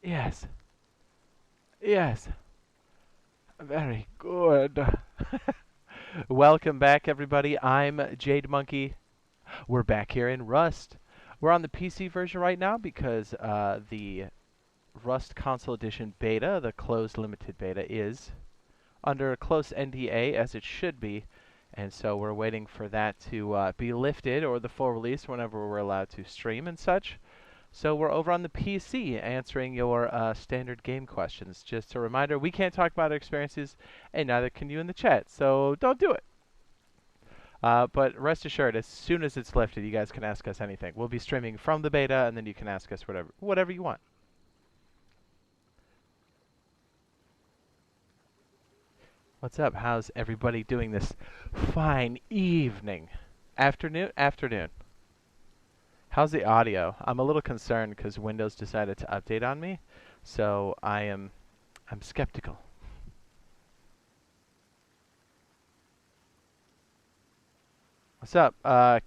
Yes. Yes. Very good. Welcome back, everybody. I'm Jade Monkey. We're back here in Rust. We're on the PC version right now because the Rust Console Edition beta, the closed limited beta, is under a close NDA, as it should be. And so we're waiting for that to be lifted, or the full release whenever we're allowed to stream and such. So we're over on the PC answering your standard game questions. Just a reminder, we can't talk about our experiences, and neither can you in the chat, so don't do it. But rest assured, as soon as it's lifted, you guys can ask us anything. We'll be streaming from the beta, and then you can ask us whatever you want. What's up? How's everybody doing this fine evening? Afternoon. How's the audio? I'm a little concerned because Windows decided to update on me, so I'm skeptical. What's up?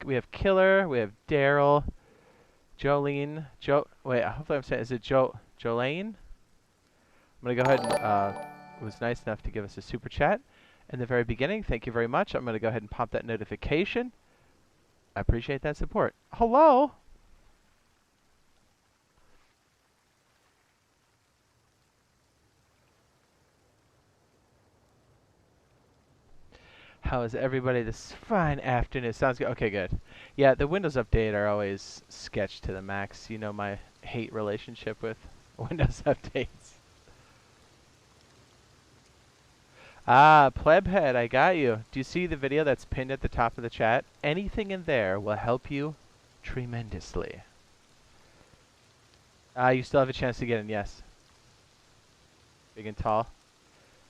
We have Killer, we have Daryl, Jolene, wait, hopefully I'm saying, is it Jolene? I'm gonna go ahead and, was nice enough to give us a super chat in the very beginning. Thank you very much. I'm gonna go ahead and pop that notification. I appreciate that support. Hello? How is everybody this fine afternoon? Sounds good. Okay, good. Yeah, the Windows Update are always sketched to the max. You know my hate relationship with Windows Updates. Ah, Plebhead, I got you. Do you see the video that's pinned at the top of the chat? Anything in there will help you tremendously. You still have a chance to get in, yes. Big and tall.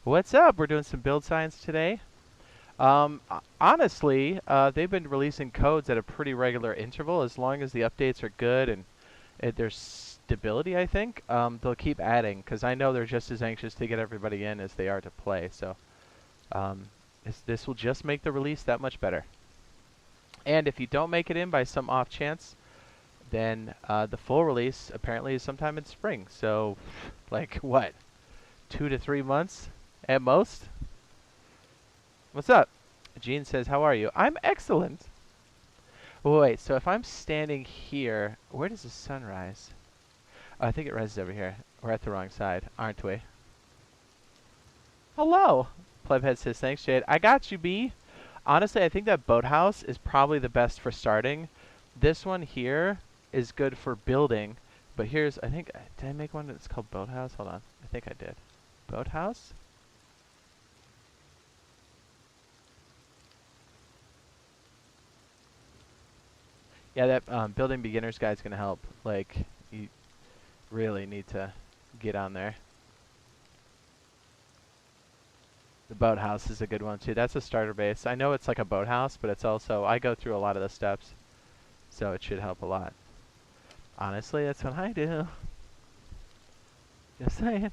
What's up? We're doing some build science today. Honestly, they've been releasing codes at a pretty regular interval. As long as the updates are good and there's stability, I think, they'll keep adding, because I know they're just as anxious to get everybody in as they are to play. So this will just make the release that much better. And if you don't make it in by some off chance, then the full release apparently is sometime in spring. So, like, what? 2 to 3 months at most? What's up? Gene says, how are you? I'm excellent. Wait, so if I'm standing here, where does the sun rise? Oh, I think it rises over here. We're at the wrong side, aren't we? Hello! Plebhead says, thanks, Jade. I got you, B. Honestly, I think that boathouse is probably the best for starting. This one here is good for building. But here's, I think, did I make one that's called boathouse? Hold on. I think I did. Boathouse? Yeah, that building beginners guide is going to help. Like, you really need to get on there. The boathouse is a good one, too. That's a starter base. I know it's like a boathouse, but it's also, I go through a lot of the steps, so it should help a lot. Honestly, that's what I do. Just saying.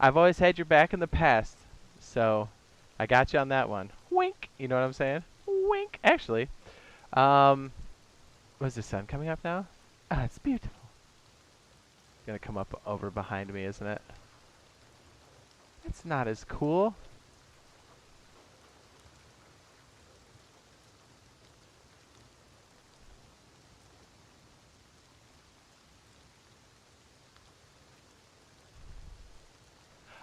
I've always had your back in the past, so I got you on that one. Wink! You know what I'm saying? Wink! Actually, was the sun coming up now? Ah, it's beautiful. It's gonna come up over behind me, isn't it? It's not as cool.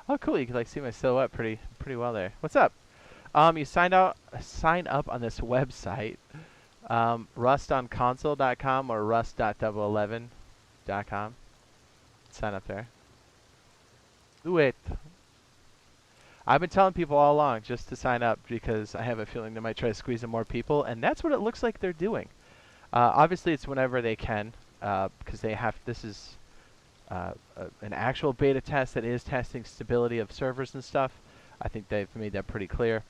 Oh, cool! You can like see my silhouette pretty well there. What's up? You sign up on this website, rustonconsole.com or rust.11.com. Sign up there. Do it. I've been telling people all along just to sign up because I have a feeling they might try to squeeze in more people, and that's what it looks like they're doing. Obviously, it's whenever they can, because they have. This is an actual beta test that is testing stability of servers and stuff. I think they've made that pretty clear.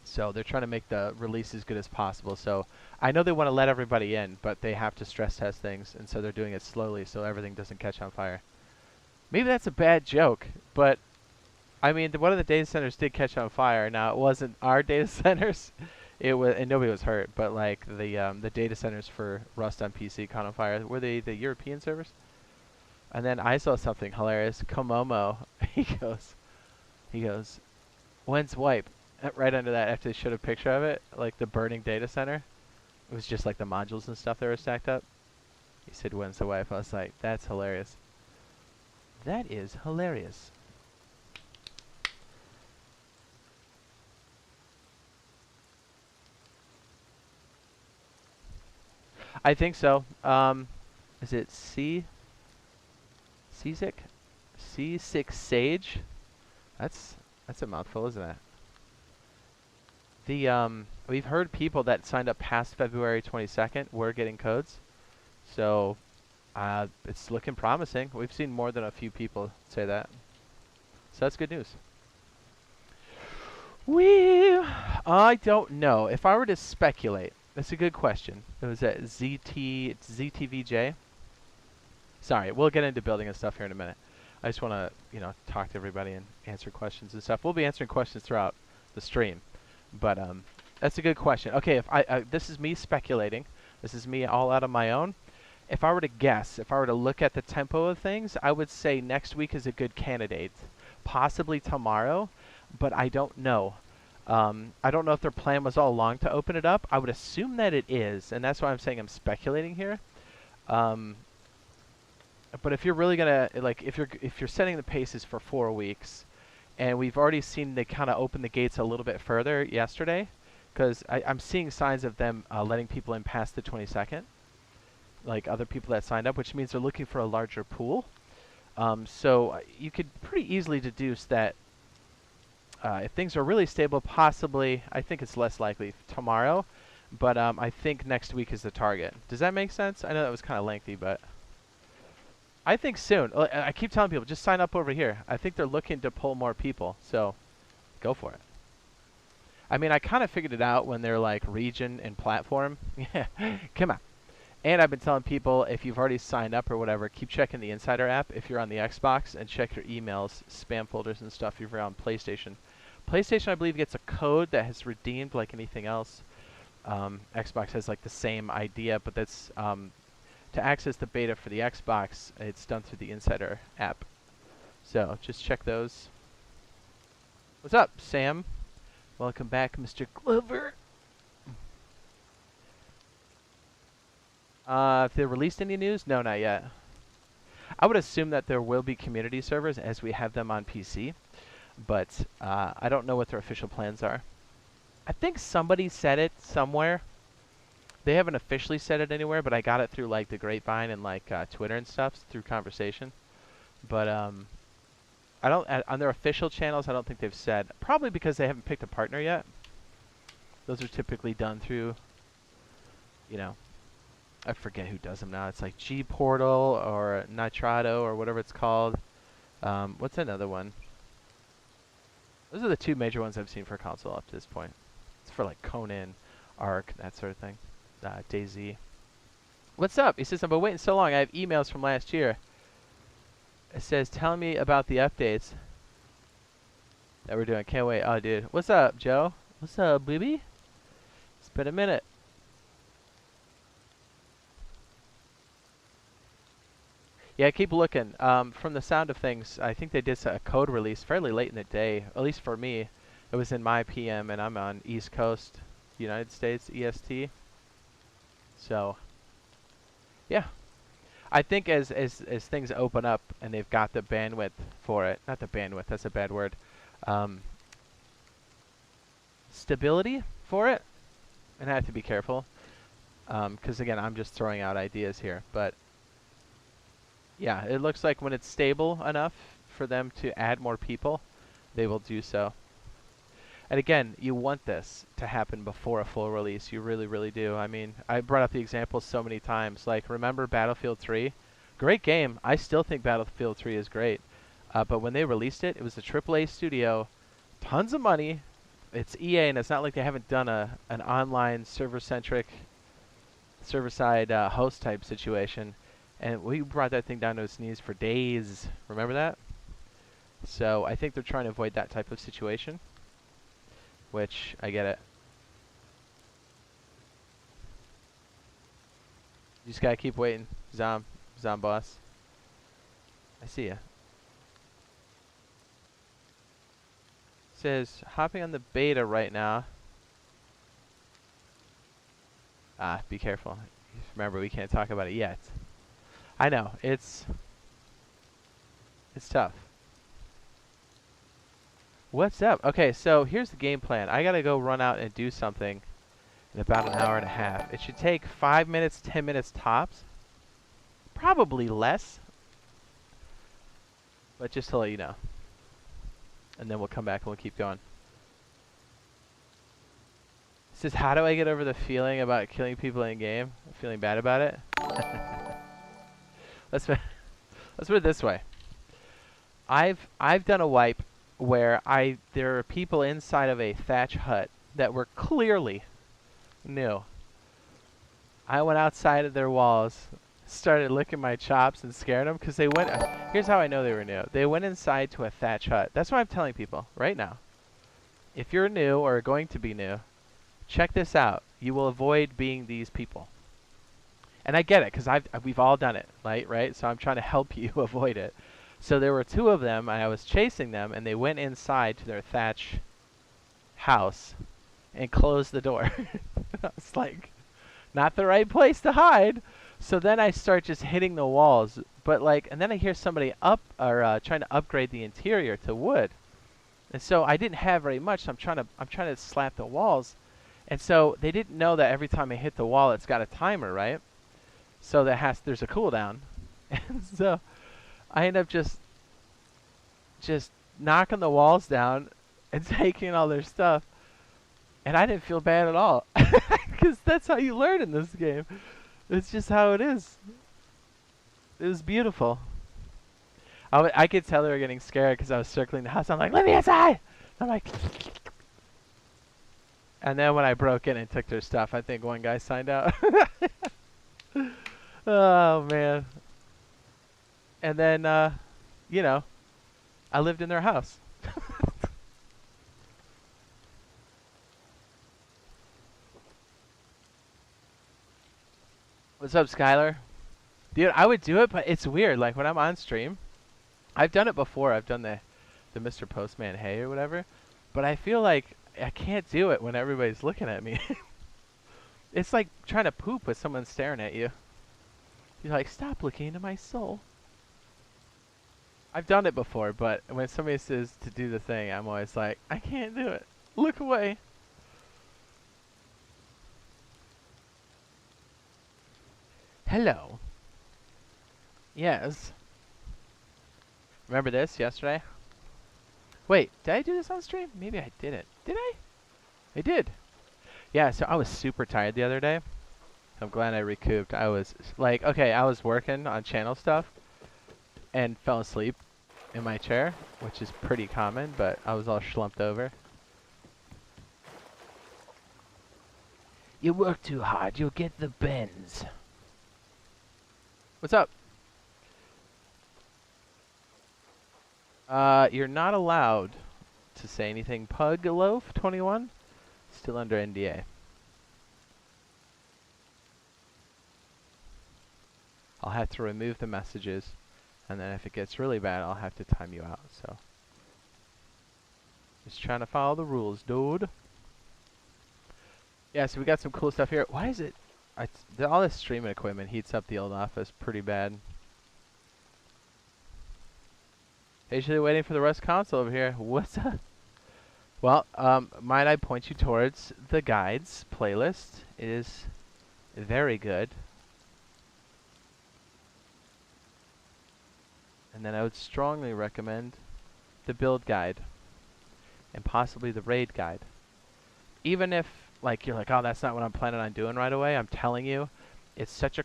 So they're trying to make the release as good as possible. So I know they want to let everybody in, but they have to stress test things, and so they're doing it slowly so everything doesn't catch on fire. Maybe that's a bad joke, but I mean, one of the data centers did catch on fire. Now it wasn't our data centers, it was, and nobody was hurt. But like the data centers for Rust on PC caught on fire. Were they the European servers? And then I saw something hilarious. Komomo, he goes, when's wipe? Right under that, after they showed a picture of it, like the burning data center. It was just like the modules and stuff that were stacked up. He said, when's the wipe? I was like, that's hilarious. That is hilarious. I think so. Is it Seasick? C6 Sage? That's a mouthful, isn't it? We've heard people that signed up past February 22nd were getting codes. So, it's looking promising. We've seen more than a few people say that. So that's good news. I don't know. If I were to speculate, that's a good question. It was at ZTVJ. Sorry, we'll get into building and stuff here in a minute. I just want to, talk to everybody and answer questions and stuff. We'll be answering questions throughout the stream. But that's a good question. Okay, if this is me speculating. This is me all out on my own. If I were to guess, if I were to look at the tempo of things, I would say next week is a good candidate. Possibly tomorrow, but I don't know. I don't know if their plan was all along to open it up. I would assume that it is, and that's why I'm saying I'm speculating here. But if you're really gonna if you're setting the paces for 4 weeks, and we've already seen they kind of open the gates a little bit further yesterday, because I'm seeing signs of them letting people in past the 22nd, like other people that signed up, which means they're looking for a larger pool. So you could pretty easily deduce that if things are really stable, possibly, I think it's less likely tomorrow, but I think next week is the target. Does that make sense? I know that was kind of lengthy, but I think soon. I keep telling people, just sign up over here. I think they're looking to pull more people, so go for it. I mean, I kind of figured it out when they're like region and platform. Yeah, come on. And I've been telling people, if you've already signed up or whatever, keep checking the Insider app if you're on the Xbox, and check your emails, spam folders and stuff if you're on PlayStation. PlayStation, I believe, gets a code that has redeemed like anything else. Xbox has like the same idea, but that's to access the beta for the Xbox, it's done through the Insider app. So just check those. What's up, Sam? Welcome back, Mr. Glover. If they released any news? No, not yet. I would assume that there will be community servers as we have them on PC, but I don't know what their official plans are. I think somebody said it somewhere. They haven't officially said it anywhere, but I got it through like the grapevine and like Twitter and stuff through conversation. But I don't on their official channels. I don't think they've said. Probably because they haven't picked a partner yet. Those are typically done through, I forget who does them now. It's like G Portal or Nitrado or whatever it's called. What's another one? Those are the two major ones I've seen for console up to this point. It's for like Conan, Ark, that sort of thing. DayZ. What's up? He says, I've been waiting so long. I have emails from last year. It says, tell me about the updates that we're doing. Can't wait. Oh, dude. What's up, Joe? What's up, baby? It's been a minute. Yeah, keep looking. From the sound of things, I think they did a code release fairly late in the day. At least for me, it was in my PM, and I'm on East Coast, United States, EST. So, yeah. I think as things open up and they've got the bandwidth for it, not the bandwidth, that's a bad word, stability for it, and I have to be careful, because again, I'm just throwing out ideas here, but yeah, it looks like when it's stable enough for them to add more people, they will do so. And again, you want this to happen before a full release. You really, really do. I mean, I brought up the example so many times. Like, remember Battlefield 3? Great game. I still think Battlefield 3 is great. But when they released it, it was a AAA studio, tons of money. It's EA, and it's not like they haven't done an online server-centric, server-side host type situation. And we brought that thing down to its knees for days. Remember that? So I think they're trying to avoid that type of situation. Which, I get it. You just gotta keep waiting, Zom boss. I see ya. Says hopping on the beta right now. Ah, be careful. Remember, we can't talk about it yet. I know, it's tough. What's up? Okay, so here's the game plan. I gotta go run out and do something in about an hour and a half. It should take 5 minutes, 10 minutes tops. Probably less. But just to let you know. And then we'll come back and we'll keep going. It says, how do I get over the feeling about killing people in game? I'm feeling bad about it. Let's put it this way. I've done a wipe where there are people inside of a thatch hut that were clearly new. I went outside of their walls, started licking my chops and scared them because they went. Here's how I know they were new. They went inside to a thatch hut. That's what I'm telling people right now. If you're new or going to be new, check this out. You will avoid being these people. And I get it because we've all done it, right? So I'm trying to help you avoid it. So there were 2 of them, and I was chasing them, and they went inside to their thatch house and closed the door. I was like, not the right place to hide. So then I start just hitting the walls, but and then I hear somebody trying to upgrade the interior to wood, and so I didn't have very much. So I'm trying to slap the walls, and so they didn't know that every time I hit the wall, it's got a timer, right? So there's a cooldown, and so I end up just knocking the walls down and taking all their stuff, and I didn't feel bad at all, because that's how you learn in this game. It's just how it is. It was beautiful. I could tell they were getting scared because I was circling the house. I'm like, let me inside! I'm like... And then when I broke in and took their stuff, I think one guy signed out. Oh, man. And then, you know, I lived in their house. What's up, Skylar? Dude, I would do it, but it's weird. Like, when I'm on stream, I've done it before. I've done the Mr. Postman Hey or whatever. But I feel like I can't do it when everybody's looking at me. It's like trying to poop with someone staring at you. You're like, stop looking into my soul. I've done it before, but when somebody says to do the thing, I'm always like, I can't do it. Look away. Hello. Yes. Remember this yesterday? Wait, did I do this on stream? Maybe I didn't. Did I? I did. Yeah, so I was super tired the other day. I'm glad I recouped. I was like, okay, I was working on channel stuff and fell asleep in my chair, which is pretty common, but I was all slumped over. You work too hard, you'll get the bends. What's up? You're not allowed to say anything. Pugloaf21? Still under NDA. I'll have to remove the messages, and then if it gets really bad, I'll have to time you out, so. Just trying to follow the rules, dude. Yeah, so we got some cool stuff here. Why is it... all this streaming equipment heats up the old office pretty bad. Patiently waiting for the Rust console over here. What's up? Well, might I point you towards the guides playlist. It is very good. And then I would strongly recommend the build guide. And possibly the raid guide. Even if, like, you're like, oh, that's not what I'm planning on doing right away. I'm telling you, it's such a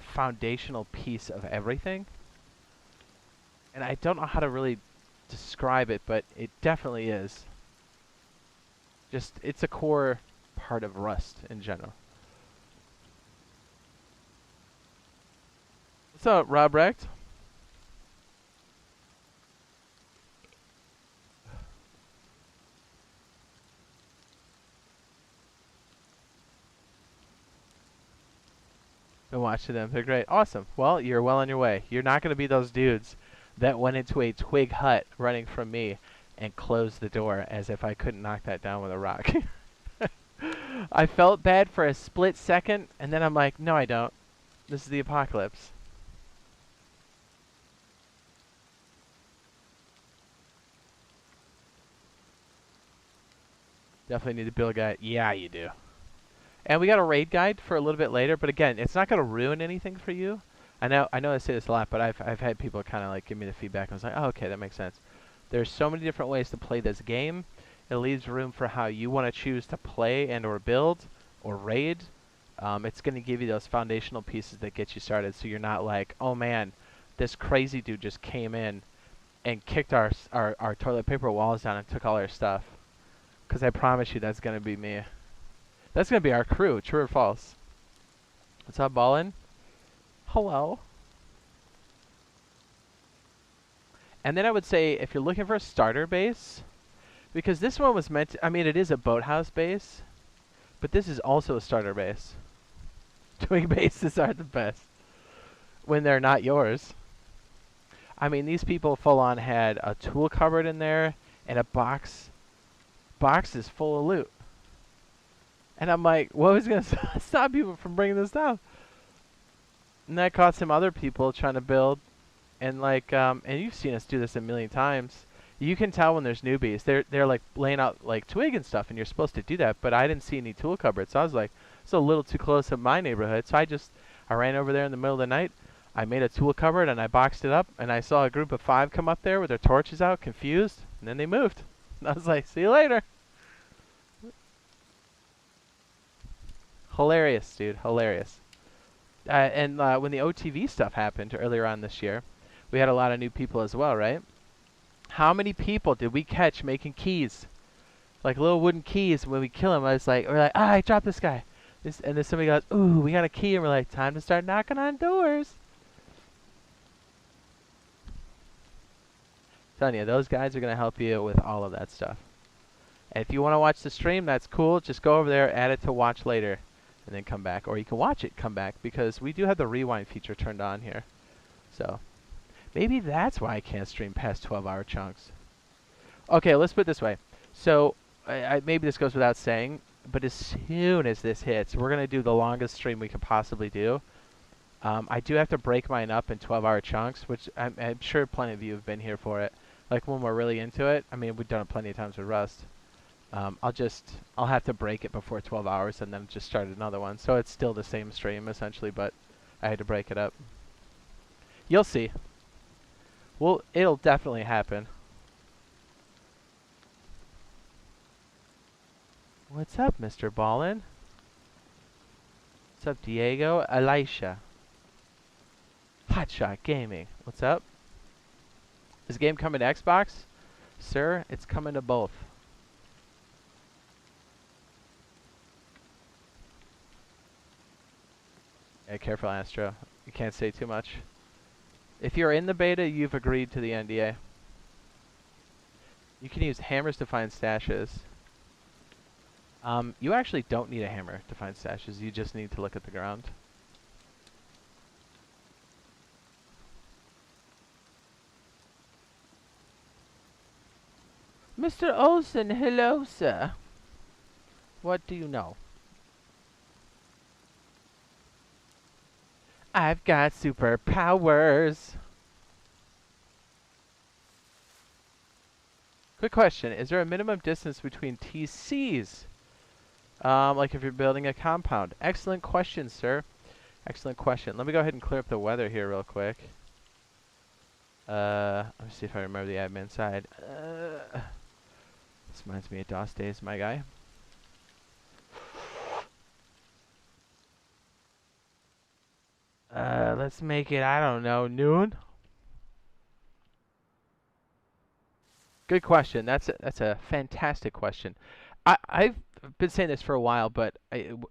foundational piece of everything. And I don't know how to really describe it, but it definitely is. Just, it's a core part of Rust in general. What's up, Rob Recht? Been watching them. They're great. Awesome. Well, you're well on your way. You're not going to be those dudes that went into a twig hut running from me and closed the door as if I couldn't knock that down with a rock. I felt bad for a split second, and then I'm like, no, I don't. This is the apocalypse. Definitely need to build a guide. Yeah, you do. And we got a raid guide for a little bit later, but again, it's not going to ruin anything for you. I know I say this a lot, but I've had people kind of like give me the feedback. And I was like, oh, okay, that makes sense. There's so many different ways to play this game. It leaves room for how you want to choose to play and or build or raid. It's going to give you those foundational pieces that get you started, so you're not like, oh man, this crazy dude just came in and kicked our toilet paper walls down and took all our stuff. Because I promise you that's going to be me. That's going to be our crew, true or false. What's up, Ballin? Hello. And then I would say if you're looking for a starter base, because this one was meant to, I mean, it is a boathouse base, but this is also a starter base. Twig bases are the best when they're not yours. I mean, these people full on had a tool cupboard in there and a box. Boxes full of loot. And I'm like, what was going to stop people from bringing this down? And that caught some other people trying to build. And like, and you've seen us do this a million times. You can tell when there's newbies. They're like laying out like twig and stuff, and you're supposed to do that. But I didn't see any tool cupboards. So I was like, it's a little too close to my neighborhood. So I ran over there in the middle of the night. I made a tool cupboard and I boxed it up. And I saw a group of 5 come up there with their torches out, confused. And then they moved. And I was like, see you later. Hilarious, dude. Hilarious. And when the OTV stuff happened earlier on this year, we had a lot of new people as well, right? How many people did we catch making keys? Like little wooden keys. When we kill them, we're like, ah, I dropped this guy. And then somebody goes, ooh, we got a key. And we're like, time to start knocking on doors. Telling you, those guys are going to help you with all of that stuff. And if you want to watch the stream, that's cool. Just go over there, add it to watch later, and then come back. Or you can watch it, come back, because we do have the rewind feature turned on here. So maybe that's why I can't stream past 12-hour chunks. Okay, let's put it this way. So maybe this goes without saying, but as soon as this hits, we're going to do the longest stream we could possibly do. I do have to break mine up in 12-hour chunks, which I'm sure plenty of you have been here for it. Like when we're really into it. I mean, we've done it plenty of times with Rust. I'll have to break it before 12 hours and then just start another one. So it's still the same stream essentially, but I had to break it up. You'll see. Well, it'll definitely happen. What's up, Mr. Ballin? What's up, Diego? Elisha. Hotshot Gaming. What's up? Is the game coming to Xbox? Sir, it's coming to both. Yeah, careful, Astro. You can't say too much. If you're in the beta, you've agreed to the NDA. You can use hammers to find stashes. You actually don't need a hammer to find stashes. You just need to look at the ground. Mr. Olsen, hello, sir. What do you know? I've got superpowers. Quick question. Is there a minimum distance between TCs? Like if you're building a compound. Excellent question, sir. Excellent question. Let me go ahead and clear up the weather here real quick. Let me see if I remember the admin side. This reminds me of DOS days, my guy. Let's make it, I don't know, noon? Good question. That's a fantastic question. I've been saying this for a while, but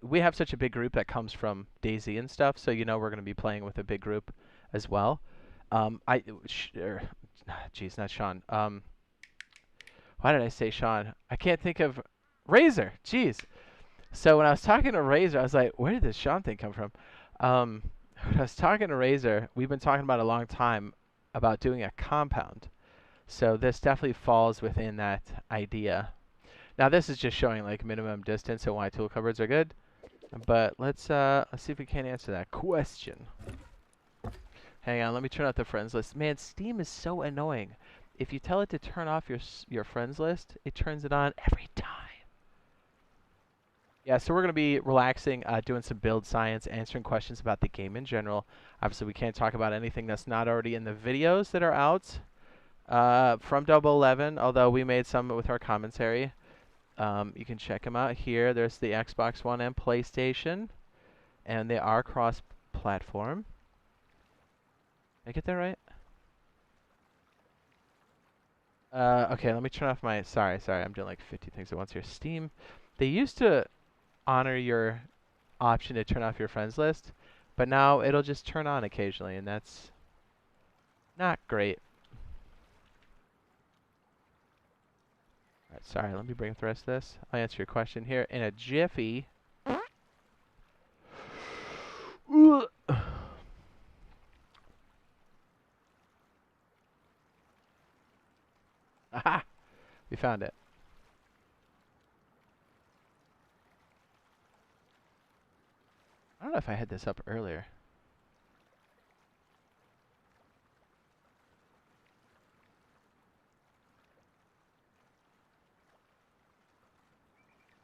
we have such a big group that comes from DayZ and stuff, so you know we're going to be playing with a big group as well. Geez, not Sean. Why did I say Sean? I can't think of Razor. Jeez. So when I was talking to Razor, I was like, where did this Sean thing come from? When I was talking to Razor, we've been talking about it a long time. about doing a compound. So this definitely falls within that idea. Now this is just showing like minimum distance and why tool cupboards are good. But let's see if we can answer that question. Hang on, let me turn out the friends list. Man, Steam is so annoying. If you tell it to turn off your friends list, it turns it on every time. Yeah, so we're going to be relaxing, doing some build science, answering questions about the game in general. Obviously, we can't talk about anything that's not already in the videos that are out from Double 11, although we made some with our commentary. You can check them out here. There's the Xbox One and PlayStation, and they are cross-platform. Did I get that right? Okay, let me turn off my... Sorry, I'm doing like 50 things at once here. Steam, they used to honor your option to turn off your friends list, but now it'll just turn on occasionally, and that's not great. Alright, sorry, let me bring up the rest of this. I'll answer your question here in a jiffy. Aha! We found it. I don't know if I had this up earlier.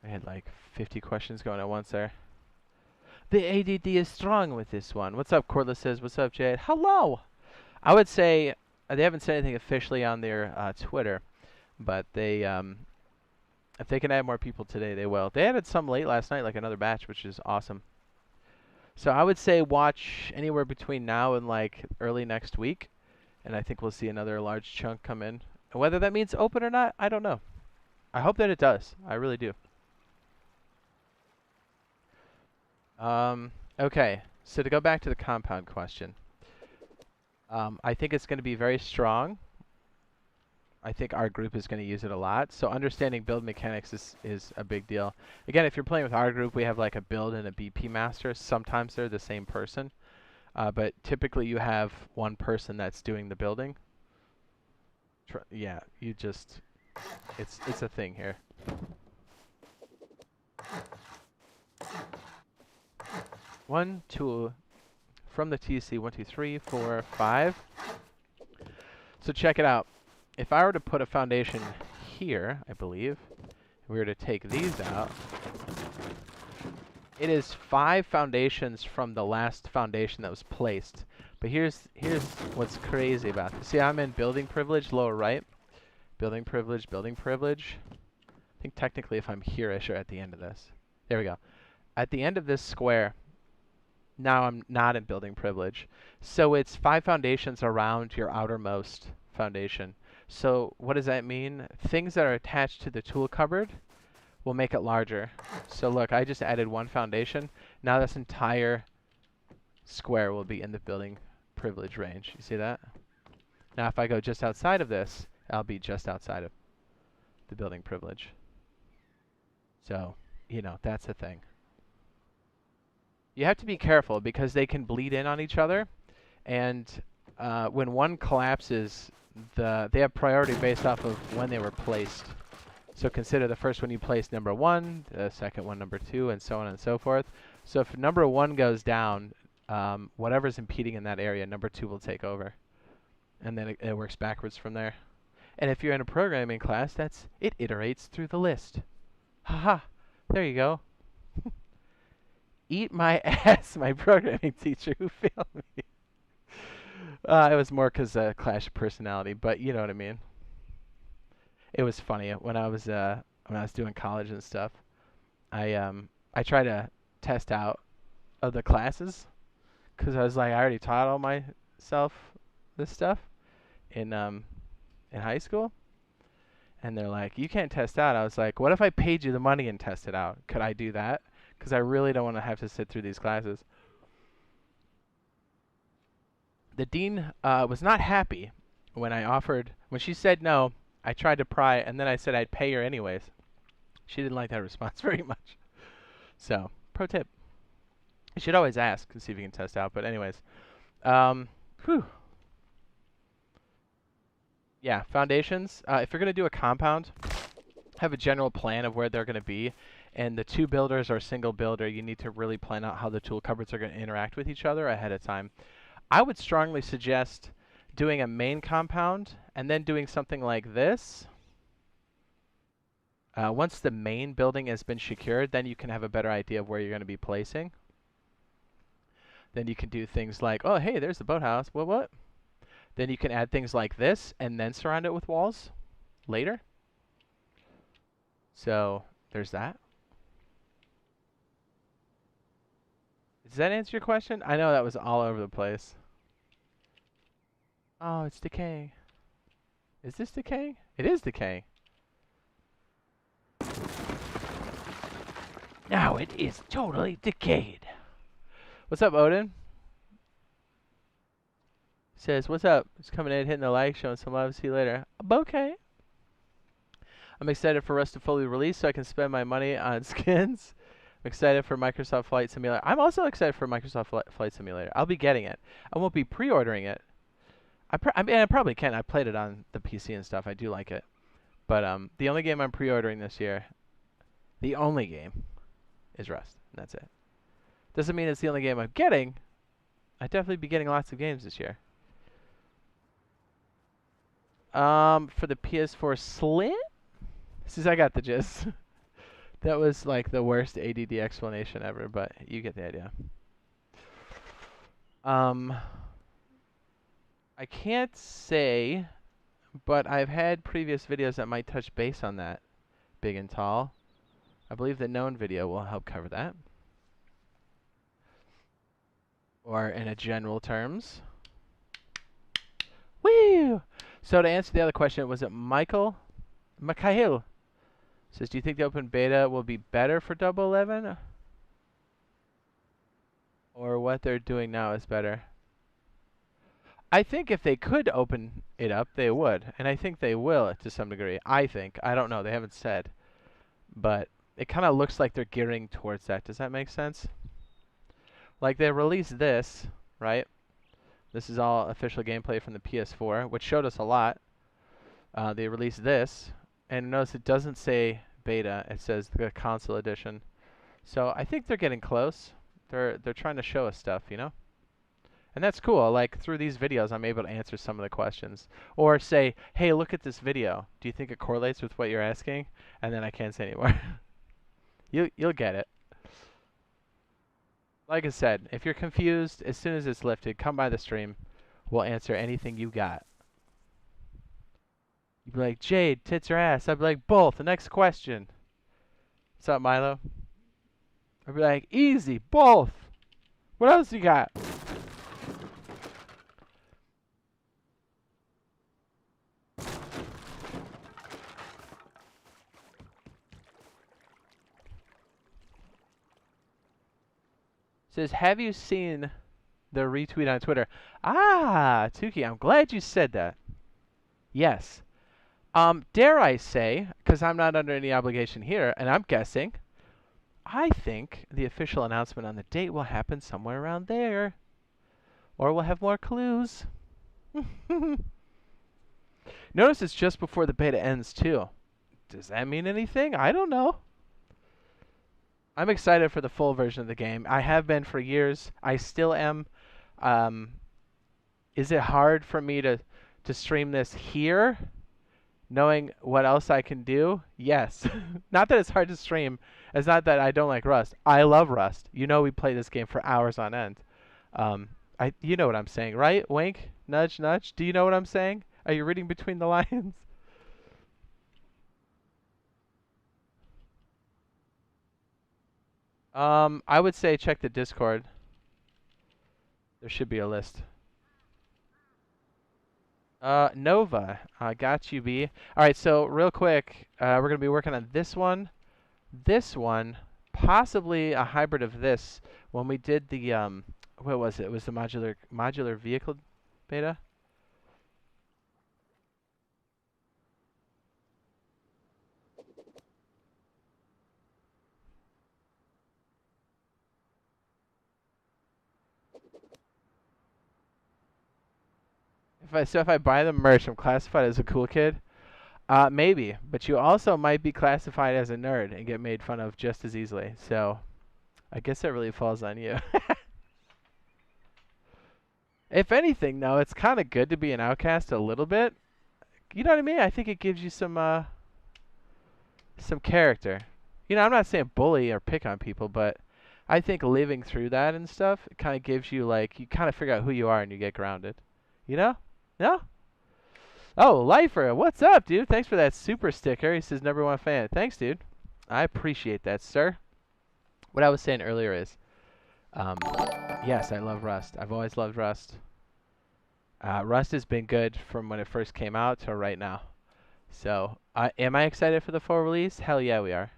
I had like 50 questions going at once there. The ADD is strong with this one. What's up, Cordless says. What's up, Jade? Hello! I would say they haven't said anything officially on their Twitter, but they, if they can add more people today, they will. They added some late last night, like another batch, which is awesome. So I would say watch anywhere between now and like early next week, and I think we'll see another large chunk come in. And whether that means open or not, I don't know. I hope that it does. I really do. Okay, so to go back to the compound question, I think it's going to be very strong. I think our group is going to use it a lot. So understanding build mechanics is a big deal. Again, if you're playing with our group, we have like a build and a BP master. Sometimes they're the same person, but typically you have one person that's doing the building. Yeah, you just, it's a thing here. One, two, from the TC, 1, 2, 3, 4, 5. So check it out. If I were to put a foundation here, I believe, we were to take these out, it is 5 foundations from the last foundation that was placed. But here's what's crazy about this. See, I'm in building privilege, lower right. Building privilege, building privilege. I think technically if I'm here-ish or at the end of this. There we go. At the end of this square, now I'm not in building privilege. So it's 5 foundations around your outermost foundation. So what does that mean? Things that are attached to the tool cupboard will make it larger. So look, I just added 1 foundation. Now this entire square will be in the building privilege range. You see that? Now if I go just outside of this, I'll be just outside of the building privilege. So, you know, that's the thing. You have to be careful because they can bleed in on each other, and when one collapses, they have priority based off of when they were placed. So consider the first one you placed number 1, the second one number 2, and so on and so forth. So if number 1 goes down, whatever's impeding in that area, number 2 will take over. And then it works backwards from there. And if you're in a programming class, it iterates through the list. Haha, there you go. Eat my ass, my programming teacher who failed me. It was more because clash of personality, but you know what I mean. It was funny when I was doing college and stuff. I tried to test out other classes because I was like, I already taught all myself this stuff in high school, and they're like, you can't test out. I was like, what if I paid you the money and tested out? Could I do that? Because I really don't want to have to sit through these classes. The dean was not happy when she said no. I tried to pry, and then I said I'd pay her anyways. She didn't like that response very much. So, pro tip. You should always ask and see if you can test out. But anyways, whew. Yeah, foundations. If you're going to do a compound, have a general plan of where they're going to be. And the two builders or a single builder, you need to really plan out how the tool cupboards are going to interact with each other ahead of time. I would strongly suggest doing a main compound and then doing something like this. Once the main building has been secured, then you can have a better idea of where you're going to be placing. Then you can do things like, oh, hey, there's the boathouse. What? Then you can add things like this and then surround it with walls later. So there's that. Does that answer your question? I know that was all over the place. Oh, it's decaying. Is this decaying? It is decaying. Now it is totally decayed. What's up, Odin? Says, what's up? Just coming in, hitting the like, showing some love. See you later. Okay. I'm excited for Rust to fully release so I can spend my money on skins. I'm excited for Microsoft Flight Simulator. I'm also excited for Microsoft Flight Simulator. I'll be getting it. I won't be pre-ordering it. I mean, I probably can. I played it on the PC and stuff. I do like it. But the only game I'm pre-ordering this year, the only game, is Rust. And that's it. Doesn't mean it's the only game I'm getting. I'd definitely be getting lots of games this year. For the PS4 Slim? Since I got the gist. That was like the worst ADD explanation ever, but you get the idea. I can't say, but I've had previous videos that might touch base on that, big and tall. I believe the known video will help cover that. Or in a general terms. Woo! So to answer the other question, was it Michael? Mikhail says, do you think the open beta will be better for 11? Or what they're doing now is better? I think if they could open it up, they would. And I think they will to some degree. I think. I don't know. They haven't said. But it kind of looks like they're gearing towards that. Does that make sense? Like they released this, right? This is all official gameplay from the PS4, which showed us a lot. They released this. And notice it doesn't say beta. It says the console edition. So I think they're getting close. They're trying to show us stuff, you know? And that's cool. Like through these videos, I'm able to answer some of the questions, or say, "Hey, look at this video. Do you think it correlates with what you're asking?" And then I can't say anymore. You'll get it. Like I said, if you're confused, as soon as it's lifted, come by the stream. We'll answer anything you got. You'd be like, "Jade, tits or ass?" I'd be like, "Both." The next question. What's up, Milo? I'd be like, "Easy, both." What else you got? Says, have you seen the retweet on Twitter? Ah, Tuki, I'm glad you said that. Yes. Dare I say, because I'm not under any obligation here, and I'm guessing, I think the official announcement on the date will happen somewhere around there. Or we'll have more clues. Notice it's just before the beta ends, too. Does that mean anything? I don't know. I'm excited for the full version of the game. I have been for years. I still am. Is it hard for me to stream this here, knowing what else I can do? Yes. Not that it's hard to stream. It's not that I don't like Rust. I love Rust. You know we play this game for hours on end. You know what I'm saying, right? Wink, nudge, nudge. Do you know what I'm saying? Are you reading between the lines? I would say check the Discord. There should be a list. Nova. Got you, B. All right, so real quick, we're going to be working on this one, possibly a hybrid of this. When we did the, what was it? It was the modular vehicle beta. If I buy the merch, I'm classified as a cool kid. Maybe, but you also might be classified as a nerd and get made fun of just as easily. So I guess that really falls on you. If anything, though, it's kind of good to be an outcast a little bit. You know what I mean? I think it gives you some character. You know, I'm not saying bully or pick on people, but I think living through that and stuff, it kind of gives you like you kind of figure out who you are and you get grounded. You know? No? Oh, Lifer, what's up, dude? Thanks for that super sticker. He says number one fan. Thanks, dude. I appreciate that, sir. What I was saying earlier is, yes, I love Rust. I've always loved Rust. Rust has been good from when it first came out to right now. So, am I excited for the full release? Hell yeah, we are.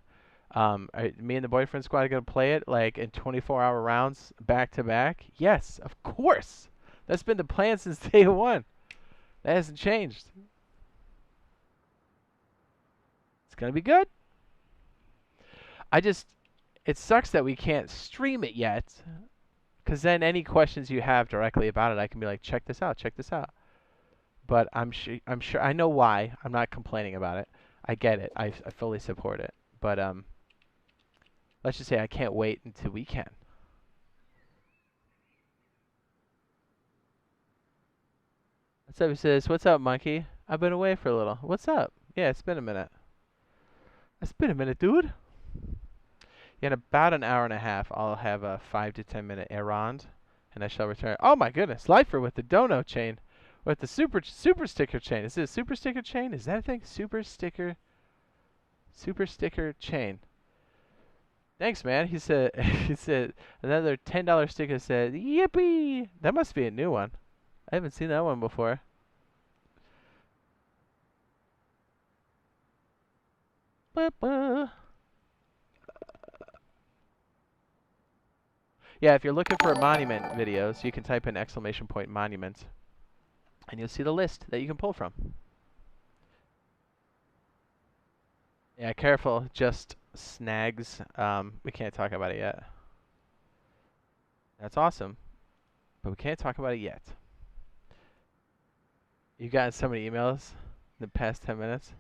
Me and the boyfriend squad are gonna play it like in 24-hour rounds, back to back. Yes, of course. That's been the plan since day one. That hasn't changed. It's gonna be good. It sucks that we can't stream it yet, because then any questions you have directly about it, I can be like, check this out, check this out. But I'm sure I know why. I'm not complaining about it. I get it. I fully support it. But let's just say I can't wait until we can. What's up, he says? What's up, monkey? I've been away for a little. What's up? Yeah, it's been a minute. It's been a minute, dude. In about an hour and a half, I'll have a 5 to 10 minute errand, and I shall return. Oh my goodness, Lifer with the dono chain, with the super sticker chain. Is it a super sticker chain? Is that a thing? Super sticker chain. Thanks, man. He said another $10 sticker said, yippee! That must be a new one. I haven't seen that one before. Yeah, if you're looking for monument videos, you can type in !" monument, and you'll see the list that you can pull from. Yeah, careful, just snags. We can't talk about it yet. That's awesome, but we can't talk about it yet. You've gotten so many emails in the past 10 minutes.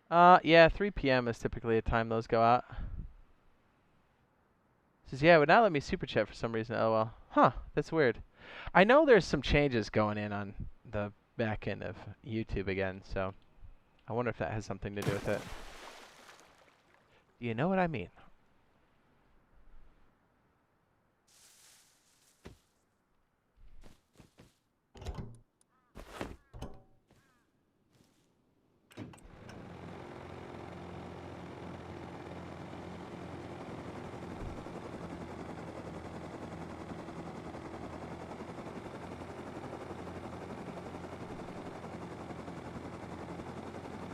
Yeah, 3 p.m. is typically the time those go out. Says, yeah, it would not let me super chat for some reason. Oh, well. Huh, that's weird. I know there's some changes going in on the back end of YouTube again, so I wonder if that has something to do with it. Do you know what I mean?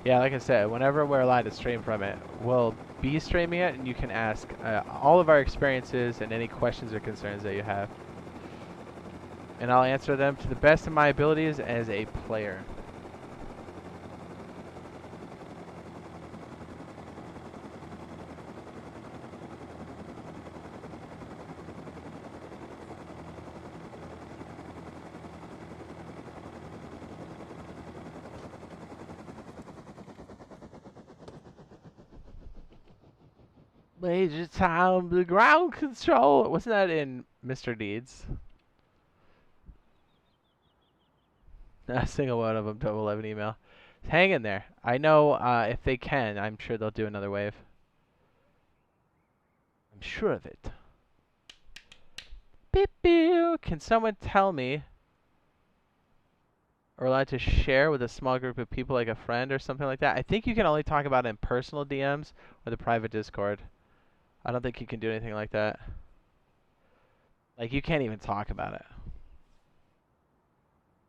Yeah, like I said, whenever we're allowed to stream from it, we'll be streaming it, and you can ask all of our experiences and any questions or concerns that you have. And I'll answer them to the best of my abilities as a player. Major Tom, the ground control. Wasn't that in Mr. Deeds? Not a single one of them, 11 email. Hang in there. I know if they can, I'm sure they'll do another wave. I'm sure of it. Beep, beep. Can someone tell me, or allowed to share with a small group of people like a friend or something like that? I think you can only talk about it in personal DMs or the private Discord. I don't think you can do anything like that. Like, you can't even talk about it.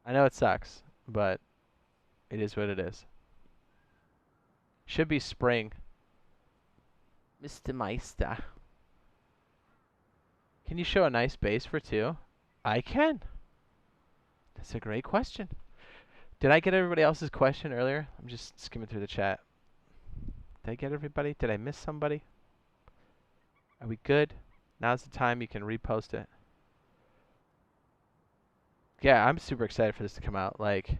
I know it sucks, but it is what it is. Should be spring. Mr. Meister. Can you show a nice base for 2? I can. That's a great question. Did I get everybody else's question earlier? I'm just skimming through the chat. Did I get everybody? Did I miss somebody? Are we good? Now's the time you can repost it. Yeah, I'm super excited for this to come out. Like,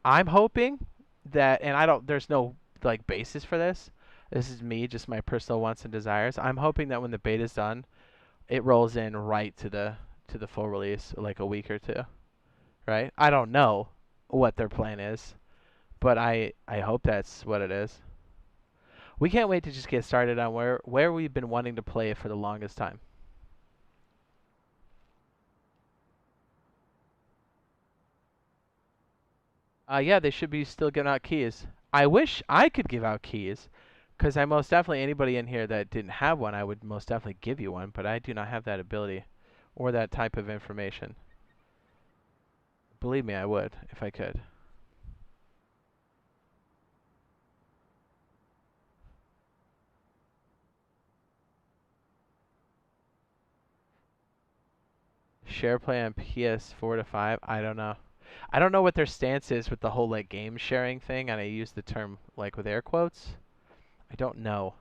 I'm hoping that, and I don't, there's no like basis for this. This is me, just my personal wants and desires. I'm hoping that when the beta's done, it rolls in right to the full release, like a week or two, right? I don't know what their plan is, but I hope that's what it is. We can't wait to just get started on where we've been wanting to play for the longest time. Yeah, they should be still giving out keys. I wish I could give out keys, because I most definitely, anybody in here that didn't have one, I would most definitely give you one, but I do not have that ability or that type of information. Believe me, I would if I could. Share play on PS4 to 5? I don't know. I don't know what their stance is with the whole like game sharing thing, and I use the term like with air quotes. I don't know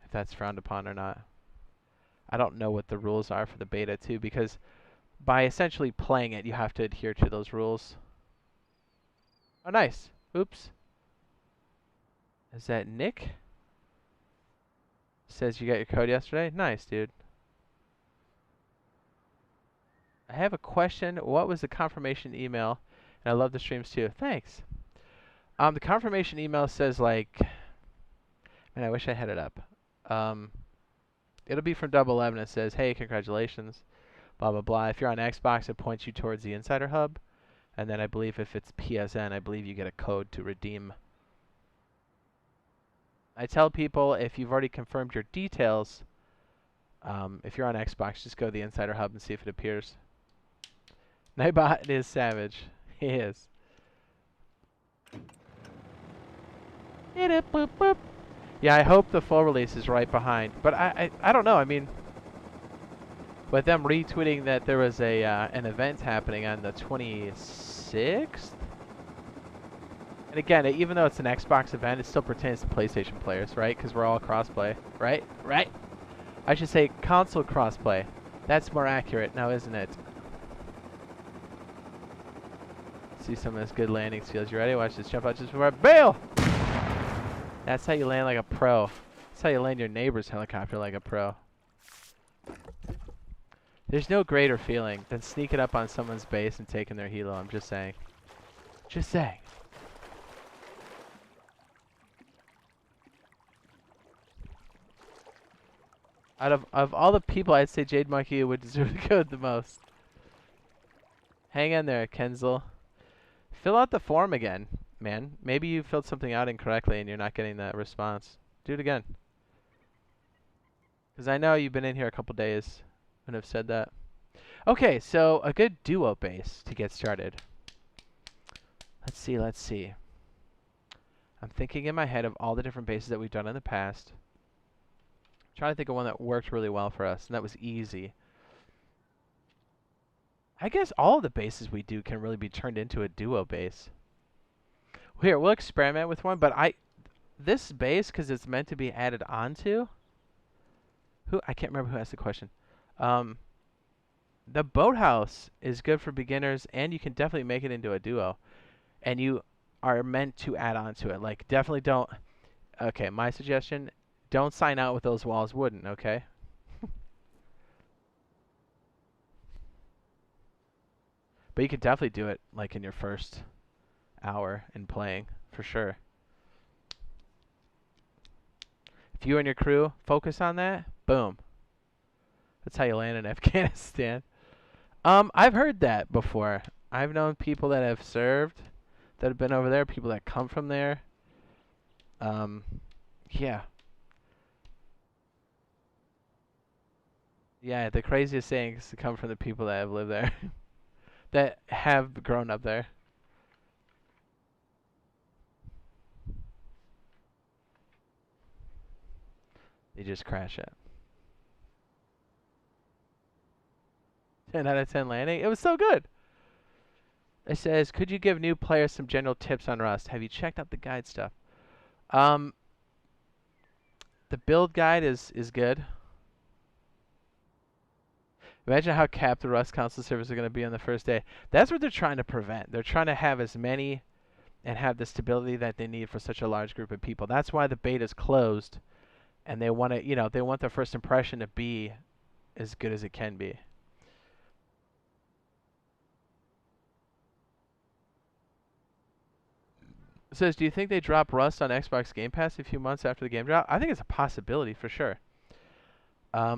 if that's frowned upon or not. I don't know what the rules are for the beta too, because by essentially playing it, you have to adhere to those rules. Oh, nice. Oops. Is that Nick? Says you got your code yesterday? Nice, dude. I have a question. What was the confirmation email? And I love the streams too. Thanks. The confirmation email says like, man, I wish I had it up. It'll be from Double 11. It says, hey, congratulations, blah, blah, blah. If you're on Xbox, it points you towards the Insider Hub. And then I believe if it's PSN, I believe you get a code to redeem. I tell people if you've already confirmed your details, if you're on Xbox, just go to the Insider Hub and see if it appears. Nightbot is savage. He is. Boop, boop. Yeah, I hope the full release is right behind. But I don't know. I mean, with them retweeting that there was a an event happening on the 26th. And again, even though it's an Xbox event, it still pertains to PlayStation players, right? Because we're all crossplay, right? Right? I should say console crossplay. That's more accurate now, isn't it? See some of this good landing skills. You ready? Watch this. Jump out just before I bail! That's how you land like a pro. That's how you land your neighbor's helicopter like a pro. There's no greater feeling than sneaking up on someone's base and taking their helo. I'm just saying. Just saying. Out of all the people, I'd say Jade Monkey would deserve the code the most. Hang in there, Kenzel. Fill out the form again, man. Maybe you filled something out incorrectly and you're not getting that response. Do it again. Because I know you've been in here a couple days and have said that. Okay, so a good duo base to get started. Let's see, let's see. I'm thinking in my head of all the different bases that we've done in the past. Trying to think of one that worked really well for us, and that was easy. I guess all of the bases we do can really be turned into a duo base. Here, we'll experiment with one, but this base, because it's meant to be added onto. I can't remember who asked the question. The boathouse is good for beginners, and you can definitely make it into a duo. And you are meant to add on to it. Like, definitely don't. Okay, my suggestion: don't sign out with those walls wooden. Okay. But you could definitely do it like in your first hour in playing, for sure. If you and your crew focus on that, boom. That's how you land in Afghanistan. I've heard that before. I've known people that have served, that have been over there, people that come from there. Yeah. Yeah, the craziest saying is to come from the people that have lived there. That have grown up there. They just crash it. 10 out of 10 landing. It was so good. It says, could you give new players some general tips on Rust? Have you checked out the guide stuff? The build guide is good. Imagine how capped the Rust console servers are going to be on the first day. That's what they're trying to prevent. They're trying to have as many and have the stability that they need for such a large group of people. That's why the beta's closed, and they want to, they want their first impression to be as good as it can be. It says, do you think they drop Rust on Xbox Game Pass a few months after the game drop? I think it's a possibility for sure. I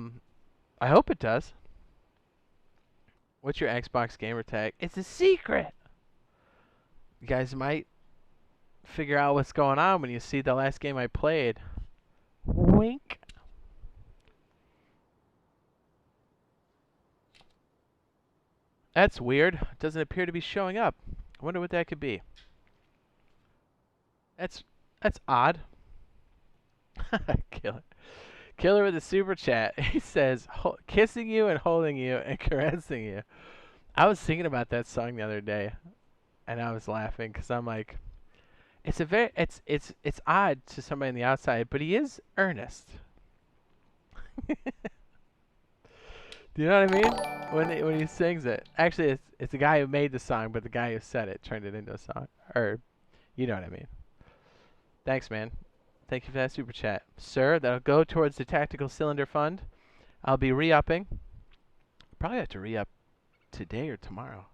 hope it does. What's your Xbox gamer tag? It's a secret. You guys might figure out what's going on when you see the last game I played. Wink. That's weird. It doesn't appear to be showing up. I wonder what that could be. That's odd. Killer with a super chat. He says, kissing you and holding you and caressing you. I was thinking about that song the other day, and I was laughing because I'm like, it's odd to somebody on the outside, but he is earnest. Do you know what I mean? When he sings it. Actually, it's the guy who made the song, but the guy who said it turned it into a song. Or, you know what I mean. Thanks, man. Thank you for that super chat. Sir, that'll go towards the Tactical Cylinder Fund. I'll be re-upping. Probably have to re-up today or tomorrow.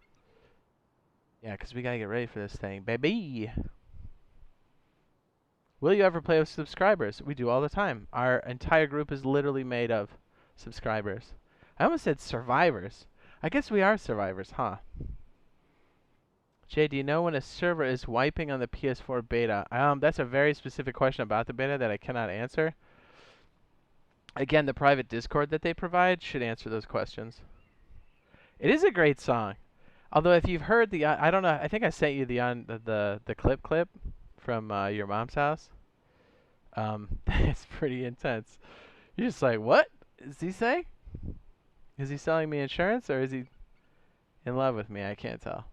Yeah, because we got to get ready for this thing. Baby! Will you ever play with subscribers? We do all the time. Our entire group is literally made of subscribers. I almost said survivors. I guess we are survivors, huh? Jay, do you know when a server is wiping on the PS4 beta? That's a very specific question about the beta that I cannot answer. Again, the private Discord that they provide should answer those questions. It is a great song. Although if you've heard the, I don't know, I think I sent you the clip from your mom's house. It's pretty intense. You're just like, what is he saying? Is he selling me insurance or is he in love with me? I can't tell.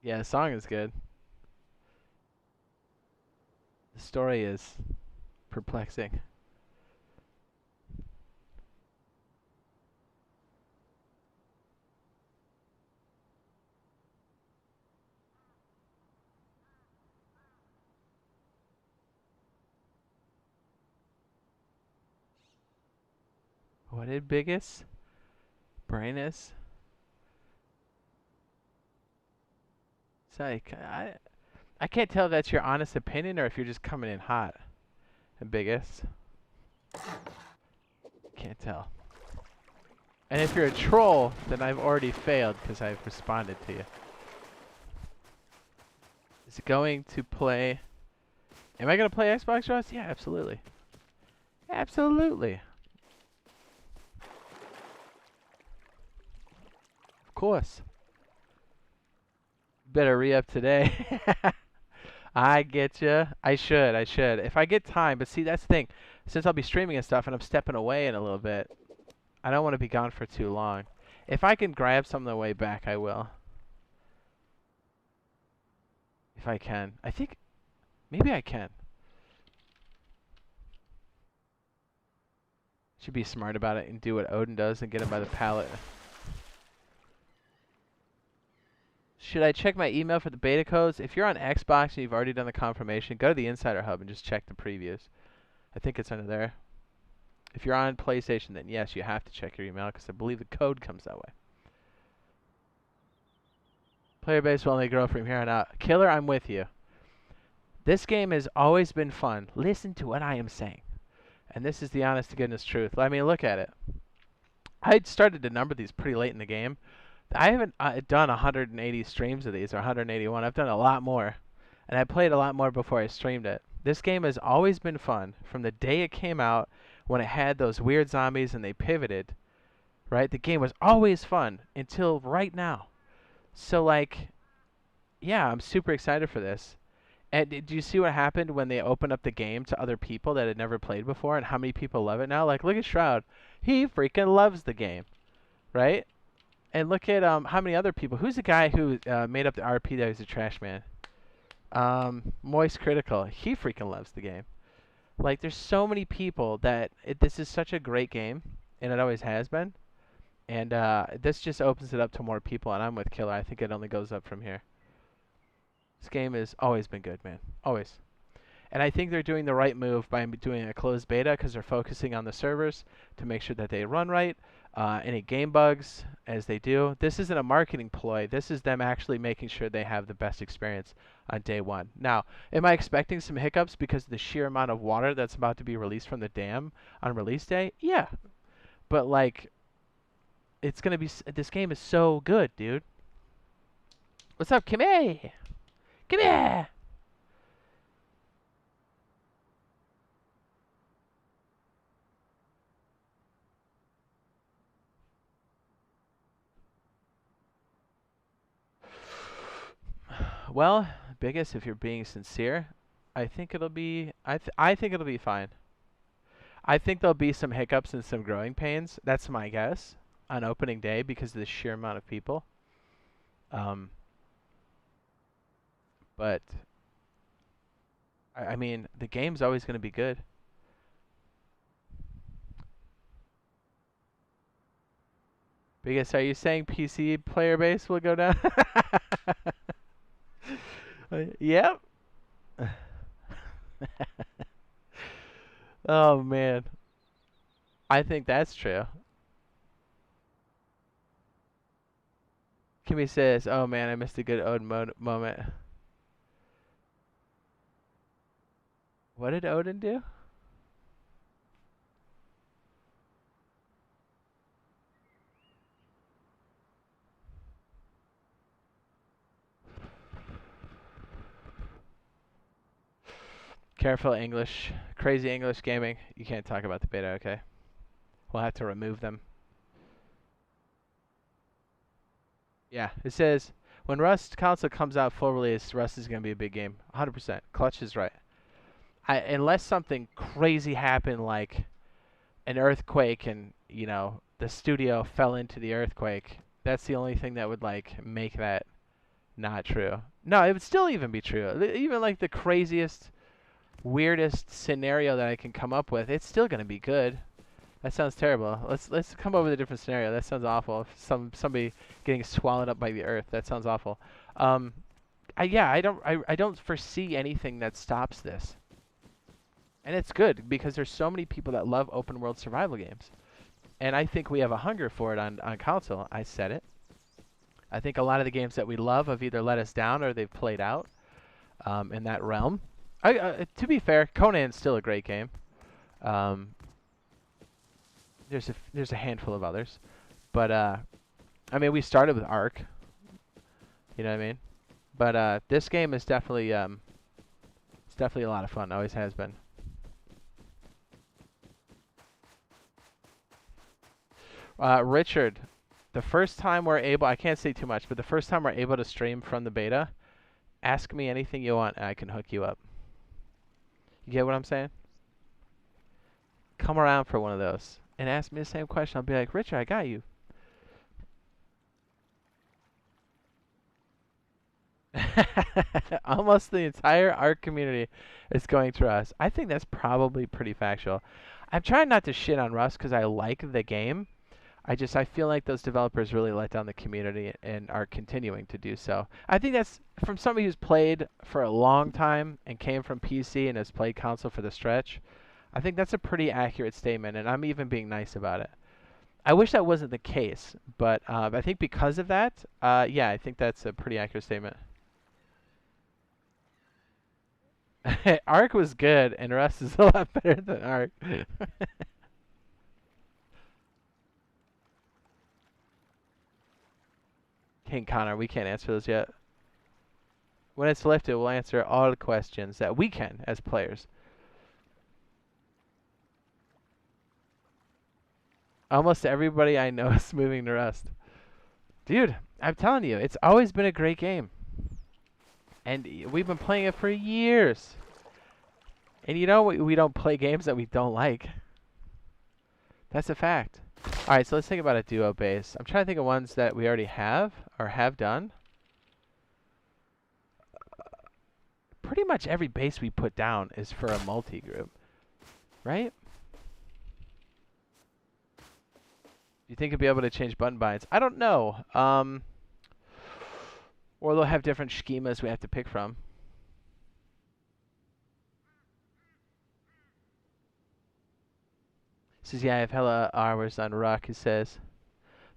Yeah, the song is good. The story is perplexing. What did Biggest? Brainus? It's like, I can't tell if that's your honest opinion or if you're just coming in hot. And Biggest? Can't tell. And if you're a troll, then I've already failed because I've responded to you. Is it going to play? Am I going to play Xbox Rust? Yeah, absolutely. Absolutely. Of course. Better re-up today. I get you. I should. If I get time, but see, that's the thing. Since I'll be streaming and stuff and I'm stepping away in a little bit, I don't want to be gone for too long. If I can grab some on the way back, I will. If I can. I think maybe I can. Should be smart about it and do what Odin does and get him by the pallet. Should I check my email for the beta codes? If you're on Xbox and you've already done the confirmation, go to the Insider Hub and just check the previews. I think it's under there. If you're on PlayStation, then yes, you have to check your email because I believe the code comes that way. Player base will only grow from here on out. Killer, I'm with you. This game has always been fun. Listen to what I am saying. And this is the honest to goodness truth. I mean, look at it. I started to number these pretty late in the game. I haven't done 180 streams of these, or 181. I've done a lot more. And I played a lot more before I streamed it. This game has always been fun. From the day it came out, when it had those weird zombies and they pivoted, right? The game was always fun until right now. So, like, yeah, I'm super excited for this. And did you see what happened when they opened up the game to other people that had never played before and how many people love it now? Like, look at Shroud. He freaking loves the game, right? And look at how many other people. Who's the guy who made up the RP that was a trash man? Moist Critical. He freaking loves the game. Like, there's so many people that this is such a great game. and it always has been. And this just opens it up to more people, and I'm with Killer. I think it only goes up from here. This game has always been good, man. Always. And I think they're doing the right move by doing a closed beta because they're focusing on the servers to make sure that they run right. Any game bugs, as they do. This isn't a marketing ploy. This is them actually making sure they have the best experience on day one. Now, am I expecting some hiccups because of the sheer amount of water that's about to be released from the dam on release day? Yeah. But, like, it's going to be... This game is so good, dude. What's up? Come here. Come here. Well, biggest, if you're being sincere, I think it'll be. I think it'll be fine. I think there'll be some hiccups and some growing pains. That's my guess on opening day because of the sheer amount of people. Um, but I mean, the game's always going to be good. Biggest, are you saying PC player base will go down? Yep. Oh man, I think that's true. Kimmy says, "Oh man, I missed a good Odin moment." What did Odin do? Careful English, crazy English gaming. You can't talk about the beta, okay? We'll have to remove them. Yeah, it says when Rust console comes out full release, Rust is gonna be a big game. 100%. Clutch is right. Unless something crazy happened like an earthquake and the studio fell into the earthquake. That's the only thing that would like make that not true. No, it would still even be true. Even like the craziest, weirdest scenario that I can come up with, it's still gonna be good. That sounds terrible. Let's come up with a different scenario. That sounds awful. Somebody getting swallowed up by the earth. That sounds awful. I don't foresee anything that stops this. And it's good because there's so many people that love open world survival games. And I think we have a hunger for it on console. I said it. I think a lot of the games that we love have either let us down or they've played out in that realm. To be fair, Conan's still a great game. There's a handful of others, but I mean we started with Ark. You know what I mean? But this game is definitely it's definitely a lot of fun. Always has been. Richard, the first time we're able, I can't say too much, but the first time we're able to stream from the beta, ask me anything you want and I can hook you up. You get what I'm saying? Come around for one of those and ask me the same question. I'll be like, Richard, I got you. Almost the entire Ark community is going through us. I think that's probably pretty factual. I'm trying not to shit on Rust because I like the game. I feel like those developers really let down the community and are continuing to do so. I think that's from somebody who's played for a long time and came from PC and has played console for the stretch. I think that's a pretty accurate statement, and I'm even being nice about it. I wish that wasn't the case, but I think because of that, yeah, I think that's a pretty accurate statement. Ark was good, and Rust is a lot better than Ark. King Connor, we can't answer those yet. When it's lifted, we'll answer all the questions that we can as players. Almost everybody I know is moving to Rust. Dude, I'm telling you, it's always been a great game. And we've been playing it for years. And you know, we don't play games that we don't like. That's a fact. Alright, so let's think about a duo base. I'm trying to think of ones that we already have or have done. Pretty much every base we put down is for a multi-group. Right? You think you'll be able to change button binds? I don't know. Or they'll have different schemas we have to pick from. Says, yeah, I have hella hours on Rock, he says.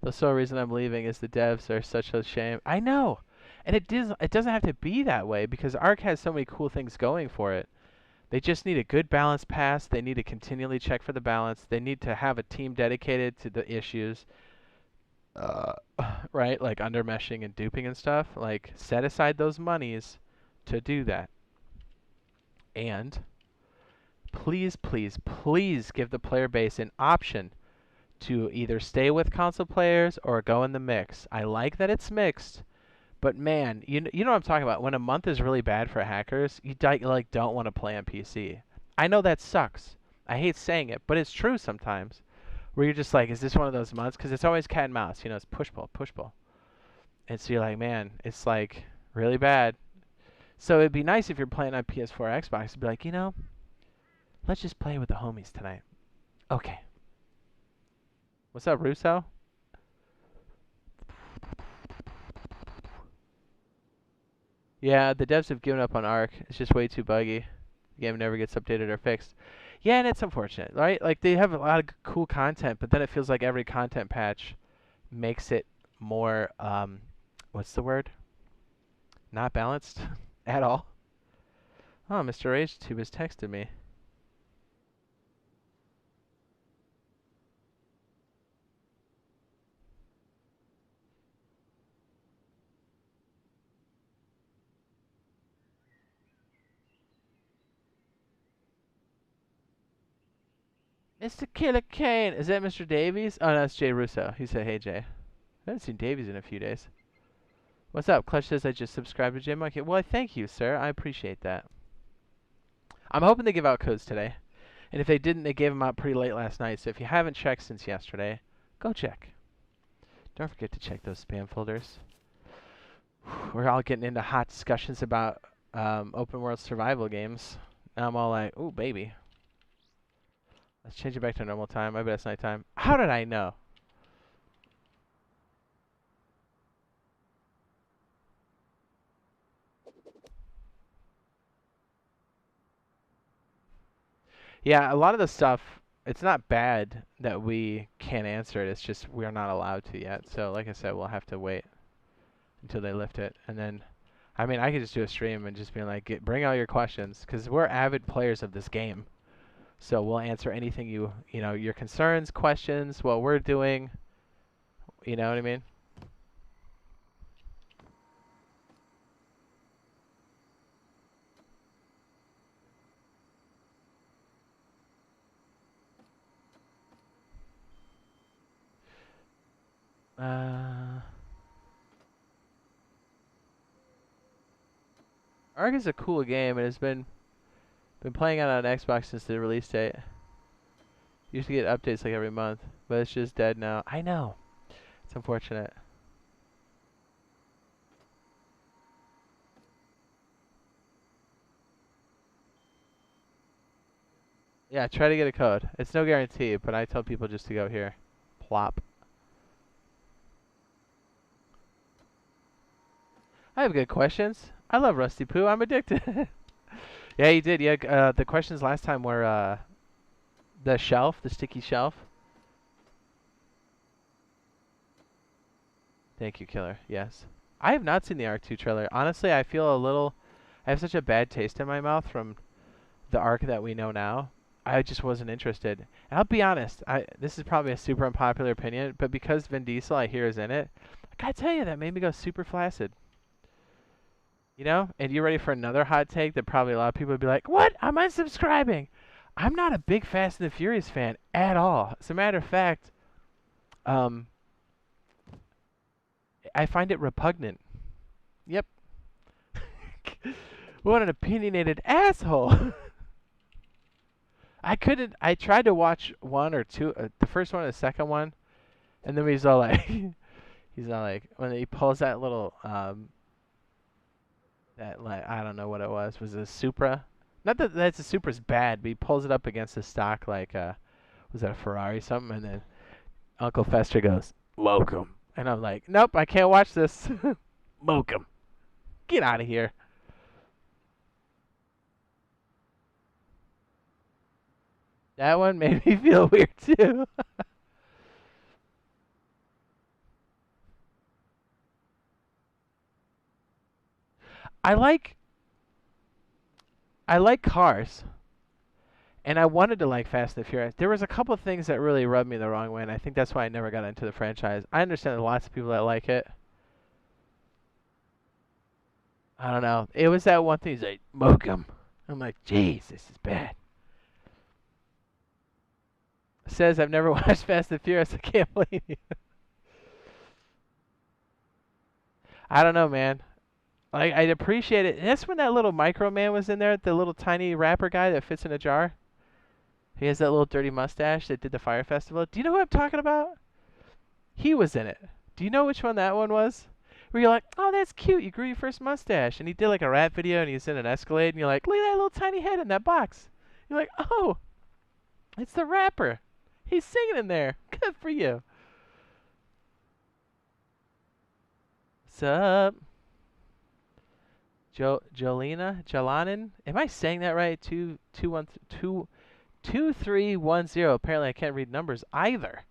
The sole reason I'm leaving is the devs are such a shame. I know! And it doesn't have to be that way because Ark has so many cool things going for it. They just need a good balance pass. They need to continually check for the balance. They need to have a team dedicated to the issues. Right? Like undermeshing and duping and stuff. Like, set aside those monies to do that. And please, please, please give the player base an option to either stay with console players or go in the mix. I like that it's mixed, but man, you know what I'm talking about. When a month is really bad for hackers, you like don't want to play on PC. I know that sucks. I hate saying it, but it's true sometimes. Where you're just like, is this one of those months? Because it's always cat and mouse. You know, it's push pull, push pull. And so you're like, man, it's like really bad. So it'd be nice if you're playing on PS4 or Xbox to be like, you know, let's just play with the homies tonight. Okay. What's up, Russo? Yeah, the devs have given up on Ark. It's just way too buggy. The game never gets updated or fixed. Yeah, and it's unfortunate, right? Like, they have a lot of cool content, but then it feels like every content patch makes it more, what's the word? Not balanced at all. Oh, Mr. HTube has texted me. Mr. Killer Kane! Is that Mr. Davies? Oh, no, that's Jay Russo. He said, hey, Jay. I haven't seen Davies in a few days. What's up? Clutch says I just subscribed to J Monkey. Well, thank you, sir. I appreciate that. I'm hoping they give out codes today. And if they didn't, they gave them out pretty late last night. So if you haven't checked since yesterday, go check. Don't forget to check those spam folders. We're all getting into hot discussions about open world survival games. Now I'm all like, ooh, baby. Let's change it back to normal time. I bet it's nighttime. How did I know? Yeah, a lot of the stuff, it's not bad that we can't answer it. It's just we're not allowed to yet. So like I said, we'll have to wait until they lift it. And then, I mean, I could just do a stream and just be like, bring all your questions. Because we're avid players of this game. So we'll answer anything you know, your concerns, questions, what we're doing. You know what I mean? Ark is a cool game, and it's been playing it on Xbox since the release date. Used to get updates like every month, but it's just dead now. I know. It's unfortunate. Yeah, try to get a code. It's no guarantee, but I tell people just to go here. Plop. I have good questions. I love Rusty Poo. I'm addicted. Yeah, you did. Yeah, the questions last time were the shelf, the sticky shelf. Thank you, Killer. Yes. I have not seen the Ark 2 trailer. Honestly, I feel a little... I have such a bad taste in my mouth from the Ark that we know now. I just wasn't interested. And I'll be honest, this is probably a super unpopular opinion, but because Vin Diesel I hear is in it, I gotta tell you, that made me go super flaccid. You know? And you ready for another hot take that probably a lot of people would be like, what? I'm unsubscribing! I'm not a big Fast and the Furious fan at all. As a matter of fact, I find it repugnant. Yep. What an opinionated asshole! I couldn't. I tried to watch one or two, the first one and the second one, and then he's all like, when he pulls that little, that like I don't know what it was it a Supra? Not that a Supra's bad, but he pulls it up against the stock like, was that a Ferrari something? And then Uncle Fester goes, "Welcome," and I'm like, "Nope, I can't watch this." Welcome. Get out of here. That one made me feel weird too. I like I like cars, and I wanted to like Fast and the Furious. There was a couple of things that really rubbed me the wrong way, and I think that's why I never got into the franchise. I understand there's lots of people that like it. I don't know. It was that one thing. He's like, "Welcome." I'm like, "Jeez, this is bad." Says I've never watched Fast and Furious. I can't blame you. I don't know, man. Like I'd appreciate it. That's when that little Micro Man was in there, the little tiny rapper guy that fits in a jar. He has that little dirty mustache that did the Fire Festival. Do you know who I'm talking about? He was in it. Do you know which one that one was? Where you're like, "Oh, that's cute. You grew your first mustache." And he did like a rap video, and he's in an Escalade, and you're like, "Look at that little tiny head in that box." You're like, "Oh, it's the rapper. He's singing in there. Good for you." What's up? Jolanin? Am I saying that right? 2310. Apparently I can't read numbers either.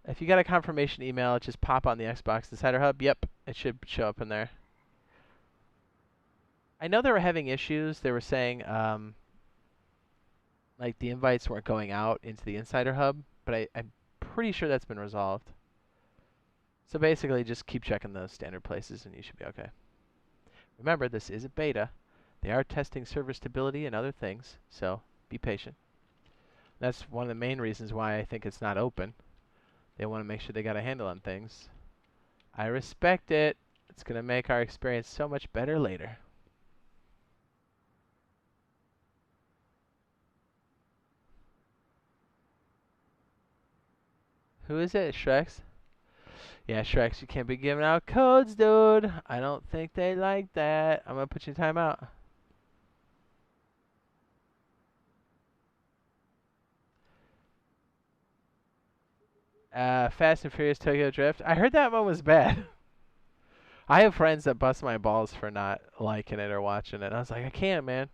If you got a confirmation email, just pop on the Xbox Insider Hub. Yep, it should show up in there. I know they were having issues. They were saying like the invites weren't going out into the Insider Hub, but I'm pretty sure that's been resolved. So basically, just keep checking those standard places, and you should be okay. Remember, this is a beta. They are testing server stability and other things, so be patient. That's one of the main reasons why I think it's not open. They want to make sure they got a handle on things. I respect it. It's going to make our experience so much better later. Who is it? Shrex? Yeah, Shrex, you can't be giving out codes, dude. I don't think they like that. I'm going to put you in timeout. Fast and Furious Tokyo Drift. I heard that one was bad. I have friends that bust my balls for not liking it or watching it. I was like, I can't, man.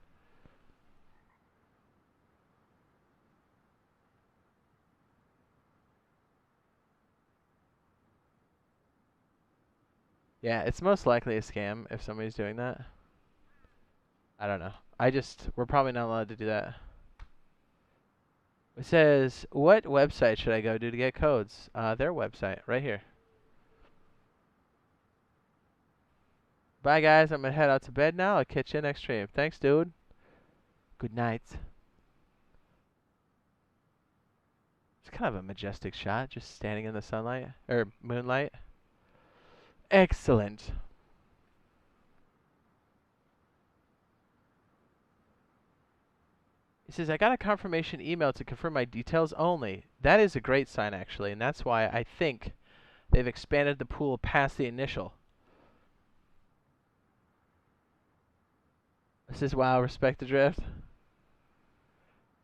Yeah, it's most likely a scam if somebody's doing that. I don't know. We're probably not allowed to do that. It says, what website should I go to get codes? Their website, right here. Bye, guys. I'm going to head out to bed now. I'll catch you next stream. Thanks, dude. Good night. It's kind of a majestic shot, just standing in the sunlight, or moonlight. Excellent. He says, I got a confirmation email to confirm my details only. That is a great sign, actually, and that's why I think they've expanded the pool past the initial. This is wow, respect the drift.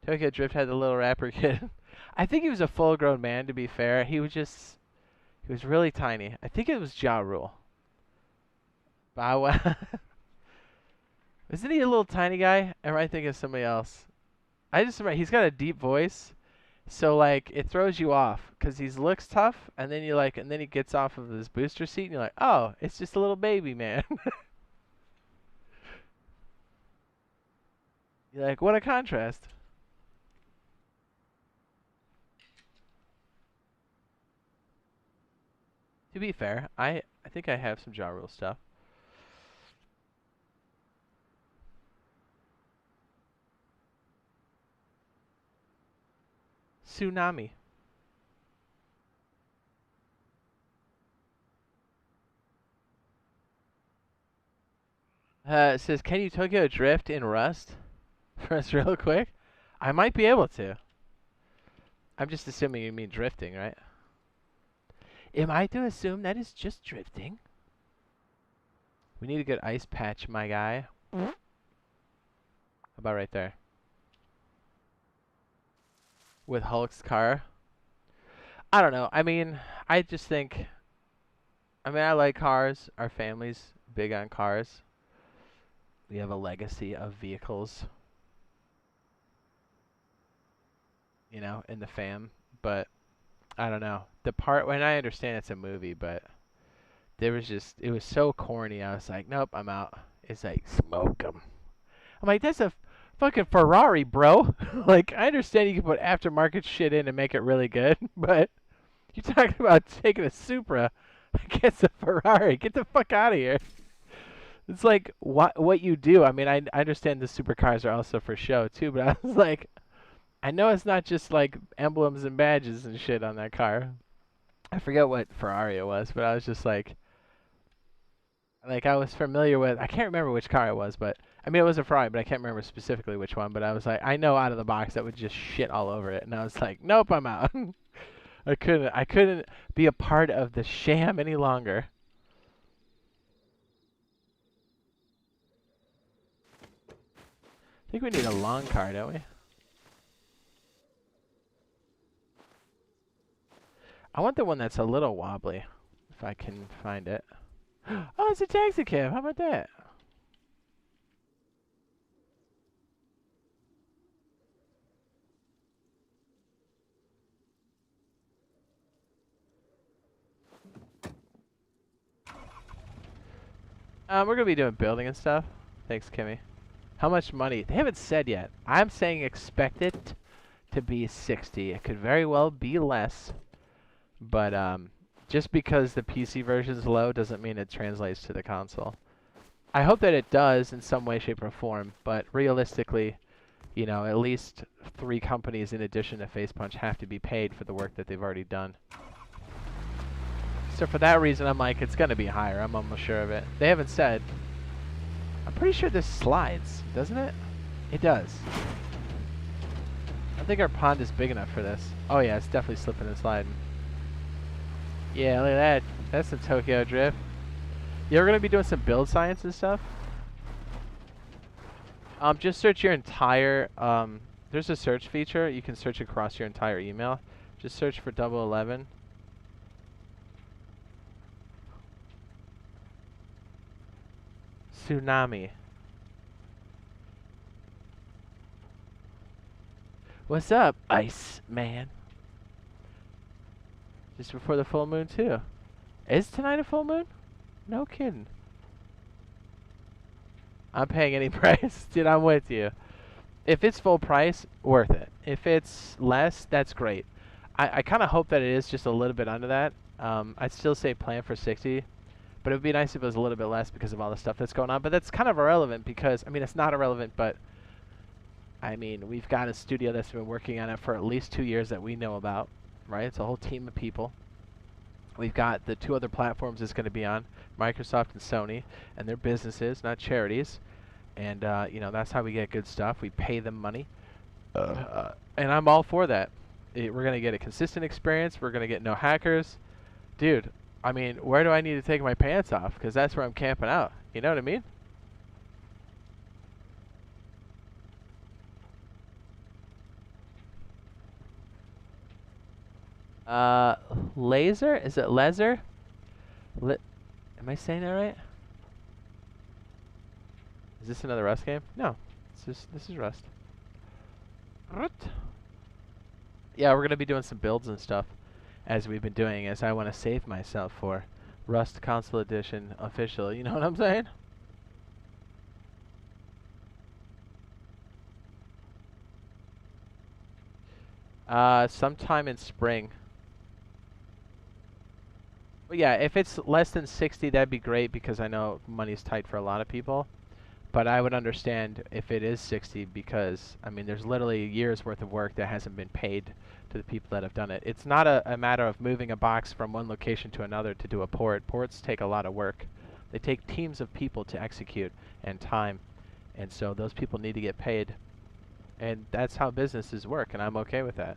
Tokyo Drift had the little rapper kid. I think he was a full-grown man, to be fair. He was really tiny. I think it was Ja Rule. Bow Wow. Isn't he a little tiny guy? Or am I thinking of somebody else? I just remember he's got a deep voice, so like it throws you off because he looks tough, and then and then he gets off of his booster seat, and you're like, oh, it's just a little baby man. You're like, what a contrast. To be fair, I think I have some Ja Rule stuff. Tsunami. It says, can you Tokyo Drift in Rust? For us real quick? I might be able to. I'm just assuming you mean drifting, right? Am I to assume that is just drifting? We need a good ice patch, my guy. How about right there? With Hulk's car. I don't know. I mean, I just think. I mean, I like cars. Our family's big on cars. We have a legacy of vehicles, you know, in the fam. But I don't know. The part when I understand it's a movie, but there was just it was so corny. I was like, nope, I'm out. It's like smoke 'em. I'm like, that's a fucking Ferrari, bro. Like, I understand you can put aftermarket shit in and make it really good, but you're talking about taking a Supra against a Ferrari. Get the fuck out of here. It's like what you do. I mean, I understand the supercars are also for show too, but I was like, I know it's not just like emblems and badges and shit on that car. I forget what Ferrari it was, but I was just like I was familiar with. I can't remember which car it was, but I mean it was a Ferrari, but I can't remember specifically which one. But I was like, I know out of the box that would just shit all over it, and I was like, nope, I'm out. I couldn't be a part of the sham any longer. I think we need a long car, don't we? I want the one that's a little wobbly, if I can find it. Oh, it's a taxi cab. How about that? We're gonna be doing building and stuff. Thanks, Kimmy. How much money? They haven't said yet. I'm saying expect it to be 60. It could very well be less, but just because the PC version is low doesn't mean it translates to the console. I hope that it does in some way, shape, or form, but realistically, you know, at least 3 companies in addition to Facepunch have to be paid for the work that they've already done. So for that reason, I'm like, it's gonna be higher. I'm almost sure of it. They haven't said. I'm pretty sure this slides, doesn't it? It does. I don't think our pond is big enough for this. Oh yeah, it's definitely slipping and sliding. Yeah, look at that. That's some Tokyo Drift. Yeah, we're gonna be doing some build science and stuff. Just search your entire. There's a search feature. You can search across your entire email. Just search for 011. Tsunami. What's up, Ice Man? Just before the full moon too. Is tonight a full moon? No kidding. I'm paying any price. Dude, I'm with you. If it's full price, worth it. If it's less, that's great. I kind of hope that it is just a little bit under that. I'd still say plan for 60. But it would be nice if it was a little bit less because of all the stuff that's going on. But that's kind of irrelevant because, I mean, it's not irrelevant, but, I mean, we've got a studio that's been working on it for at least 2 years that we know about, right? It's a whole team of people. We've got the 2 other platforms it's going to be on, Microsoft and Sony, and they're businesses, not charities. And, you know, that's how we get good stuff. We pay them money. And I'm all for that. We're going to get a consistent experience. We're going to get no hackers. Dude. I mean, where do I need to take my pants off? Because that's where I'm camping out. You know what I mean? Laser? Is it Laser? Am I saying that right? Is this another Rust game? No. This is Rust. Yeah, we're going to be doing some builds and stuff. As we've been doing, as I want to save myself for Rust Console Edition official. You know what I'm saying? Sometime in spring. But yeah, if it's less than 60, that'd be great because I know money's tight for a lot of people. But I would understand if it is 60 because, I mean, there's literally years worth of work that hasn't been paid to the people that have done it. It's not a matter of moving a box from one location to another to do a port. Ports take a lot of work. They take teams of people to execute and time. And so those people need to get paid. And that's how businesses work, and I'm okay with that.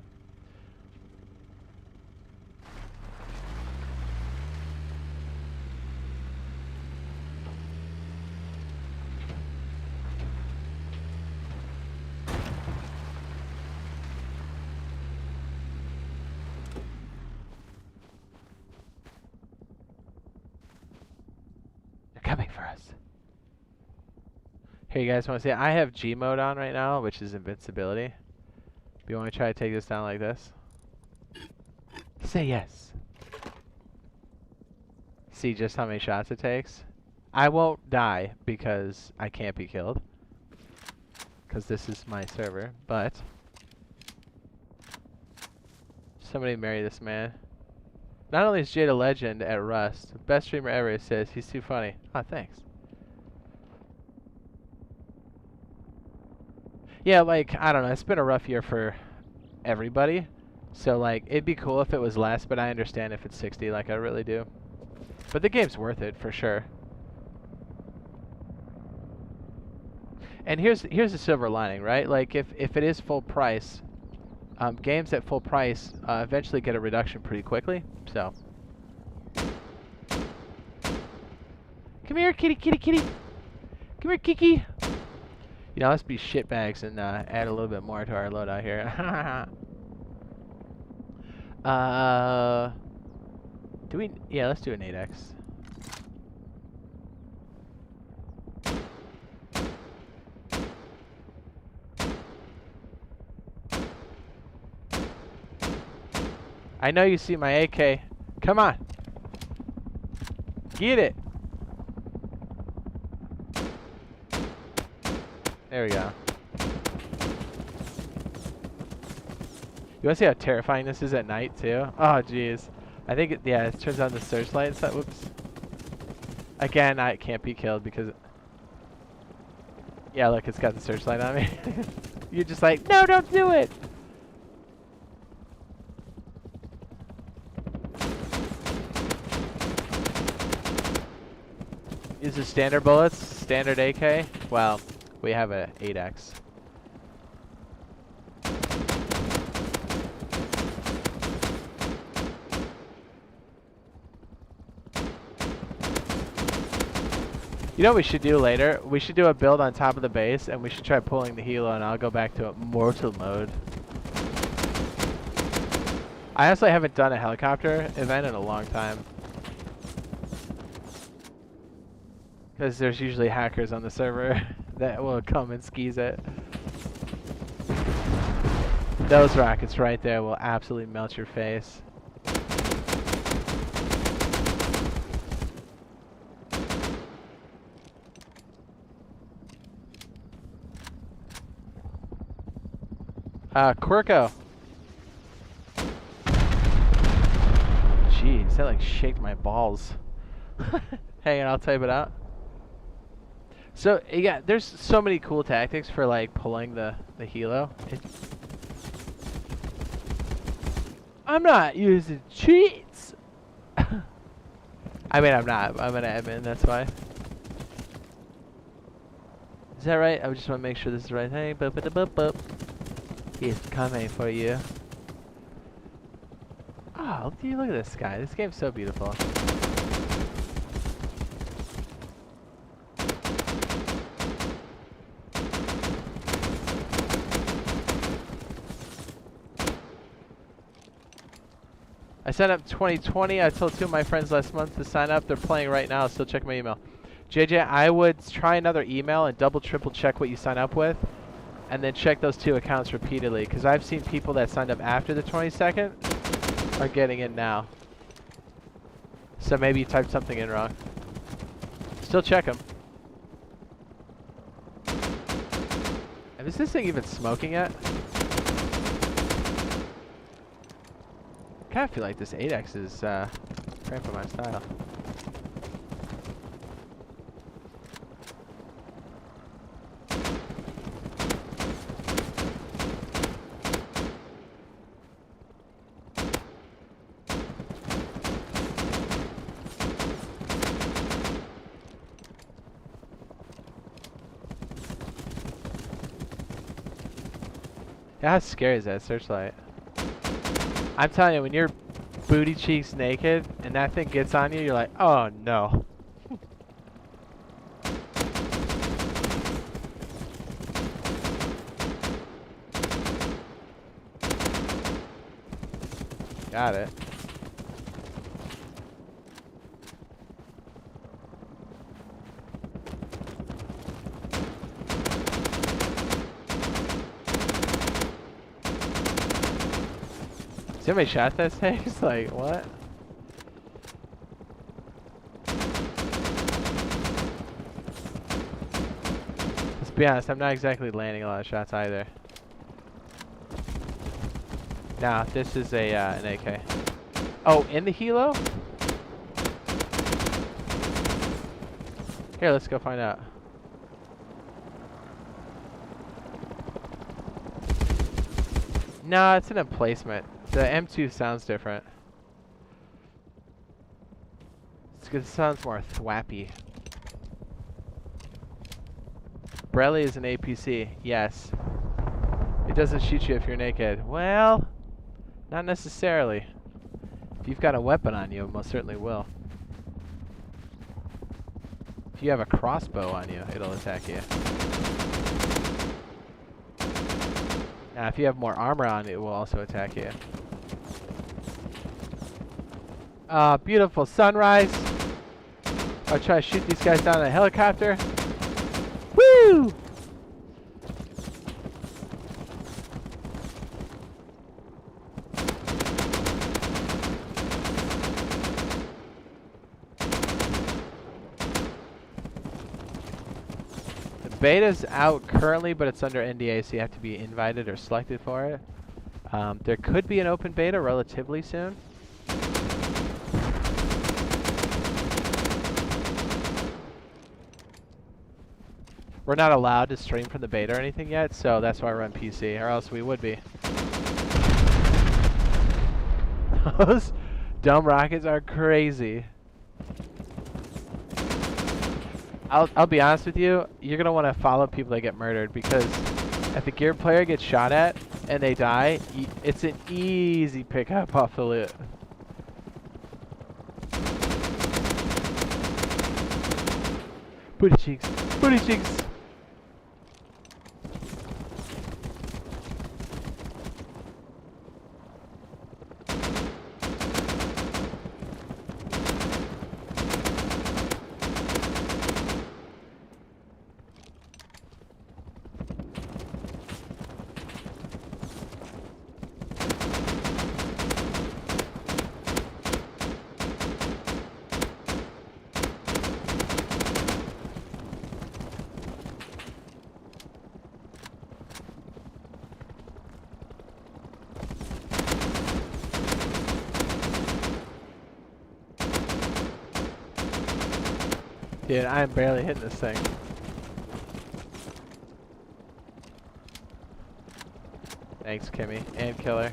for us. Here, you guys want to see it? I have G mode on right now, which is invincibility. Do you want to try to take this down like this? Say yes. See just how many shots it takes? I won't die because I can't be killed. Because this is my server, but... Somebody marry this man. Not only is Jade a legend at Rust, best streamer ever, says he's too funny. Ah, thanks. Yeah, like, I don't know, it's been a rough year for everybody. So, like, it'd be cool if it was less, but I understand if it's 60, like, I really do. But the game's worth it, for sure. And here's the silver lining, right? Like, if it is full price, games at full price eventually get a reduction pretty quickly, so. Come here, kitty, kitty, kitty. Come here, Kiki. You know, let's be shitbags and add a little bit more to our loadout here. Do we? Yeah, let's do an 8x. I know you see my AK. Come on. Get it. There we go. You want to see how terrifying this is at night, too? Oh, jeez. I think, yeah, it turns on the searchlight and stuff. Whoops. Again, I can't be killed because... Yeah, look, it's got the searchlight on me. You're just like, no, don't do it! Use the standard bullets, standard AK. Well, we have a 8x. You know what we should do later? We should do a build on top of the base, and we should try pulling the helo, and I'll go back to mortal mode. I honestly haven't done a helicopter event in a long time. Because there's usually hackers on the server that will come and skis it. Those rockets right there will absolutely melt your face. Quirko. Jeez, that like shaked my balls. Hang on, I'll type it out. So yeah, there's so many cool tactics for like pulling the helo. I'm not using cheats. I mean, I'm not. I'm an admin. That's why. Is that right? I just want to make sure this is the right thing. He's coming for you. Oh, dude, look at this guy. This game's so beautiful. I signed up 2020. I told 2 of my friends last month to sign up. They're playing right now, so check my email. JJ, I would try another email and double, triple check what you sign up with. And then check those 2 accounts repeatedly. Because I've seen people that signed up after the 22nd are getting in now. So maybe you typed something in wrong. Still check them. And is this thing even smoking yet? I kind of feel like this 8x is cramping my style. Yeah, how scary is that searchlight? I'm telling you, when you're booty cheeks naked and that thing gets on you, you're like, oh no. Got it. See how many shots that takes? Like, what? Let's be honest, I'm not exactly landing a lot of shots either. Nah, this is a an AK. Oh, in the helo? Here, let's go find out. Nah, it's an emplacement. The M2 sounds different. It's 'cause it sounds more thwappy. Brelly is an APC. Yes. It doesn't shoot you if you're naked. Well, not necessarily. If you've got a weapon on you, it most certainly will. If you have a crossbow on you, it'll attack you. Now, if you have more armor on, it will also attack you. Beautiful sunrise. I'll try to shoot these guys down in a helicopter. Woo! Beta's out currently, but it's under NDA, so you have to be invited or selected for it. There could be an open beta relatively soon. We're not allowed to stream from the beta or anything yet, so that's why I run PC, or else we would be. Those dumb rockets are crazy. I'll be honest with you, you're gonna want to follow people that get murdered, because if the gear player gets shot at and they die, it's an easy pickup off the loot. Booty cheeks, booty cheeks. Dude, I'm barely hitting this thing. Thanks, Kimmy. And Killer.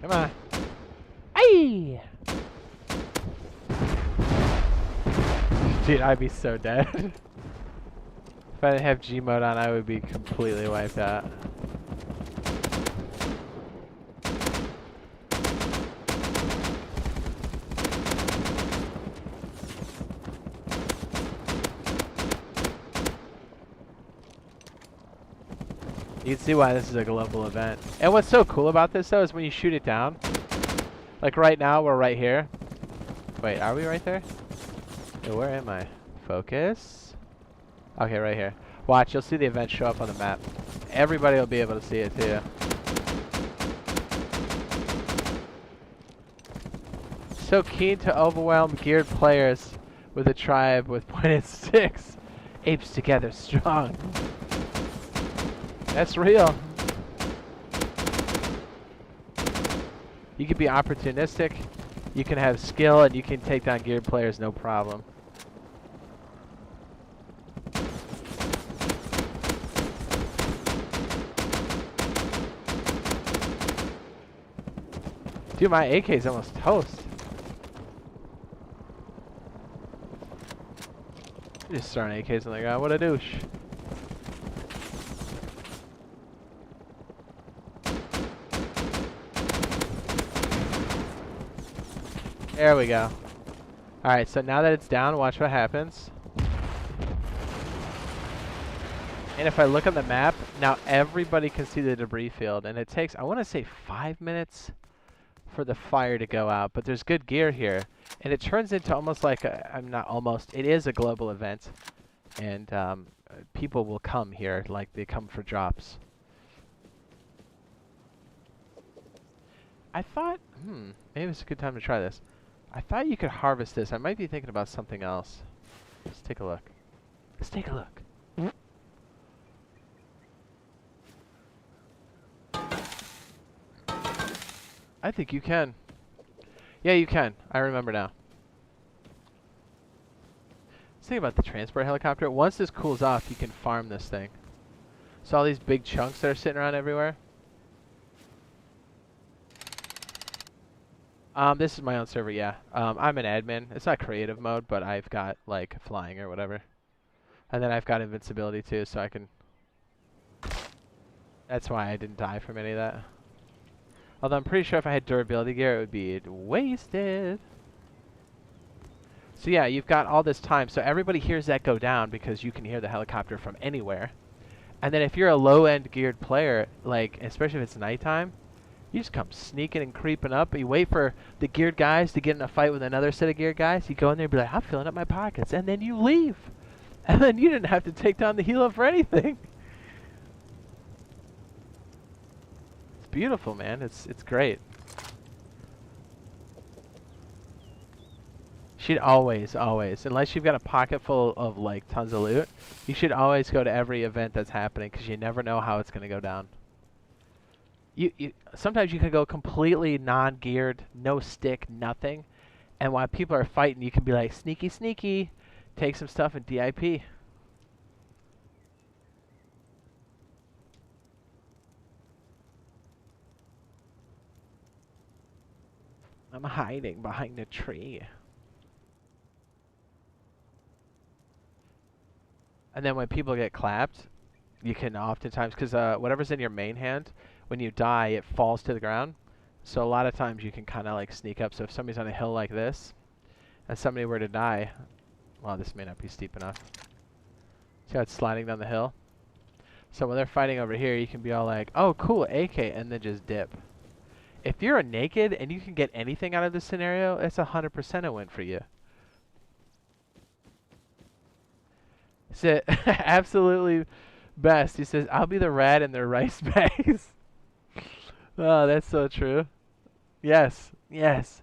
Come on. Aye! Dude, I'd be so dead. If I didn't have G mode on, I would be completely wiped out. You can see why this is a global event. And what's so cool about this, though, is when you shoot it down. Like right now, we're right here. Wait, are we right there? Hey, where am I? Focus. Okay, right here. Watch, you'll see the event show up on the map. Everybody will be able to see it, too. So keen to overwhelm geared players with a tribe with pointed sticks. Apes together strong. That's real. You can be opportunistic, you can have skill, and you can take down geared players no problem. Dude, my AK is almost toast. Just throwing AKs on the ground, what a douche. There we go. Alright, so now that it's down, watch what happens. And if I look on the map, now everybody can see the debris field. And it takes, I want to say 5 minutes for the fire to go out. But there's good gear here. And it turns into almost like a, not almost, it is a global event. And people will come here, like they come for drops. I thought, maybe it's a good time to try this. I thought you could harvest this. I might be thinking about something else. Let's take a look. Let's take a look. I think you can. Yeah, you can. I remember now. Let's think about the transport helicopter. Once this cools off, you can farm this thing. So all these big chunks that are sitting around everywhere. This is my own server, yeah. I'm an admin. It's not creative mode, but I've got, like, flying or whatever. And then I've got invincibility, too, so I can... That's why I didn't die from any of that. Although I'm pretty sure if I had durability gear, it would be wasted. So yeah, you've got all this time. So everybody hears that go down because you can hear the helicopter from anywhere. And then if you're a low-end geared player, like, especially if it's nighttime, you just come sneaking and creeping up. You wait for the geared guys to get in a fight with another set of geared guys. You go in there and be like, I'm filling up my pockets. And then you leave. And then you didn't have to take down the helo for anything. It's beautiful, man. It's great. Should always, unless you've got a pocket full of, like, tons of loot, you should always go to every event that's happening because you never know how it's going to go down. Sometimes you can go completely non-geared, no stick, nothing, and while people are fighting, you can be like, sneaky, sneaky, take some stuff and DIP. I'm hiding behind a tree. And then when people get clapped, you can oftentimes, because whatever's in your main hand, when you die, it falls to the ground. So a lot of times you can kind of like sneak up. So if somebody's on a hill like this, and somebody were to die, well, this may not be steep enough. See how it's sliding down the hill? So when they're fighting over here, you can be all like, oh, cool, AK, and then just dip. If you're a naked and you can get anything out of this scenario, it's 100% a win for you. So, absolutely best. He says, I'll be the rat in their rice bags. Oh, that's so true. Yes, yes.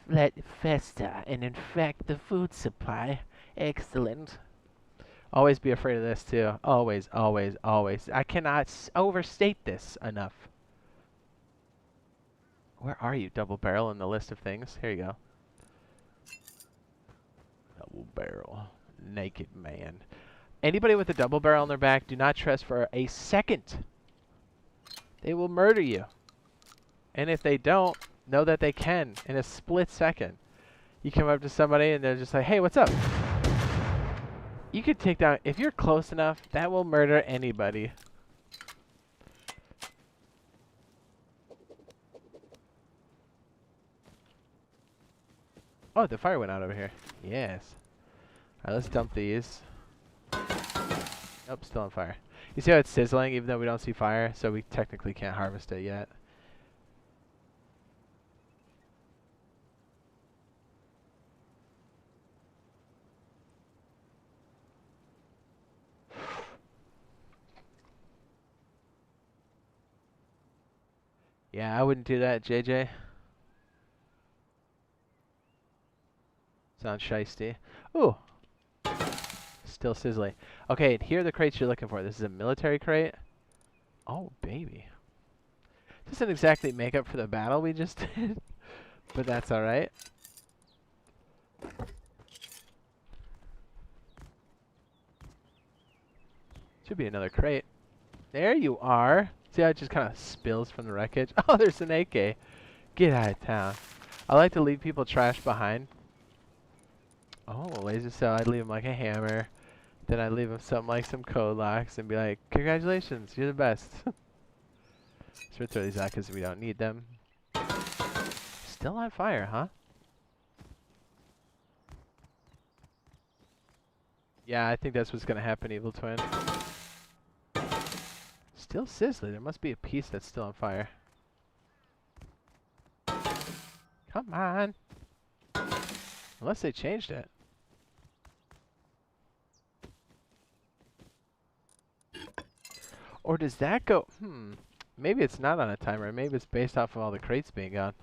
Let fester and infect the food supply. Excellent. Always be afraid of this, too. Always, always, always. I cannot overstate this enough. Where are you, double barrel, in the list of things? Here you go. Double barrel. Naked man. Anybody with a double barrel on their back, do not trust for a second. They will murder you. And if they don't, know that they can in a split second. You come up to somebody and they're just like, hey, what's up? You could take down, if you're close enough, that will murder anybody. Oh, the fire went out over here. Yes. Alright, let's dump these. Nope, still on fire. You see how it's sizzling even though we don't see fire? So we technically can't harvest it yet. Yeah, I wouldn't do that, JJ. Sounds shiesty. Ooh. Still sizzly. Okay, and here are the crates you're looking for. This is a military crate. Oh, baby. Doesn't exactly make up for the battle we just did, but that's alright. Should be another crate. There you are. See how it just kind of spills from the wreckage? Oh, there's an AK. Get out of town. I like to leave people trash behind. Oh, laser cell. I'd leave them like a hammer. Then I'd leave them something like some code locks and be like, congratulations, you're the best. So we'll throw these out because we don't need them. Still on fire, huh? Yeah, I think that's what's going to happen, Evil Twin. Still sizzling. There must be a piece that's still on fire. Come on. Unless they changed it. Or does that go... Maybe it's not on a timer. Maybe it's based off of all the crates being gone.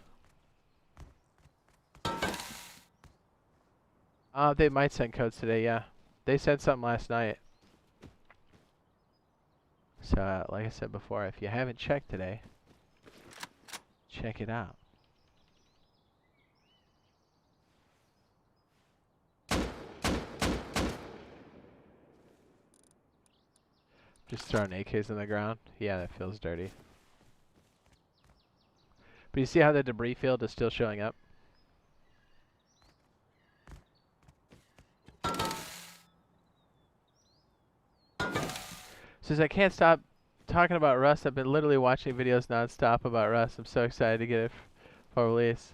They might send codes today, yeah. They sent something last night. So, like I said before, if you haven't checked today, check it out. Just throwing AKs on the ground. Yeah, that feels dirty. But you see how the debris field is still showing up? Since I can't stop talking about Rust, I've been literally watching videos non-stop about Rust. I'm so excited to get it for release.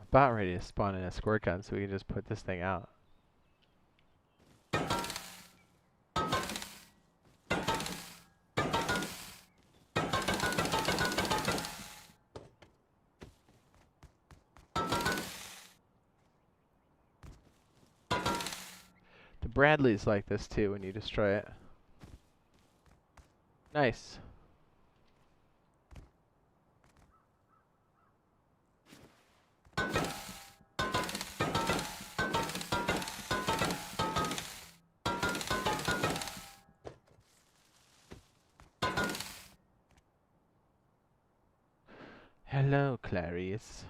About ready to spawn in a squirt gun so we can just put this thing out. The Bradley's like this too when you destroy it. Nice. Hello, Clarice.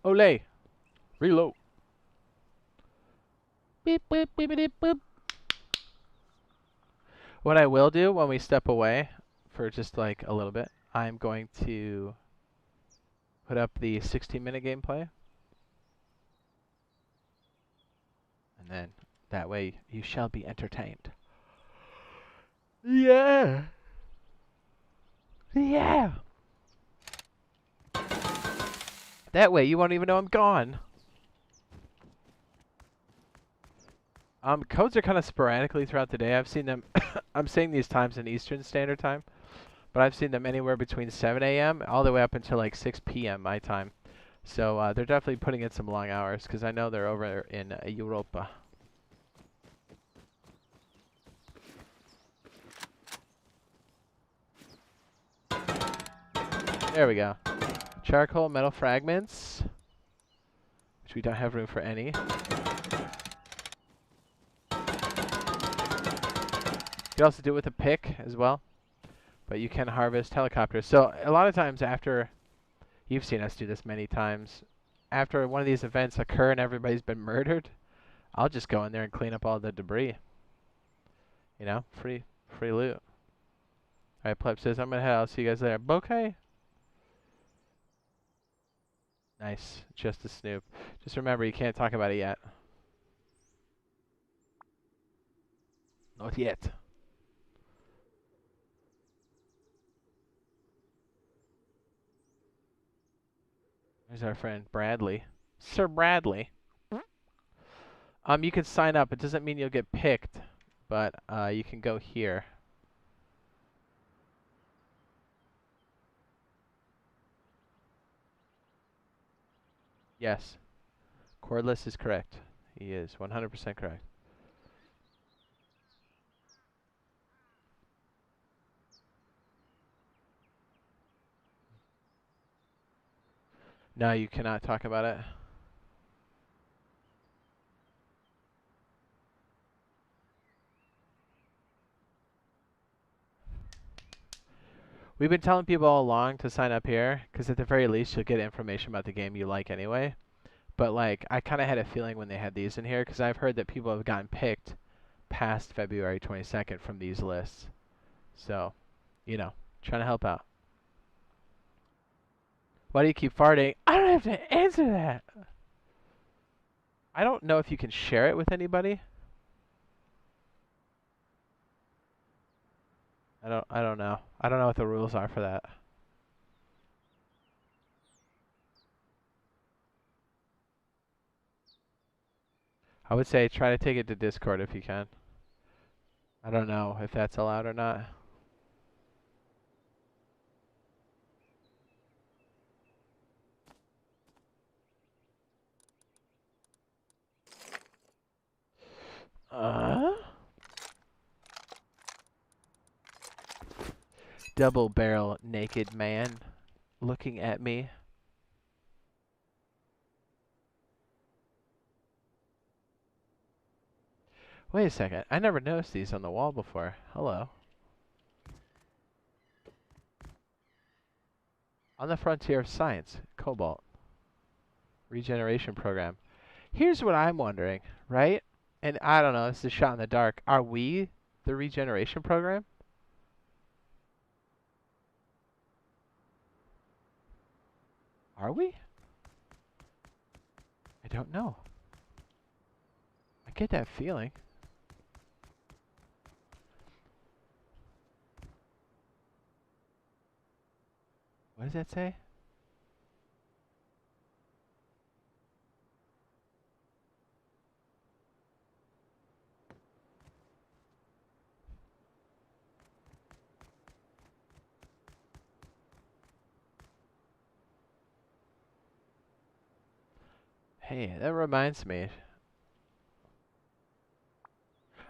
Olay! Reload. Beep, beep, beep, beep, beep. What I will do when we step away for just like a little bit, I'm going to put up the 16-minute gameplay. And then that way you shall be entertained. Yeah! Yeah! That way you won't even know I'm gone. Codes are kind of sporadically throughout the day. I've seen them, I'm saying these times in Eastern Standard Time, but I've seen them anywhere between 7 a.m. all the way up until like 6 p.m. my time. So they're definitely putting in some long hours because I know they're over in Europa. There we go. Charcoal, metal fragments, which we don't have room for any. You can also do it with a pick as well, but you can harvest helicopters. So a lot of times after, you've seen us do this many times, after one of these events occur and everybody's been murdered, I'll just go in there and clean up all the debris. You know, free loot. Alright, Pleb says, I'm gonna head. I'll see you guys later. Bokeh? Nice. Just a snoop. Just remember, you can't talk about it yet. Not yet. There's our friend Bradley. Sir Bradley. You can sign up. It doesn't mean you'll get picked, but you can go here. Yes. Cordless is correct. He is 100% correct. No, you cannot talk about it. We've been telling people all along to sign up here, because at the very least you'll get information about the game you like anyway. But like, I kind of had a feeling when they had these in here, because I've heard that people have gotten picked past February 22nd from these lists. So, you know, trying to help out. Why do you keep farting? I don't have to answer that. I don't know if you can share it with anybody. I don't know. I don't know what the rules are for that. I would say try to take it to Discord if you can. I don't know if that's allowed or not. double barrel naked man looking at me. Wait a second. I never noticed these on the wall before. Hello. On the frontier of science, Cobalt. Regeneration program. Here's what I'm wondering, right? And I don't know, this is a shot in the dark. Are we the regeneration program? Are we? I don't know. I get that feeling. What does that say? Hey, that reminds me.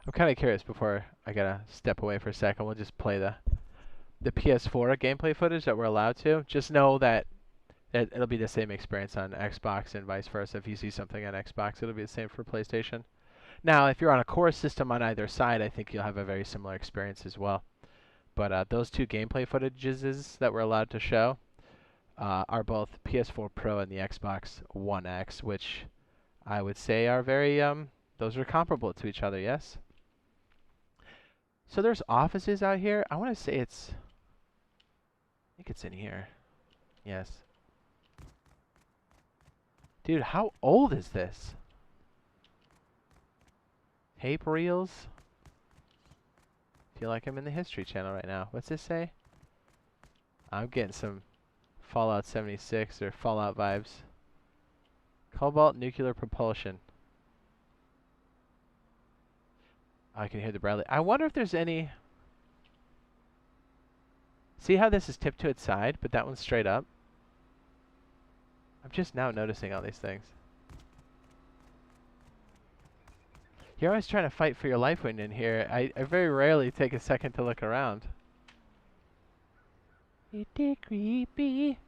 I'm kind of curious before I gotta step away for a second. We'll just play the PS4 gameplay footage that we're allowed to. Just know that it'll be the same experience on Xbox and vice versa. If you see something on Xbox, it'll be the same for PlayStation. Now, if you're on a core system on either side, I think you'll have a very similar experience as well. But those two gameplay footages that we're allowed to show are both PS4 Pro and the Xbox One X, which I would say are very, those are comparable to each other, yes? So there's offices out here. I want to say I think it's in here. Yes. Dude, how old is this? Tape reels? Feel like I'm in the History Channel right now. What's this say? I'm getting some Fallout 76 or Fallout vibes. Cobalt nuclear propulsion. Oh, I can hear the Bradley. I wonder if there's any... See how this is tipped to its side, but that one's straight up? I'm just now noticing all these things. You're always trying to fight for your life when in here. I very rarely take a second to look around. It's creepy.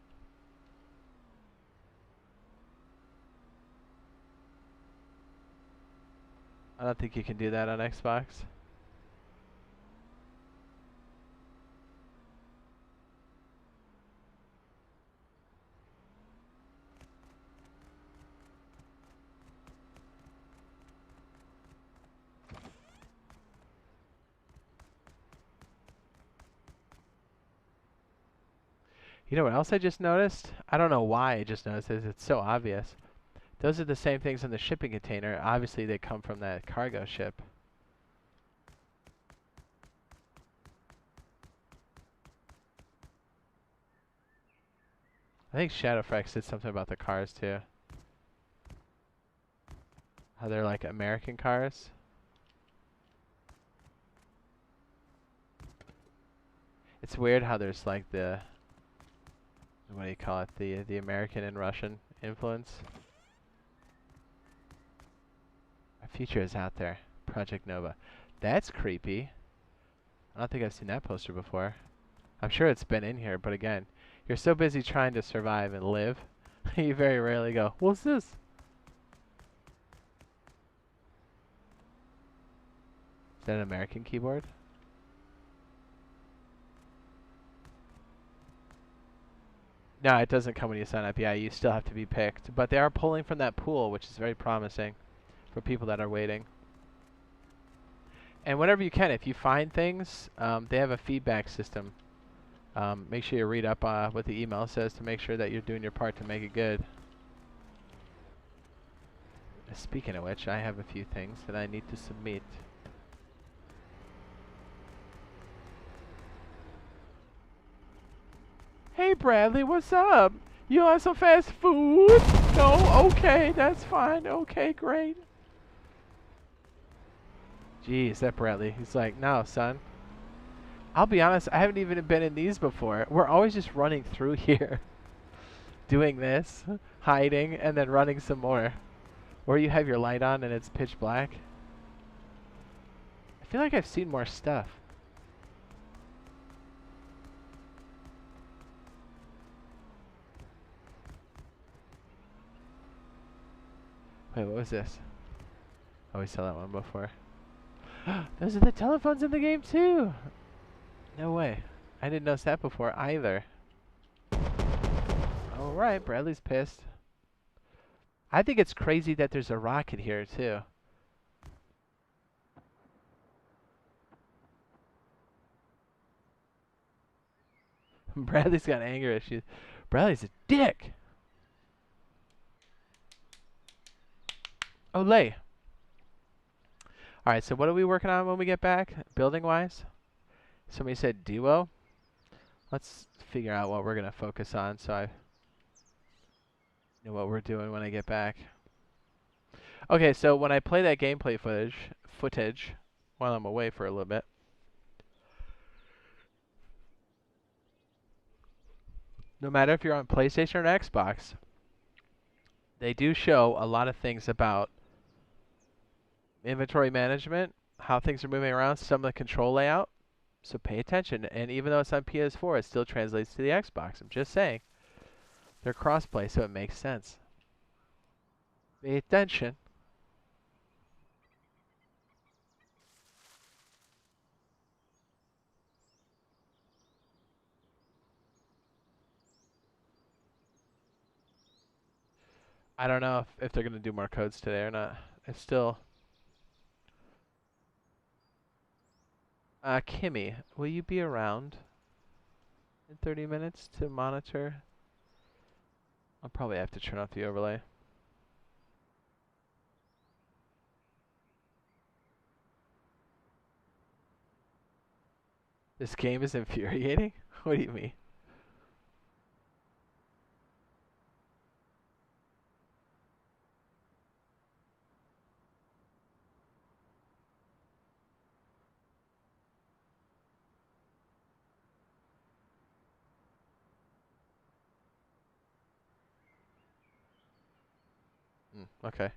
I don't think you can do that on Xbox. You know what else I just noticed? I don't know why I just noticed this. It's so obvious. Those are the same things in the shipping container. Obviously, they come from that cargo ship. I think Shadowfrex did something about the cars, too. How they're like American cars. It's weird how there's like the... What do you call it? The American and Russian influence. Our future is out there. Project Nova. That's creepy. I don't think I've seen that poster before. I'm sure it's been in here, but again, you're so busy trying to survive and live, you very rarely go, what's this? Is that an American keyboard? No, it doesn't come when you sign up. Yeah, you still have to be picked. But they are pulling from that pool, which is very promising for people that are waiting. And whenever you can, if you find things, they have a feedback system. Make sure you read up what the email says to make sure that you're doing your part to make it good. Speaking of which, I have a few things that I need to submit. Hey Bradley, what's up? You want some fast food? No? Okay, that's fine. Okay, great. Jeez, that Bradley. He's like, no, son. I'll be honest, I haven't even been in these before. We're always just running through here. Doing this, hiding, and then running some more. Or you have your light on and it's pitch black. I feel like I've seen more stuff. Wait, what was this? Oh, we saw that one before. Those are the telephones in the game too! No way. I didn't notice that before either. Alright, Bradley's pissed. I think it's crazy that there's a rocket here too. Bradley's got anger issues. Bradley's a dick! Olay! Alright, so what are we working on when we get back, building-wise? Somebody said duo. Let's figure out what we're going to focus on so I know what we're doing when I get back. Okay, so when I play that gameplay footage while I'm away for a little bit, no matter if you're on PlayStation or Xbox, they do show a lot of things about inventory management, how things are moving around, some of the control layout. So pay attention. And even though it's on PS4, it still translates to the Xbox. I'm just saying. They're crossplay, so it makes sense. Pay attention. I don't know if they're going to do more codes today or not. It's still... Kimmy, will you be around in 30 minutes to monitor? I'll probably have to turn off the overlay. This game is infuriating? What do you mean? Okay.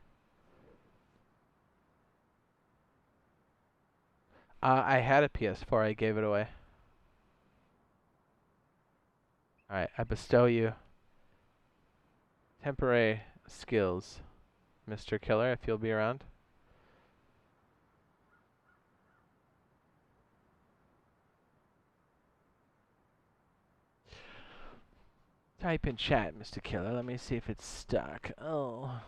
I had a PS4. I gave it away. Alright, I bestow you temporary skills, Mr. Killer, if you'll be around. Type in chat, Mr. Killer. Let me see if it's stuck. Oh.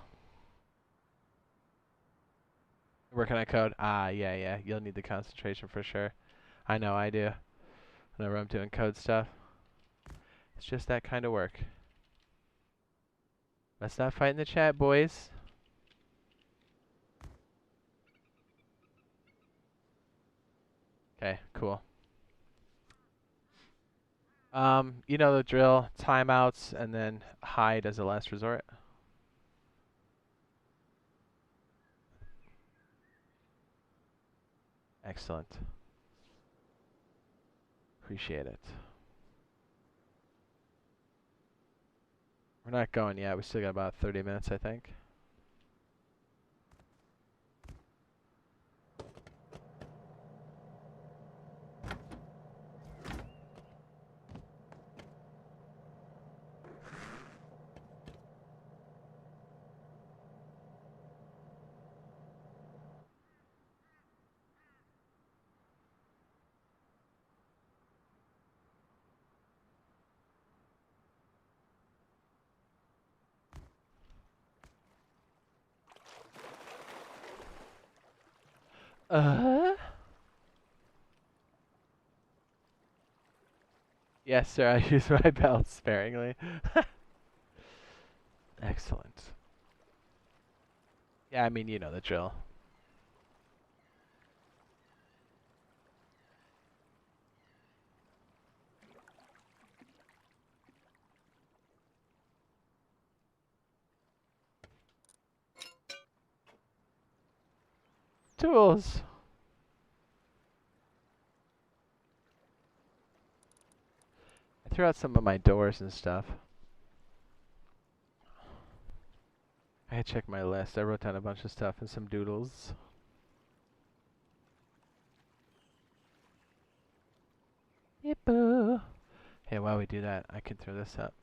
Working on code? Ah, yeah. You'll need the concentration for sure. I know, I do. Whenever I'm doing code stuff. It's just that kind of work. Let's not fight in the chat, boys. Okay, cool. You know the drill. Timeouts and then hide as a last resort. Excellent. Appreciate it. We're not going yet. We still got about 30 minutes, I think. Yes, sir. I use my belt sparingly. Excellent. Yeah, I mean, you know the drill. Tools. I threw out some of my doors and stuff. I had to check my list. I wrote down a bunch of stuff and some doodles. Yippoo. Hey, while we do that, I can throw this up.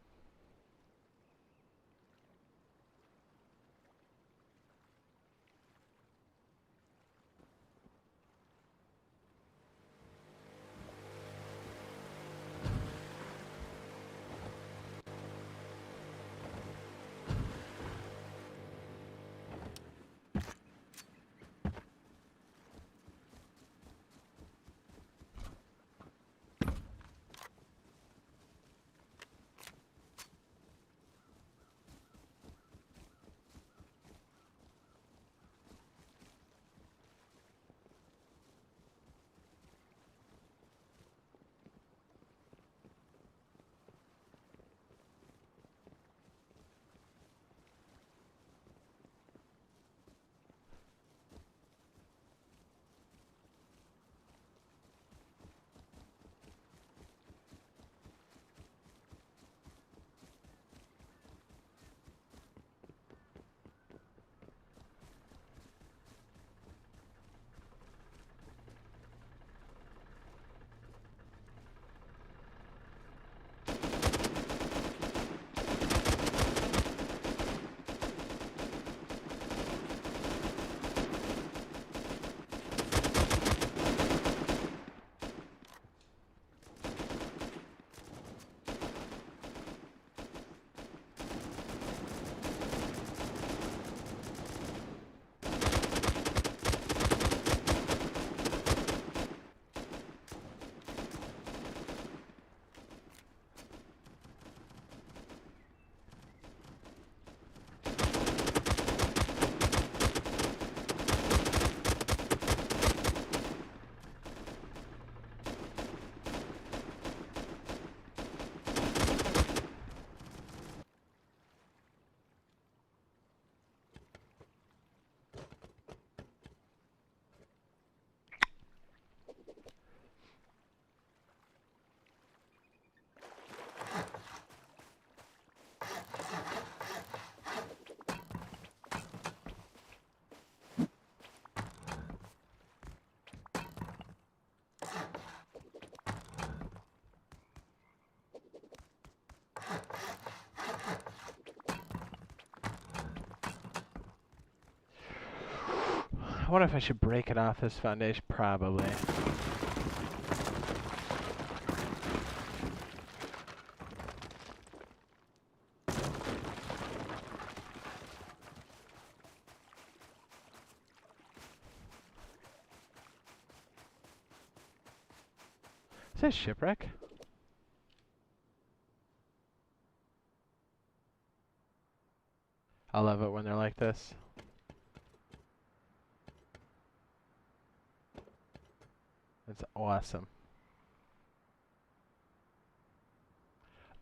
I wonder if I should break it off this foundation. Probably. Is that a shipwreck? I love it when they're like this. It's awesome.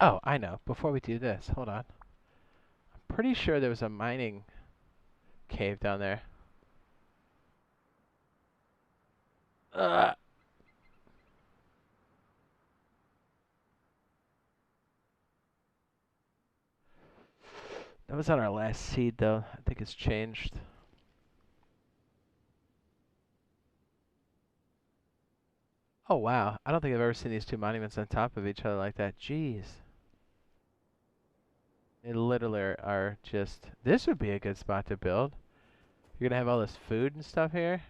Oh, I know. Before we do this, hold on. I'm pretty sure there was a mining cave down there. That was on our last seed, though. I think it's changed. Oh, wow. I don't think I've ever seen these two monuments on top of each other like that. Jeez. They literally are just... This would be a good spot to build. You're going to have all this food and stuff here.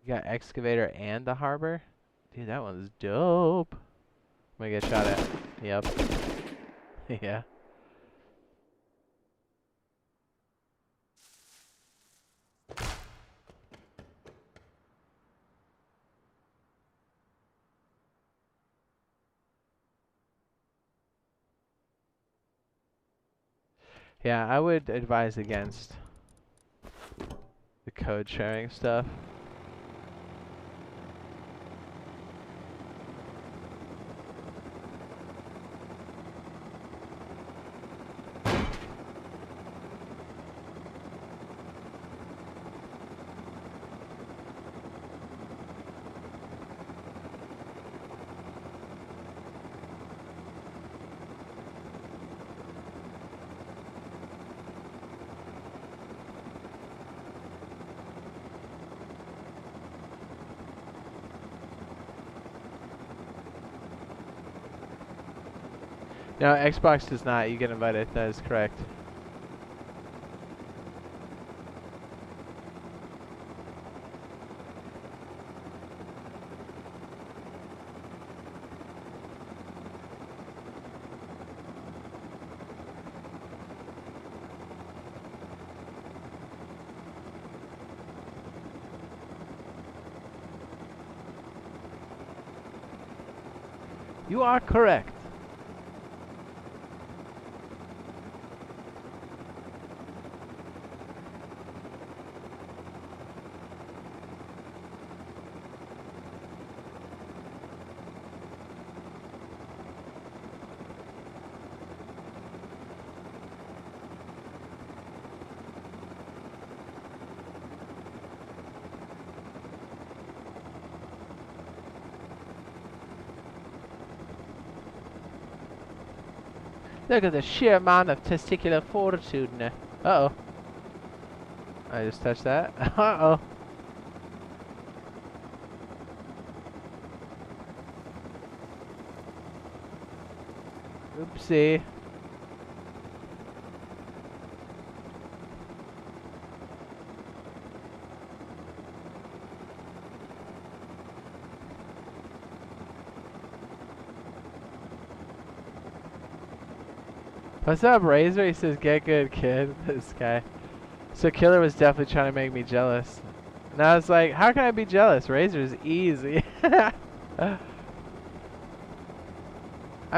You got excavator and the harbor. Dude, that one's dope. I'm going to get shot at. Yep. Yeah. Yeah, I would advise against the code sharing stuff. No, Xbox does not. You get invited. That is correct. You are correct. Look at the sheer amount of testicular fortitude in there. Uh-oh. I just touched that. Uh-oh. Oopsie. What's up, Razor? He says, get good, kid. This guy. So Killer was definitely trying to make me jealous. And I was like, how can I be jealous? Razor's easy. I've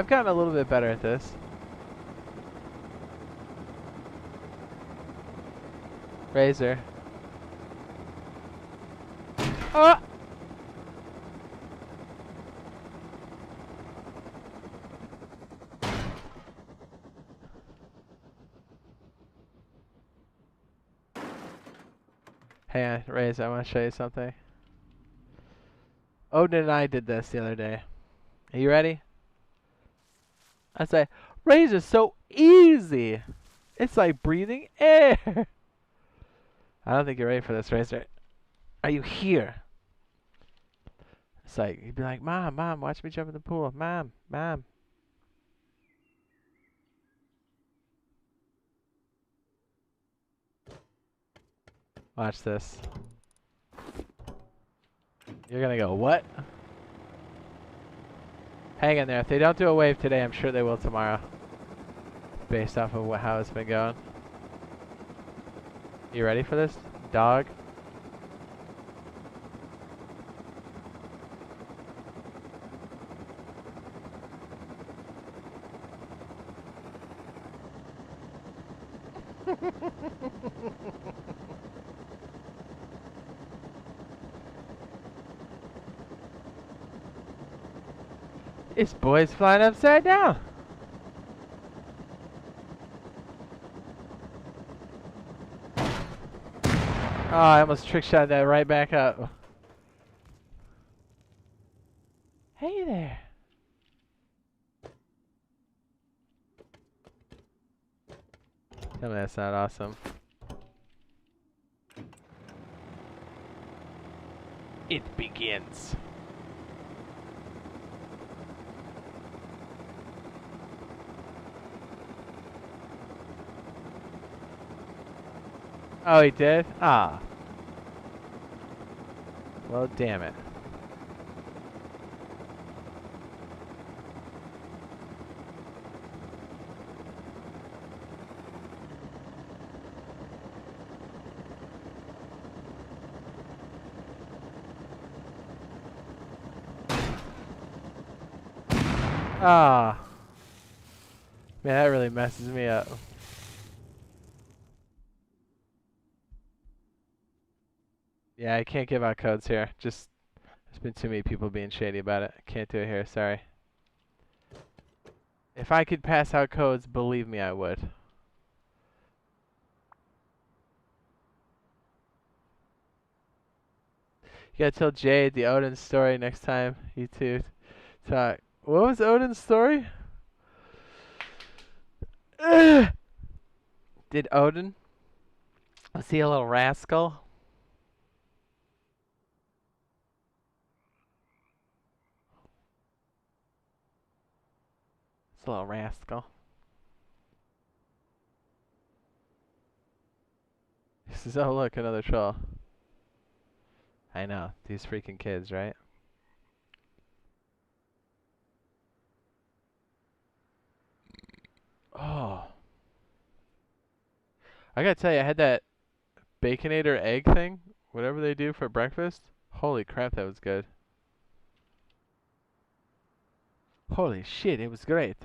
gotten a little bit better at this. Razor. Oh! Hey, Razor, I want to show you something. Odin and I did this the other day. Are you ready? I say, Razor's so easy. It's like breathing air. I don't think you're ready for this, Razor. Are you here? It's like, you'd be like, Mom, Mom, watch me jump in the pool. Mom, Mom. Watch this. You're gonna go, what? Hang in there. If they don't do a wave today, I'm sure they will tomorrow. Based off of how it's been going. You ready for this, dog? This boy's flying upside down. Oh, I almost trick shot that right back up. Hey there. Tell me that's not awesome. It begins. Oh, he did? Ah. Well, damn it. Ah. Man, that really messes me up. Yeah, I can't give out codes here. Just, there's been too many people being shady about it. Can't do it here, sorry. If I could pass out codes, believe me, I would. You gotta tell Jade the Odin story next time you two talk. What was Odin's story? Did Odin? Was he a little rascal? It's a little rascal. He says, oh look, another troll. I know, these freaking kids, right? Oh. I gotta tell you, I had that Baconator egg thing, whatever they do for breakfast. Holy crap, that was good. Holy shit, it was great.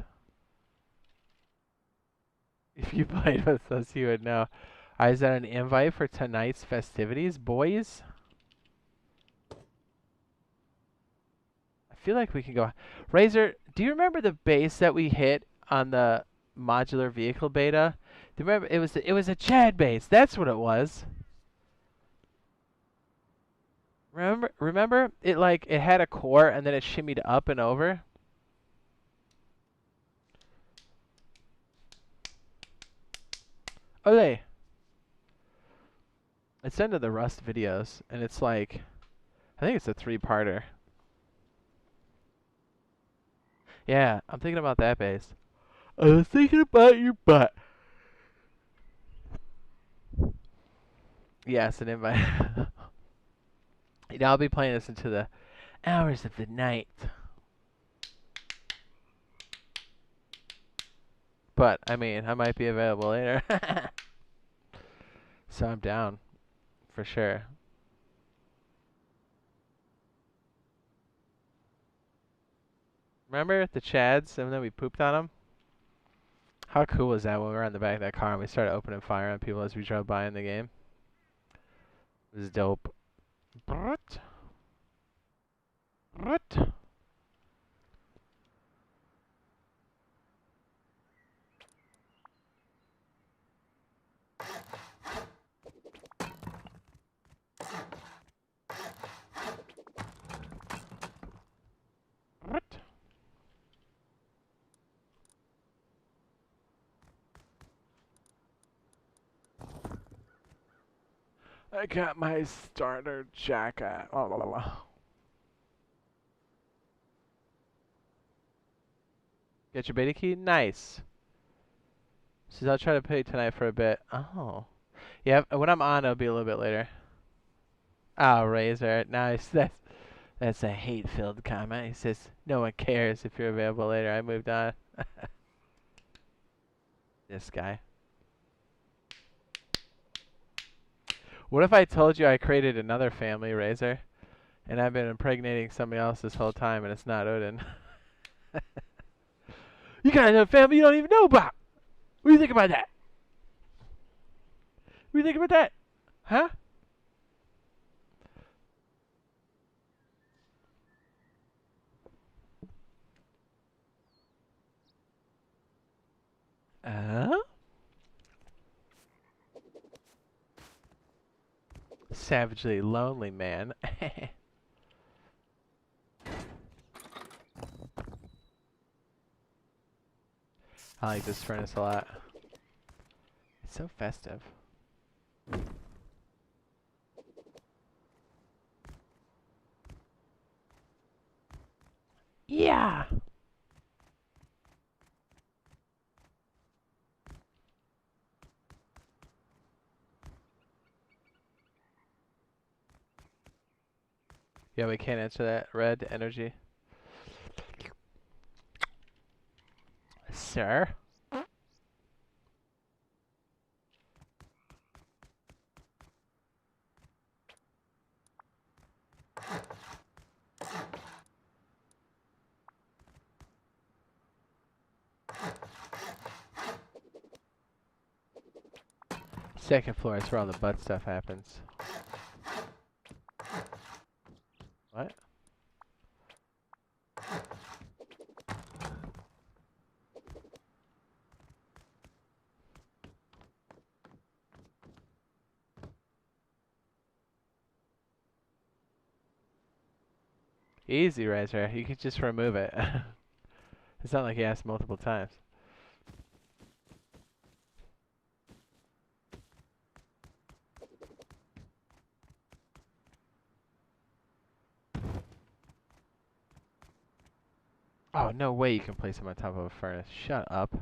If you played with us, you would know. Is that an invite for tonight's festivities, boys? I feel like we can go. Razor, do you remember the base that we hit on the modular vehicle beta? Do you remember it was a Chad base. That's what it was. Remember it it had a core and then it shimmied up and over. Okay. It's into the Rust videos and it's like I think it's a 3-parter. Yeah, I'm thinking about that base. I was thinking about your butt. Yes, an invite. I'll be playing this into the hours of the night. But, I mean, I might be available later. So I'm down. For sure. Remember the Chads and then we pooped on them? How cool was that when we were on the back of that car and we started opening fire on people as we drove by in the game? It was dope. Brut. Brut. Brut. I got my starter jacket. Oh, la, la, la. Get your beta key? Nice. Says I'll try to play tonight for a bit. Oh. Yep. When I'm on, it'll be a little bit later. Oh, Razor. Nice. That's a hate-filled comment. He says, no one cares if you're available later. I moved on. This guy. What if I told you I created another family, Razor, and I've been impregnating somebody else this whole time, and it's not Odin? You got another family you don't even know about. What do you think about that? What do you think about that? Huh? Savagely lonely man. I like this furnace a lot. It's so festive. Yeah. Yeah, we can't answer that. Red energy. Sir? Second floor is where all the butt stuff happens. What? Easy, Razor. You can just remove it. It's not like he asked multiple times. Oh, no way you can place him on top of a furnace. Shut up.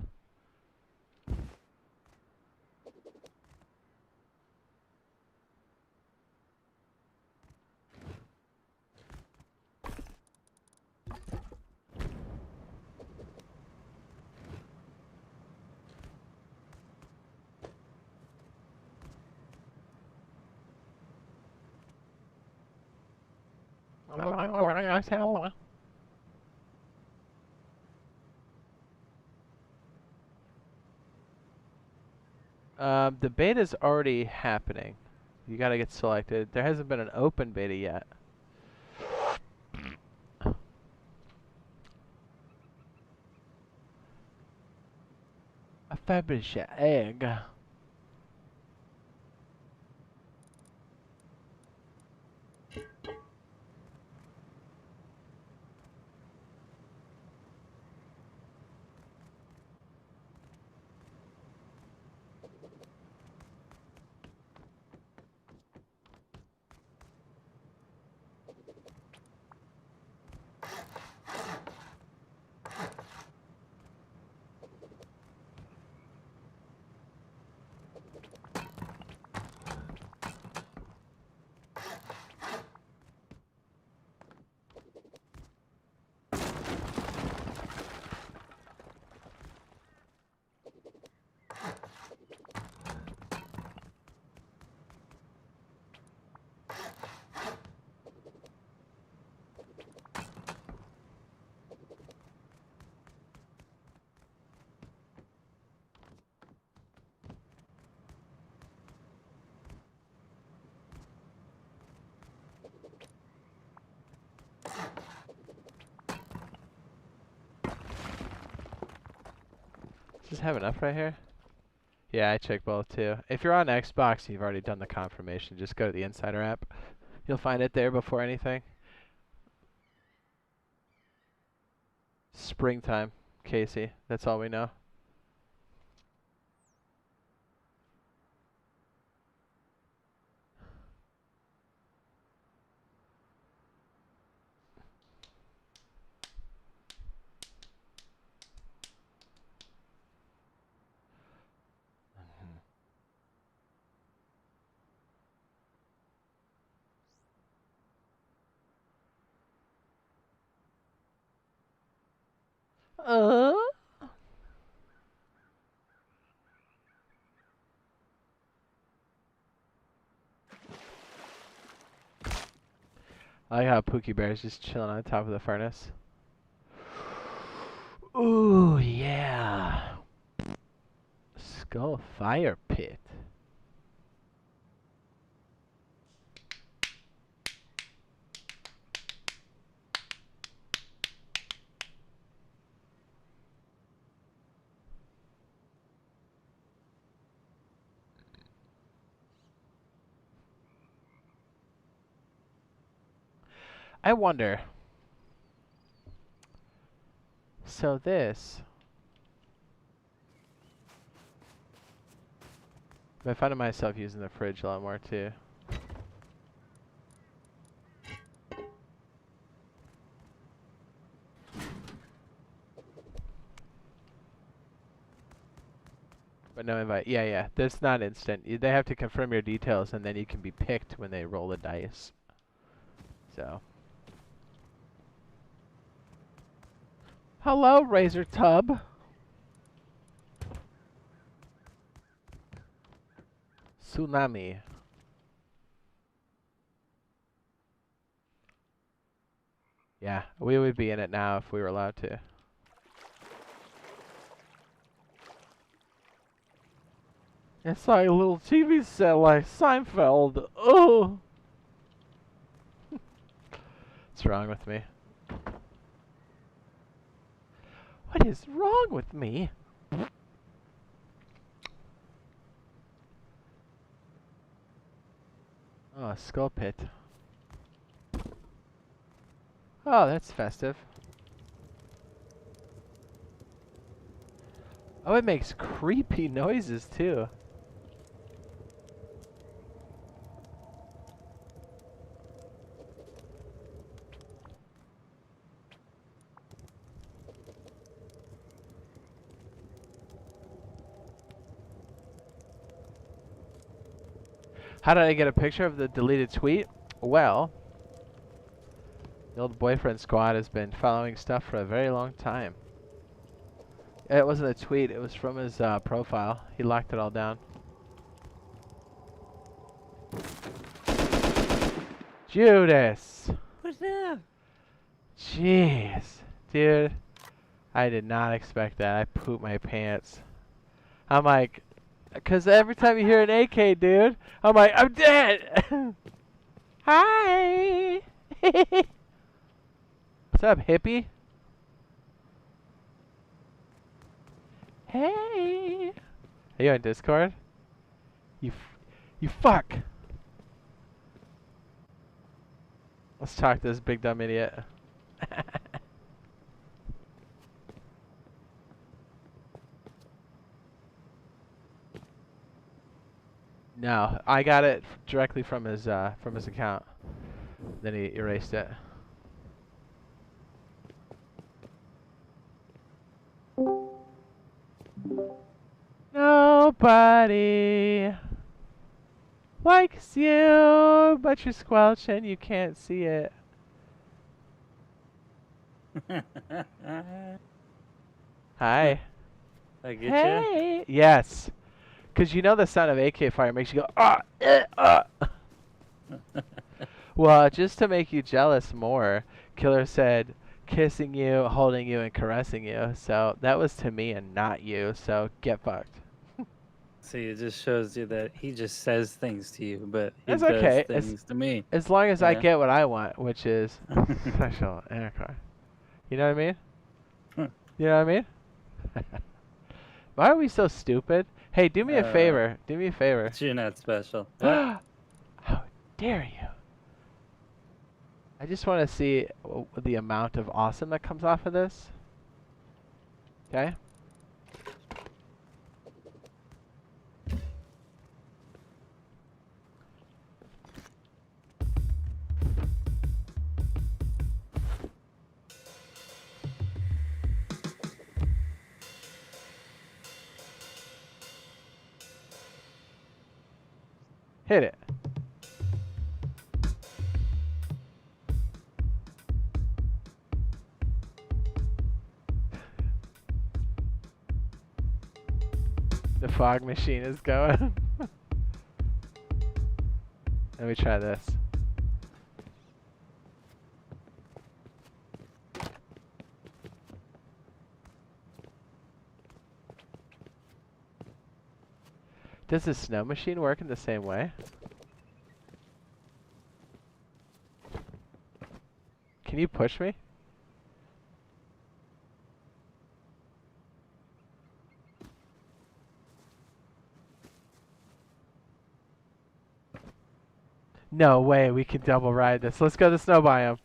The beta's already happening. You gotta get selected. There hasn't been an open beta yet. A Fabergé egg. Does this have enough right here? Yeah, I checked both too. If you're on Xbox and you've already done the confirmation, just go to the Insider app. You'll find it there before anything. Springtime, Casey. That's all we know. Uh. I like how Pookie Bear's just chilling on top of the furnace. Ooh, yeah. Skull fire pit. I wonder. So this. I find myself using the fridge a lot more too. But no invite. Yeah, yeah. That's not instant. They have to confirm your details, and then you can be picked when they roll the dice. So. Hello, Razor Tub. Tsunami. Yeah, we would be in it now if we were allowed to. It's like a little TV set like Seinfeld. Oh! What's wrong with me? What is wrong with me? Oh, a skull pit. Oh, that's festive. Oh, it makes creepy noises too. How did I get a picture of the deleted tweet? Well, the old boyfriend squad has been following stuff for a very long time. It wasn't a tweet, it was from his profile. He locked it all down. Judas! What's up? Jeez. Dude, I did not expect that. I pooped my pants. I'm like, because every time you hear an AK, dude, I'm like, I'm dead! Hi! What's up, hippie? Hey! Are you on Discord? You fuck! Let's talk to this big dumb idiot. No, I got it directly from his account. Then he erased it. Nobody likes you, but you're squelch and you can't see it. Hi. I get Hey. Yes. Because you know the sound of AK fire makes you go, ah. Well, just to make you jealous more, Killer said kissing you, holding you, and caressing you. So that was to me and not you. So get fucked. See, it just shows you that he just says things to you, but he That's does okay. things to me. As long as I Yeah. get what I want, which is special aircraft. You know what I mean? You know what I mean? Why are we so stupid? Hey, do me a favor. Do me a favor. But you're not special. What? How dare you? I just want to see the amount of awesome that comes off of this. Okay? Hit it. The fog machine is going. Let me try this. Does the snow machine work in the same way? Can you push me? No way we can double ride this. Let's go to the snow biome.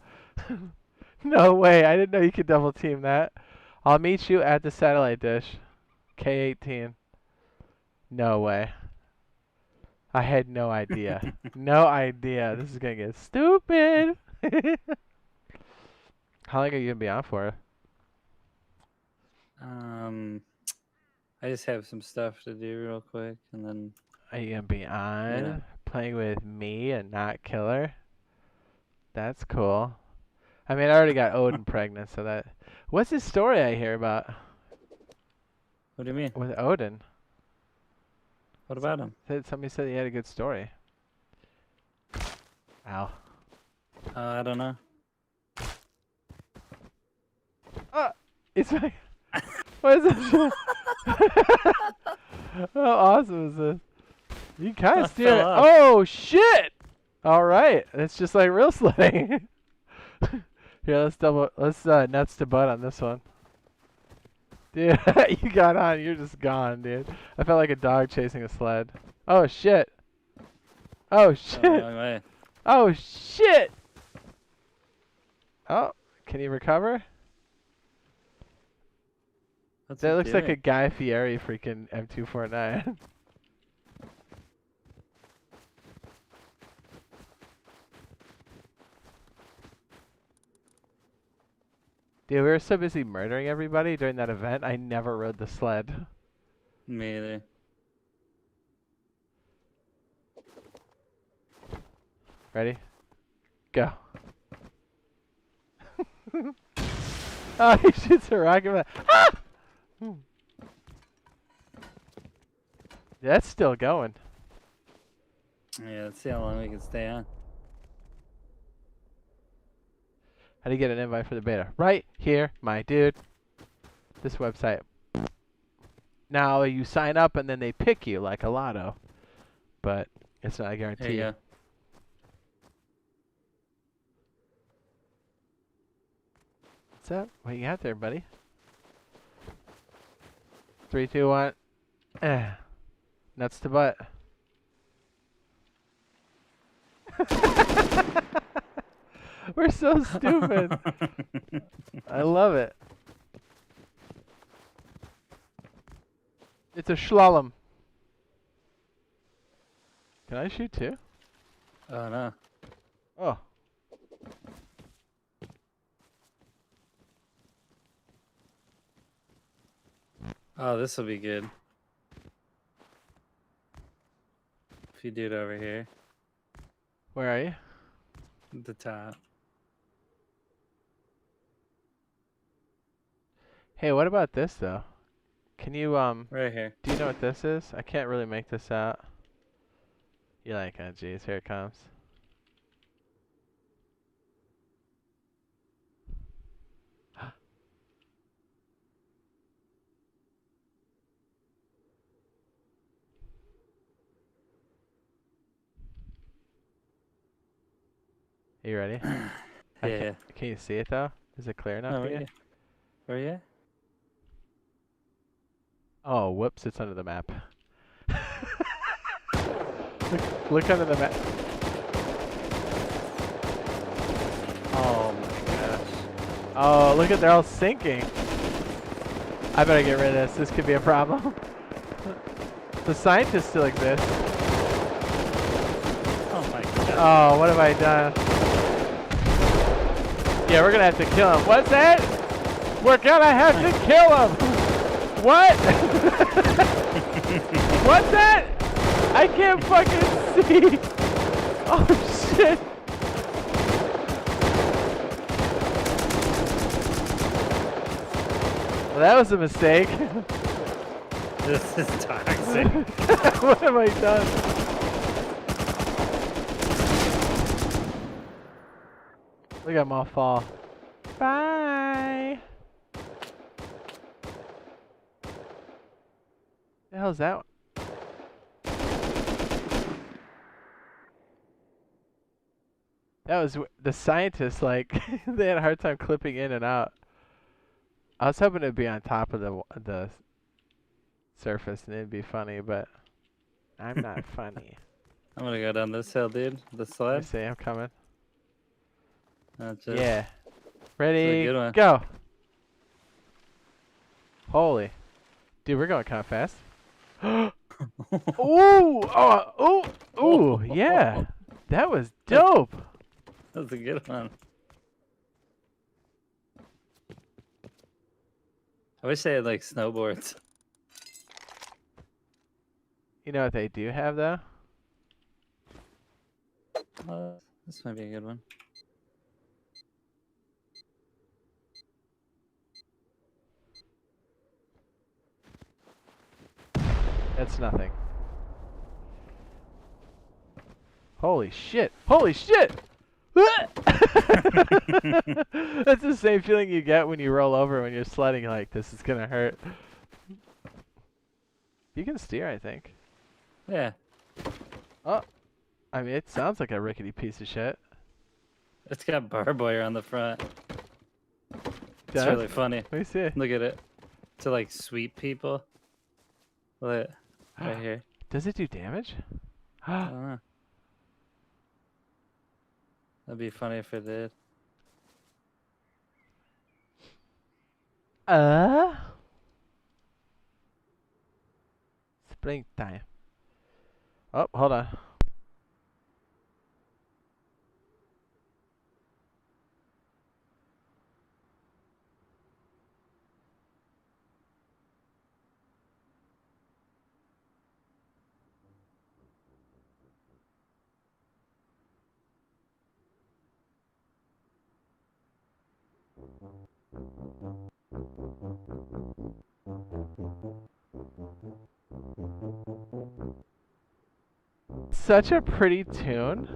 No way, I didn't know you could double team that. I'll meet you at the satellite dish. K18. No way. I had no idea. No idea. This is gonna get stupid. How long are you gonna be on for? I just have some stuff to do real quick, and then. Are you gonna be on Yeah. playing with me and not Killer? That's cool. I mean, I already got Odin pregnant, so that. What's this story I hear about What do you mean? with Odin? What about him? Somebody said he had a good story. Ow. I don't know. It's like. What is this? How awesome is this? You kind of steer it. fell off. Oh, shit! Alright, it's just like real sledding. Here, let's nuts to butt on this one. Dude, you got on, you're just gone, dude. I felt like a dog chasing a sled. Oh, shit. Oh, shit. Wrong way. Oh, shit! Oh, can you recover? What's That it looks like a doing? Guy Fieri freaking M249. Dude, we were so busy murdering everybody during that event, I never rode the sled. Me either. Ready? Go. Oh, he shoots a rocket. Ah! That's still going. Yeah, let's see how long we can stay on. How do you get an invite for the beta? Right here, my dude. This website. Now you sign up and then they pick you like a lotto. But it's not a There guarantee. you go. What's up? What you got there, buddy? 3, 2, 1. Nuts to butt. We're so stupid. I love it. It's a slalom. Can I shoot too? Oh no. Oh. Oh, this will be good. If you do it over here, Where are you? at the top. Hey, what about this though? Can you Right here. do you know what this is? I can't really make this out. You're like, oh jeez, here it comes. Are you ready? Yeah. Can you see it though? Is it clear enough Oh, for you? yeah. Where you at? Oh, whoops, it's under the map. look under the map. Oh my gosh. Oh, look at they're all sinking. I better get rid of this. This could be a problem. The scientists still exist. Oh my god. Oh, what have I done? Yeah, we're gonna have to kill him. What's that? We're gonna have to kill him! What? What's that? I can't fucking see! Oh shit! Well, that was a mistake. This is toxic. What have I done? Look at them all fall. Bye. The hell's that one? That was the scientists, like, they had a hard time clipping in and out. I was hoping it'd be on top of the surface and it'd be funny, but I'm not funny. I'm gonna go down this hill, dude. The Let me slab. see, I'm coming. That's it. Yeah. Ready, good one. go. Holy. Dude, we're going kind of fast. Ooh! Oh! Ooh! Ooh! Yeah! That was dope! That's a good one. I wish they had like snowboards. You know what they do have, though? This might be a good one. That's nothing. Holy shit! Holy shit! That's the same feeling you get when you roll over when you're sledding, like, this is gonna hurt. You can steer, I think. Yeah. Oh. I mean, it sounds like a rickety piece of shit. It's got barbed wire on the front. It's Does? really funny. Let me see. Look at it. To like sweep people. Look. Right here. Does it do damage? I don't know. That'd be funny if it did. Springtime. Oh, hold on. Such a pretty tune.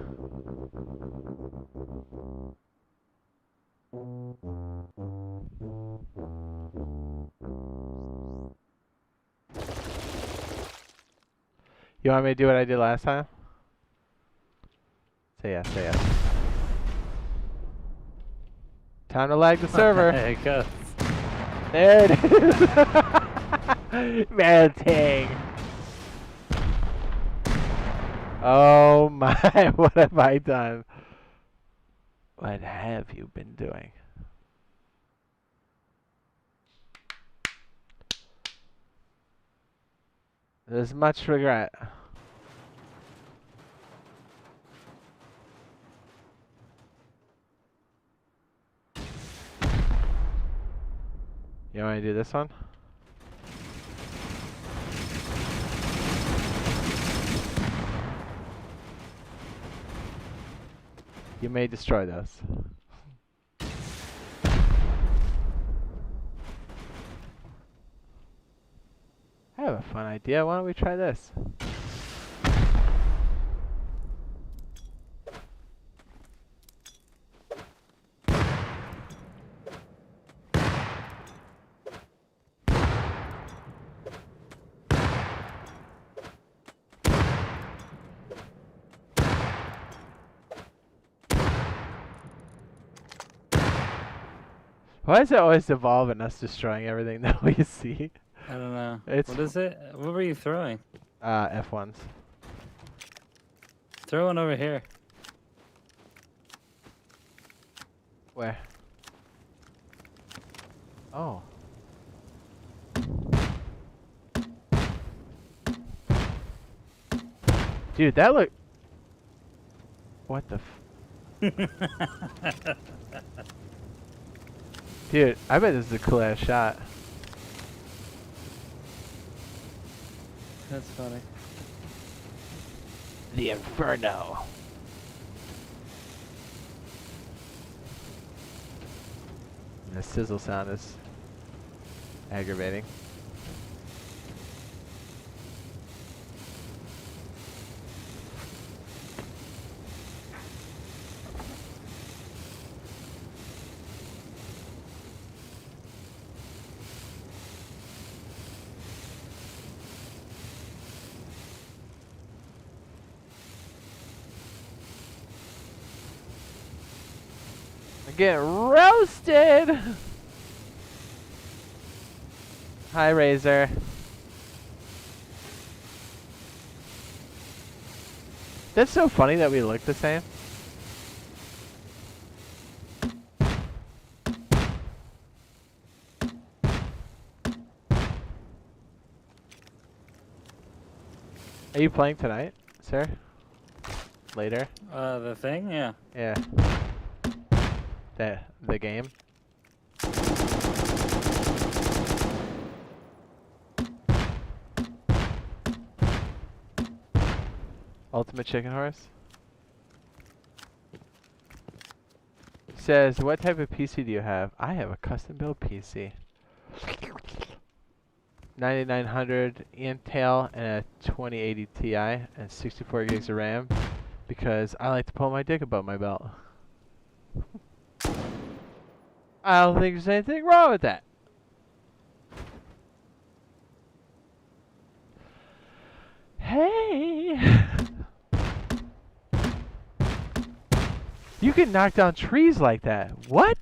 You want me to do what I did last time? Say yes, say yes. Time to lag the server. There it goes. There it is. Melting. Oh my, what have I done? What have you been doing? There's much regret. You want me to do this one? You may destroy those. I have a fun idea. Why don't we try this? Why is it always evolve and us destroying everything that we see? I don't know. It's What is it? What were you throwing? F1s. Throw one over here. Where? Oh. Dude, that look. What the f. Dude, I bet this is a cool ass shot. That's funny. The Inferno. The sizzle sound is aggravating. Get roasted! Hi, Razor. That's so funny that we look the same. Are you playing tonight, sir? Later? The thing, yeah. Yeah. The game? Ultimate Chicken Horse? Says, what type of PC do you have? I have a custom built PC. 9900 Intel and a 2080 Ti and 64 gigs of RAM because I like to pull my dick above my belt. I don't think there's anything wrong with that. Hey! You can knock down trees like that. What?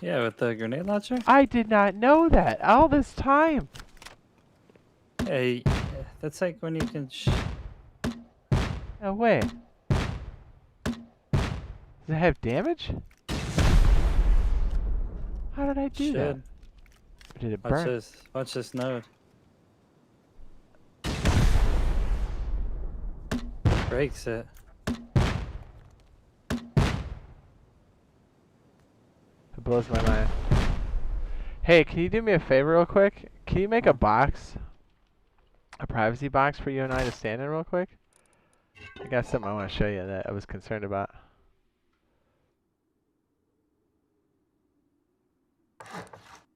Yeah, with the grenade launcher? I did not know that all this time. Hey, that's like when you can No way. Does it have damage? How did I do that? Or did it burn? Watch this node. Breaks it. It blows my mind. Hey, can you do me a favor real quick? Can you make a box? A privacy box for you and I to stand in real quick? I got something I want to show you that I was concerned about.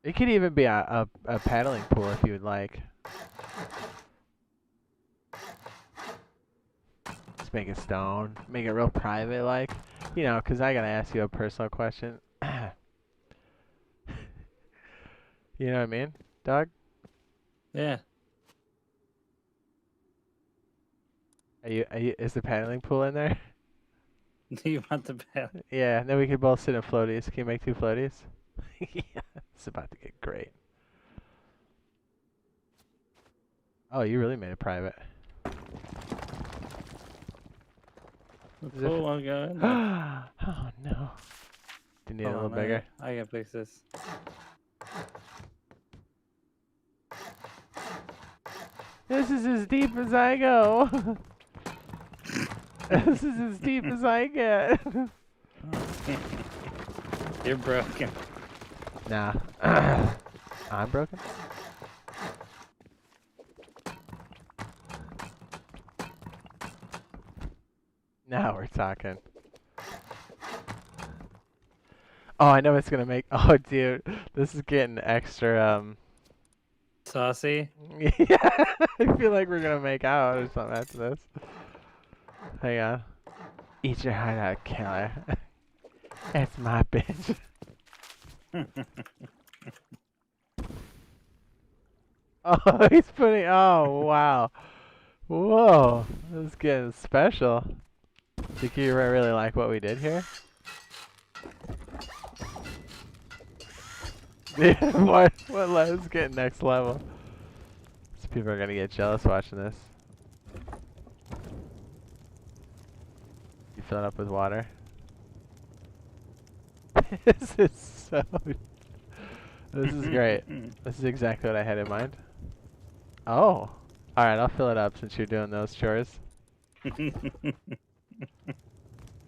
It could even be a paddling pool if you would like. Just make it stone. Make it real private like. You know, because I got to ask you a personal question. You know what I mean, dog? Yeah. Are you, is the paddling pool in there? Do you want the pad? Yeah, then we could both sit in floaties. Can you make 2 floaties? Yeah, it's about to get great. Oh, you really made it private. The pool won't go in there. Oh no. Do you need it a little Hold on, bigger? I gotta fix this. This is as deep as I go. This is as deep as I get. You're broken. Nah. I'm broken? Now we're talking. Oh, I know it's gonna make. Oh, dude, this is getting extra. Saucy? Yeah, I feel like we're gonna make out or something after this. Hang on. Eat your heart out, killer. That's my bitch. Oh, he's putting. Oh, wow. Whoa, this is getting special. Think you really like what we did here? Yeah, what level's getting next level? These people are gonna get jealous watching this. You fill it up with water. This is so. This is great. This is exactly what I had in mind. Oh, all right. I'll fill it up since you're doing those chores.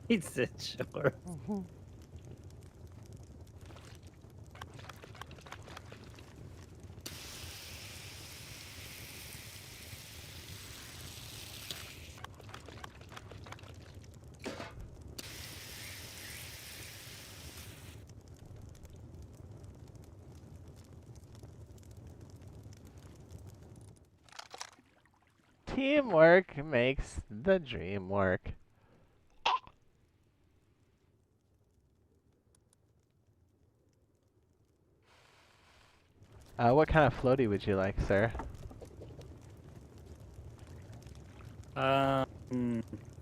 He said sure. Teamwork makes the dream work. What kind of floaty would you like, sir?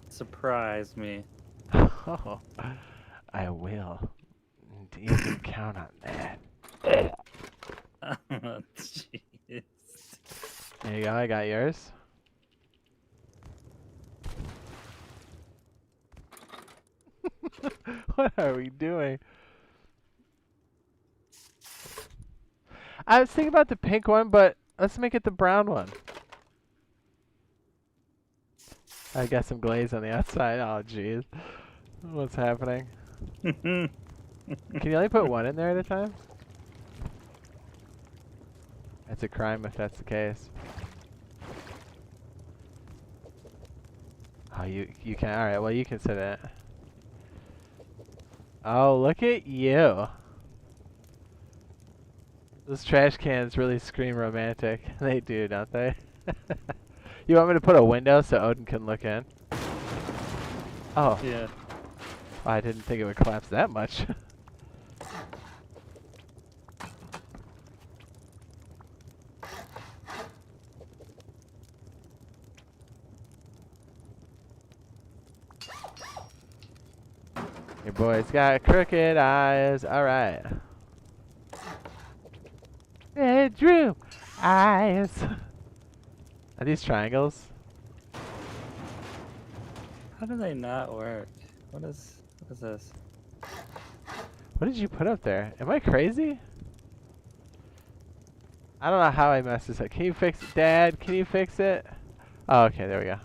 Surprise me. Oh, I will. You can count on that. Oh, jeez. There you go, I got yours. What are we doing? I was thinking about the pink one, but let's make it the brown one. I got some glaze on the outside. Oh, jeez. What's happening? Can you only put one in there at a time? That's a crime if that's the case. Oh, you can. All right, well, you can sit in it. Oh, look at you. Those trash cans really scream romantic. They do, don't they? You want me to put a window so Odin can look in? Oh. Yeah. I didn't think it would collapse that much. Your boy's got crooked eyes. Alright. Bedroom eyes. Are these triangles? How do they not work? What is this? What did you put up there? Am I crazy? I don't know how I messed this up. Can you fix it, Dad? Can you fix it? Oh, okay, there we go.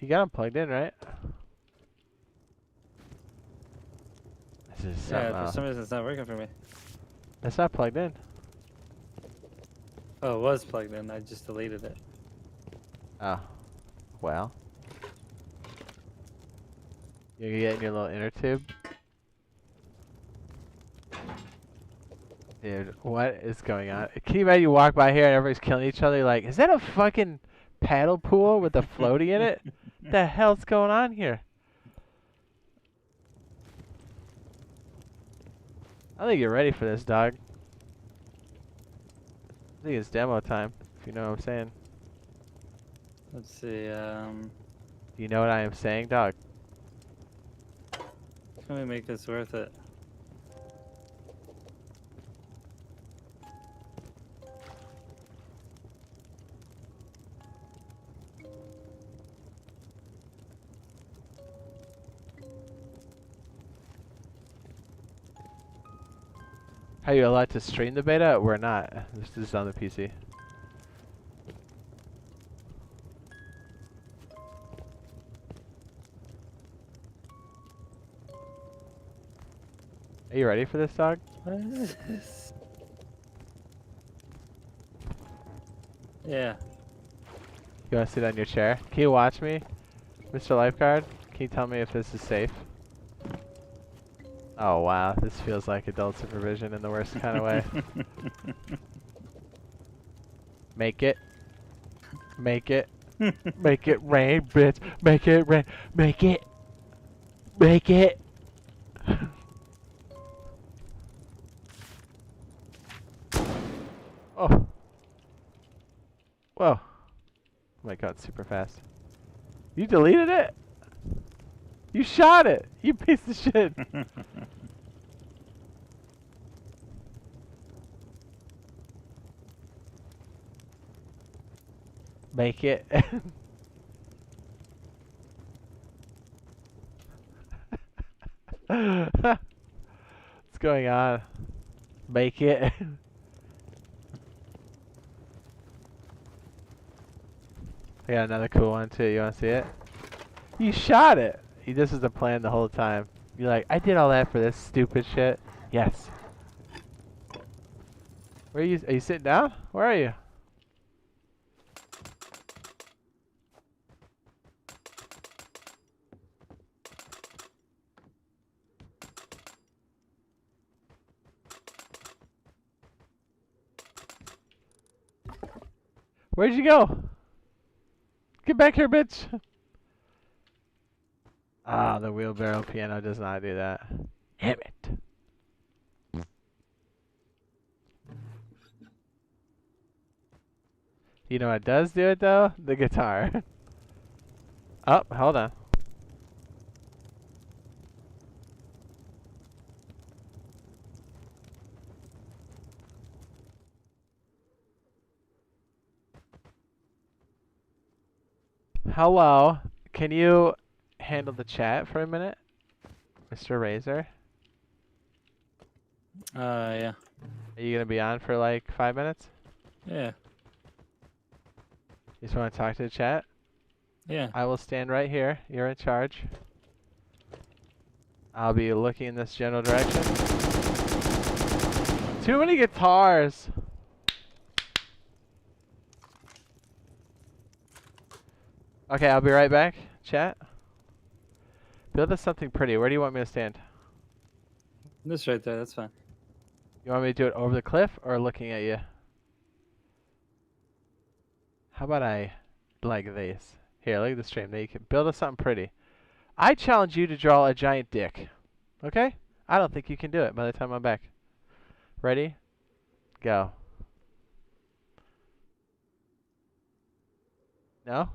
You got them plugged in, right? This is something Yeah, for else. some reason it's not working for me. It's not plugged in. Oh, it was plugged in. I just deleted it. Oh. Well. You getting your little inner tube? Dude, what is going on? Can you imagine you walk by here and everybody's killing each other? You're like, is that a fucking paddle pool with a floaty in it? What the hell's going on here? I think you're ready for this, dog. I think it's demo time, if you know what I'm saying. Let's see. Do you know what I am saying, dog? How can we make this worth it? Are you allowed to stream the beta? We're not. This is on the PC. Are you ready for this, dog? What is this? Yeah. You want to sit on your chair? Can you watch me, Mr. Lifeguard? Can you tell me if this is safe? Oh wow, this feels like adult supervision in the worst kind of way. Make it. Make it. Make it rain, bitch. Make it rain. Make it. Make it. Oh. Whoa. Oh my god, super fast. You deleted it? You shot it! You piece of shit! Make it. What's going on? Make it. I got another cool one too. You want to see it? You shot it! This is the plan the whole time. You're like, I did all that for this stupid shit. Yes. Where are you? Are you sitting down? Where are you? Where'd you go? Get back here, bitch! Ah, the wheelbarrow piano does not do that. Damn it. You know what does do it though? The guitar. Oh, hold on. Hello. Can you handle the chat for a minute, Mr. Razor? Yeah. Are you gonna be on for like 5 minutes? Yeah. You just want to talk to the chat? Yeah. I will stand right here. You're in charge. I'll be looking in this general direction. Too many guitars. Okay, I'll be right back. Chat. Build us something pretty. Where do you want me to stand? This right there, that's fine. You want me to do it over the cliff or looking at you? How about I like this? Here, look at the stream. Now you can build us something pretty. I challenge you to draw a giant dick. Okay? I don't think you can do it by the time I'm back. Ready? Go. No?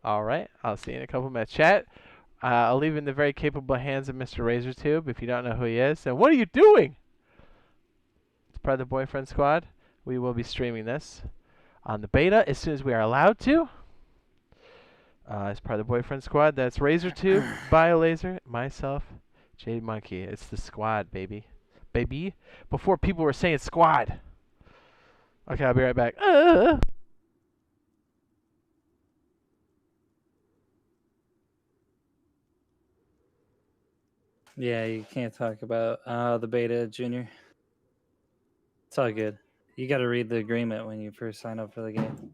Alright. I'll see you in a couple minutes. Chat, I'll leave in the very capable hands of Mr. RazorTube if you don't know who he is. And what are you doing? It's part of the Boyfriend Squad. We will be streaming this on the beta as soon as we are allowed to. As part of the Boyfriend Squad, that's RazorTube, BioLazer, myself, Jade Monkey. It's the squad, baby. Baby? Before people were saying squad. Okay, I'll be right back. Yeah, you can't talk about the beta, Junior. It's all good. You got to read the agreement when you first sign up for the game.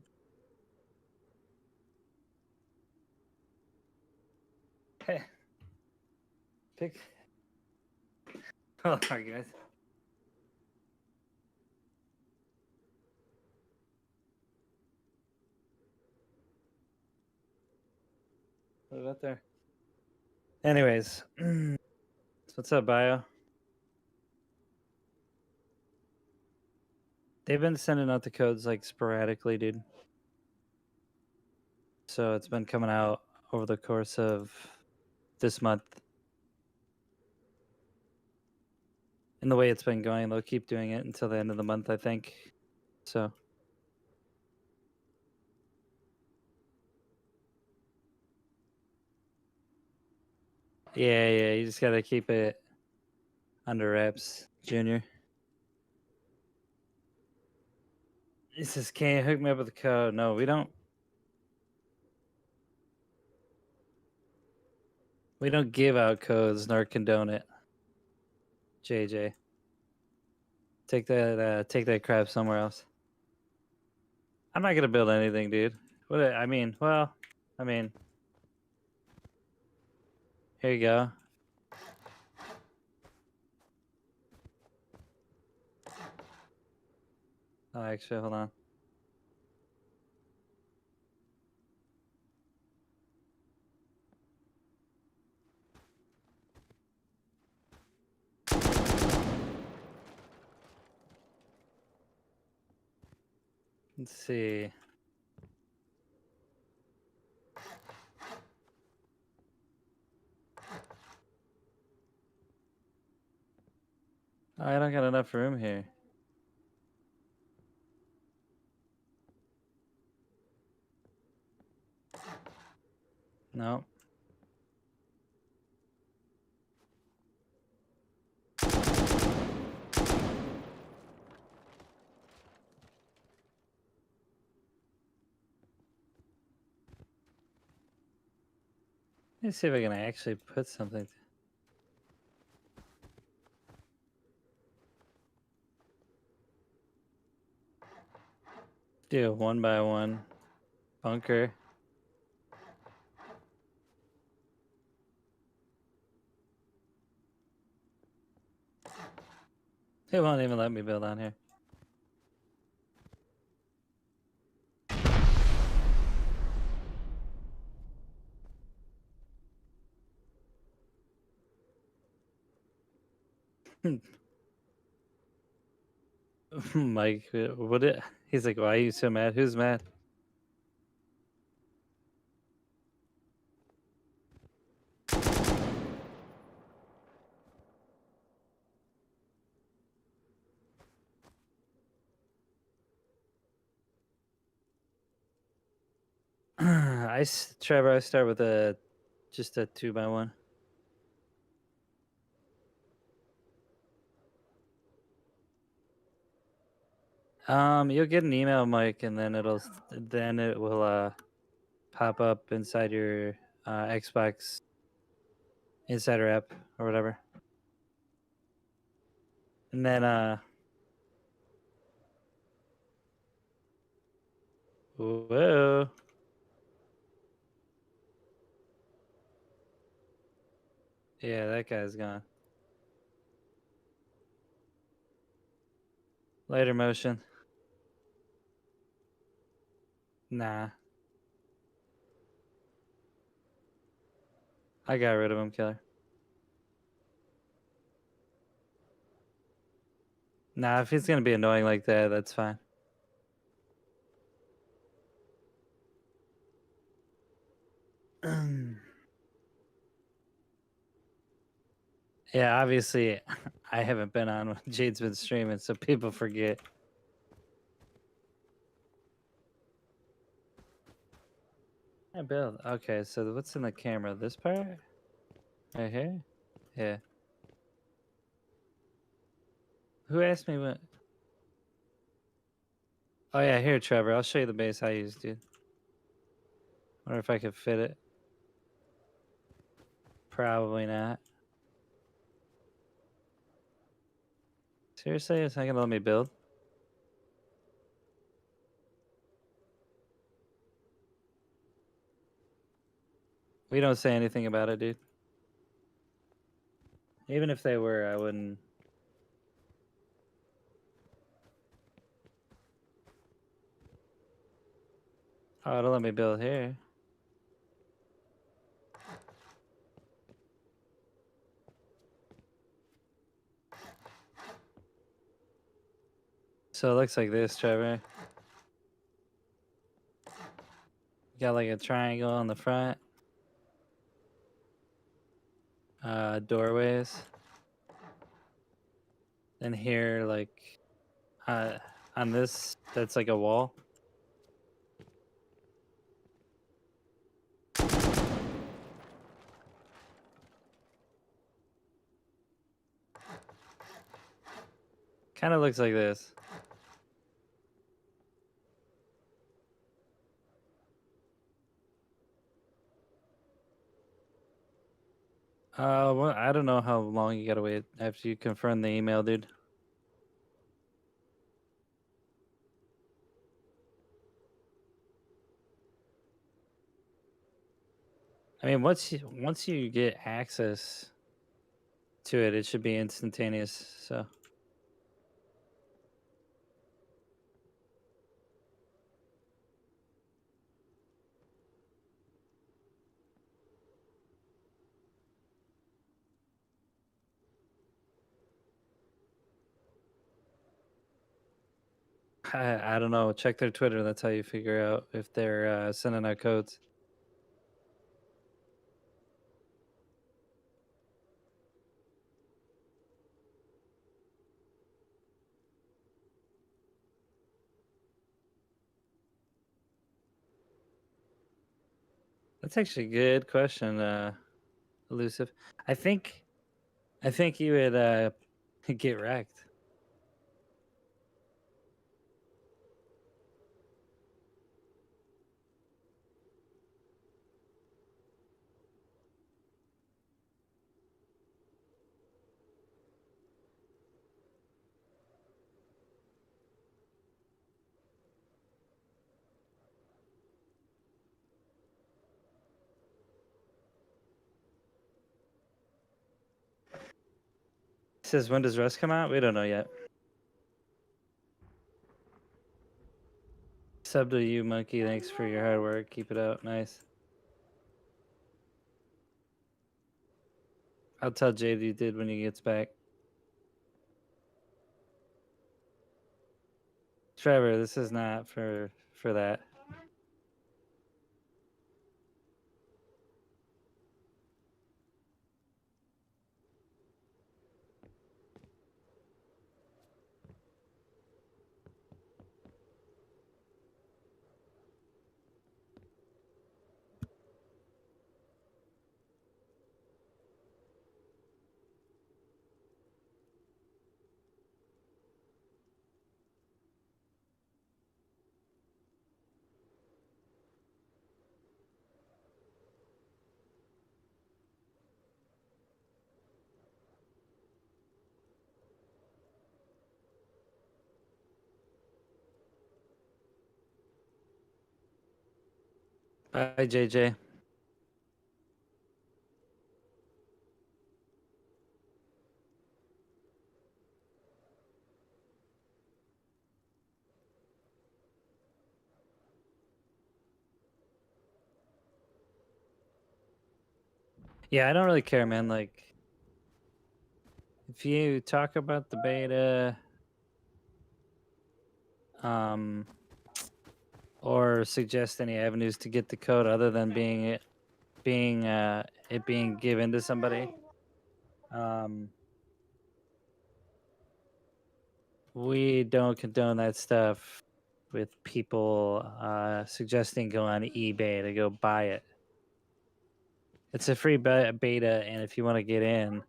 Hey. Pick. Hold on, guys. What about there? Anyways. So what's up, Bio? They've been sending out the codes like sporadically, dude. So it's been coming out over the course of this month. And the way it's been going, they'll keep doing it until the end of the month, I think. So. Yeah, you just gotta keep it under wraps, Junior. He says, "Can you hook me up with the code?" No, we don't. We don't give out codes nor condone it. JJ, take that crap somewhere else. I'm not gonna build anything, dude. What? I mean, here you go. Oh, actually, hold on. Let's see. I don't got enough room here. No. Let's see if I can actually put something. Do a 1x1 bunker. They won't even let me build on here. Mike, what it? He's like, why are you so mad? Who's mad? Trevor, I start with just a 2x1. You'll get an email, Mike, and then it will pop up inside your Xbox Insider app or whatever. And then whoa. Yeah, that guy's gone. Later motion. Nah. I got rid of him, killer. Nah, if he's gonna be annoying like that, that's fine. Yeah, obviously, I haven't been on when Jade's been streaming, so people forget. I build. Okay, so what's in the camera? This part? Right here? Yeah. Who asked me what? Oh yeah, here, Trevor. I'll show you the base I use, dude. Wonder if I could fit it. Probably not. Seriously, it's not gonna let me build? We don't say anything about it, dude. Even if they were, I wouldn't. Oh, it'll let me build here. So it looks like this, Trevor. Got like a triangle on the front. Doorways. And here, like, on this, that's like a wall. Kind of looks like this. Well, I don't know how long you gotta wait after you confirm the email, dude. I mean, once you get access to it, it should be instantaneous. So I don't know. Check their Twitter. That's how you figure out if they're sending out codes. That's actually a good question, Elusive. I think you would get wrecked. It says, when does Rust come out? We don't know yet. Sub to you, Monkey. Thanks for your hard work. Keep it out. Nice. I'll tell Jade you did when he gets back. Trevor, this is not for that. Hi, JJ. Yeah, I don't really care, man. Like, if you talk about the beta, or suggest any avenues to get the code other than it being given to somebody, we don't condone that stuff with people suggesting go on eBay to go buy it. It's a free beta, and if you want to get in,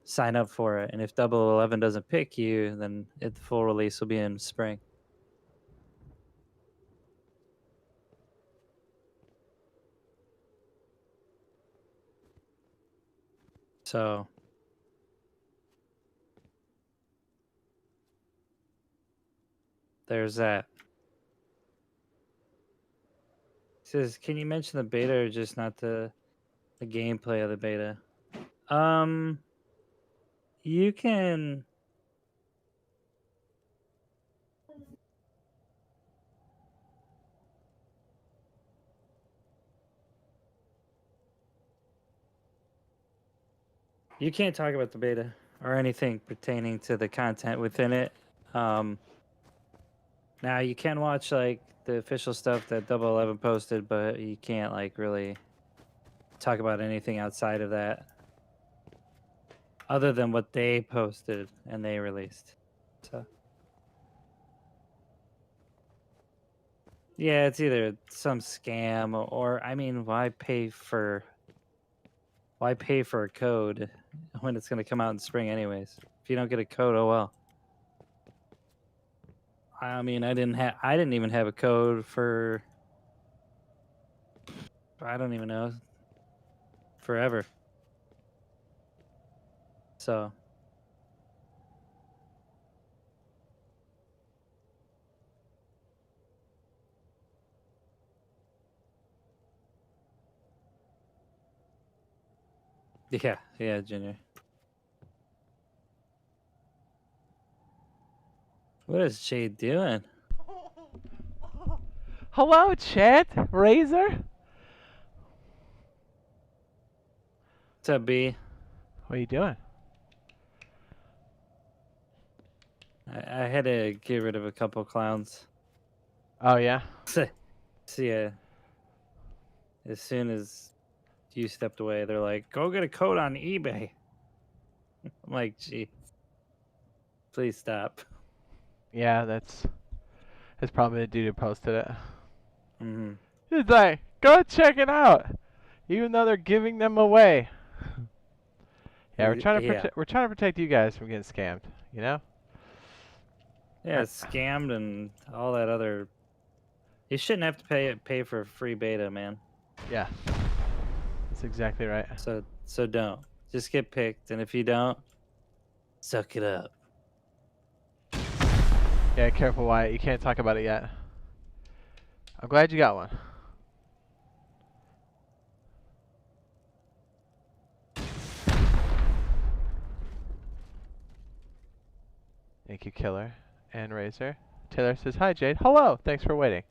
sign up for it. And if 011 doesn't pick you, then the full release will be in spring. So there's that. It says, can you mention the beta or just not the gameplay of the beta? You can. You can't talk about the beta or anything pertaining to the content within it. Now you can watch like the official stuff that 011 posted, but you can't like really talk about anything outside of that, other than what they posted and they released. So yeah, it's either some scam or I mean, why pay for a code when it's going to come out in spring anyways? If you don't get a code, oh well. I mean, I didn't even have a code for, I don't even know, forever. So yeah, Junior. What is Jade doing? Hello, chat, Razor. What's up, B? What are you doing? I had to get rid of a couple clowns. Oh yeah. So yeah, as soon as you stepped away, they're like, "Go get a code on eBay." I'm like, "Gee, please stop." Yeah, that's probably the dude who posted it. Mm-hmm. He's like, go check it out, even though they're giving them away. Yeah, we're trying to protect you guys from getting scammed. You know? Yeah, scammed and all that other. You shouldn't have to pay for a free beta, man. Yeah, that's exactly right. So don't. Just get picked, and if you don't, suck it up. Yeah, careful, Wyatt. You can't talk about it yet. I'm glad you got one. Thank you, Killer and Razor. Taylor says, hi, Jade. Hello. Thanks for waiting.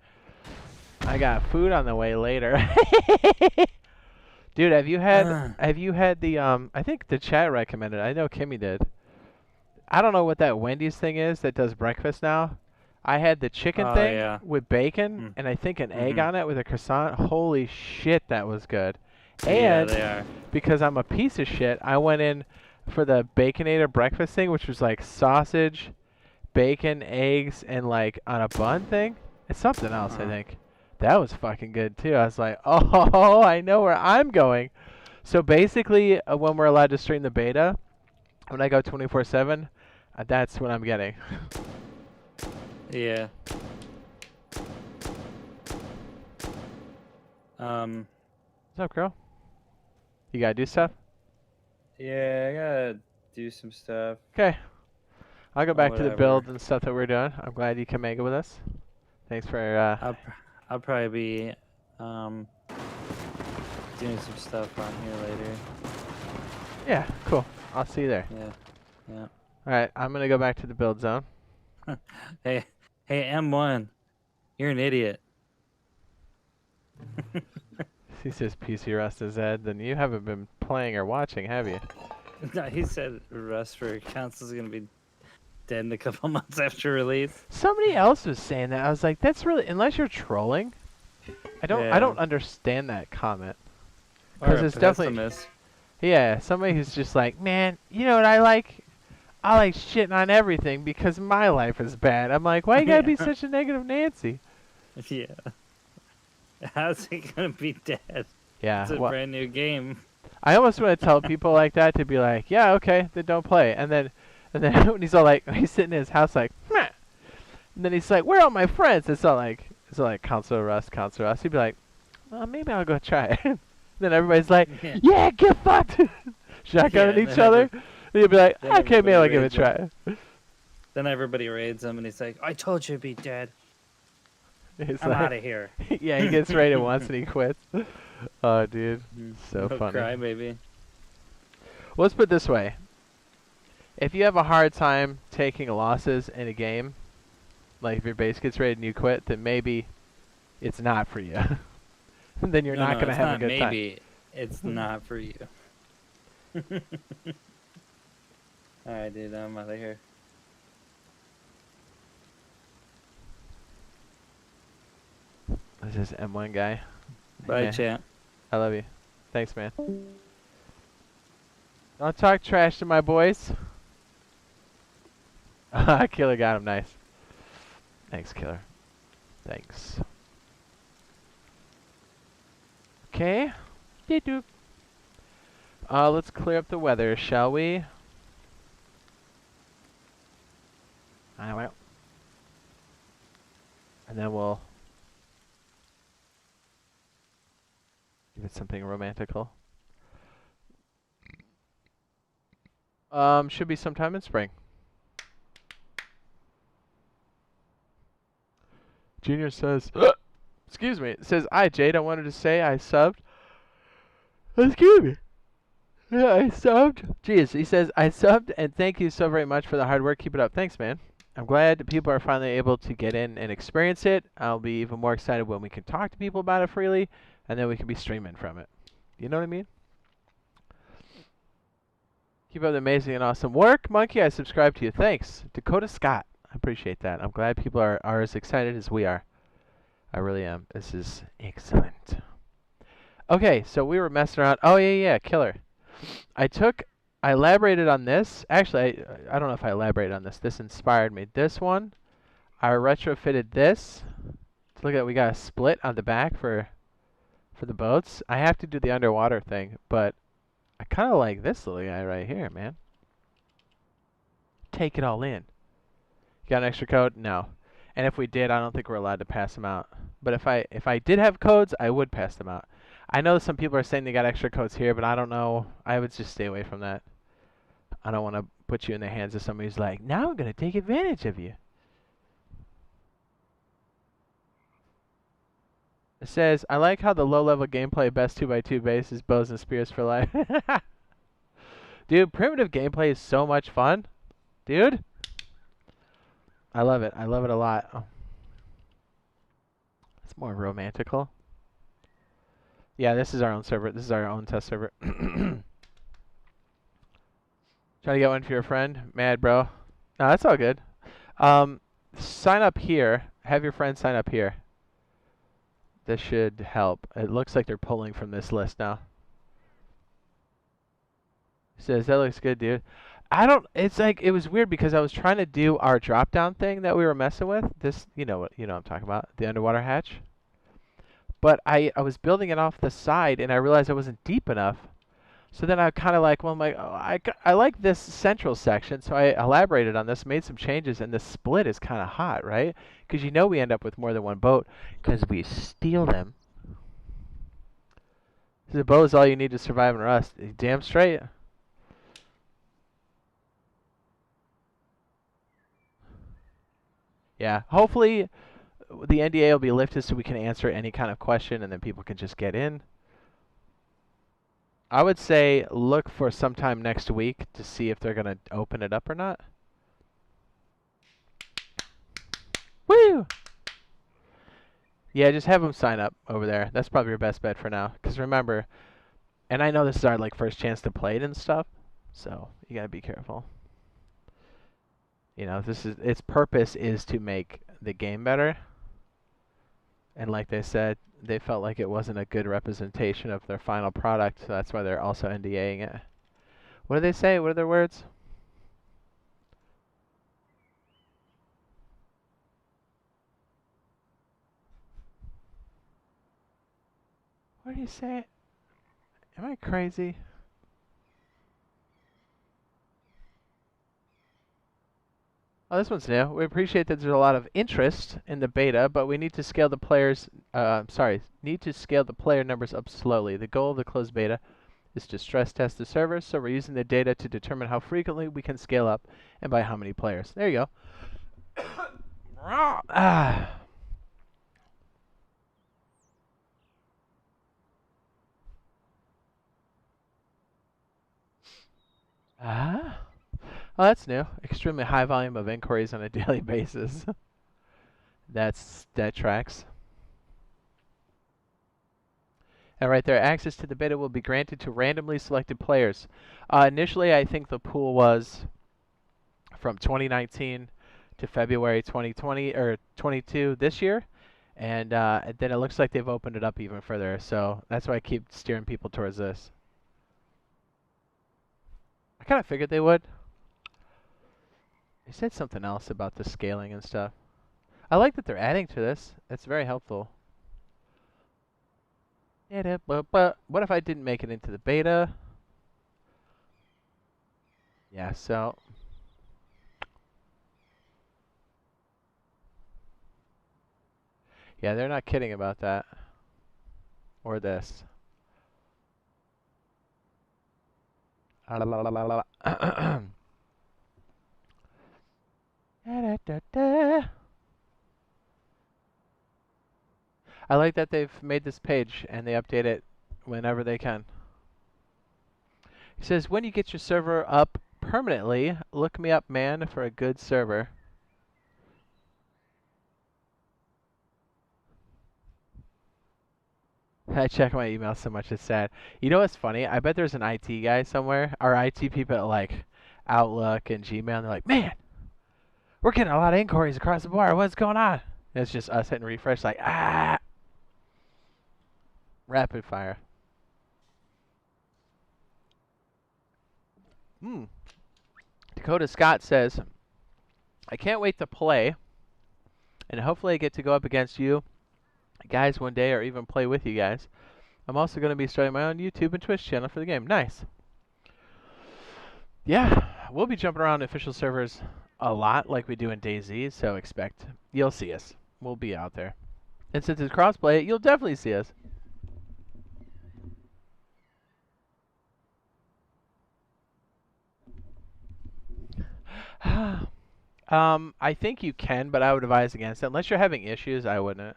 I got food on the way later. Dude, have you had the I think the chat recommended. I know Kimmy did. I don't know what that Wendy's thing is that does breakfast now. I had the chicken thing with bacon and I think an egg on it with a croissant. Holy shit, that was good. And they are. because I'm a piece of shit, I went in for the Baconator breakfast thing, which was like sausage, bacon, eggs, and like on a bun thing. It's something else, I think. That was fucking good too. I was like, oh, I know where I'm going. So basically, when we're allowed to stream the beta, when I go 24/7, that's what I'm getting. Yeah. What's up, girl? You gotta do stuff? Yeah, I gotta do some stuff. Okay. I'll go back to the build and stuff that we're doing. I'm glad you can make it with us. Thanks for I'll I'll probably be doing some stuff on here later. Yeah, cool. I'll see you there. Yeah, yeah. All right, I'm gonna go back to the build zone. Hey, M1, you're an idiot. He says PC Rust is dead. Then you haven't been playing or watching, have you? No, he said Rust for accounts is gonna be dead in a couple months after release. Somebody else was saying that. I was like, that's really, unless you're trolling. I don't understand that comment. Because it's definitely, yeah, somebody who's just like, man, you know what I like? I like shitting on everything because my life is bad. I'm like, why you gotta be such a negative Nancy? Yeah. How's it gonna be dead? Yeah. It's a brand new game. I almost want to tell people like that to be like, yeah, okay, then don't play. And then when he's all like, he's sitting in his house like, meh. And then he's like, where are all my friends? It's all like Council Rust. He'd be like, well, maybe I'll go try it. Then everybody's like, yeah, get fucked. Shotgunning each other. And he'll be like, okay, maybe I'll give it a try. Then everybody raids him, and he's like, I told you to be dead. I'm out of here. Yeah, he gets raided once and he quits. Oh, dude. So funny. Cry, baby. Well, let's put it this way. If you have a hard time taking losses in a game, like if your base gets raided and you quit, then maybe it's not for you. Then you're not going to have a good time. Maybe it's not for you. Alright, dude, I'm out of here. This is M1 guy. Bye, champ. I love you. Thanks, man. Don't talk trash to my boys. Killer got him. Nice. Thanks, Killer. Thanks. Okay. Let's clear up the weather, shall we? I will. And then we'll give it something romantical. Should be sometime in spring. Junior says, excuse me, it says, hi Jade, I wanted to say I subbed. Excuse me. Yeah, I subbed. Jeez, he says, I subbed and thank you so very much for the hard work. Keep it up. Thanks, man. I'm glad people are finally able to get in and experience it. I'll be even more excited when we can talk to people about it freely, and then we can be streaming from it. You know what I mean? Keep up the amazing and awesome work. Monkey, I subscribe to you. Thanks. Dakota Scott. I appreciate that. I'm glad people are as excited as we are. I really am. This is excellent. Okay, so we were messing around. Oh, yeah, Killer. I elaborated on this. Actually, I don't know if I elaborated on this. This inspired me. This one, I retrofitted this. Look at, we got a split on the back for the boats. I have to do the underwater thing, but I kind of like this little guy right here, man. Take it all in. You got an extra code? No. And if we did, I don't think we're allowed to pass them out. But if I did have codes, I would pass them out. I know some people are saying they got extra codes here, but I don't know. I would just stay away from that. I don't want to put you in the hands of somebody who's like, now I'm going to take advantage of you. It says, I like how the low-level gameplay best 2x2 base is bows and spears for life. Dude, primitive gameplay is so much fun. Dude. I love it. I love it a lot. Oh. It's more romantical. Yeah, this is our own server. This is our own test server. Trying to get one for your friend? Mad, bro. No, that's all good. Sign up here. Have your friend sign up here. This should help. It looks like they're pulling from this list now. Says, that looks good, dude. It's like, it was weird because I was trying to do our drop-down thing that we were messing with. This, you know what I'm talking about. The underwater hatch. But I was building it off the side, and I realized I wasn't deep enough. So then I kind of like, well, I'm like, oh, I like this central section. So I elaborated on this, made some changes, and the split is kind of hot, right? Because you know we end up with more than one boat because we steal them. The boat is all you need to survive in Rust. Damn straight. Yeah, hopefully the NDA will be lifted so we can answer any kind of question, and then people can just get in. I would say look for sometime next week to see if they're gonna open it up or not. Woo! Yeah, just have them sign up over there. That's probably your best bet for now. Because remember, and I know this is our like first chance to play it and stuff, so you gotta be careful. You know, this is its purpose is to make the game better. And like they said, they felt like it wasn't a good representation of their final product, so that's why they're also NDAing it. What do they say? What are their words? What do you say? Am I crazy? Oh, this one's new. We appreciate that there's a lot of interest in the beta, but we need to scale the need to scale the player numbers up slowly. The goal of the closed beta is to stress test the server, so we're using the data to determine how frequently we can scale up and by how many players. There you go. Oh, that's new. Extremely high volume of inquiries on a daily basis. That tracks. And right there, access to the beta will be granted to randomly selected players. Initially, I think the pool was from 2019 to February 2020 or 22 this year, and then it looks like they've opened it up even further. So that's why I keep steering people towards this. I kind of figured they would. They said something else about the scaling and stuff. I like that they're adding to this. It's very helpful. But what if I didn't make it into the beta? Yeah, so yeah, they're not kidding about that. Or this. I like that they've made this page and they update it whenever they can. He says, when you get your server up permanently, look me up, man, for a good server. I check my email so much, it's sad. You know what's funny? I bet there's an IT guy somewhere, or IT people at like Outlook and Gmail, and they're like, man, we're getting a lot of inquiries across the board. What's going on? And it's just us hitting refresh like, rapid fire. Dakota Scott says, I can't wait to play, and hopefully I get to go up against you guys one day or even play with you guys. I'm also going to be starting my own YouTube and Twitch channel for the game. Nice. Yeah, we'll be jumping around official servers a lot like we do in DayZ, so you'll see us. We'll be out there. And since it's crossplay, you'll definitely see us. I think you can, but I would advise against it. Unless you're having issues, I wouldn't.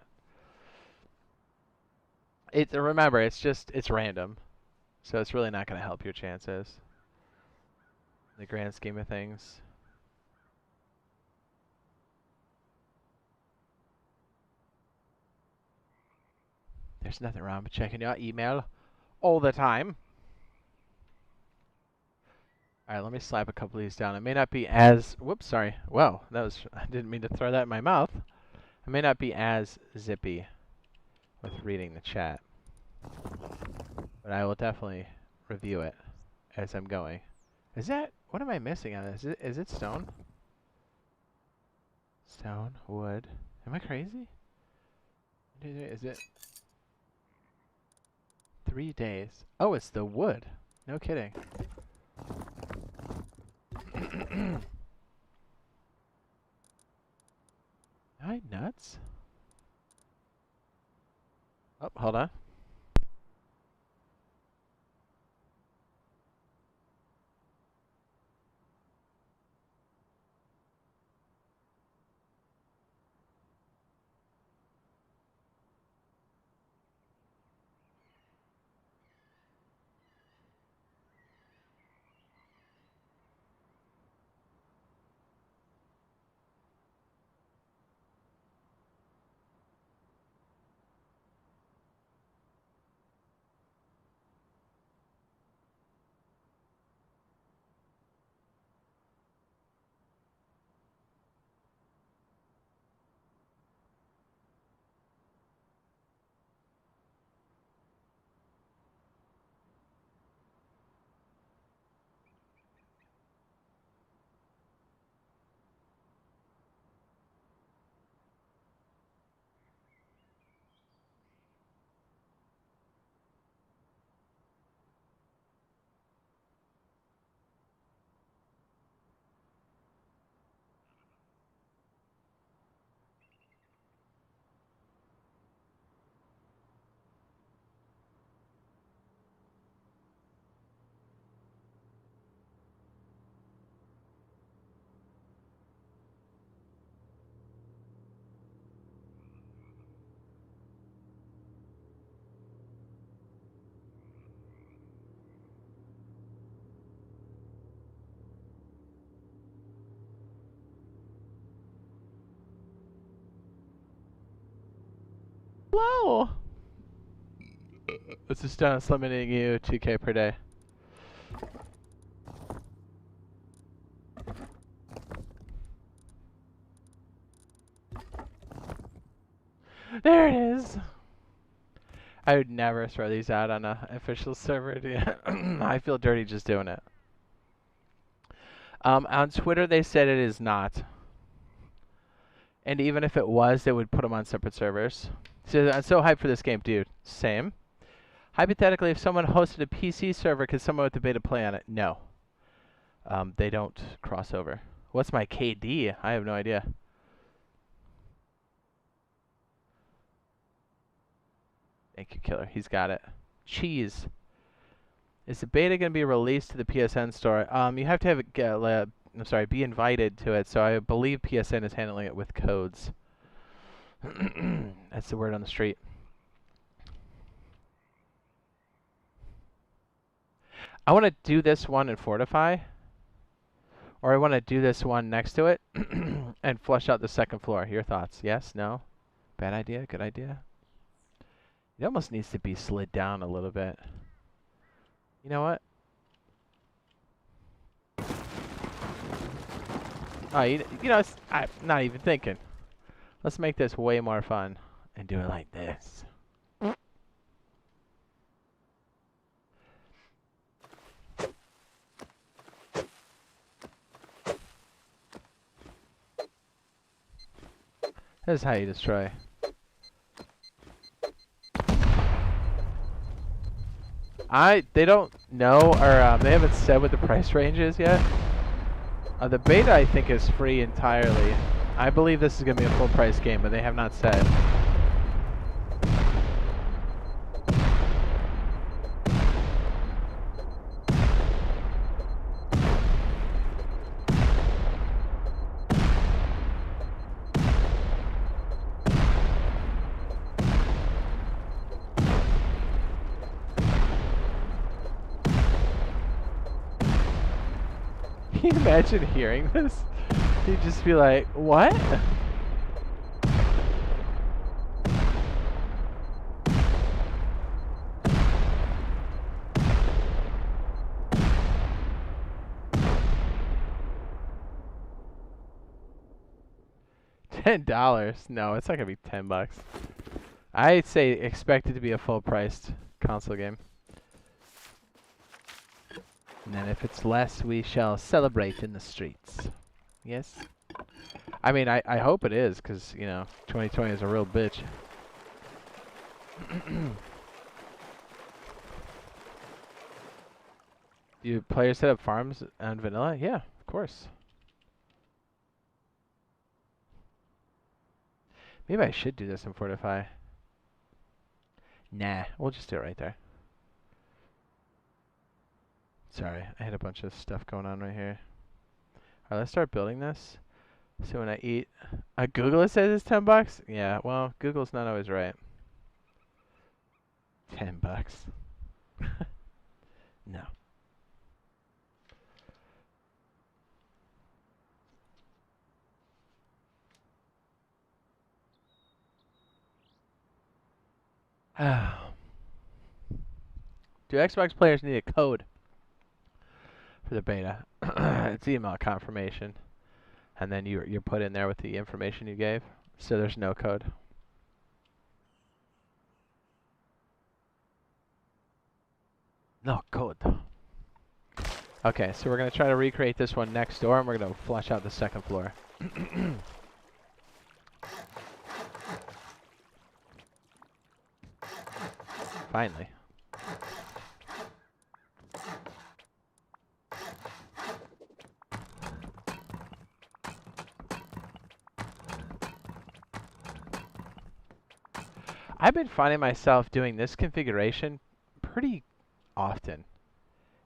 Remember, it's random. So it's really not going to help your chances. In the grand scheme of things. There's nothing wrong with checking your email all the time. Alright, let me slap a couple of these down. It may not be as... Whoops, sorry. Whoa, I didn't mean to throw that in my mouth. It may not be as zippy with reading the chat. But I will definitely review it as I'm going. What am I missing on this? Is it stone? Stone, wood. Am I crazy? Is it 3 days? Oh, it's the wood. No kidding. Am I nuts? Oh, hold on. slow. It's just done. It's limiting you 2K per day. There it is. I would never throw these out on an official server. I feel dirty just doing it. On Twitter, they said it is not. And even if it was, they would put them on separate servers. So I'm so hyped for this game, dude. Same. Hypothetically, if someone hosted a PC server, could someone with the beta play on it? No. They don't cross over. What's my KD? I have no idea. Thank you, Killer. He's got it. Cheese. Is the beta going to be released to the PSN store? You have to have it, be invited to it. So I believe PSN is handling it with codes. That's the word on the street. I want to do this one and fortify. Or I want to do this one next to it and flush out the second floor. Your thoughts? Yes? No? Bad idea? Good idea? It almost needs to be slid down a little bit. You know what? Oh, you know, I'm not even thinking. Let's make this way more fun and do it like this. This is how you destroy. They don't know, or they haven't said what the price range is yet. The beta, I think, is free entirely. I believe this is going to be a full price game, but they have not said. Can you imagine hearing this? You'd just be like, what? $10? No, it's not gonna be $10. I'd say expect it to be a full-priced console game. And then if it's less, we shall celebrate in the streets. Yes? I mean, I hope it is, because, you know, 2020 is a real bitch. Do players set up farms on vanilla? Yeah, of course. Maybe I should do this in Fortify. Nah, we'll just do it right there. Sorry, I had a bunch of stuff going on right here. Alright, let's start building this. So when I eat... Google it says it's $10? Yeah, well, Google's not always right. $10. No. Do Xbox players need a code for the beta? It's email confirmation, and then you're put in there with the information you gave. So there's no code. No code. Okay, so we're gonna try to recreate this one next door, and we're gonna flush out the second floor. Finally. I've been finding myself doing this configuration pretty often.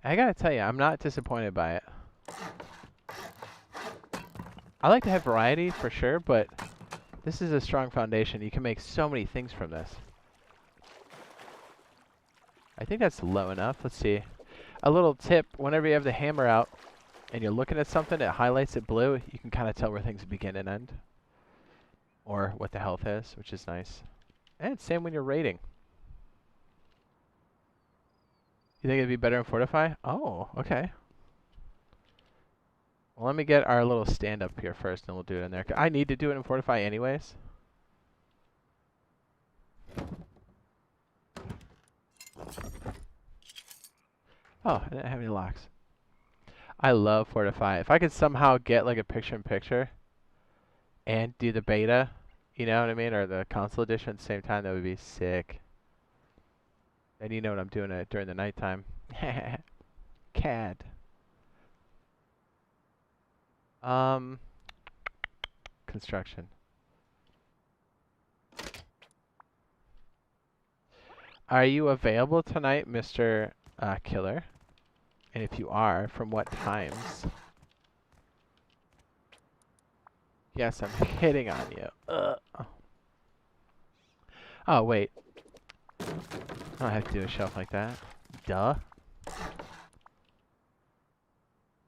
I gotta tell you, I'm not disappointed by it. I like to have variety for sure, but this is a strong foundation. You can make so many things from this. I think that's low enough. Let's see. A little tip, whenever you have the hammer out and you're looking at something, it highlights it blue. You can kind of tell where things begin and end. Or what the health is, which is nice. And same when you're raiding. You think it'd be better in Fortify? Oh, okay. Well, let me get our little stand up here first, and we'll do it in there. I need to do it in Fortify anyways. Oh, I didn't have any locks. I love Fortify. If I could somehow get like a picture-in-picture and do the beta, you know what I mean, or the console edition at the same time, that would be sick. And you know what I'm doing it during the nighttime. CAD. Construction. Are you available tonight, Mr. Killer? And if you are, from what times? Yes, I'm hitting on you. Oh, wait. I don't have to do a shelf like that. Duh.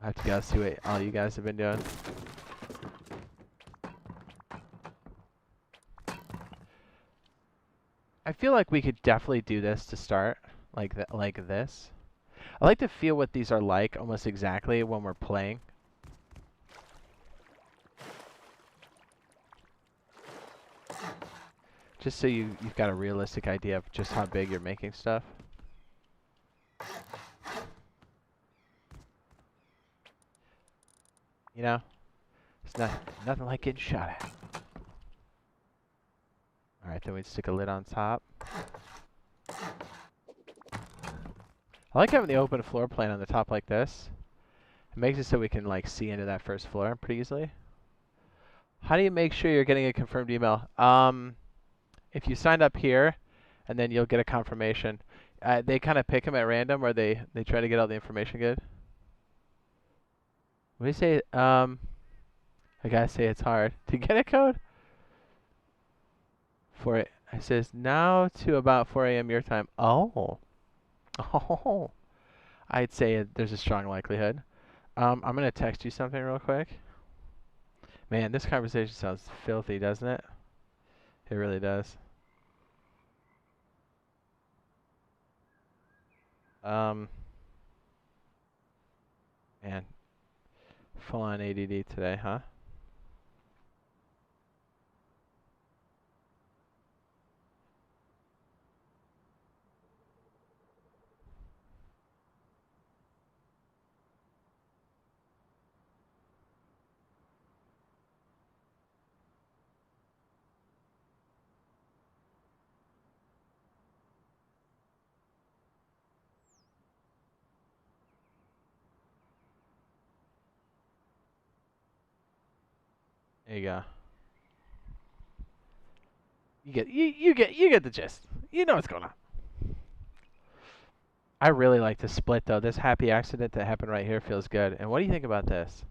I have to go see what all you guys have been doing. I feel like we could definitely do this to start, like this. I like to feel what these are like almost exactly when we're playing. Just so you've got a realistic idea of just how big you're making stuff. You know? It's nothing like getting shot at. Alright, then we stick a lid on top. I like having the open floor plan on the top like this. It makes it so we can like see into that first floor pretty easily. How do you make sure you're getting a confirmed email? If you signed up here, and then you'll get a confirmation. They kind of pick them at random, or they try to get all the information good. What do you say? I gotta say it's hard to get a code. For it, it says now to about 4 a.m. your time. Oh. Oh. I'd say there's a strong likelihood. I'm gonna text you something real quick. Man, this conversation sounds filthy, doesn't it? It really does. Man, full on ADD today, huh? There you go. You get the gist. You know what's going on. I really like to split though. This happy accident that happened right here feels good. And what do you think about this?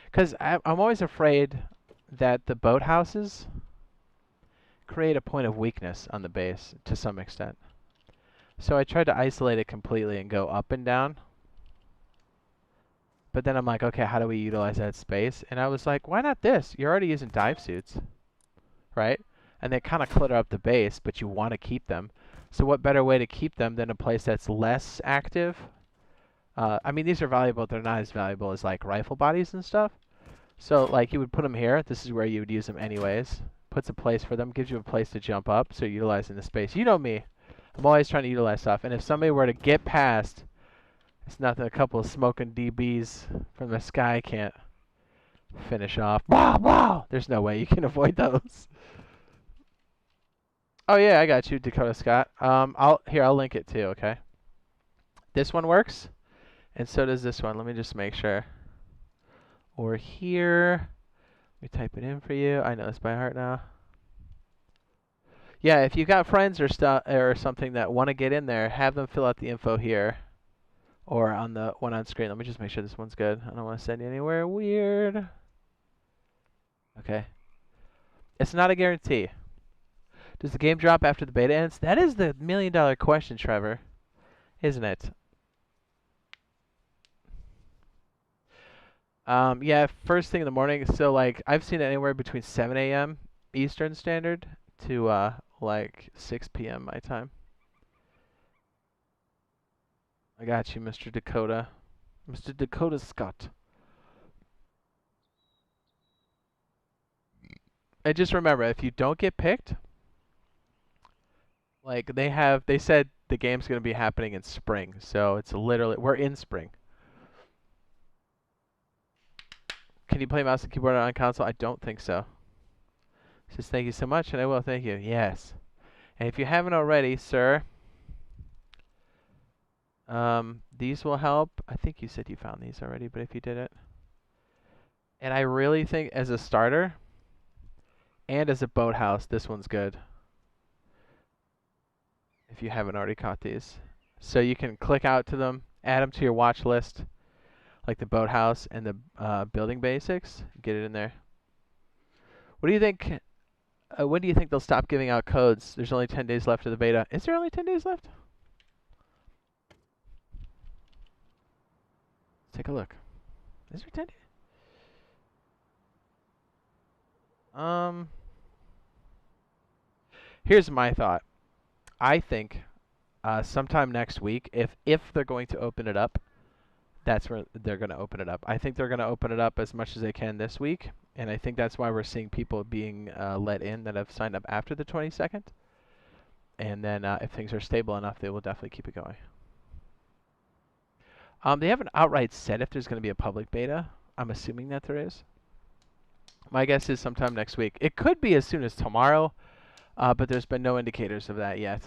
Because I'm always afraid that the boathouses create a point of weakness on the base to some extent. So I tried to isolate it completely and go up and down. But then I'm like, okay, how do we utilize that space? And I was like, why not this? You're already using dive suits, right? And they kind of clutter up the base, but you want to keep them. So what better way to keep them than a place that's less active? I mean, these are valuable. They're not as valuable as like rifle bodies and stuff. So like you would put them here. This is where you would use them anyways. Puts a place for them, gives you a place to jump up. So you're utilizing the space. You know me. I'm always trying to utilize stuff. And if somebody were to get past, it's nothing a couple of smoking DBs from the sky can't finish off. Wow, wow. There's no way you can avoid those. Oh yeah, I got you, Dakota Scott. I'll link it too, okay? This one works, and so does this one. Let me just make sure. Or here. Let me type it in for you. I know this by heart now. Yeah, if you got friends or stuff or something that want to get in there, have them fill out the info here, or on the one on screen. Let me just make sure this one's good. I don't want to send you anywhere weird. Okay. It's not a guarantee. Does the game drop after the beta ends? That is the million-dollar question, Trevor, isn't it? Yeah, first thing in the morning. So like I've seen it anywhere between 7 a.m. Eastern Standard to like 6 p.m. my time. I got you, Mr. Dakota. Mr. Dakota Scott. And just remember, if you don't get picked, like they said the game's gonna be happening in spring, so it's literally we're in spring. Can you play mouse and keyboard on console? I don't think so. Says thank you so much, and I will thank you. Yes. And if you haven't already, sir, these will help. I think you said you found these already, but if you didn't, and I really think as a starter and as a boathouse, this one's good. If you haven't already caught these, so you can click out to them, add them to your watch list, like the boathouse and the building basics. Get it in there. What do you think? When do you think they'll stop giving out codes? There's only 10 days left of the beta. Is there only 10 days left? Let's take a look. Is there 10 days? Here's my thought. I think sometime next week, if they're going to open it up, that's where they're going to open it up. I think they're going to open it up as much as they can this week, and I think that's why we're seeing people being let in that have signed up after the 22nd. And then if things are stable enough, they will definitely keep it going. They haven't outright said if there's going to be a public beta. I'm assuming that there is. My guess is sometime next week. It could be as soon as tomorrow, but there's been no indicators of that yet.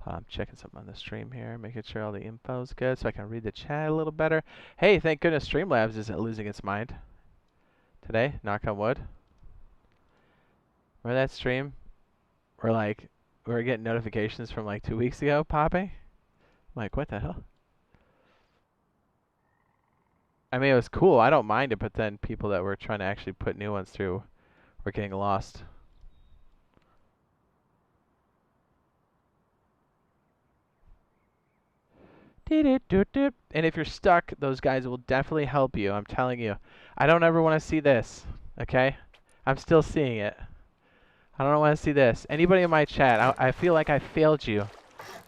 I'm checking something on the stream here, making sure all the info's good so I can read the chat a little better. Hey, thank goodness Streamlabs isn't losing its mind today. Knock on wood. Remember that stream? Where like we were getting notifications from like 2 weeks ago popping? I'm like, what the hell? I mean, it was cool. I don't mind it, but then people that were trying to actually put new ones through were getting lost. And if you're stuck, those guys will definitely help you. I'm telling you. I don't ever want to see this. Okay? I'm still seeing it. I don't want to see this. Anybody in my chat, I feel like I failed you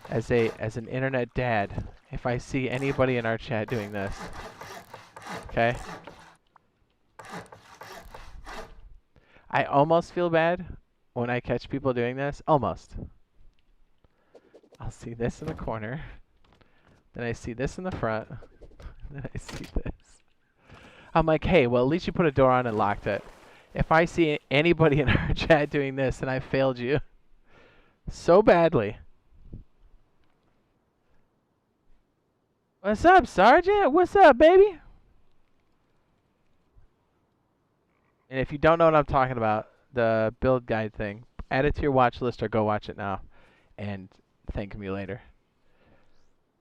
as an internet dad if I see anybody in our chat doing this. Okay? I almost feel bad when I catch people doing this. Almost. I'll see this in the corner. Then I see this in the front. Then I see this. I'm like, hey, well, at least you put a door on and locked it. If I see anybody in our chat doing this, then I failed you. So badly. What's up, Sergeant? What's up, baby? And if you don't know what I'm talking about, the build guide thing, add it to your watch list or go watch it now. And thank me later.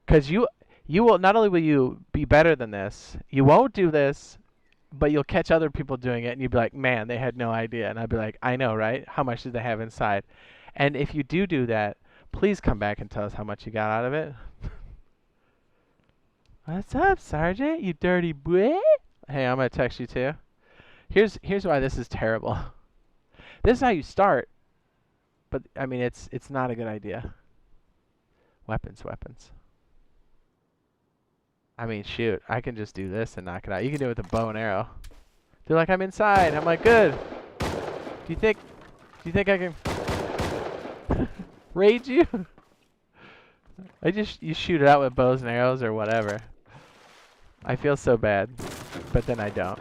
Because you will, not only will you be better than this, you won't do this, but you'll catch other people doing it and you'll be like, man, they had no idea. And I'll be like, I know, right? How much did they have inside? And if you do that, please come back and tell us how much you got out of it. What's up, Sergeant? You dirty boy? Hey, I'm going to text you too. Here's why this is terrible. This is how you start. But, I mean, it's not a good idea. Weapons. I mean, shoot, I can just do this and knock it out. You can do it with a bow and arrow. They're like, I'm inside. I'm like, good. Do you think I can raid you? You shoot it out with bows and arrows or whatever. I feel so bad, but then I don't.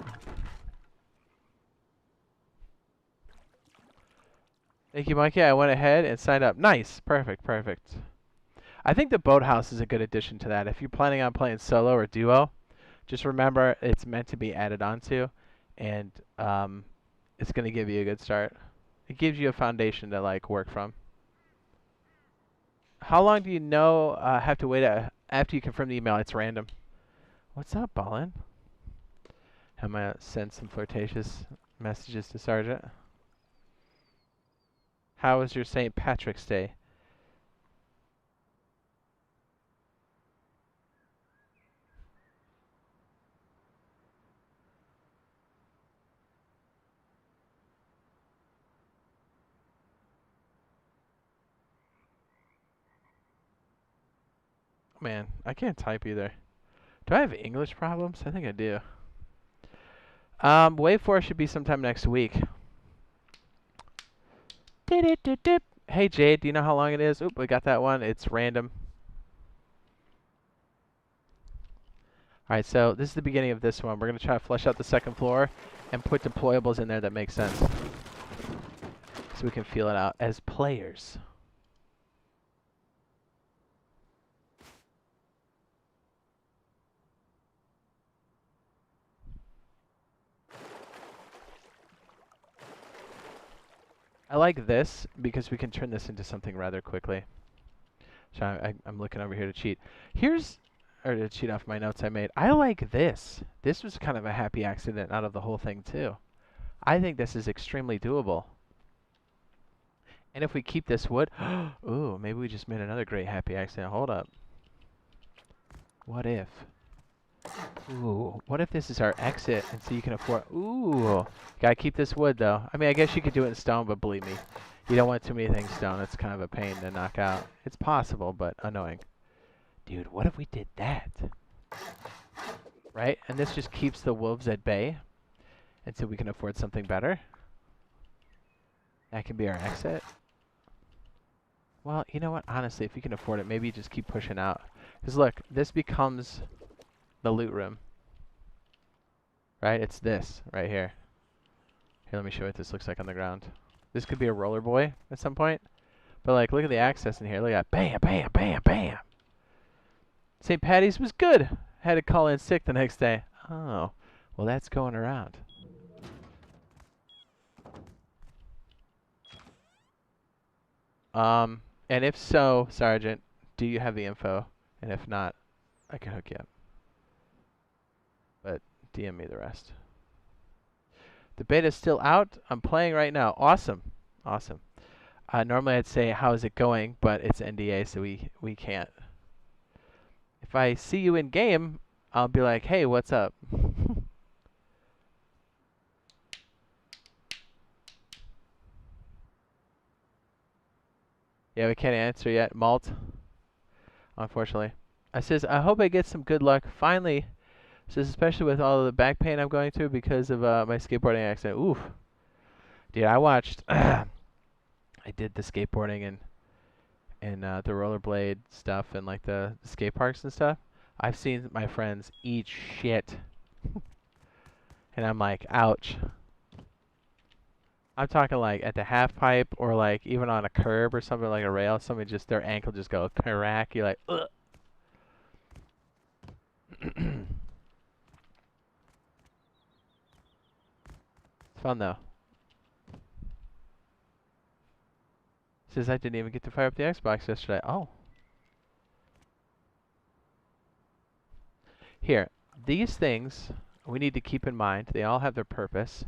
Thank you, Mikey. I went ahead and signed up. Nice. Perfect. I think the boathouse is a good addition to that. If you're planning on playing solo or duo, just remember it's meant to be added onto, and it's going to give you a good start. It gives you a foundation to like work from. How long do you have to wait after you confirm the email? It's random. What's up, Ballin? I'm going to send some flirtatious messages to Sergeant. How was your St. Patrick's Day? Man, I can't type either. Do I have English problems? I think I do. Wave 4 should be sometime next week. Hey Jade, do you know how long it is? Oop, we got that one. It's random. Alright, so this is the beginning of this one. We're going to try to flesh out the second floor and put deployables in there that make sense. So we can feel it out as players. I like this because we can turn this into something rather quickly. So I'm looking over here to cheat. Or to cheat off my notes I made. I like this. This was kind of a happy accident out of the whole thing too. I think this is extremely doable. And if we keep this wood, ooh, maybe we just made another great happy accident. Hold up. What if? Ooh, what if this is our exit and so you can afford, ooh, gotta keep this wood though. I mean, I guess you could do it in stone, but believe me, you don't want too many things stone. It's kind of a pain to knock out. It's possible, but annoying. Dude, what if we did that? Right? And this just keeps the wolves at bay until we can afford something better. That can be our exit. Well, you know what? Honestly, if you can afford it, maybe you just keep pushing out. Because look, this becomes the loot room. Right? It's this right here. Here, let me show you what this looks like on the ground. This could be a roller boy at some point. But like, look at the access in here. Look at that. Bam, bam, bam, bam. St. Patty's was good. Had to call in sick the next day. Oh, well, that's going around. And if so, Sergeant, do you have the info? And if not, I can hook you up. But DM me the rest. The beta's still out. I'm playing right now. Awesome. Awesome. Normally I'd say, how is it going? But it's NDA, so we can't. If I see you in game, I'll be like, hey, what's up? Yeah, we can't answer yet. Malt. Unfortunately. I says, I hope I get some good luck. Finally. Says, especially with all of the back pain I'm going through because of my skateboarding accident. Oof. Dude, I watched. I did the skateboarding and the rollerblade stuff and like the skate parks and stuff. I've seen my friends eat shit. And I'm like, ouch. I'm talking like at the half pipe or like even on a curb or something like a rail. Somebody just, their ankle just go crack. You're like, ugh. It's fun though. Says I didn't even get to fire up the Xbox yesterday. Oh. Here, these things we need to keep in mind. They all have their purpose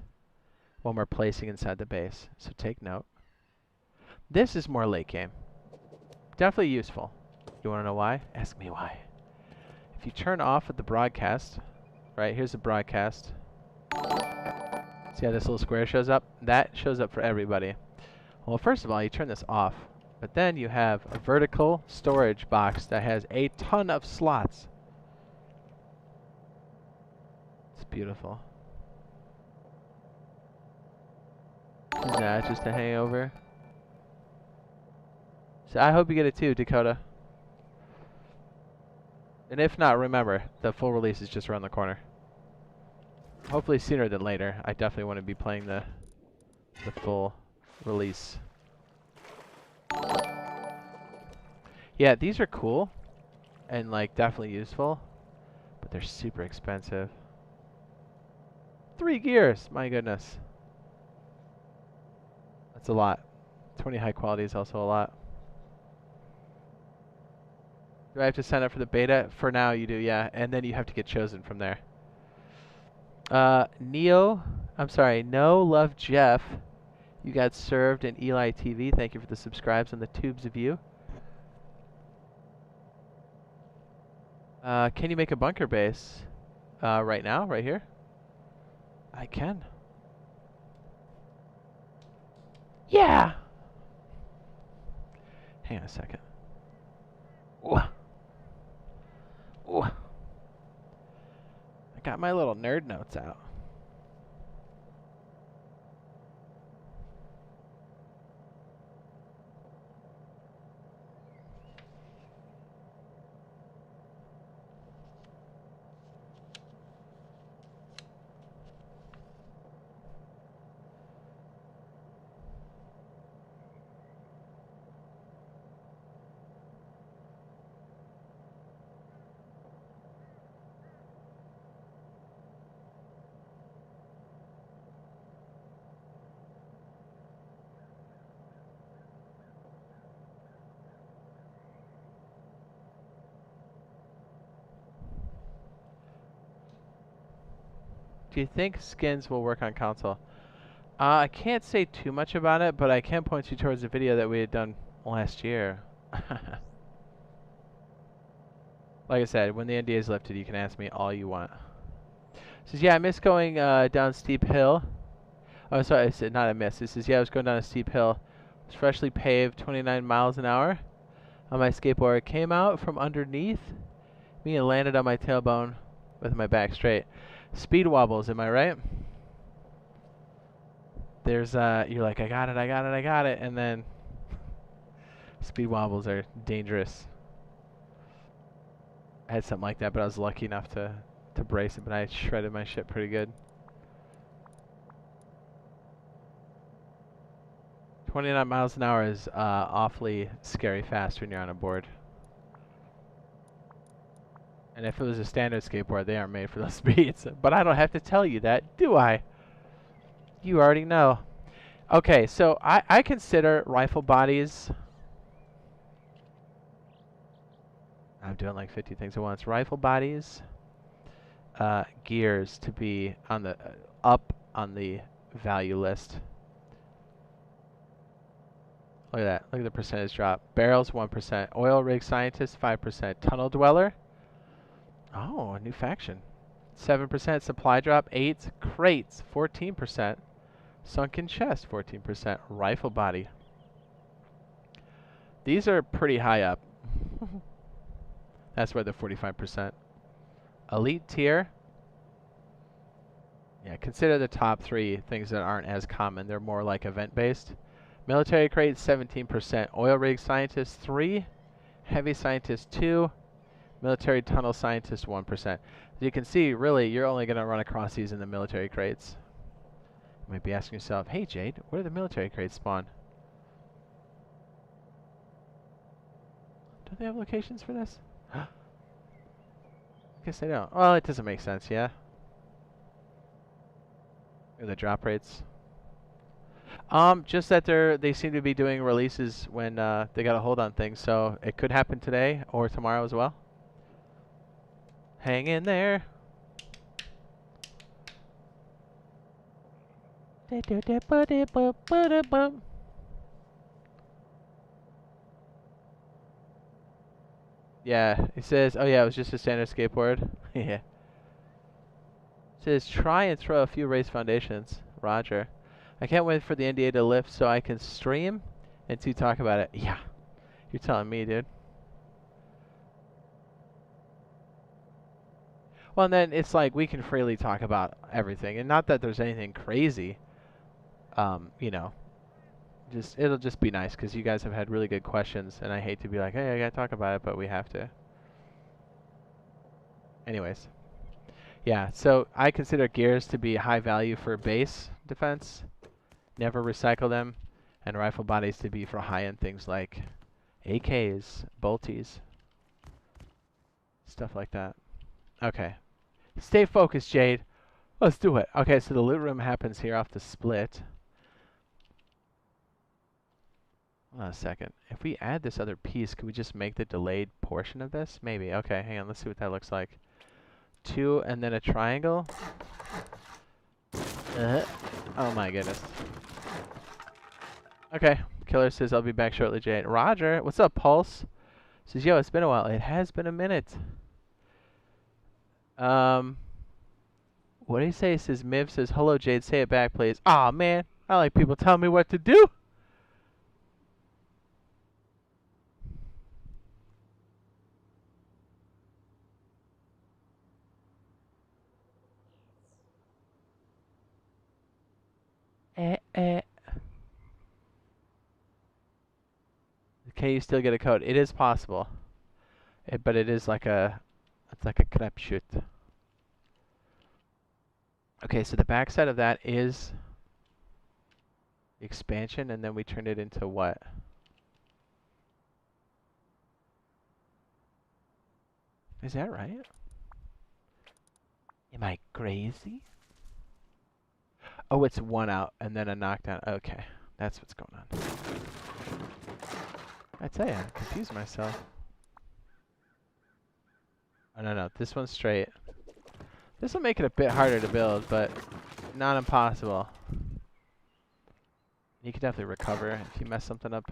when we're placing inside the base. So take note. This is more late game. Definitely useful. You want to know why? Ask me why. If you turn off at the broadcast, right, here's the broadcast. See how this little square shows up? That shows up for everybody. Well, first of all, you turn this off. But then you have a vertical storage box that has a ton of slots. It's beautiful. Is that just a hangover? So I hope you get it too, Dakota. And if not, remember, the full release is just around the corner. Hopefully sooner than later. I definitely want to be playing the full release. Yeah, these are cool and like definitely useful, but they're super expensive. 3 gears, my goodness. That's a lot. 20 high quality is also a lot. Do I have to sign up for the beta? For now, you do, yeah. And then you have to get chosen from there. No Love Jeff. You got served in Eli TV. Thank you for the subscribes and the tubes of you. Can you make a bunker base? Right now, right here? I can. Yeah! Hang on a second. Whoa. go. I got my little nerd notes out. Do you think skins will work on console? I can't say too much about it, but I can point you towards a video that we had done last year. Like I said, when the NDA is lifted, you can ask me all you want. Says, yeah, I miss going down steep hill. Oh, sorry, I said not a miss. It says, yeah, I was going down a steep hill. It's freshly paved, 29 miles an hour on my skateboard. It came out from underneath me and landed on my tailbone with my back straight. Speed wobbles, am I right? There's, you're like, I got it, and then speed wobbles are dangerous. I had something like that, but I was lucky enough to brace it, but I shredded my shit pretty good. 29 miles an hour is awfully scary fast when you're on a board. And if it was a standard skateboard, they aren't made for those speeds. But I don't have to tell you that, do I? You already know. Okay, so I consider rifle bodies... I'm doing like 50 things at once. Rifle bodies, gears to be on the up on the value list. Look at that. Look at the percentage drop. Barrels 1%. Oil rig scientist 5%. Tunnel dweller. Oh, a new faction. 7%. Supply drop 8. Crates 14%. Sunken chest 14%. Rifle body. These are pretty high up. That's where the 45%. Elite tier. Yeah, consider the top 3 things that aren't as common. They're more like event-based. Military crate, 17%. Oil rig scientist, 3. Heavy scientist, 2. Military tunnel scientist, 1%. As you can see, really, you're only going to run across these in the military crates. You might be asking yourself, hey, Jade, where do the military crates spawn? Do they have locations for this? I guess they don't. Well, it doesn't make sense, yeah? Look at the drop rates. Just that they seem to be doing releases when they got a hold on things, so it could happen today or tomorrow as well. Hang in there. Yeah, it says, oh yeah, it was just a standard skateboard. Yeah. It says, try and throw a few race foundations. Roger. I can't wait for the NDA to lift so I can stream and to talk about it. Yeah, you're telling me, dude. Well, and then it's like we can freely talk about everything, and not that there's anything crazy. You know, it'll just be nice because you guys have had really good questions, and I hate to be like, hey, I gotta talk about it, but we have to. Anyways, yeah. So I consider gears to be high value for base defense. Never recycle them, and rifle bodies to be for high-end things like AKs, bolties, stuff like that. Okay. Stay focused, Jade. Let's do it. Okay, so the loot room happens here off the split. Hold on a second. If we add this other piece, could we just make the delayed portion of this? Maybe. Okay, hang on. Let's see what that looks like. 2 and then a triangle. Oh my goodness. Okay. Killer says, I'll be back shortly, Jade. Roger. What's up, Pulse? Says, yo, it's been a while. It has been a minute. What do you say? Says Miv says, hello, Jade. Say it back, please. Aw, man. I like people telling me what to do. Eh. Can you still get a code? It is possible. But it is like it's like a crapshoot. Okay, so the backside of that is the expansion, and then we turned it into what? Is that right? Am I crazy? Oh, it's one out and then a knockdown. Okay, that's what's going on. I tell you, I confused myself. Oh, no, this one's straight. This will make it a bit harder to build, but not impossible. You can definitely recover if you mess something up.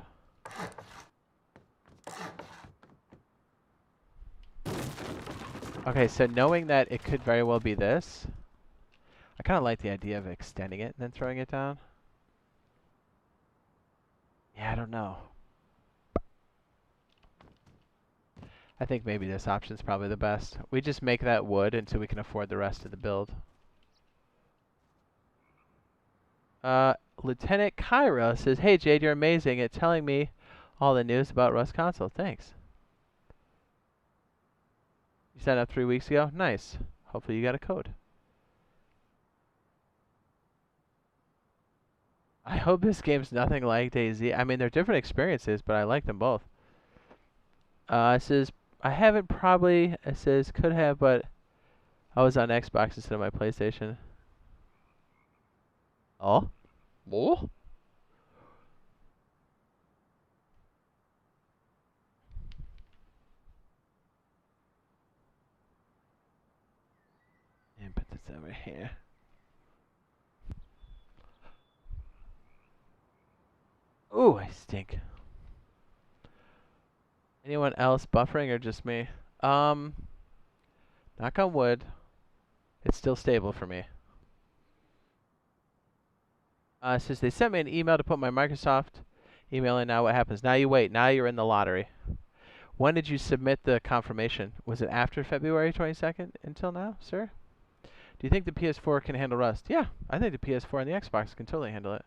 Okay, so knowing that it could very well be this, I kind of like the idea of extending it and then throwing it down. Yeah, I don't know. I think maybe this option's probably the best. We just make that wood until we can afford the rest of the build. Lieutenant Cairo says, "Hey Jade, you're amazing at telling me all the news about Rust console. Thanks. You signed up 3 weeks ago? Nice. Hopefully you got a code." I hope this game's nothing like DayZ. I mean, they're different experiences, but I like them both. It says, I haven't probably, it says, could have, but I was on Xbox instead of my PlayStation. Oh? Oh? And put this over here. Ooh, I stink. Anyone else buffering or just me? Knock on wood. It's still stable for me. It says they sent me an email to put my Microsoft email in. Now what happens? Now you wait. Now you're in the lottery. When did you submit the confirmation? Was it after February 22nd until now, sir? Do you think the PS4 can handle Rust? Yeah, I think the PS4 and the Xbox can totally handle it.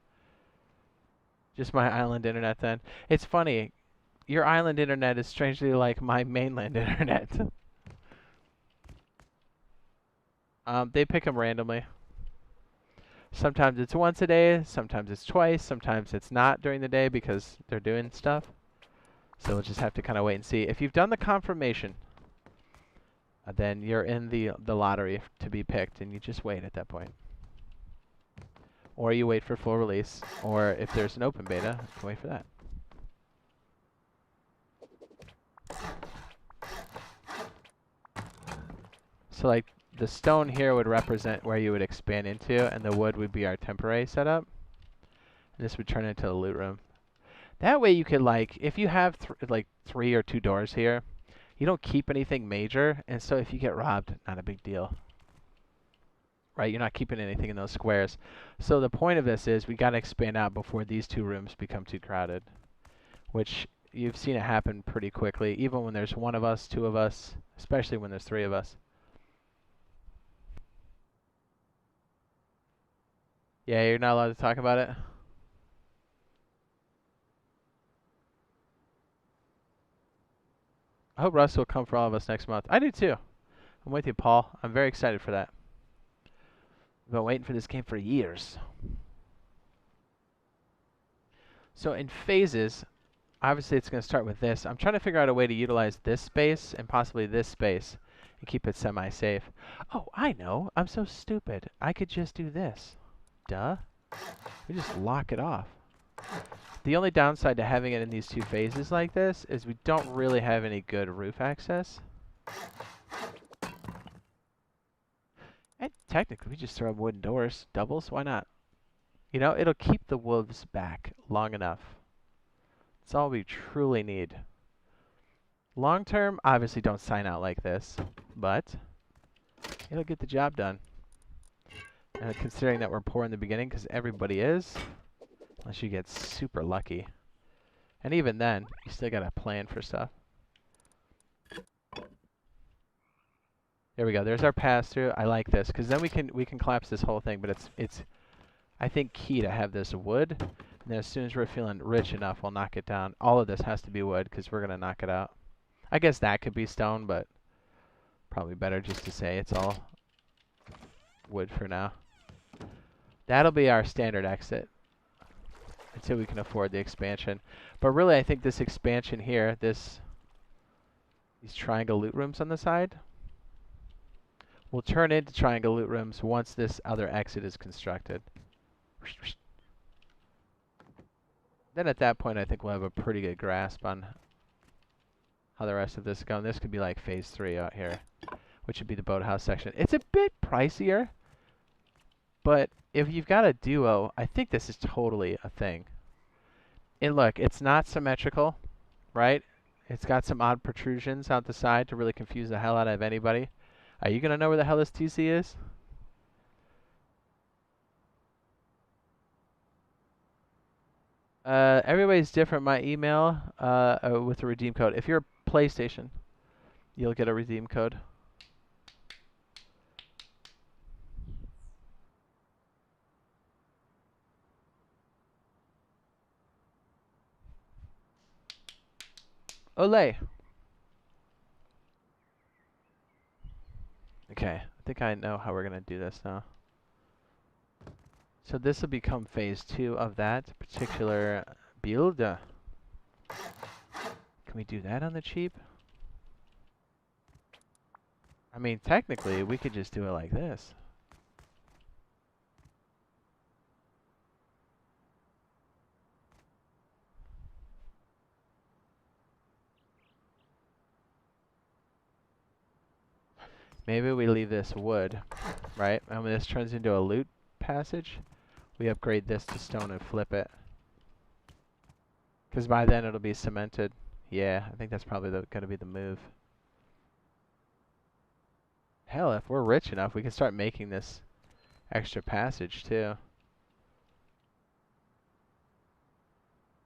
Just my island internet then. It's funny. Your island internet is strangely like my mainland internet. They pick them randomly. Sometimes it's once a day, sometimes it's twice, sometimes it's not during the day because they're doing stuff. So we'll just have to kind of wait and see. If you've done the confirmation, then you're in the lottery to be picked, and you just wait at that point. Or you wait for full release, or if there's an open beta, you can wait for that. So like the stone here would represent where you would expand into, and the wood would be our temporary setup. And this would turn into a loot room. That way you could, like, if you have like 3 or 2 doors here, you don't keep anything major, and so if you get robbed, not a big deal. Right? You're not keeping anything in those squares. So the point of this is we got to expand out before these 2 rooms become too crowded, which you've seen it happen pretty quickly, even when there's 1 of us, 2 of us, especially when there's 3 of us. Yeah, you're not allowed to talk about it? I hope Russ will come for all of us next month. I do too. I'm with you, Paul. I'm very excited for that. I've been waiting for this game for years. So in phases, obviously it's going to start with this. I'm trying to figure out a way to utilize this space and possibly this space and keep it semi-safe. Oh, I know. I'm so stupid. I could just do this. Duh. We just lock it off. The only downside to having it in these 2 phases like this is we don't really have any good roof access. And technically, we just throw up wooden doors. Doubles, why not? You know, it'll keep the wolves back long enough. That's all we truly need. Long term, obviously don't sign out like this, but it'll get the job done. And considering that we're poor in the beginning, because everybody is, unless you get super lucky. And even then, you still got to plan for stuff. There we go. There's our pass through. I like this because then we can collapse this whole thing. But it's I think, key to have this wood. And then as soon as we're feeling rich enough, we'll knock it down. All of this has to be wood because we're going to knock it out. I guess that could be stone, but probably better just to say it's all wood for now. That'll be our standard exit until we can afford the expansion. But really, I think this expansion here, these triangle loot rooms on the side, will turn into triangle loot rooms once this other exit is constructed. Then at that point, I think we'll have a pretty good grasp on how the rest of this is going. This could be like phase 3 out here, which would be the boathouse section. It's a bit pricier, but if you've got a duo, I think this is totally a thing. And look, it's not symmetrical, right? It's got some odd protrusions out the side to really confuse the hell out of anybody. Are you going to know where the hell this TC is? Everybody's different. My email with a redeem code. If you're a PlayStation, you'll get a redeem code. Olay. Okay, I think I know how we're going to do this now. So this will become phase 2 of that particular build. Can we do that on the cheap? I mean, technically, we could just do it like this. Maybe we leave this wood, right? And when this turns into a loot passage, we upgrade this to stone and flip it. Because by then it'll be cemented. Yeah, I think that's probably going to be the move. Hell, if we're rich enough, we can start making this extra passage too.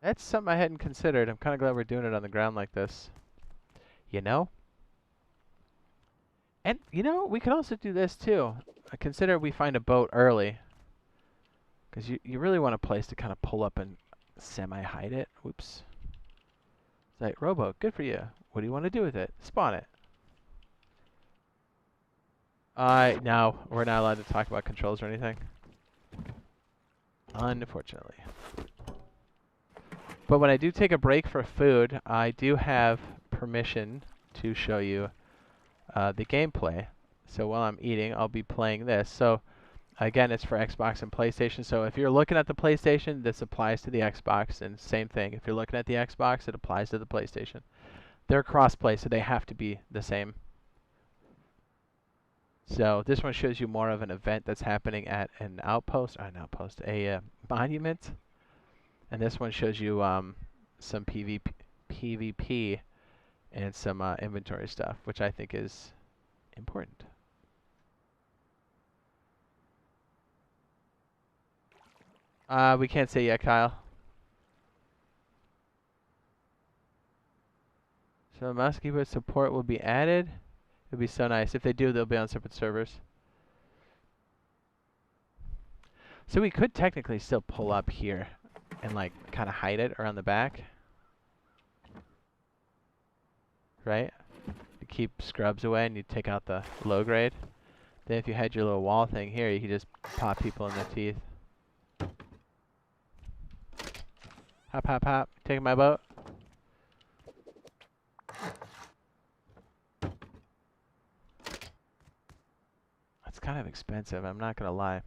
That's something I hadn't considered. I'm kind of glad we're doing it on the ground like this. You know? And, you know, we could also do this too. Consider we find a boat early. Because you really want a place to kind of pull up and semi-hide it. Whoops. It's like, rowboat, good for you. What do you want to do with it? Spawn it. No, we're not allowed to talk about controls or anything. Unfortunately. But when I do take a break for food, I do have permission to show you the gameplay. So while I'm eating, I'll be playing this. So again, it's for Xbox and PlayStation. So if you're looking at the PlayStation, this applies to the Xbox. And same thing, if you're looking at the Xbox, it applies to the PlayStation. They're cross-play, so they have to be the same. So this one shows you more of an event that's happening at an outpost, a monument. And this one shows you some PvP and some inventory stuff, which I think is important. We can't say yet, Kyle. So mouse keyboard support will be added. It'd be so nice. If they do, they'll be on separate servers. So we could technically still pull up here and like kind of hide it around the back. Right? You keep scrubs away and you take out the low grade. Then if you had your little wall thing here, you could just pop people in the teeth. Hop, hop, hop. Taking my boat. It's kind of expensive, I'm not going to lie.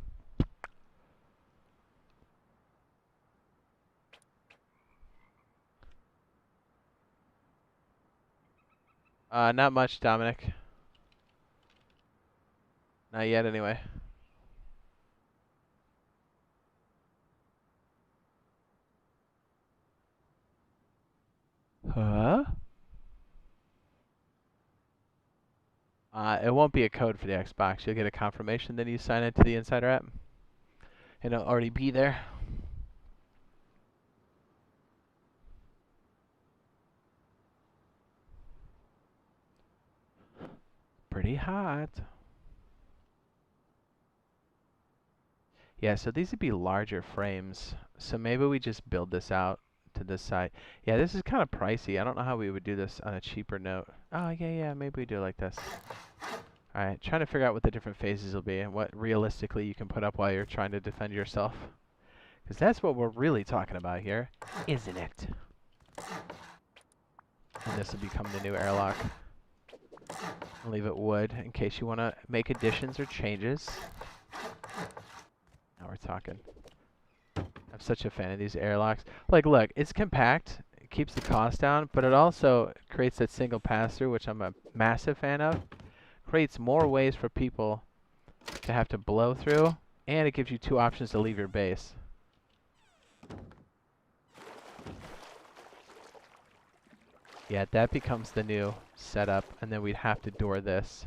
Not much, Dominic. Not yet, anyway. Huh? It won't be a code for the Xbox. You'll get a confirmation, then you sign into the Insider app. And it'll already be there. Pretty hot. Yeah, so these would be larger frames. So maybe we just build this out to this side. Yeah, this is kind of pricey. I don't know how we would do this on a cheaper note. Oh, yeah, maybe we do it like this. All right, trying to figure out what the different phases will be and what realistically you can put up while you're trying to defend yourself. Because that's what we're really talking about here, isn't it? And this will become the new airlock. I'll leave it wood in case you want to make additions or changes. Now we're talking. I'm such a fan of these airlocks. Like, look, it's compact. It keeps the cost down, but it also creates that single pass-through, which I'm a massive fan of. Creates more ways for people to have to blow through, and it gives you 2 options to leave your base. Yeah, that becomes the new setup, and then we'd have to door this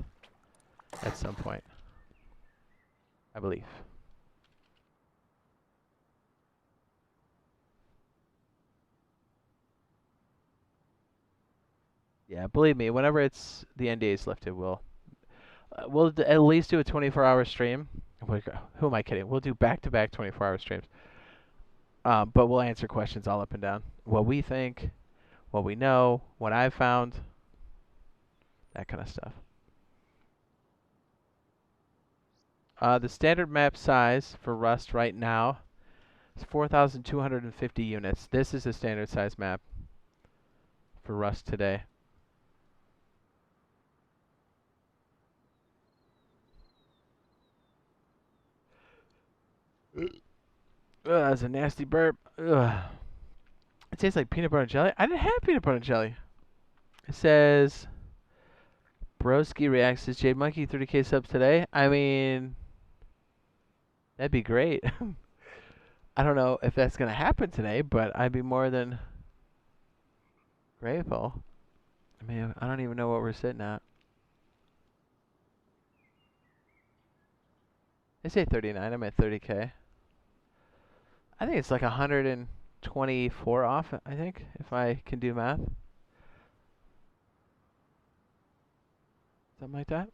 at some point, I believe. Yeah, believe me, whenever it's the NDA is lifted, we'll at least do a 24-hour stream. Who am I kidding? We'll do back-to-back 24-hour streams. But we'll answer questions all up and down. What we think, what we know, what I've found, that kind of stuff. The standard map size for Rust right now is 4,250 units. This is a standard size map for Rust today. That's a nasty burp. Ugh. It tastes like peanut butter and jelly. I didn't have peanut butter and jelly. It says, Broski reacts to Jade Monkey 30k subs today. I mean, that'd be great. I don't know if that's going to happen today, but I'd be more than grateful. I mean, I don't even know what we're sitting at. They say 39. I'm at 30k. I think it's like 124 off, I think, if I can do math. Something like that.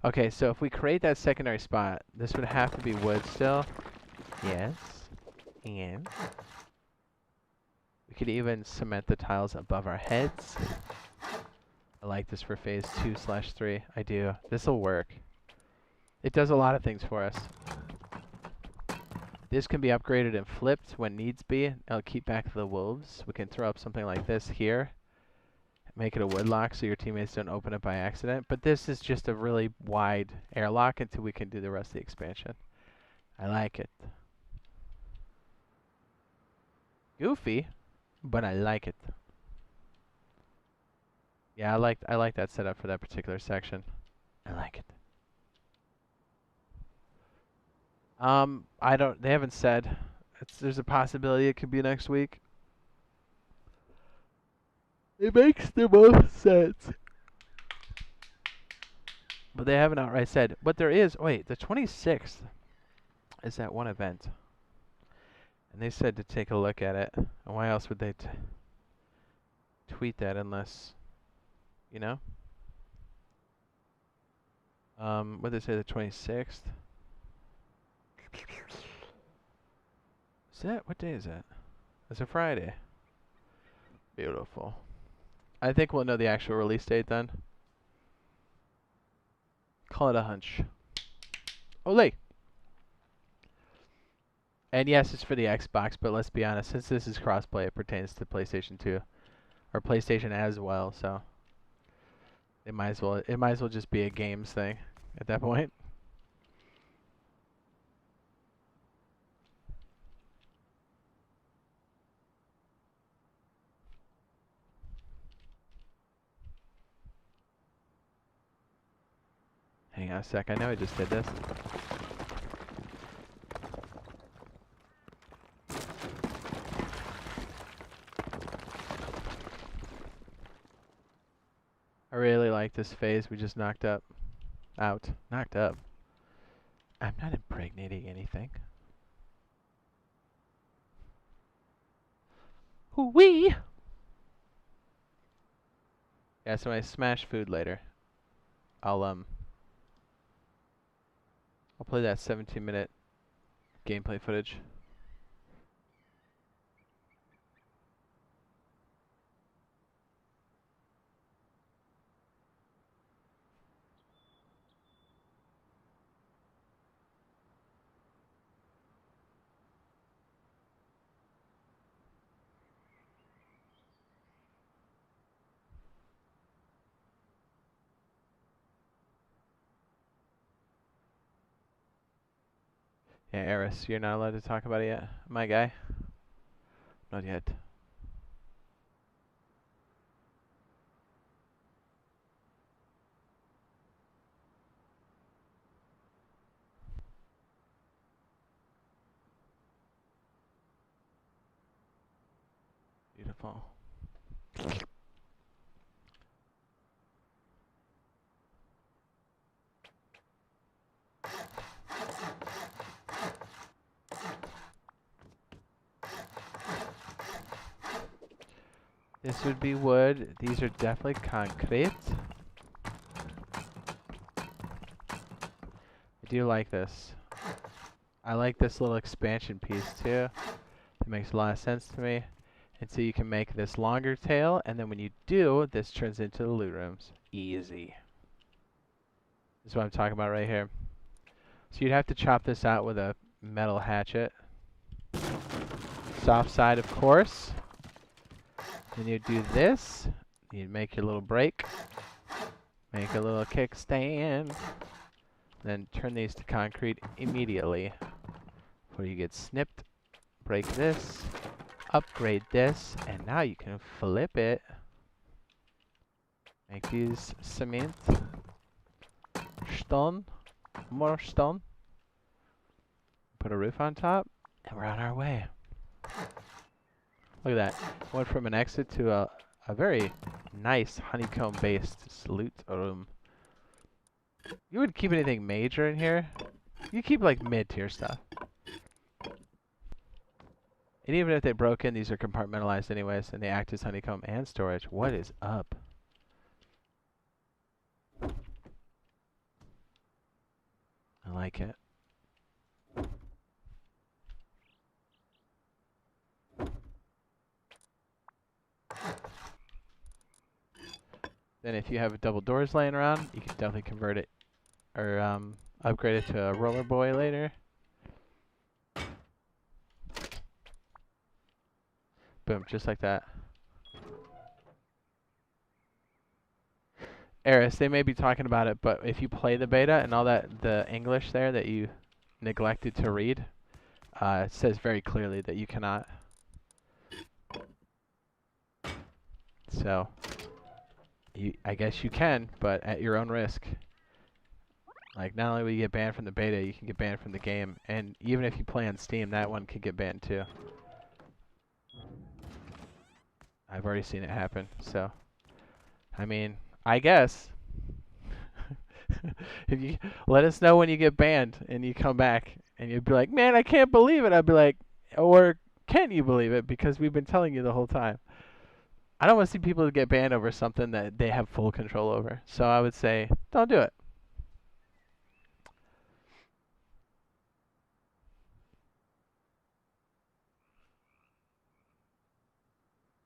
Okay, so if we create that secondary spot, this would have to be wood still. Yes. And we could even cement the tiles above our heads. I like this for phase 2/3. I do. This will work. It does a lot of things for us. This can be upgraded and flipped when needs be. I'll keep back the wolves. We can throw up something like this here. Make it a wood lock so your teammates don't open it by accident. But this is just a really wide airlock until we can do the rest of the expansion. I like it. Goofy, but I like it. Yeah, I like that setup for that particular section. I like it. They haven't said. There's a possibility it could be next week. It makes the most sense. But they haven't outright said. But there is, wait, the 26th is that one event. And they said to take a look at it. And why else would they tweet that unless, you know? What did they say, the 26th? Is that, what day is that? It's a Friday. Beautiful. I think we'll know the actual release date then. Call it a hunch. Olé! And yes, it's for the Xbox, but let's be honest, since this is crossplay, it pertains to PlayStation 2. Or PlayStation as well, so it might as well just be a games thing at that point. Hang on a sec, I know I just did this. I really like this phase we just knocked up. Knocked up. I'm not impregnating anything. Hoo-wee! Yeah, so when I smash food later, I'll I'll play that 17-minute gameplay footage. Yeah, Eris, you're not allowed to talk about it yet. My guy. Not yet. Beautiful. This would be wood. These are definitely concrete. I do like this. I like this little expansion piece too. It makes a lot of sense to me. And so you can make this longer tail, and then when you do, this turns into the loot rooms. Easy. This is what I'm talking about right here. So you'd have to chop this out with a metal hatchet. Soft side, of course. Then you do this. You'd make your little break. Make a little kickstand. Then turn these to concrete immediately. Before you get snipped. Break this. Upgrade this. And now you can flip it. Make these cement. Stone. More stone. Put a roof on top. And we're on our way. Look at that. Went from an exit to a very nice honeycomb-based loot room. You wouldn't keep anything major in here. You keep like mid-tier stuff. And even if they broke in, these are compartmentalized anyways, and they act as honeycomb and storage. What is up? I like it. Then if you have double doors laying around, you can definitely convert it or upgrade it to a roller boy later. Boom, just like that. Eris, they may be talking about it, but if you play the beta and all that, the English there that you neglected to read, it says very clearly that you cannot. So, I guess you can, but at your own risk. Like, not only will you get banned from the beta, you can get banned from the game. And even if you play on Steam, that one could get banned too. I've already seen it happen, so. I mean, I guess. If you let us know when you get banned and you come back and you'd be like, man, I can't believe it. I'd be like, or can you believe it? Because we've been telling you the whole time. I don't want to see people get banned over something that they have full control over. So I would say, don't do it.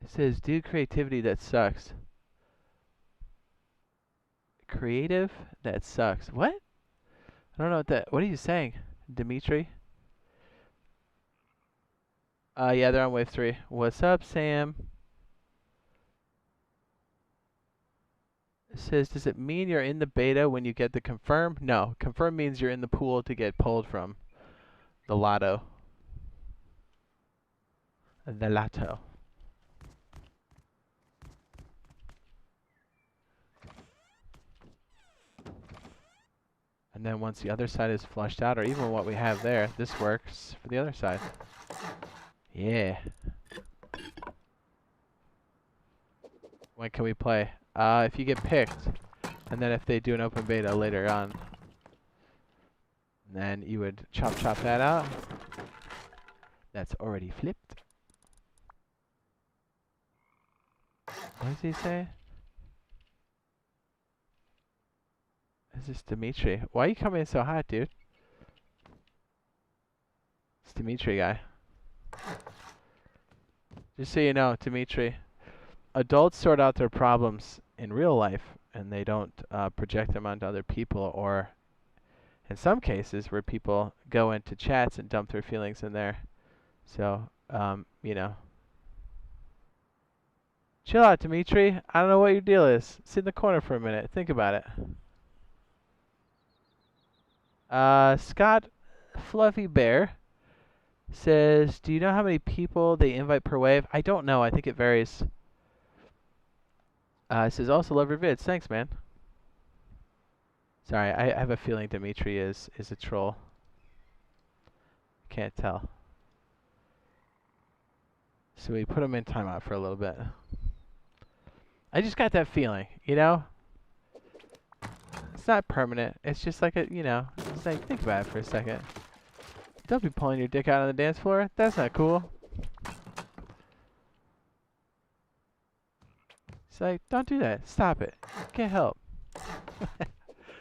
It says, do creativity that sucks. Creative that sucks. What? I don't know what are you saying, Dimitri? Yeah, they're on wave 3. What's up, Sam? It says, does it mean you're in the beta when you get the confirm? No, confirm means you're in the pool to get pulled from the lotto. The lotto. And then once the other side is flushed out, or even what we have there, this works for the other side. Yeah. When can we play? If you get picked, and then if they do an open beta later on, then you would chop that out. That's already flipped. What does he say? Is this Dimitri? Why are you coming in so hot, dude? Dimitri guy. Just so you know, Dimitri, adults sort out their problems in real life, and they don't project them onto other people, or in some cases where people go into chats and dump their feelings in there. So, you know. Chill out, Dimitri. I don't know what your deal is. Sit in the corner for a minute. Think about it. Scott Fluffy Bear says, do you know how many people they invite per wave? I don't know. I think it varies. It says, also love your vids. Thanks, man. Sorry, I have a feeling Dimitri is a troll. Can't tell. So we put him in timeout for a little bit. I just got that feeling, you know? It's not permanent. It's just like a, you know, it's like, think about it for a second. Don't be pulling your dick out on the dance floor. That's not cool. It's like, don't do that. Stop it. Get help.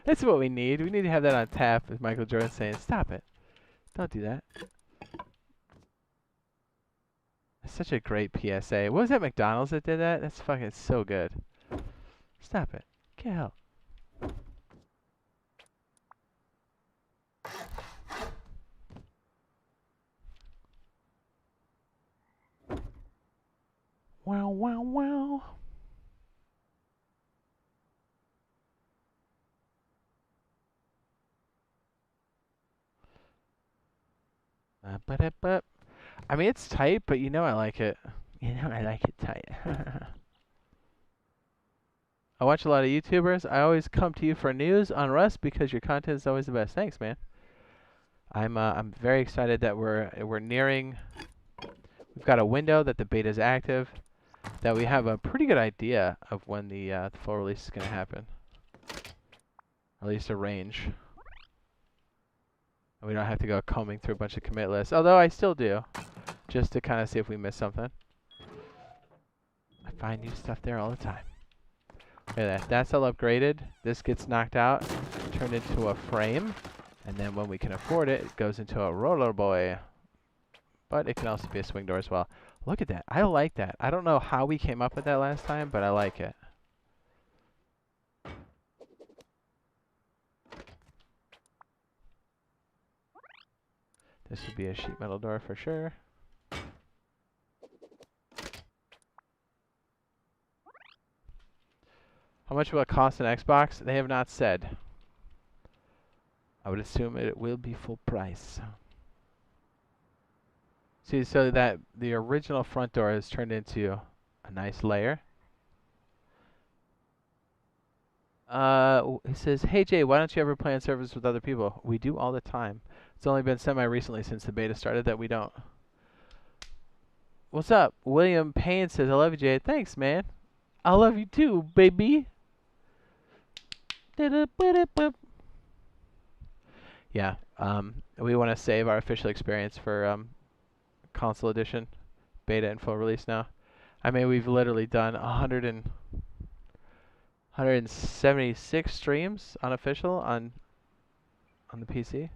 That's what we need. We need to have that on tap, as Michael Jordan saying, stop it. Don't do that. It's such a great PSA. What was that, McDonald's that did that? That's fucking so good. Stop it. Get help. Wow, wow, wow. I mean, it's tight, but you know I like it. You know I like it tight. I watch a lot of YouTubers. I always come to you for news on Rust because your content is always the best. Thanks, man. I'm very excited that we're nearing. We've got a window that the beta is active. That we have a pretty good idea of when the full release is going to happen. Or at least a range. And we don't have to go combing through a bunch of commit lists. Although I still do. Just to kind of see if we miss something. I find new stuff there all the time. Look at that. That's all upgraded. This gets knocked out. Turned into a frame. And then when we can afford it, it goes into a roller boy. But it can also be a swing door as well. Look at that. I like that. I don't know how we came up with that last time, but I like it. This would be a sheet metal door for sure. How much will it cost an Xbox? They have not said. I would assume it will be full price. See, so that the original front door is turned into a nice layer. It says, hey Jay, why don't you ever play on servers with other people? We do all the time. It's only been semi-recently since the beta started that we don't. What's up? William Payne says, I love you, Jade. Thanks, man. I love you too, baby. Yeah, we want to save our official experience for console edition, beta and full release now. I mean, we've literally done 176 streams unofficial on the PC.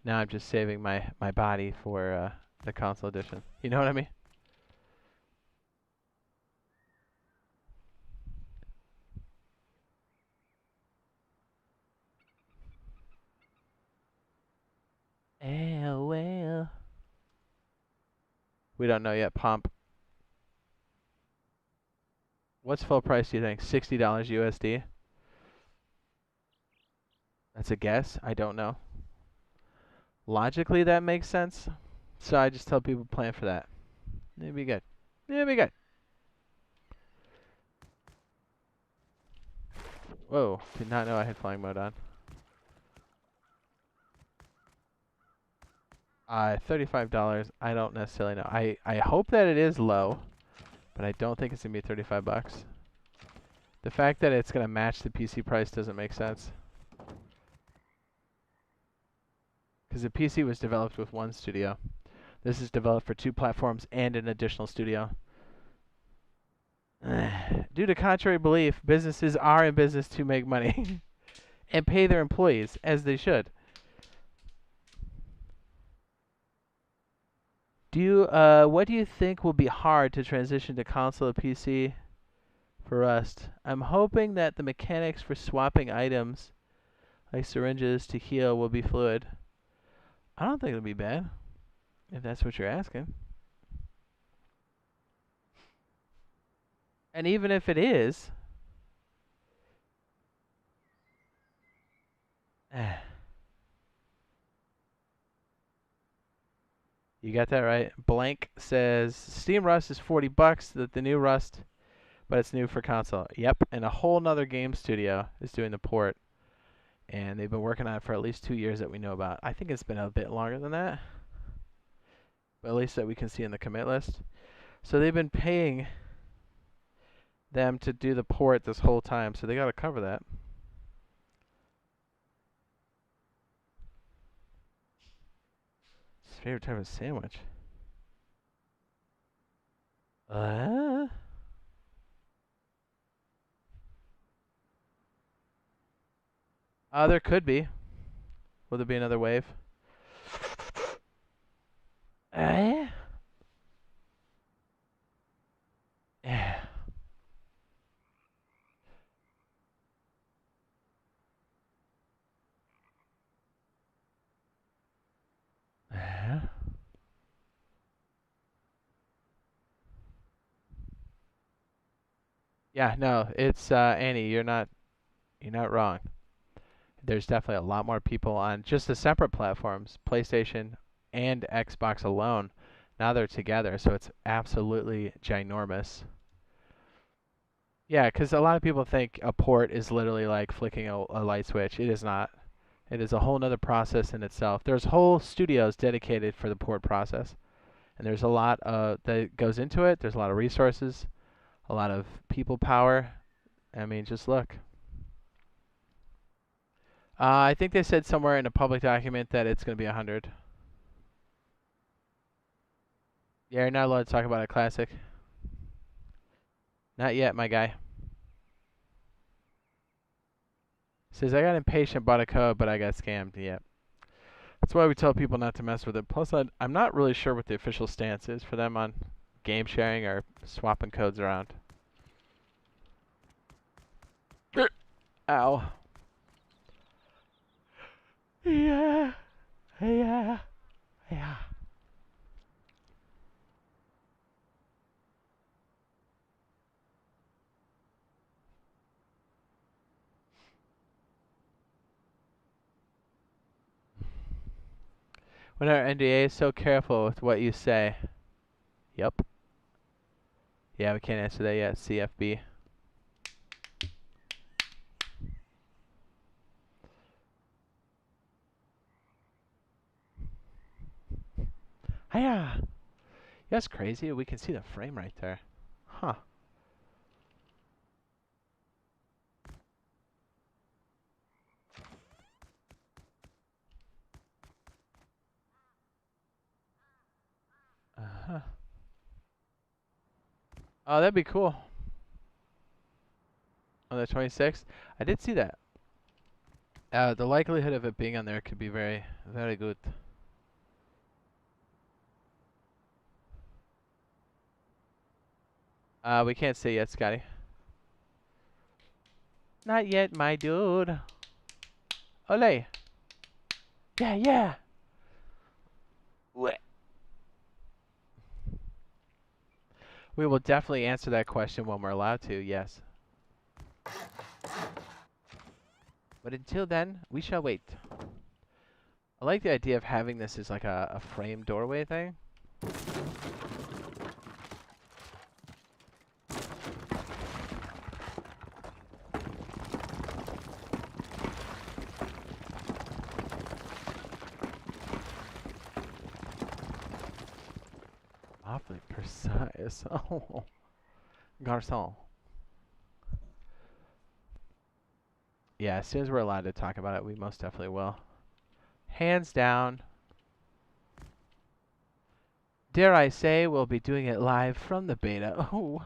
Now I'm just saving my body for the console edition. You know what I mean? Well. We don't know yet, Pomp. What's full price, do you think? $60 USD? That's a guess. I don't know. Logically, that makes sense. So I just tell people plan for that. It'd be good. It'd be good. Whoa, did not know I had flying mode on. $35. I don't necessarily know. I hope that it is low, but I don't think it's gonna be $35. The fact that it's gonna match the PC price doesn't make sense. Because the PC was developed with one studio. This is developed for 2 platforms and an additional studio. Due to contrary belief, businesses are in business to make money and pay their employees, as they should. What do you think will be hard to transition to console or PC for Rust? I'm hoping that the mechanics for swapping items, like syringes, to heal will be fluid. I don't think it'll be bad, if that's what you're asking. And even if it is, you got that right. Blank says Steam Rust is $40, the new Rust, but it's new for console. Yep, and a whole nother game studio is doing the port, and they've been working on it for at least 2 years that we know about. I think it's been a bit longer than that, but at least that we can see in the commit list. So they've been paying them to do the port this whole time, so they got to cover that. His favorite type of sandwich. There could be. Will there be another wave? Yeah. Yeah, no, it's Annie, you're not wrong. There's definitely a lot more people on just the separate platforms, PlayStation and Xbox alone. Now they're together, so it's absolutely ginormous. Yeah, because a lot of people think a port is literally like flicking a light switch. It is not. It is a whole nother process in itself. There's whole studios dedicated for the port process, and there's a lot that goes into it. There's a lot of resources, a lot of people power. I mean, just look. I think they said somewhere in a public document that it's going to be 100. Yeah, you're not allowed to talk about a classic. Not yet, my guy. Says, I got impatient, bought a code, but I got scammed. Yep. That's why we tell people not to mess with it. Plus, I'm not really sure what the official stance is for them on game sharing or swapping codes around. Ow. Yeah. Yeah. Yeah. When our NDA is so careful with what you say. Yep. Yeah, we can't answer that yet. CFB. Hiya. That's crazy. We can see the frame right there. Huh. Uh-huh. Oh, that'd be cool. On the 26th? I did see that. The likelihood of it being on there could be very, very good. We can't say yet, Scotty. Not yet, my dude. Ole. Yeah, yeah. What? We will definitely answer that question when we're allowed to, yes. But until then, we shall wait. I like the idea of having this as like a frame doorway thing. Awfully precise. Oh. Garçon. Yeah, as soon as we're allowed to talk about it, we most definitely will. Hands down. Dare I say, we'll be doing it live from the beta. Oh.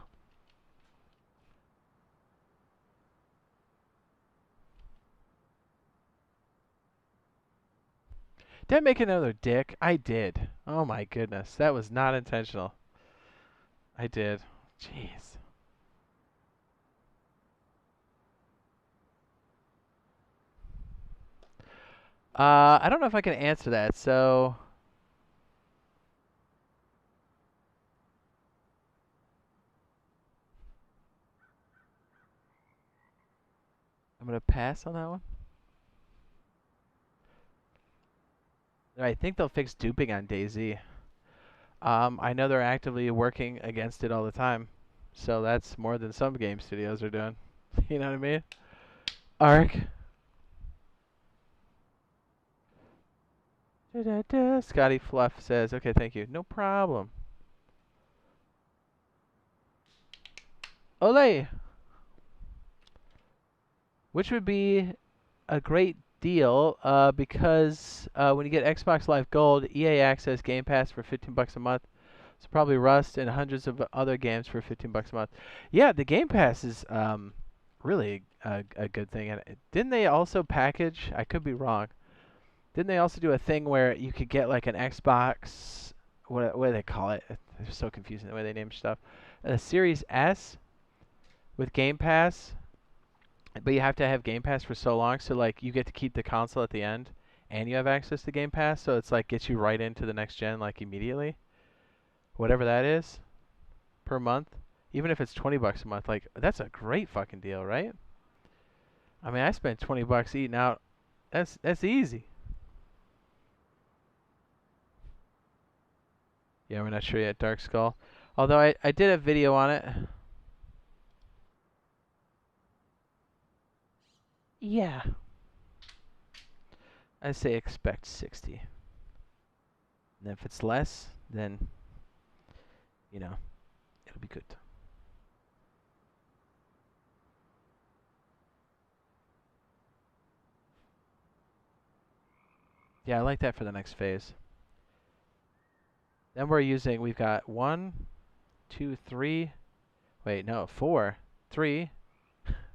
Did I make another dick? I did. Oh my goodness. That was not intentional. I did. Jeez. I don't know if I can answer that, so... I'm going to pass on that one. I think they'll fix duping on DayZ. I know they're actively working against it all the time. So that's more than some game studios are doing. You know what I mean? Ark. Scotty Fluff says, okay, thank you. No problem. Ole! Which would be a great deal because when you get Xbox Live Gold, EA Access Game Pass for $15 a month. It's probably Rust and hundreds of other games for $15 a month. Yeah, the Game Pass is really a good thing. And didn't they also package? I could be wrong. Didn't they also do a thing where you could get like an Xbox? What do they call it? They're so confusing the way they name stuff. A Series S with Game Pass, but you have to have Game Pass for so long, so like you get to keep the console at the end, and you have access to Game Pass, so it's like gets you right into the next gen like immediately. Whatever that is, per month, even if it's $20 a month, like that's a great fucking deal, right? I mean, I spent $20 eating out. That's easy. Yeah, we're not sure yet, Dark Skull. Although I did a video on it. Yeah. I say expect 60. And if it's less, then, you know, it'll be good. Yeah, I like that for the next phase. Then we've got 1, 2, 3, wait, no, 4, 3,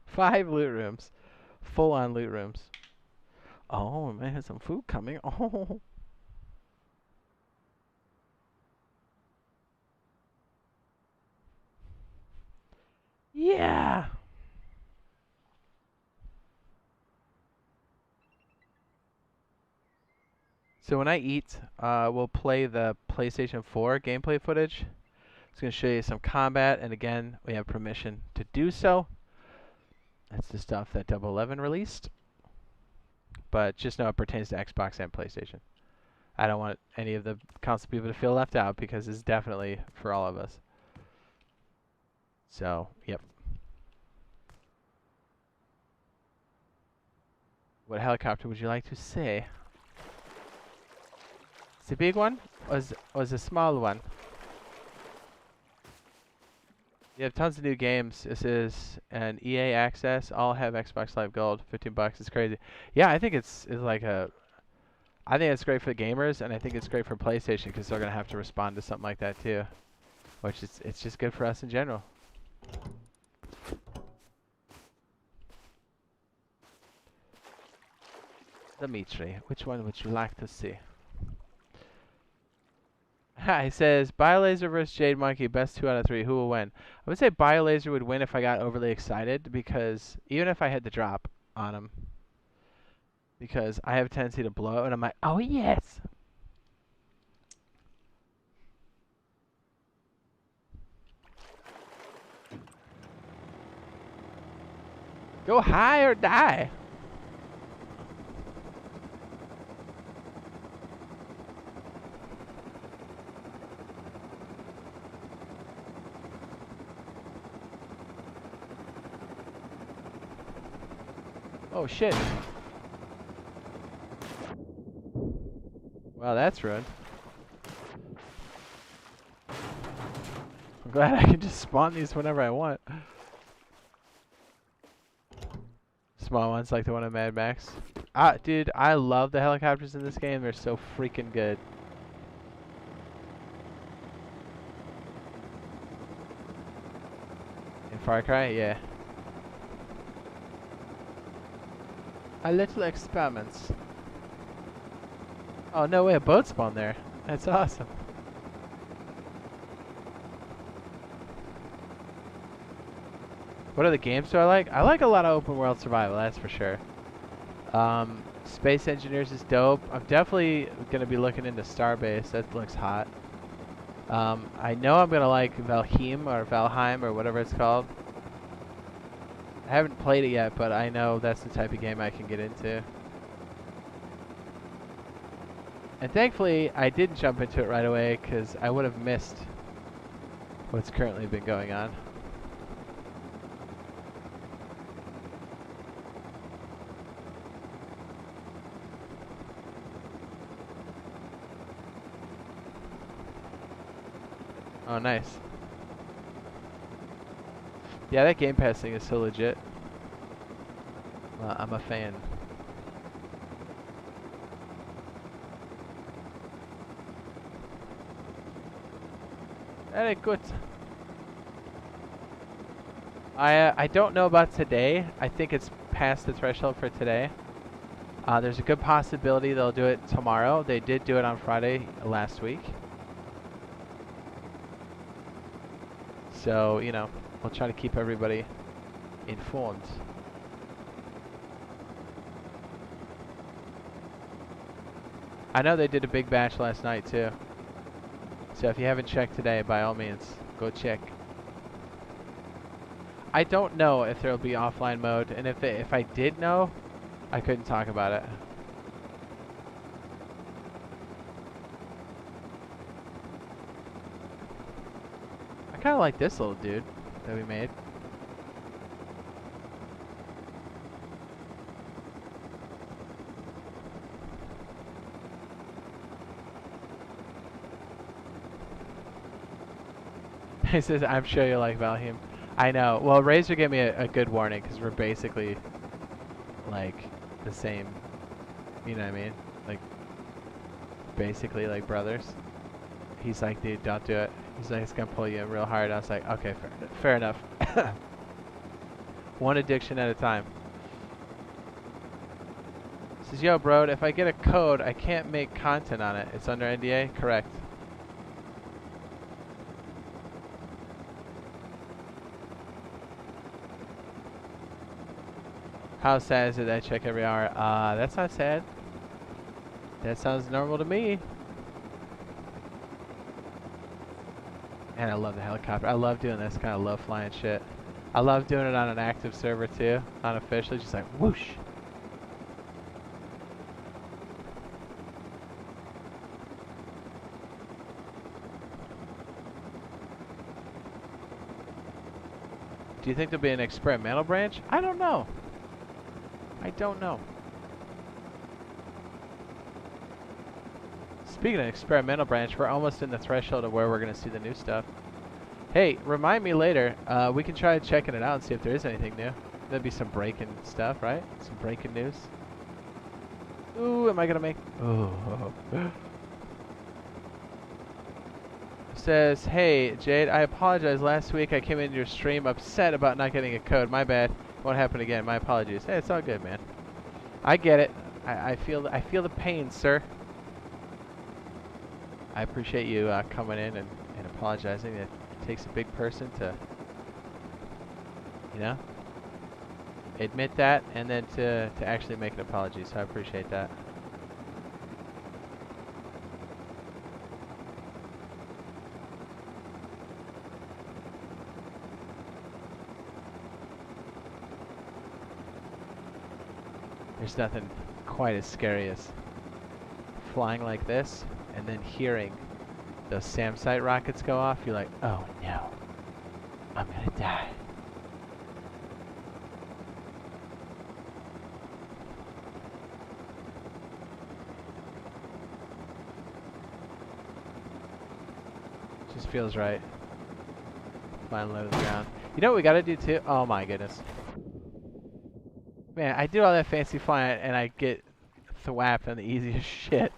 5 loot rooms. Full on loot rooms. Oh, man, some food coming. Oh. Yeah. So when I eat, we'll play the PlayStation 4 gameplay footage. It's going to show you some combat, and again, we have permission to do so. That's the stuff that 011 released. But just know it pertains to Xbox and PlayStation. I don't want any of the console people to feel left out because it's definitely for all of us. So, yep. What helicopter would you like to see? The big one or the small one? You have tons of new games. This is an EA Access. All have Xbox Live Gold. $15. It's crazy. Yeah, I think it's like a. I think it's great for gamers, and I think it's great for PlayStation because they're gonna have to respond to something like that too. Which is it's just good for us in general. Dimitri, which one would you like to see? He says, BioLazer versus Jade Monkey, best 2 out of 3. Who will win? I would say BioLazer would win if I got overly excited, because even if I had the drop on him, because I have a tendency to blow, and I'm like, oh yes! Go high or die! Oh shit. Wow, that's ruined. I'm glad I can just spawn these whenever I want. Small ones like the one in Mad Max. Dude, I love the helicopters in this game. They're so freaking good. In Far Cry? Yeah. A little experiments. Oh, no way, a boat spawned there. That's awesome. What other games do I like? I like a lot of open world survival, that's for sure. Space Engineers is dope. I'm definitely going to be looking into Starbase. That looks hot. I know I'm going to like Valheim or Valheim or whatever it's called. I haven't played it yet, but I know that's the type of game I can get into. And thankfully, I didn't jump into it right away because I would have missed what's currently been going on. Oh, nice. Yeah, that Game Pass thing is so legit. I'm a fan. Very good. I don't know about today. I think it's past the threshold for today. There's a good possibility they'll do it tomorrow. They did do it on Friday last week. So, you know, we'll try to keep everybody informed. I know they did a big batch last night too. So if you haven't checked today, by all means, go check. I don't know if there'll be offline mode, and if I did know, I couldn't talk about it. I kind of like this little dude that we made. He says, I'm sure you like Valheim. I know. Well, Razor gave me a good warning because we're basically like the same. You know what I mean? Like basically like brothers. He's like, dude, don't do it. He's like, it's gonna pull you in real hard. I was like, okay, fair enough. One addiction at a time. Says, yo, bro, if I get a code, I can't make content on it. It's under NDA? Correct. How sad is it that I check every hour? That's not sad. That sounds normal to me. And I love the helicopter. I love doing this kind of low flying shit. I love doing it on an active server too. Unofficially, just like whoosh. Do you think there'll be an experimental branch? I don't know. I don't know. Speaking of experimental branch, we're almost in the threshold of where we're going to see the new stuff. Hey, remind me later. We can try checking it out and see if there is anything new. There'll be some breaking stuff, right? Some breaking news. Ooh, am I going to make... Oh. Says, hey, Jade, I apologize. Last week I came into your stream upset about not getting a code. My bad. Won't happen again. My apologies. Hey, it's all good, man. I get it. I feel the pain, sir. I appreciate you coming in and apologizing. It takes a big person to, you know, admit that and then to actually make an apology. So I appreciate that. There's nothing quite as scary as flying like this and then hearing those SAM site rockets go off. You're like, oh no, I'm gonna die. Just feels right. Flying low to the ground. You know what we gotta do too? Oh my goodness. Man, I do all that fancy flying and I get thwapped on the easiest shit.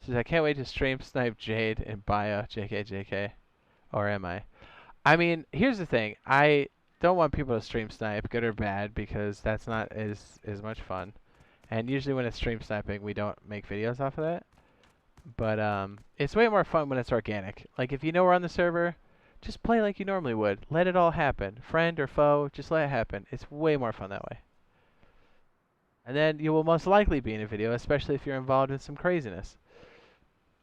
Says, I can't wait to stream snipe Jade and Bio JK. Or am I? I mean, here's the thing. I don't want people to stream snipe, good or bad, because that's not as much fun. And usually when it's stream sniping, we don't make videos off of that. But it's way more fun when it's organic. Like if you know we're on the server, just play like you normally would. Let it all happen. Friend or foe, just let it happen. It's way more fun that way. And then you will most likely be in a video, especially if you're involved in some craziness.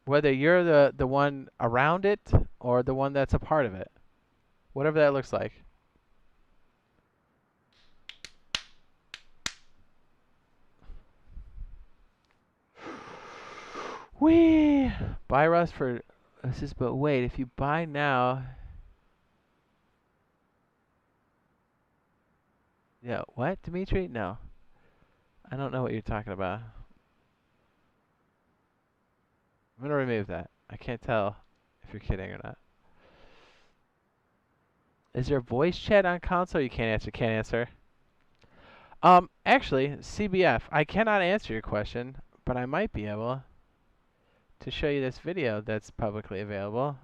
Whether you're the one around it or the one that's a part of it. Whatever that looks like. Whee! Buy Rust for assist, but wait, if you buy now. Yeah, what, Dimitri? No. I don't know what you're talking about. I'm gonna remove that. I can't tell if you're kidding or not. Is there voice chat on console? You can't answer. Can't answer. Actually, CBF, I cannot answer your question, but I might be able to show you this video that's publicly available.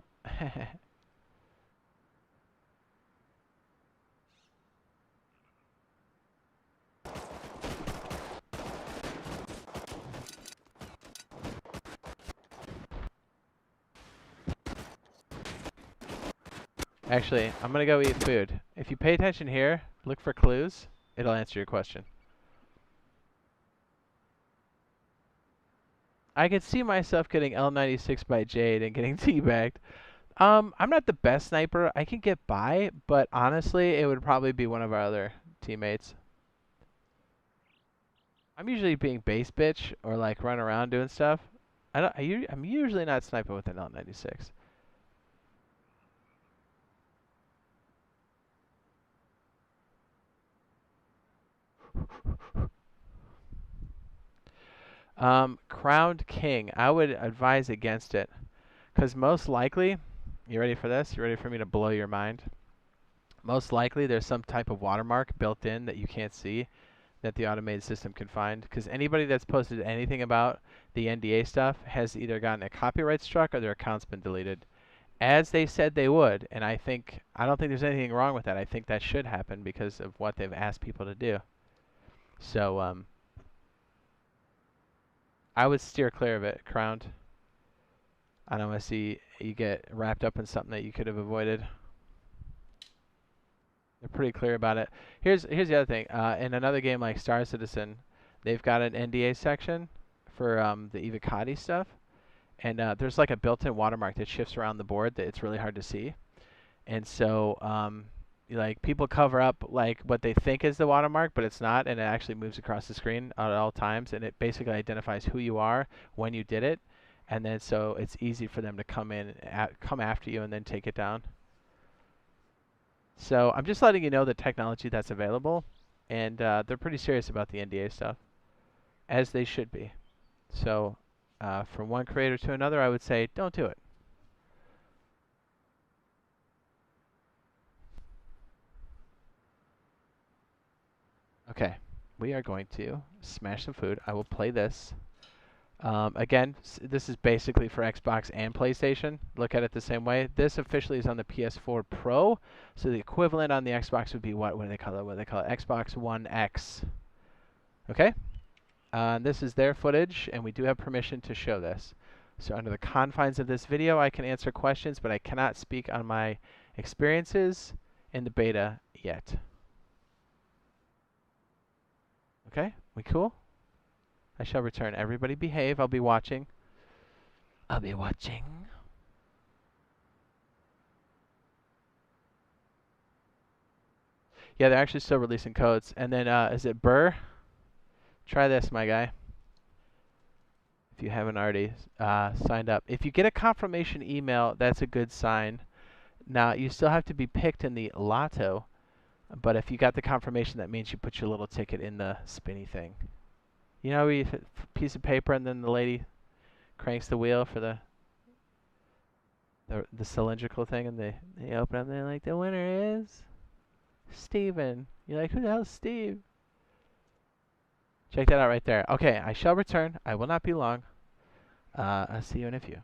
Actually, I'm gonna go eat food. If you pay attention here, look for clues, it'll answer your question. I could see myself getting L96 by Jade and getting teabagged. I'm not the best sniper. I can get by, but honestly, it would probably be one of our other teammates. I'm usually being base bitch or like run around doing stuff. I'm usually not sniping with an L96. Crowned King. I would advise against it. Because most likely, you ready for this? You ready for me to blow your mind? Most likely, there's some type of watermark built in that you can't see that the automated system can find. Because anybody that's posted anything about the NDA stuff has either gotten a copyright struck or their account's been deleted. As they said they would, and I don't think there's anything wrong with that. I think that should happen because of what they've asked people to do. So, I would steer clear of it, Crowned. I don't want to see you get wrapped up in something that you could have avoided. They're pretty clear about it. Here's the other thing. In another game like Star Citizen, they've got an NDA section for the Evocati stuff, and there's like a built-in watermark that shifts around the board that it's really hard to see. And so, like people cover up like what they think is the watermark, but it's not, and it actually moves across the screen at all times, and it basically identifies who you are when you did it, and then so it's easy for them to come after you and then take it down. So I'm just letting you know the technology that's available, and they're pretty serious about the NDA stuff, as they should be. So from one creator to another, I would say don't do it. Okay, we are going to smash some food. I will play this. Again, this is basically for Xbox and PlayStation. Look at it the same way. This officially is on the PS4 Pro, so the equivalent on the Xbox would be what do they call it? What do they call it? Xbox One X. Okay? This is their footage, and we do have permission to show this. So under the confines of this video, I can answer questions, but I cannot speak on my experiences in the beta yet. Okay? We cool? I shall return. Everybody behave. I'll be watching. I'll be watching. Yeah, they're actually still releasing codes. And then, is it Burr? Try this, my guy. If you haven't already signed up. If you get a confirmation email, that's a good sign. Now, you still have to be picked in the lotto. But if you got the confirmation, that means you put your little ticket in the spinny thing. You know, we piece of paper and then the lady cranks the wheel for the cylindrical thing, and they open up and they're like, the winner is Steven. You're like, who the hell's Steve? Check that out right there. Okay, I shall return. I will not be long. I'll see you in a few.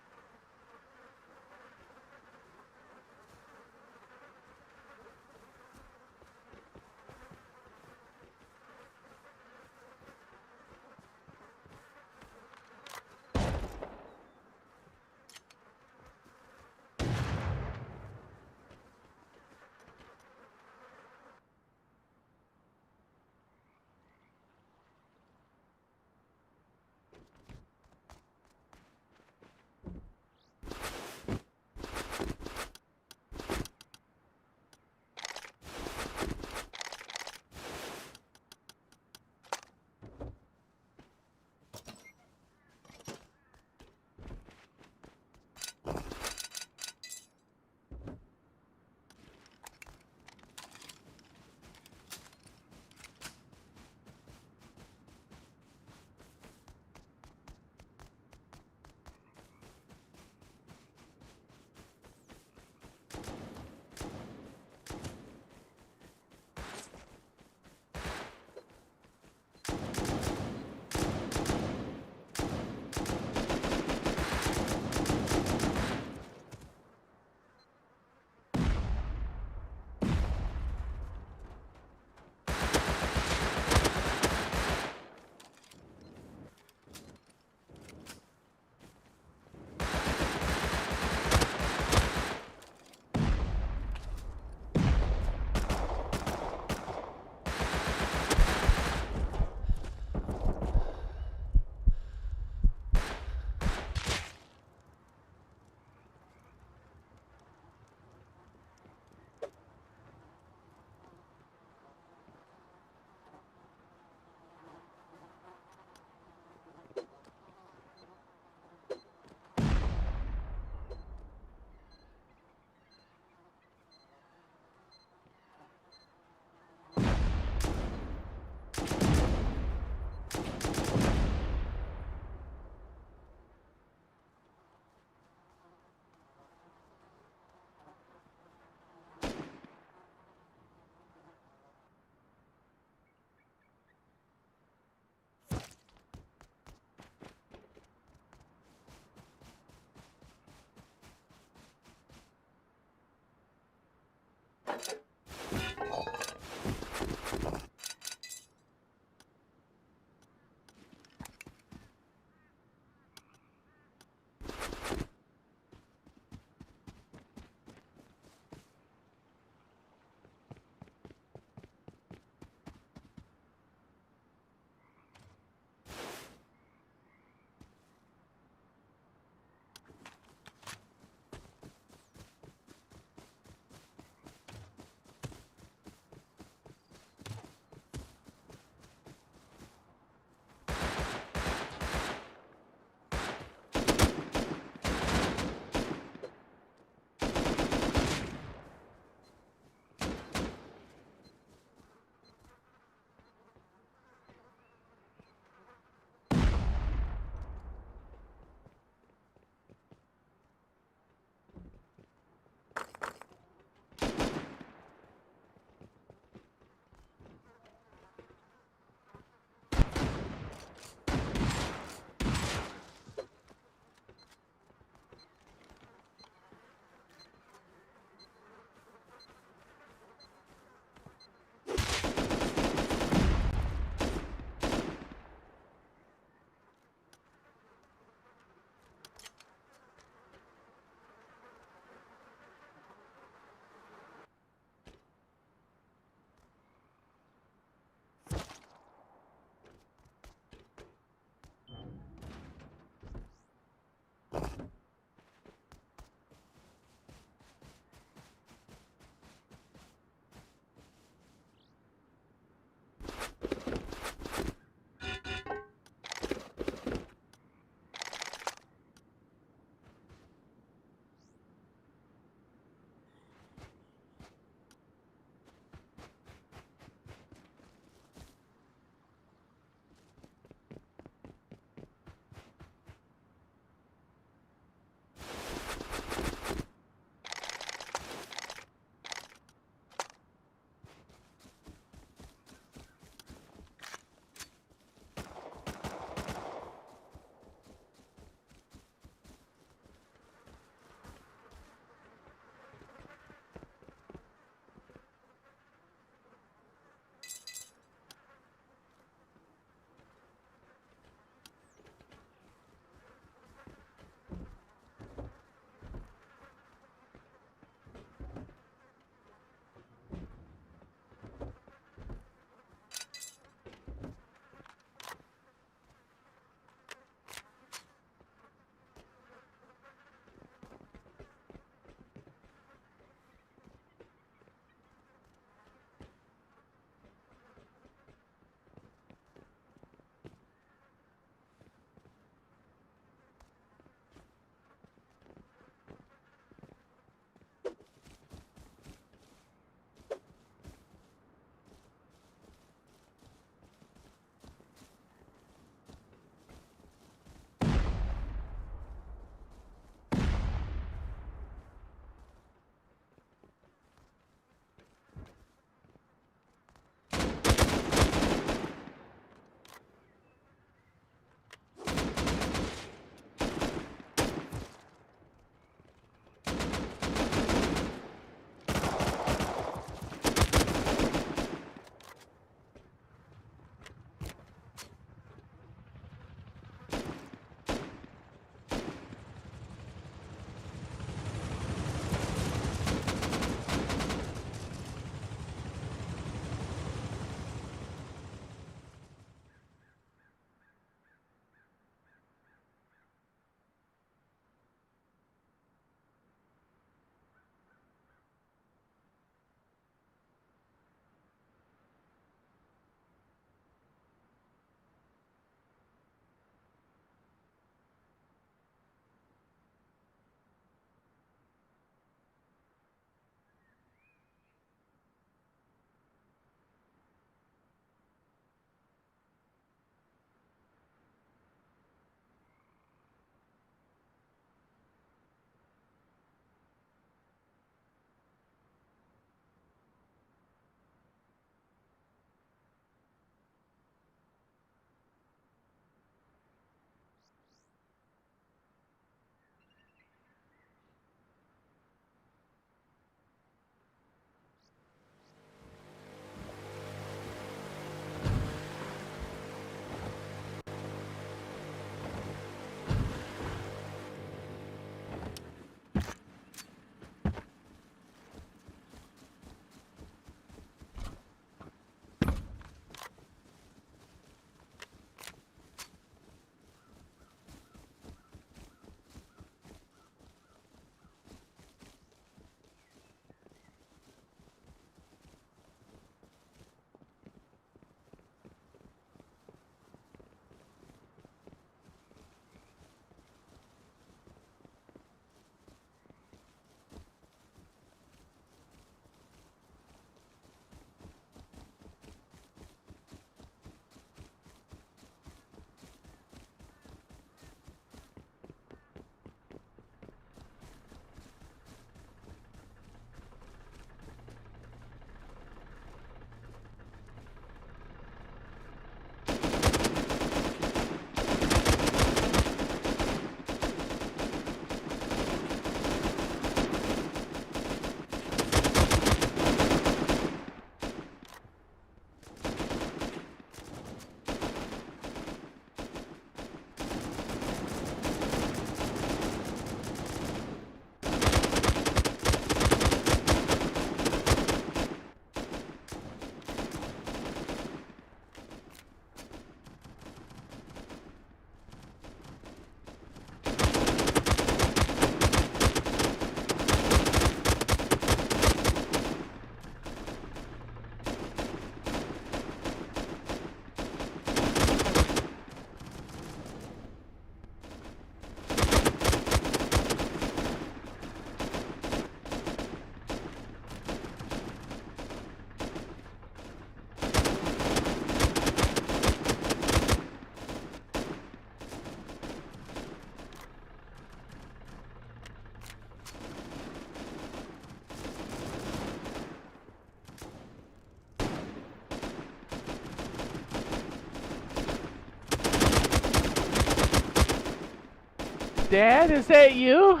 Dad, is that you?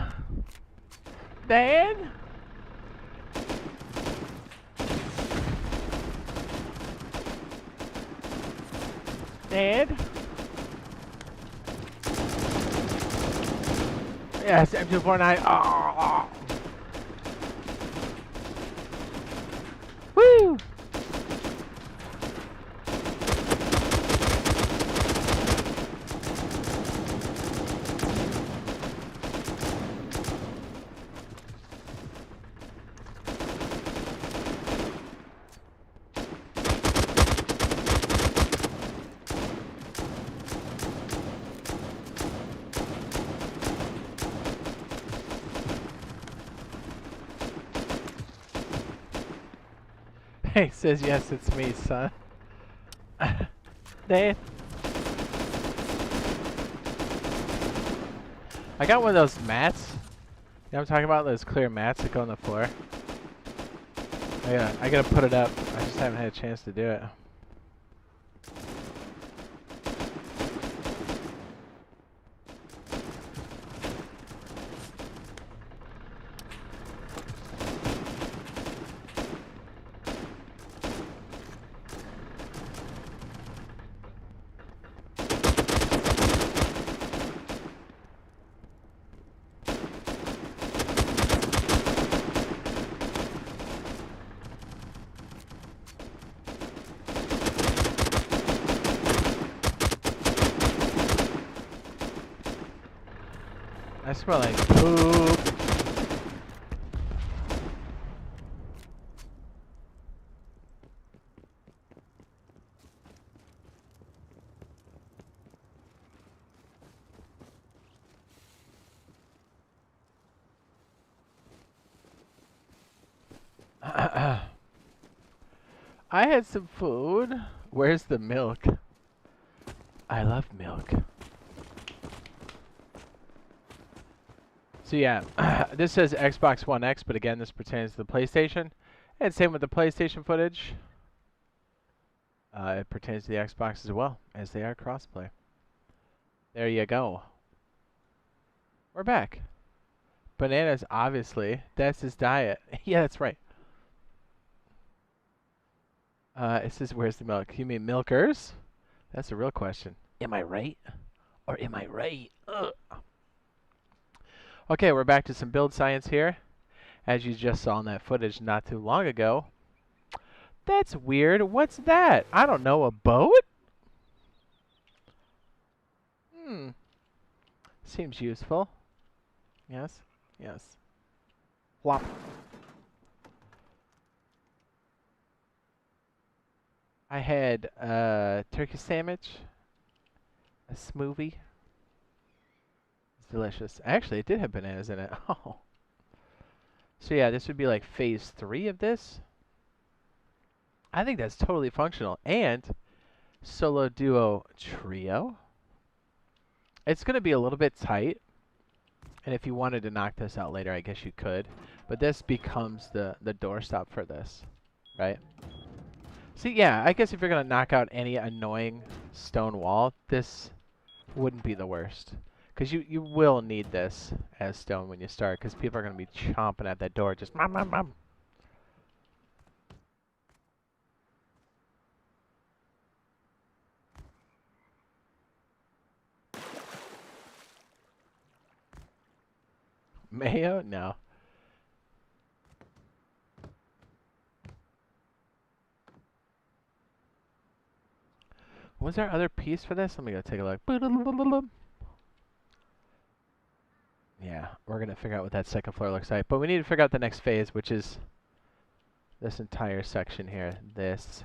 Dad? Dad? Yes, M249. Oh. Woo! He says, yes, it's me, son. Dad? I got one of those mats. You know what I'm talking about? Those clear mats that go on the floor. I gotta put it up. I just haven't had a chance to do it. I smell like poop. I had some food. Where's the milk? I love milk. So yeah, this says Xbox One X, but again, this pertains to the PlayStation. And same with the PlayStation footage. It pertains to the Xbox as well, as they are crossplay. There you go. We're back. Bananas, obviously. That's his diet. Yeah, that's right. It says, where's the milk? You mean milkers? That's a real question. Am I right? Or am I right? Ugh. Okay, we're back to some build science here. As you just saw in that footage not too long ago. That's weird. What's that? I don't know. A boat? Seems useful. Yes? Yes. Flop. I had a turkey sandwich. A smoothie. It's delicious. Actually, it did have bananas in it. Oh. So yeah, this would be like phase 3 of this. I think that's totally functional. And solo, duo, trio. It's going to be a little bit tight. And if you wanted to knock this out later, I guess you could. But this becomes the doorstop for this, right? See, yeah, I guess if you're going to knock out any annoying stone wall, this wouldn't be the worst. Because you will need this as stone when you start, because people are going to be chomping at that door, just mom, mom, mom. Mayo? No. Was there other piece for this? Let me go take a look. Yeah, we're going to figure out what that second floor looks like. But we need to figure out the next phase, which is this entire section here. This,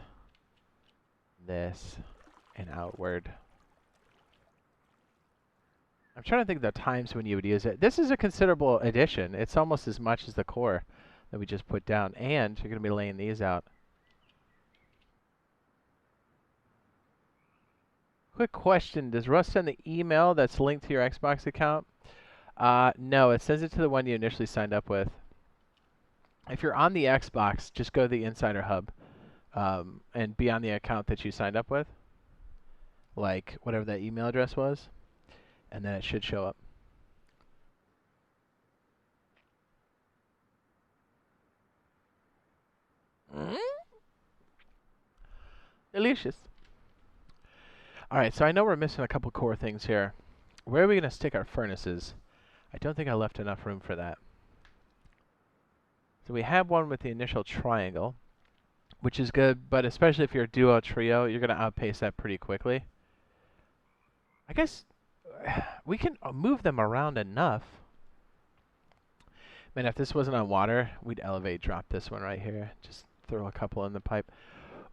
and outward. I'm trying to think of the times when you would use it. This is a considerable addition. It's almost as much as the core that we just put down. And you're going to be laying these out. Quick question. Does Russ send the email that's linked to your Xbox account? No, it sends it to the one you initially signed up with. If you're on the Xbox, just go to the Insider Hub and be on the account that you signed up with. Like, whatever that email address was. And then it should show up. Delicious. Alright, so I know we're missing a couple core things here. Where are we going to stick our furnaces? I don't think I left enough room for that. So we have one with the initial triangle, which is good, but especially if you're a duo trio, you're going to outpace that pretty quickly. I guess we can move them around enough. Man, if this wasn't on water, we'd elevate drop this one right here. Just throw a couple in the pipe.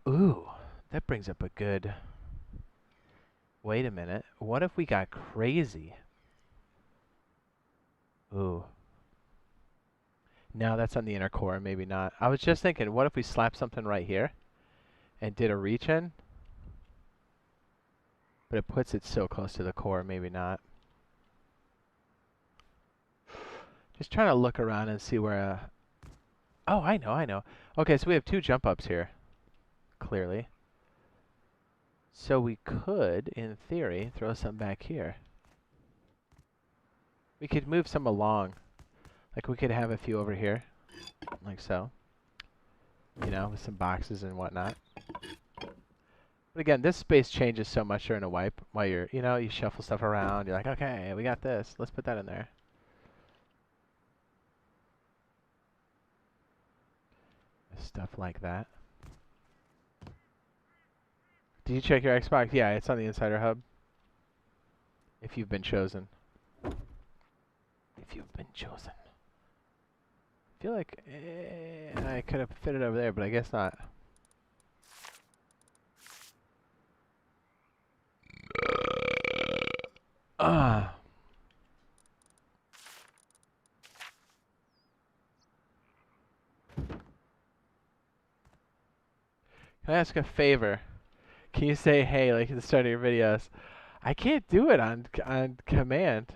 Ooh, that brings up a good... Wait a minute. What if we got crazy? Ooh. No, that's on the inner core. Maybe not. I was just thinking, what if we slapped something right here and did a reach in? But it puts it so close to the core. Maybe not. Just trying to look around and see where... Oh, I know. Okay, so we have 2 jump ups here. Clearly. So we could, in theory, throw some back here. We could move some along. Like we could have a few over here. Like so. You know, with some boxes and whatnot. But again, this space changes so much during a wipe. While you're, you know, you shuffle stuff around. You're like, okay, we got this. Let's put that in there. Stuff like that. Did you check your Xbox? Yeah, it's on the Insider Hub. If you've been chosen. If you've been chosen. I feel like I could have fit it over there, but I guess not. Can I ask a favor? Can you say hey like at the start of your videos? I can't do it on command.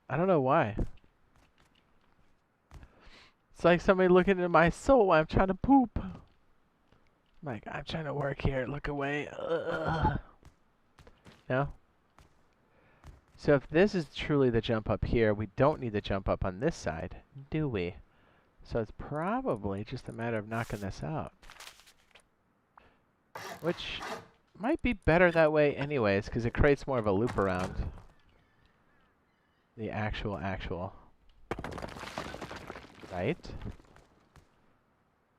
I don't know why. It's like somebody looking into my soul while I'm trying to poop. I'm like, I'm trying to work here. Look away. Ugh. No? So if this is truly the jump up here, we don't need the jump up on this side, do we? So it's probably just a matter of knocking this out. Which might be better that way anyways, because it creates more of a loop around the actual. Right?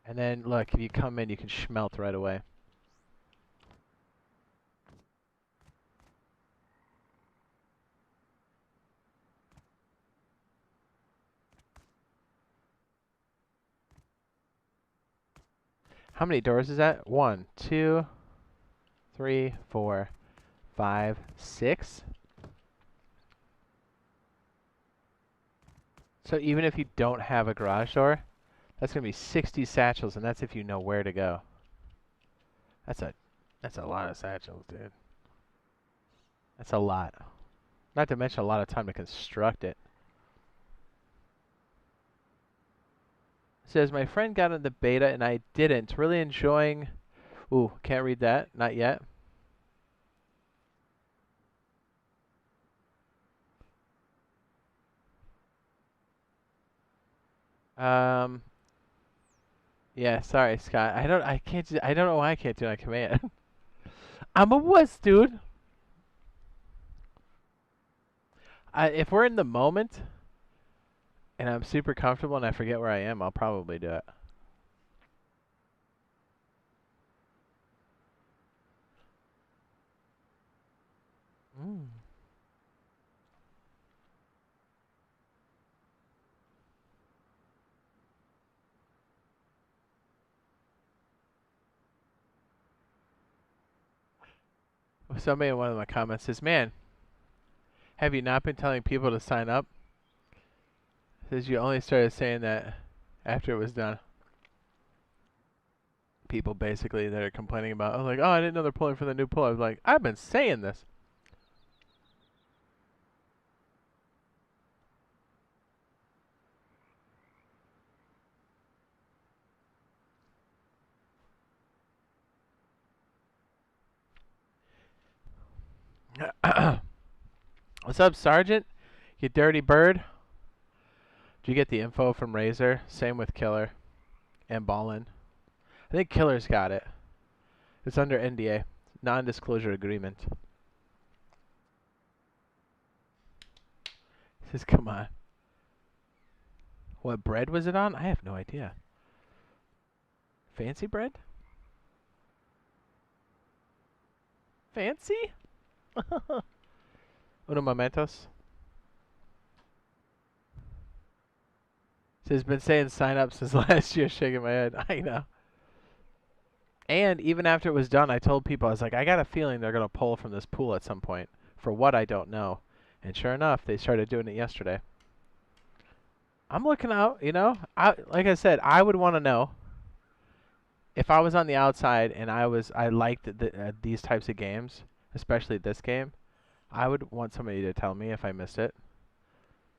And then, look, if you come in, you can smelt right away. How many doors is that? 1, 2, 3, 4, 5, 6. So even if you don't have a garage door, that's going to be 60 satchels, and that's if you know where to go. That's a lot of satchels, dude. That's a lot. Not to mention a lot of time to construct it. Says, my friend got in the beta and I didn't. Really enjoying... Ooh, can't read that. Not yet. Yeah, sorry, Scott. I don't know why I can't do it on command. I'm a wuss, dude. If we're in the moment and I'm super comfortable and I forget where I am, I'll probably do it. Somebody in one of my comments says, man, have you not been telling people to sign up? Says you only started saying that after it was done. People basically that are complaining about, oh, like, oh, I didn't know they're pulling for the new pull. I was like, I've been saying this. What's up, Sergeant? You dirty bird? Did you get the info from Razor? Same with Killer and Ballin. I think Killer's got it. It's under NDA, non-disclosure agreement. He says, come on. What bread was it on? I have no idea. Fancy bread? Fancy? Uno momentos. Says, been saying sign up since last year, shaking my head. I know. And even after it was done, I told people, I was like, I got a feeling they're going to pull from this pool at some point. For what, I don't know. And sure enough, they started doing it yesterday. I'm looking out, you know. Like I said, I would want to know if I was on the outside and I liked these types of games, especially this game. I would want somebody to tell me if I missed it.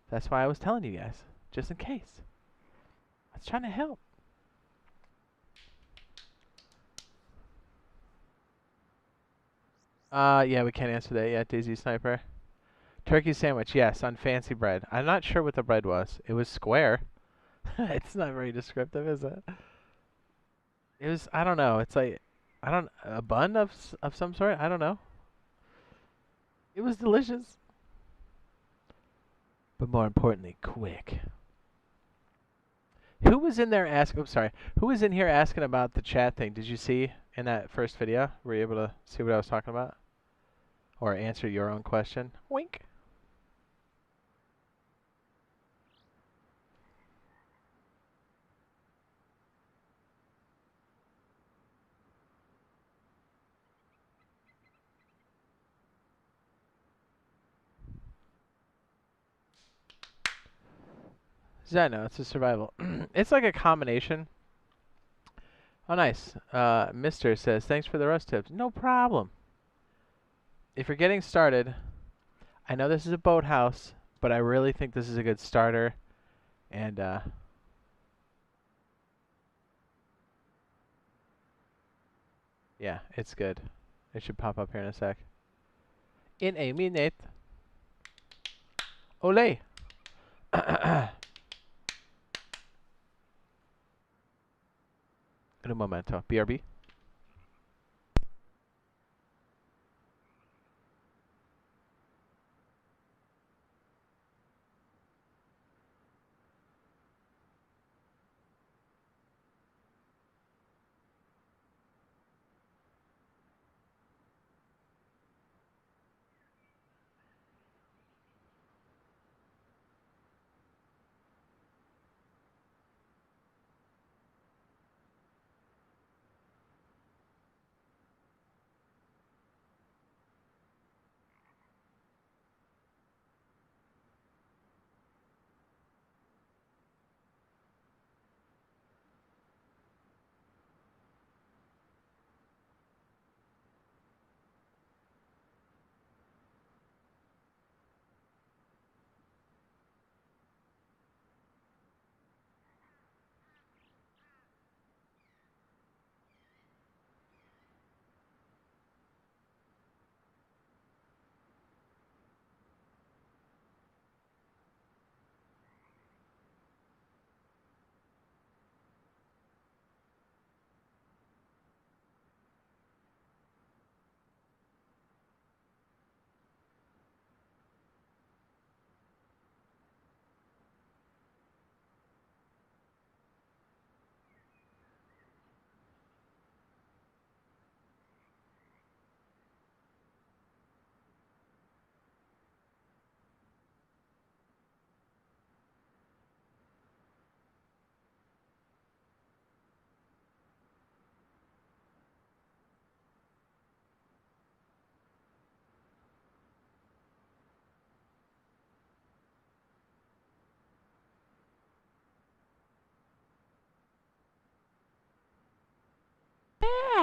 That's why I was telling you guys, just in case. I was trying to help. Yeah, we can't answer that yet, DayZ Sniper. Turkey sandwich, yes, on fancy bread. I'm not sure what the bread was. It was square. It's not very descriptive, is it? It was, I don't know. It's like, a bun of some sort? I don't know. It was delicious. But more importantly, quick. Who was in there asking, oops, sorry. Who was in here asking about the chat thing? Did you see in that first video? Were you able to see what I was talking about? Or answer your own question? Wink. Yeah, no, it's a survival. It's like a combination. Oh, nice. Mister says, thanks for the rust tips. No problem. If you're getting started, I know this is a boathouse, but I really think this is a good starter. And, yeah, it's good. It should pop up here in a sec. In a minute. Ole! In a momento. BRB.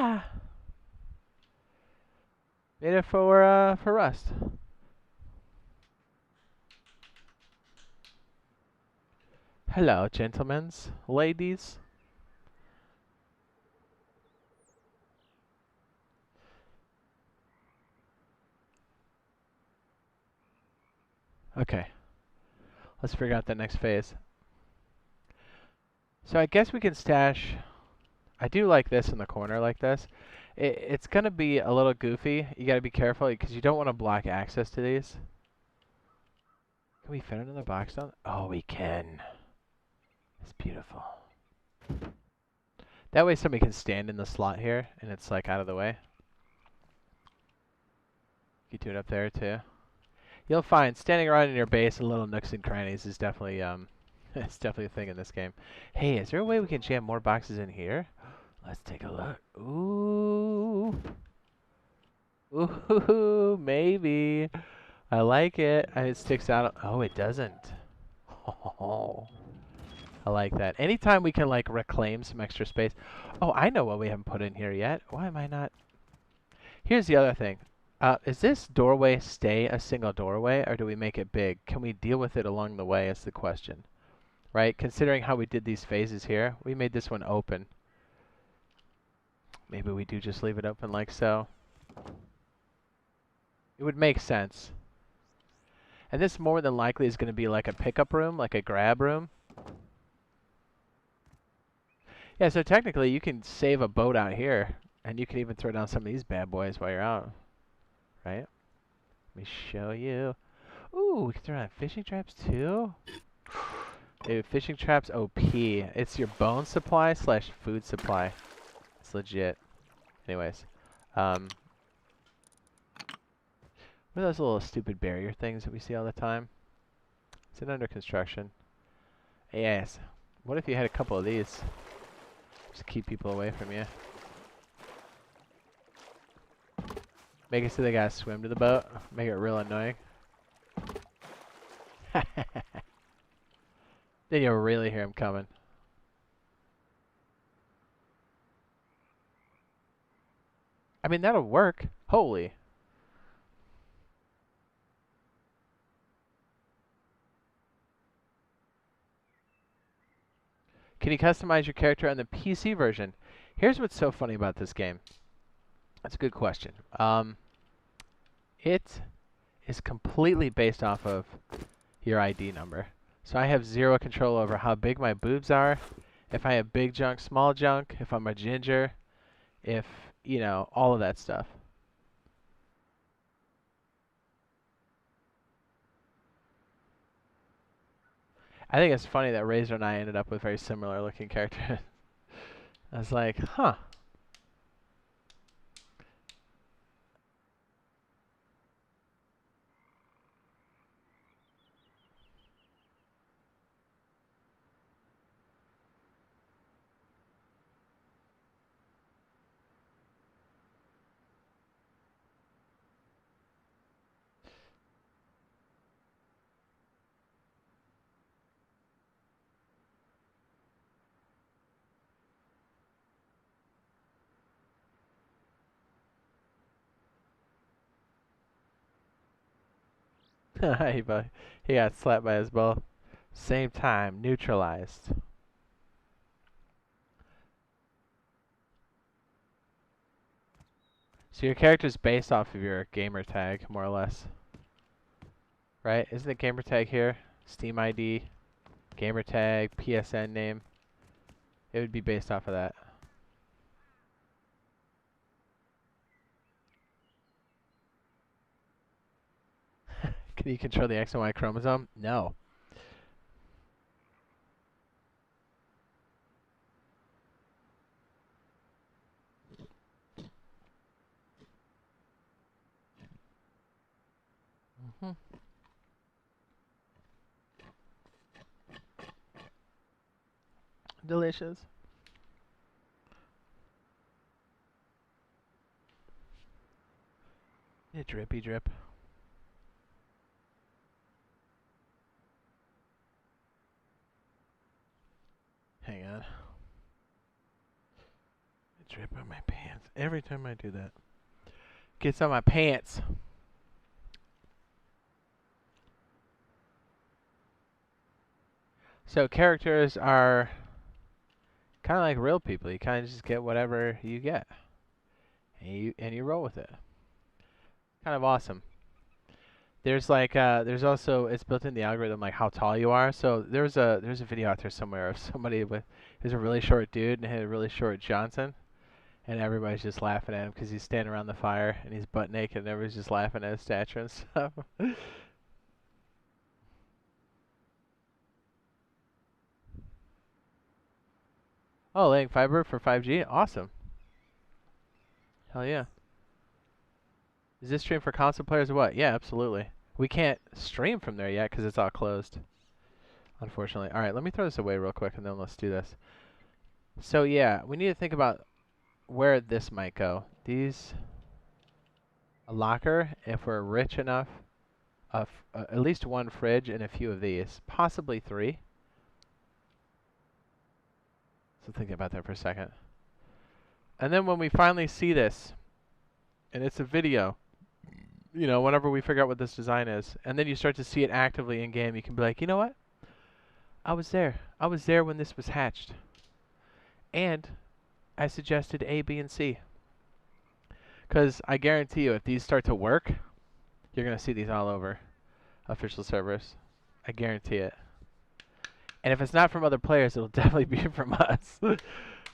Yeah! Made it for Rust. Hello, gentlemen, ladies. Okay. Let's figure out the next phase. So I guess we can stash I do like this in the corner like this. It's going to be a little goofy. You got to be careful because you don't want to block access to these. Can we fit another box down? Oh, we can. It's beautiful. That way somebody can stand in the slot here and it's like out of the way. You do it up there too. You'll find standing around in your base in little nooks and crannies is definitely it's definitely a thing in this game. Hey, is there a way we can jam more boxes in here? Let's take a look. Ooh. Ooh, maybe. I like it. And it sticks out. Oh, it doesn't. Oh, I like that. Anytime we can like reclaim some extra space. Oh, I know what we haven't put in here yet. Why am I not? Here's the other thing. Is this doorway stay a single doorway, or do we make it big? Can we deal with it along the way is the question. Right? Considering how we did these phases here, we made this one open. Maybe we do just leave it open like so. It would make sense. And this more than likely is going to be like a pickup room, like a grab room. Yeah, so technically you can save a boat out here, and you can even throw down some of these bad boys while you're out. Right? Let me show you. Ooh, we can throw down fishing traps too? Dude, fishing traps OP. It's your bone supply slash food supply. It's legit. Anyways. What are those little stupid barrier things that we see all the time? Is it under construction? Yes. What if you had a couple of these? Just keep people away from you. Make it so they gotta swim to the boat. Make it real annoying. Then you'll really hear them coming. I mean, that'll work. Holy. Can you customize your character on the PC version? Here's what's so funny about this game. That's a good question. It is completely based off of your ID number. So I have zero control over how big my boobs are, if I have big junk, small junk, if I'm a ginger, if, you know, all of that stuff. I think it's funny that Razor and I ended up with very similar looking characters. I was like, huh. He got slapped by his ball. Same time, neutralized. So your character's based off of your gamer tag, more or less. Right? Isn't the gamer tag here? Steam ID, gamer tag, PSN name. It would be based off of that. Can you control the X and Y chromosome? No. Mm-hmm. Delicious. Yeah, drippy drip. Hang on. It drip on my pants. Every time I do that. Gets on my pants. So characters are kind of like real people. You kind of just get whatever you get. And you roll with it. Kind of awesome. There's like there's also it's built in the algorithm like how tall you are. So there's a video out there somewhere of somebody with who's a really short dude and had a really short Johnson, and everybody's just laughing at him because he's standing around the fire and he's butt naked and everybody's just laughing at his stature and stuff. Oh, laying fiber for 5G, awesome. Hell yeah. Is this stream for console players or what? Yeah, absolutely. We can't stream from there yet because it's all closed, unfortunately. All right, let me throw this away real quick and then let's do this. So yeah, we need to think about where this might go. A locker, if we're rich enough, at least one fridge and a few of these, possibly 3. So think about that for a second. And then when we finally see this, and it's a video, you know, whenever we figure out what this design is, and then you start to see it actively in game, you can be like, you know what? I was there. I was there when this was hatched. And I suggested A, B, and C. Because I guarantee you, if these start to work, you're going to see these all over official servers. I guarantee it. And if it's not from other players, it'll definitely be from us.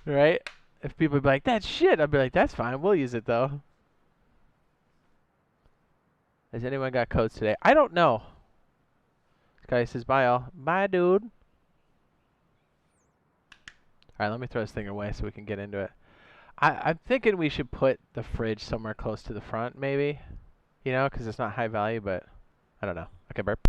Right? If people be like, that's shit, I'll be like, that's fine. We'll use it, though. Has anyone got codes today? I don't know. This guy says, bye, all. Bye, dude. All right, let me throw this thing away so we can get into it. I'm thinking we should put the fridge somewhere close to the front, maybe. You know, because it's not high value, but I don't know. Okay, burp.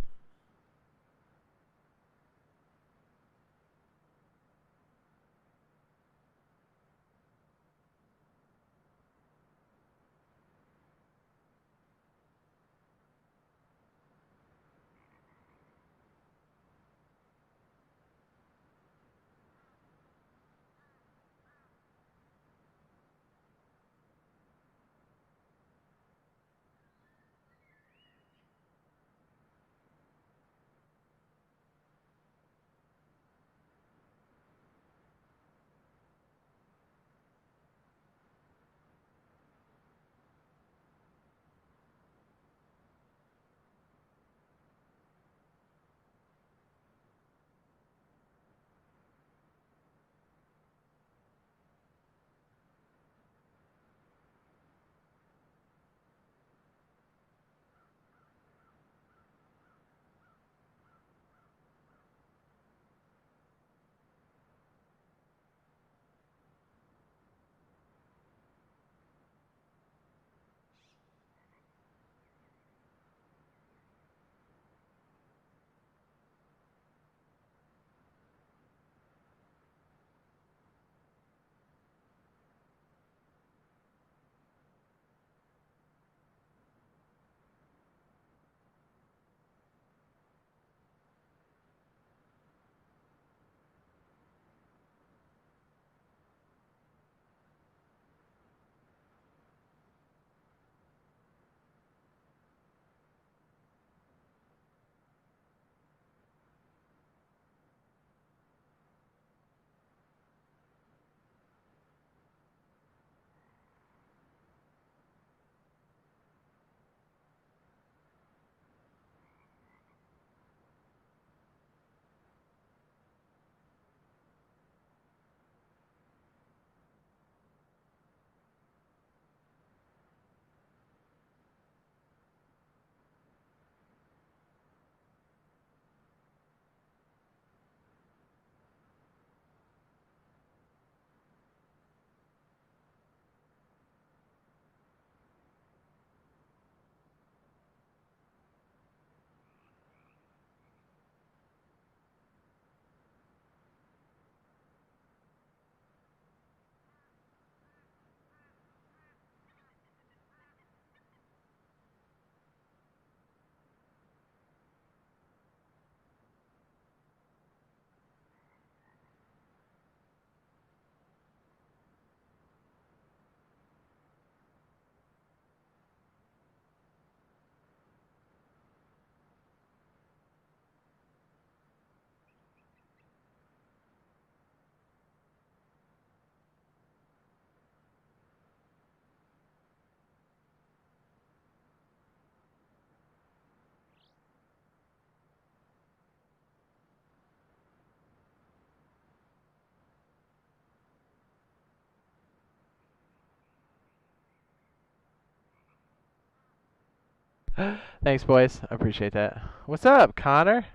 Thanks, boys. I appreciate that. What's up, Connor?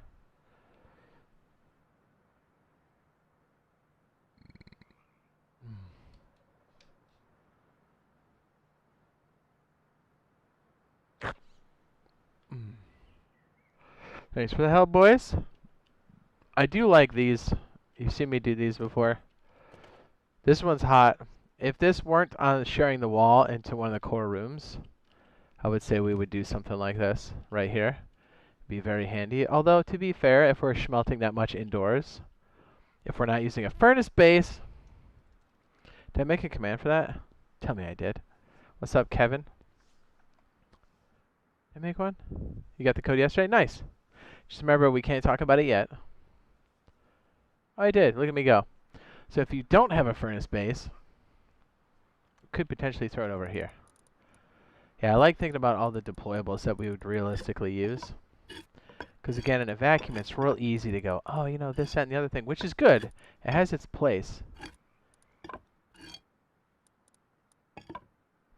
Thanks for the help, boys. I do like these. You've seen me do these before. This one's hot. If this weren't on sharing the wall into one of the core rooms, I would say we would do something like this right here. Be very handy. Although, to be fair, if we're smelting that much indoors, if we're not using a furnace base... Did I make a command for that? Tell me I did. What's up, Kevin? Did I make one? You got the code yesterday? Nice. Just remember, we can't talk about it yet. Oh, I did. Look at me go. So if you don't have a furnace base, you could potentially throw it over here. Yeah, I like thinking about all the deployables that we would realistically use. Because again, in a vacuum, it's real easy to go, oh, you know, this, that, and the other thing, which is good. It has its place.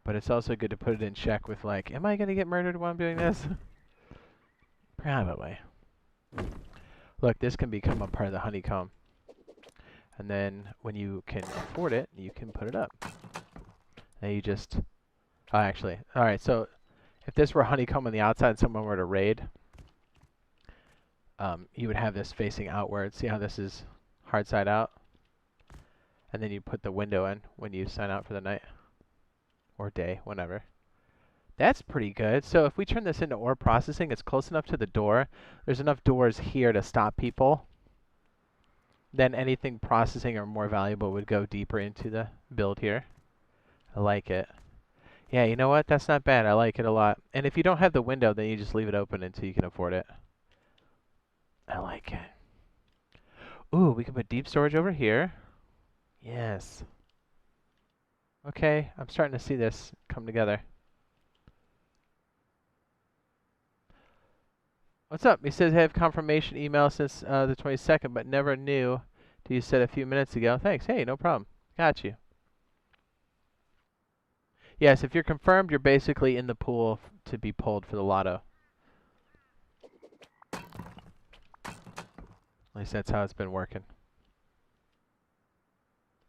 But it's also good to put it in check with, like, am I going to get murdered while I'm doing this? Probably. Look, this can become a part of the honeycomb. And then when you can afford it, you can put it up. And you just... Oh, actually. All right, so if this were honeycomb on the outside and someone were to raid, you would have this facing outward. See how this is hard side out? And then you put the window in when you sign out for the night. Or day, whenever. That's pretty good. So if we turn this into ore processing, it's close enough to the door. There's enough doors here to stop people. Then anything processing or more valuable would go deeper into the build here. I like it. Yeah, you know what? That's not bad. I like it a lot. And if you don't have the window, then you just leave it open until you can afford it. I like it. Ooh, we can put deep storage over here. Yes. Okay, I'm starting to see this come together. What's up? He says I have confirmation email since the 22nd, but never knew till you said a few minutes ago. Thanks. Hey, no problem. Got you. Yes, if you're confirmed, you're basically in the pool to be pulled for the lotto. At least that's how it's been working.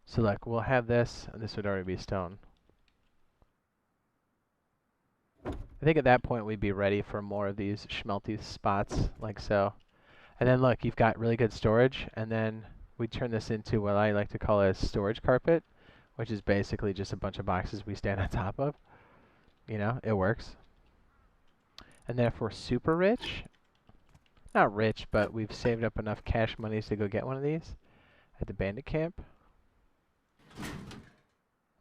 So look, we'll have this, and this would already be stone. I think at that point we'd be ready for more of these schmelty spots, like so. And then look, you've got really good storage, and then we turn this into what I like to call a storage carpet, which is basically just a bunch of boxes we stand on top of. You know, it works. And then if we're super rich, not rich, but we've saved up enough cash monies to go get one of these at the bandit camp.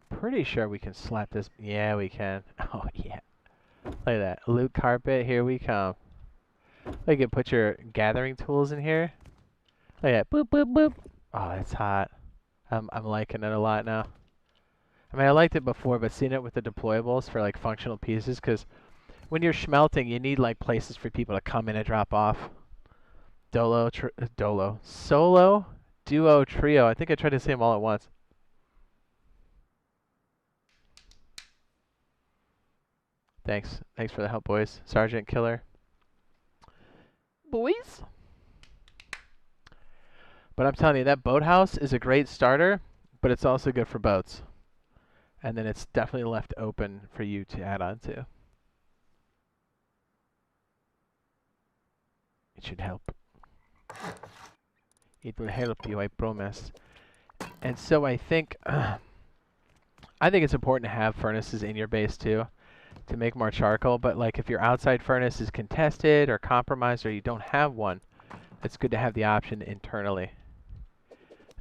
Pretty sure we can slap this. Yeah, we can. Oh, yeah. Look at that. Loot carpet, here we come. Look, you can put your gathering tools in here. Look at that. Boop, boop, boop. Oh, that's hot. I'm liking it a lot now. I mean, I liked it before, but seeing it with the deployables for, like, functional pieces, because when you're schmelting, you need, like, places for people to come in and drop off. Solo, duo, trio. I think I tried to say them all at once. Thanks. Thanks for the help, boys. Sergeant Killer. Boys? But I'm telling you, that boathouse is a great starter, but it's also good for boats. And then it's definitely left open for you to add on to. It should help. It will help you, I promise. And so I think it's important to have furnaces in your base too, to make more charcoal. But like if your outside furnace is contested or compromised or you don't have one, it's good to have the option internally.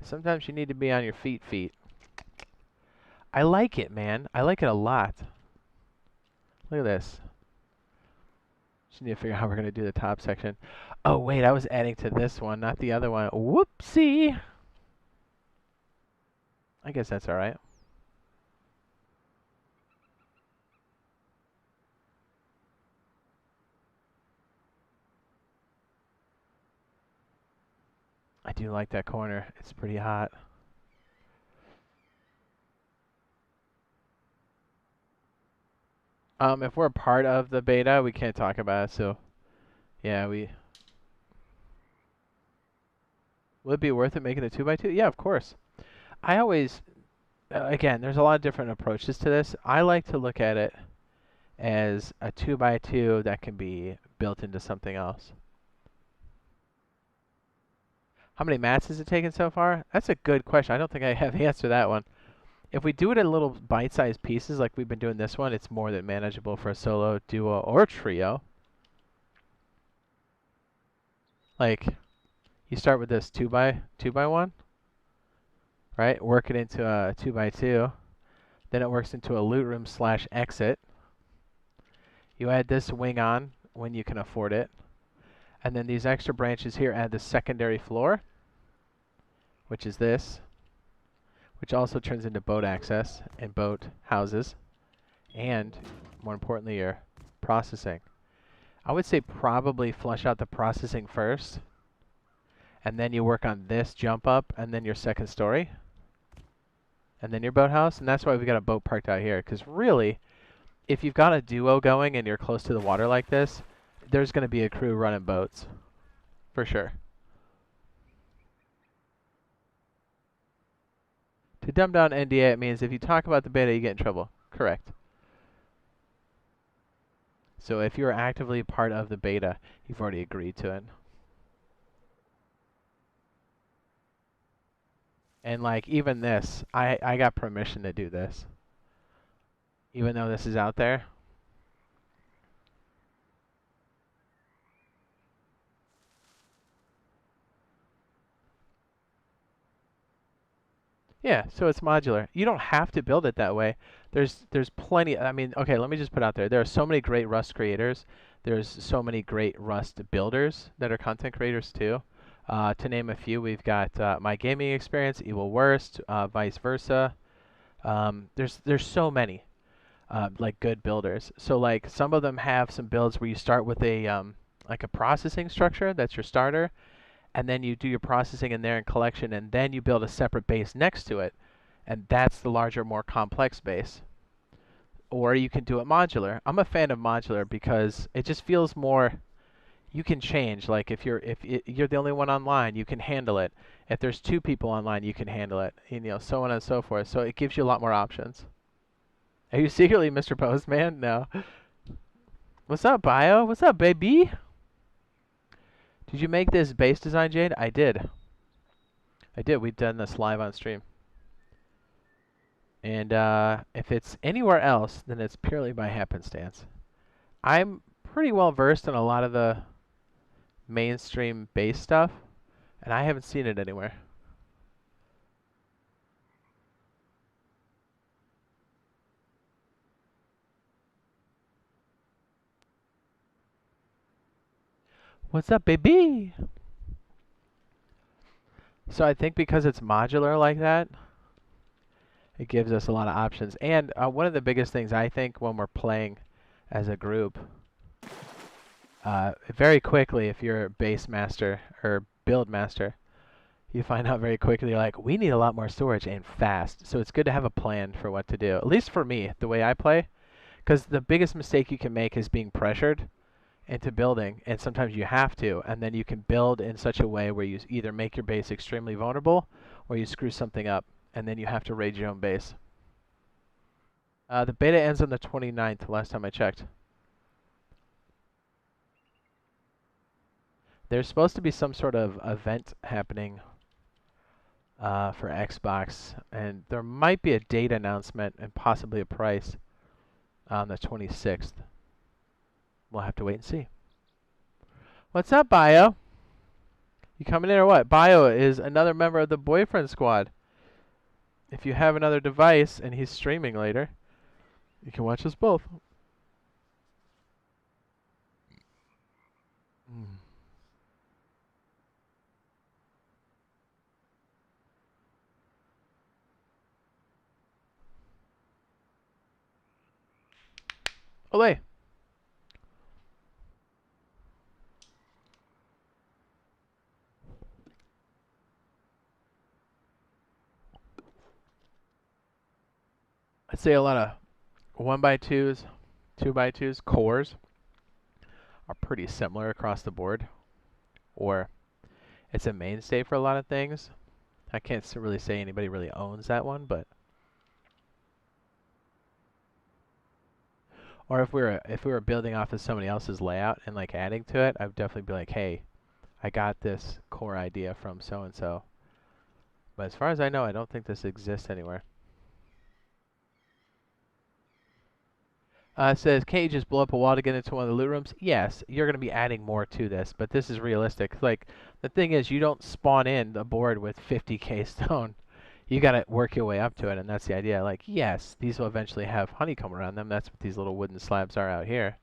Sometimes you need to be on your feet. I like it, man. I like it a lot. Look at this. Just need to figure out how we're going to do the top section. Oh, wait, I was adding to this one, not the other one. Whoopsie! I guess that's all right. I do like that corner. It's pretty hot. If we're part of the beta, we can't talk about it. So, yeah, would it be worth it making a 2x2? Yeah, of course. I always, again, there's a lot of different approaches to this. I like to look at it as a 2x2 that can be built into something else. How many mats has it taken so far? That's a good question. I don't think I have the answer to that one. If we do it in little bite-sized pieces like we've been doing this one, it's more than manageable for a solo, duo, or trio. Like, you start with this 2x1, right? Work it into a 2x2. Then it works into a loot room / exit. You add this wing on when you can afford it. And then these extra branches here add the secondary floor, which is this, which also turns into boat access and boat houses. And, more importantly, your processing. I would say probably flush out the processing first, and then you work on this jump up, and then your second story, and then your boathouse. And that's why we got a boat parked out here, because really, if you've got a duo going and you're close to the water like this, there's going to be a crew running boats, for sure. To dumb down NDA, it means if you talk about the beta, you get in trouble. Correct. So if you're actively part of the beta, you've already agreed to it. And like even this, I got permission to do this. Even though this is out there. Yeah, so it's modular. You don't have to build it that way. There's plenty. I mean, okay, let me just put out there. There are so many great Rust creators. There's so many great Rust builders that are content creators too. To name a few, we've got My Gaming Experience, Evil Worst, vice versa. There's so many like good builders. So like some of them have some builds where you start with a like a processing structure. That's your starter. And then you do your processing in there and collection, and then you build a separate base next to it, and that's the larger, more complex base. Or you can do it modular. I'm a fan of modular because it just feels more. You can change. Like if you're the only one online, you can handle it. If there's two people online, you can handle it. And, you know, so on and so forth. So it gives you a lot more options. Are you secretly Mr. Postman? No. What's up, Bio? What's up, baby? Did you make this base design, Jade? I did. We've done this live on stream. And if it's anywhere else, then it's purely by happenstance. I'm pretty well versed in a lot of the mainstream base stuff, and I haven't seen it anywhere. What's up, baby? So I think because it's modular like that, it gives us a lot of options. And one of the biggest things I think when we're playing as a group, very quickly, if you're a base master or build master, you find out very quickly, like, we need a lot more storage and fast. So it's good to have a plan for what to do. At least for me, the way I play. Because the biggest mistake you can make is being pressured into building. And sometimes you have to. And then you can build in such a way where you either make your base extremely vulnerable or you screw something up. And then you have to raid your own base. The beta ends on the 29th, last time I checked. There's supposed to be some sort of event happening for Xbox, and there might be a date announcement and possibly a price on the 26th. We'll have to wait and see. What's up, Bio? You coming in or what? Bio is another member of the Boyfriend Squad. If you have another device and he's streaming later, you can watch us both. Olé! I'd say a lot of 1x2s. 2x2s, cores are pretty similar across the board, or it's a mainstay for a lot of things. I can't really say anybody really owns that one, but or if we were building off of somebody else's layout and like adding to it, I would definitely be like, hey, I got this core idea from so and so. But as far as I know, I don't think this exists anywhere. It says, can't you just blow up a wall to get into one of the loot rooms? Yes, you're going to be adding more to this, but this is realistic. Like, the thing is, you don't spawn in the board with 50k stone. You got to work your way up to it, and that's the idea. Like, yes, these will eventually have honeycomb around them. That's what these little wooden slabs are out here.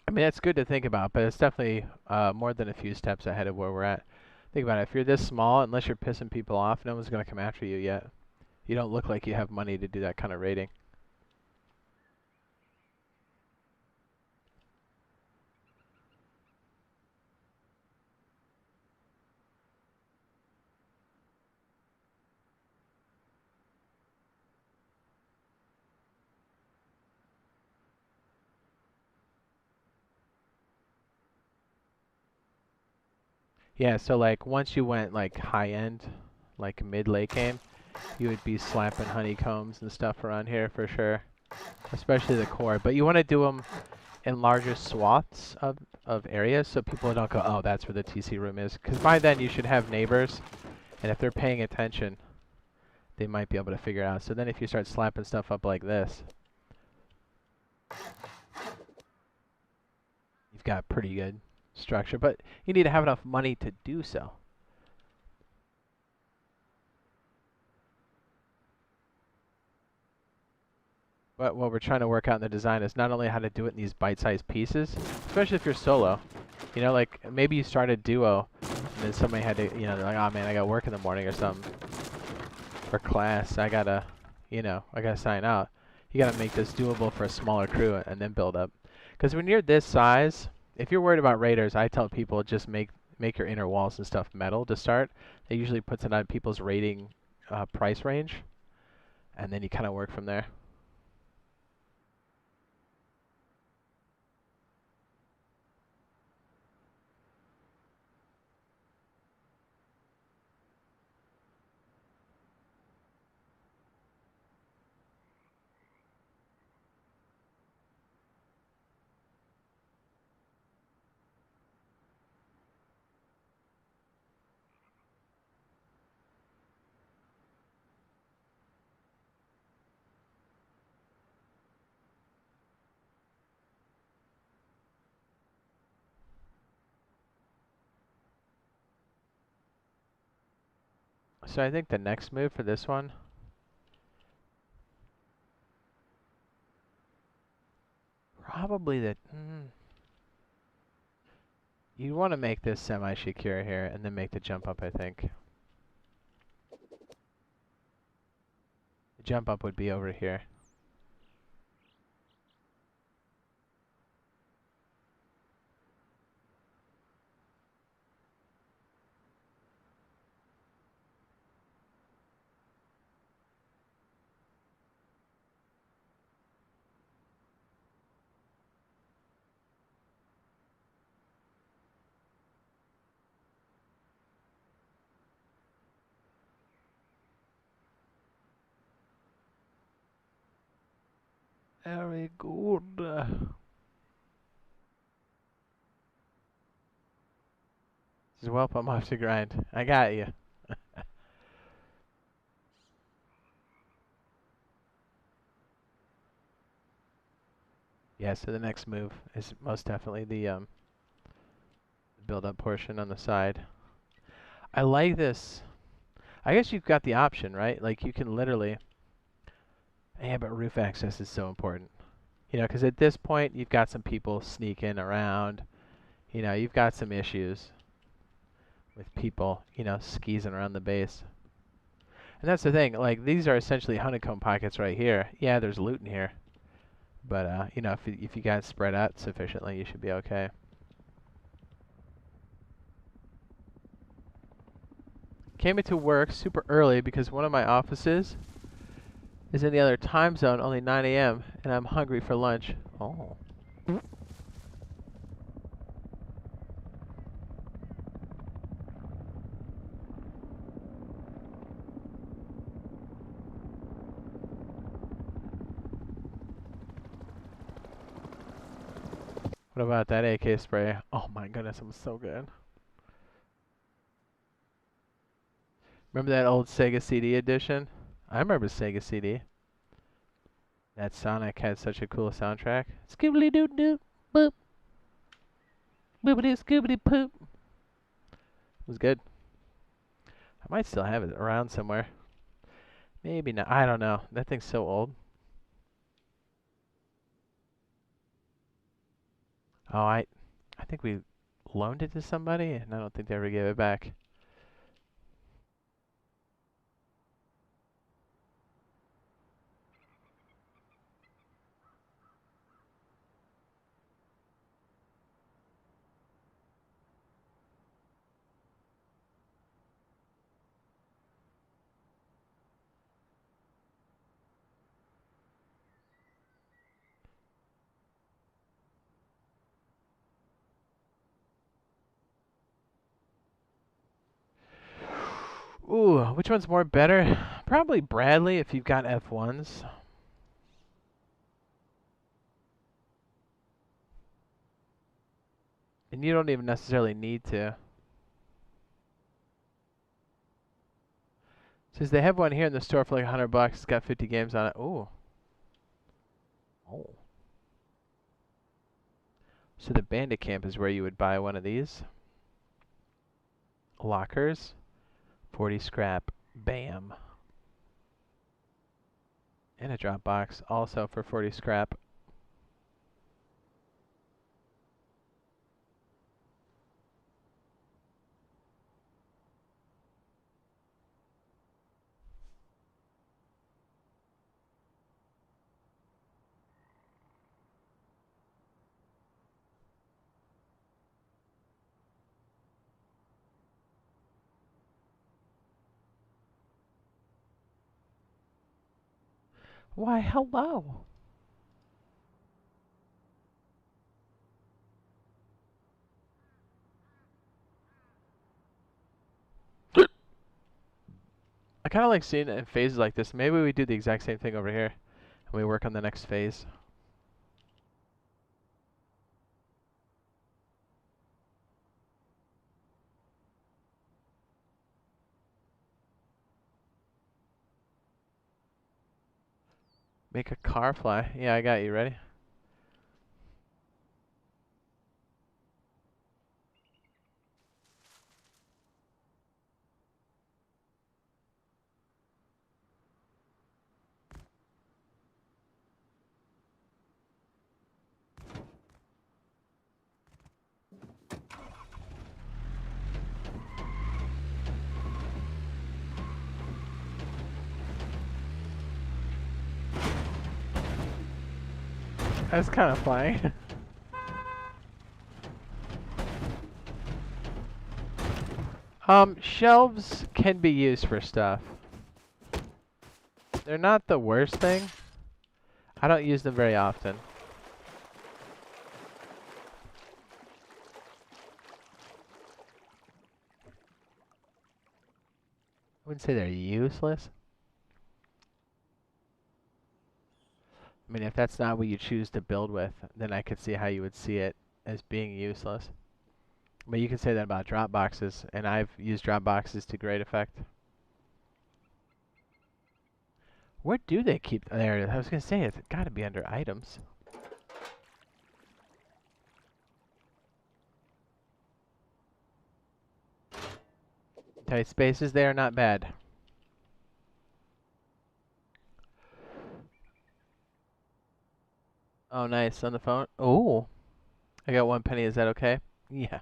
I mean, it's good to think about, but it's definitely more than a few steps ahead of where we're at. Think about it. If you're this small, unless you're pissing people off, no one's going to come after you yet. You don't look like you have money to do that kind of raiding. Yeah, so like once you went like high end, like mid late game, you would be slapping honeycombs and stuff around here for sure, especially the core. But you want to do them in larger swaths of areas so people don't go, oh, that's where the TC room is. Because by then you should have neighbors, and if they're paying attention, they might be able to figure it out. So then if you start slapping stuff up like this, you've got pretty good structure. But you need to have enough money to do so. But what we're trying to work out in the design is not only how to do it in these bite-sized pieces, especially if you're solo. You know, like maybe you start a duo, and then somebody had to, you know, they're like, oh man, I got work in the morning or something, or class, I gotta sign out. You gotta make this doable for a smaller crew and then build up. Because when you're this size, if you're worried about raiders, I tell people just make your inner walls and stuff metal to start. It usually puts it on people's rating price range, and then you kind of work from there. So I think the next move for this one, probably you want to make this semi-secure here and then make the jump up, I think. The jump up would be over here. Very good. Just well, I'm off to grind. I got you. Yeah, so the next move is most definitely the build-up portion on the side. I like this. I guess you've got the option, right? Like you can literally... Yeah, but roof access is so important. You know, because at this point, you've got some people sneaking around. You know, you've got some issues with people, you know, skeezing around the base. And that's the thing, like, these are essentially honeycomb pockets right here. Yeah, there's loot in here. But you know, if you guys spread out sufficiently, you should be okay. Came into work super early because one of my offices is in the other time zone, only 9 a.m., and I'm hungry for lunch. Oh. What about that AK spray? Oh my goodness, it was so good. Remember that old Sega CD edition? I remember Sega CD. That Sonic had such a cool soundtrack. Scoobly doo doo, boop, boopity scoobity poop. It was good. I might still have it around somewhere. Maybe not. I don't know. That thing's so old. Oh, I think we loaned it to somebody, and I don't think they ever gave it back. Ooh, which one's more better? Probably Bradley if you've got F1s. And you don't even necessarily need to. Says they have one here in the store for like $100. It's got 50 games on it. Ooh. Oh. So the Bandit Camp is where you would buy one of these. Lockers. 40 scrap. Bam. And a drop box also for 40 scrap. Why, hello. I kind of like seeing it in phases like this. Maybe we do the exact same thing over here, and we work on the next phase. Make a car fly. Yeah, I got you. Ready? That's kind of flying. Shelves can be used for stuff. They're not the worst thing. I don't use them very often. I wouldn't say they're useless. I mean, if that's not what you choose to build with, then I could see how you would see it as being useless. But you can say that about drop boxes, and I've used drop boxes to great effect. Where do they keep? There, I was gonna say it's got to be under items. Tight spaces, they are not bad. Oh, nice on the phone. Oh, I got 1 penny. Is that okay? Yeah.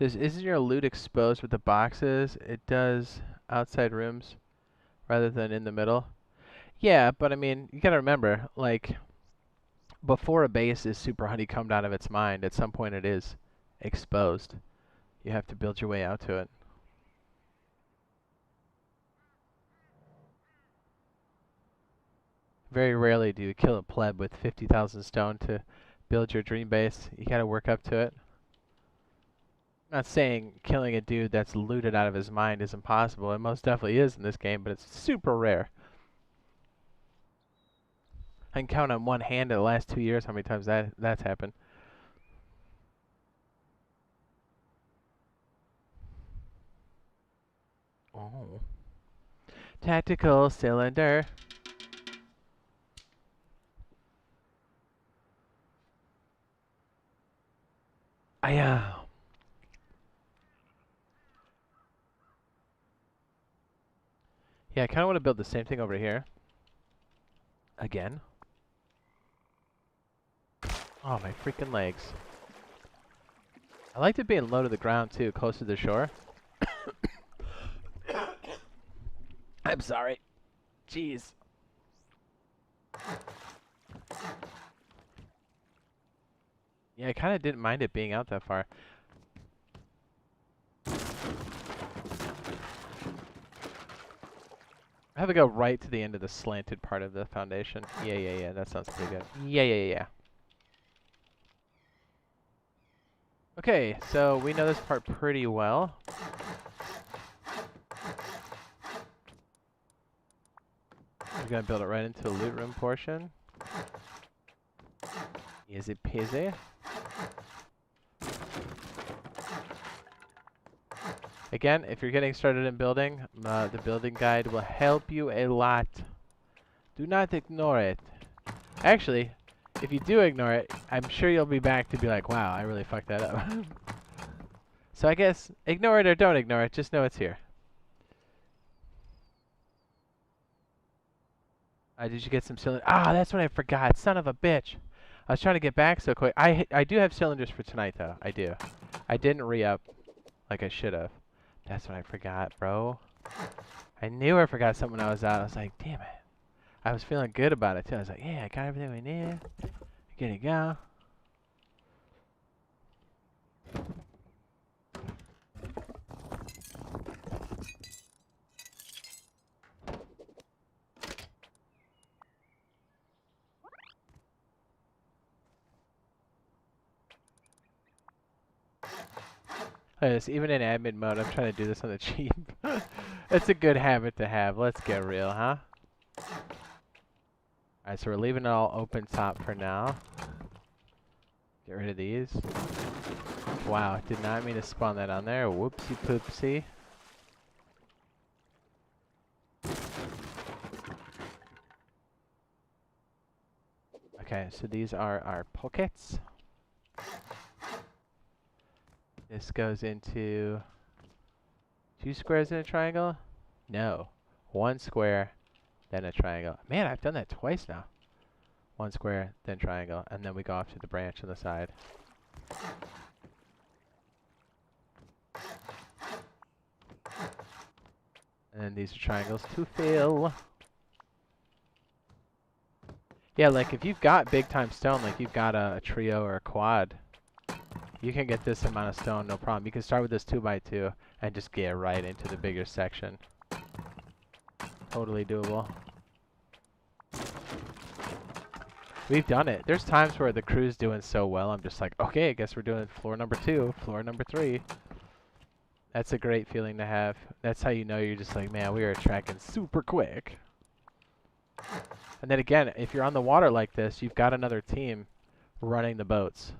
Says, isn't your loot exposed with the boxes? It does outside rooms rather than in the middle. Yeah, but I mean, you gotta remember, like, before a base is super honeycombed out of its mind, at some point it is exposed. You have to build your way out to it. Very rarely do you kill a pleb with 50,000 stone to build your dream base. You gotta work up to it. I'm not saying killing a dude that's looted out of his mind is impossible. It most definitely is in this game, but it's super rare. I can count on one hand in the last 2 years how many times that's happened. Oh. Tactical cylinder. Yeah, I kind of want to build the same thing over here. Again. Oh, my freaking legs. I liked it being low to the ground, too, close to the shore. I'm sorry. Jeez. Yeah, I kind of didn't mind it being out that far. I have to go right to the end of the slanted part of the foundation. Yeah. That sounds pretty good. Yeah. Okay, so we know this part pretty well. We're gonna build it right into the loot room portion. Easy peasy. Again, if you're getting started in building, the building guide will help you a lot. Do not ignore it. Actually, if you do ignore it, I'm sure you'll be back to be like, wow, I really fucked that up. So I guess, ignore it or don't ignore it, just know it's here. Did you get some cylinders? Ah, that's what I forgot, son of a bitch. I was trying to get back so quick. I do have cylinders for tonight, though. I do. I didn't re-up like I should have. That's what I forgot, bro. I knew I forgot something when I was out. I was like, damn it. I was feeling good about it, too. I was like, yeah, I got everything we need. Good to go. Even in admin mode, I'm trying to do this on the cheap. It's a good habit to have. Let's get real, huh? Alright, so we're leaving it all open top for now. Get rid of these. Wow, did not mean to spawn that on there. Whoopsie poopsie. Okay, so these are our pockets. This goes into 2 squares in a triangle? No. 1 square, then a triangle. Man, I've done that twice now. 1 square, then triangle, and then we go off to the branch on the side. And then these are triangles to fill. Yeah, like if you've got big time stone, like you've got a trio or a quad, you can get this amount of stone, no problem. You can start with this 2x2 and just get right into the bigger section. Totally doable. We've done it. There's times where the crew's doing so well, I'm just like, okay, I guess we're doing floor number 2, floor number 3. That's a great feeling to have. That's how you know you're just like, man, we are tracking super quick. And then again, if you're on the water like this, you've got another team running the boats.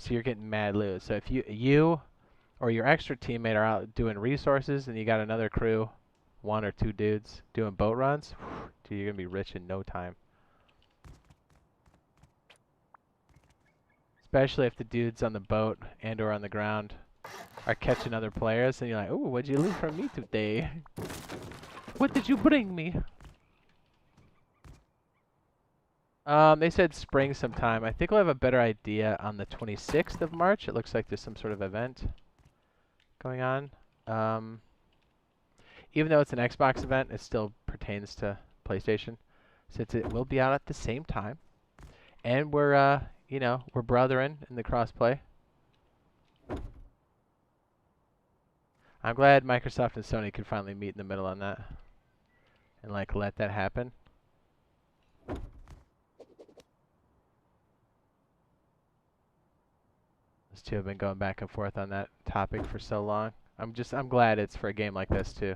So you're getting mad loot. So if you or your extra teammate are out doing resources and you got another crew, 1 or 2 dudes doing boat runs, dude, you're going to be rich in no time. Especially if the dudes on the boat and or on the ground are catching other players and you're like, ooh, what'd you loot from me today? What did you bring me? They said spring sometime. I think we'll have a better idea on the 26th of March. It looks like there's some sort of event. going on. Even though it's an Xbox event, it still pertains to PlayStation, since it will be out at the same time. And we're, you know, we're brethren in the crossplay. I'm glad Microsoft and Sony could finally meet in the middle on that and like let that happen. Those two have been going back and forth on that topic for so long. I'm glad it's for a game like this too.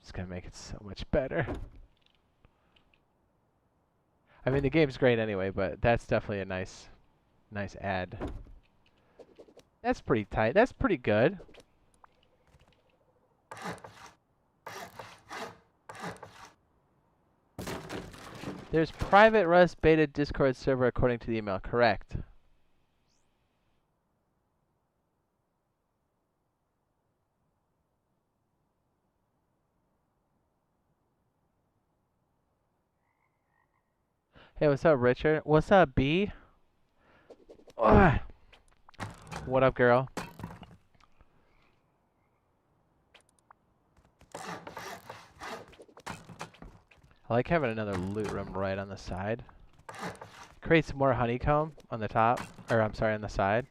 It's gonna make it so much better. I mean, the game's great anyway, but that's definitely a nice add. That's pretty tight. That's pretty good. There's private Rust beta Discord server according to the email. Correct. Hey, what's up, Richard? What's up, B? Ugh. What up, girl? I like having another loot room right on the side. Creates more honeycomb on the top, or I'm sorry, on the side.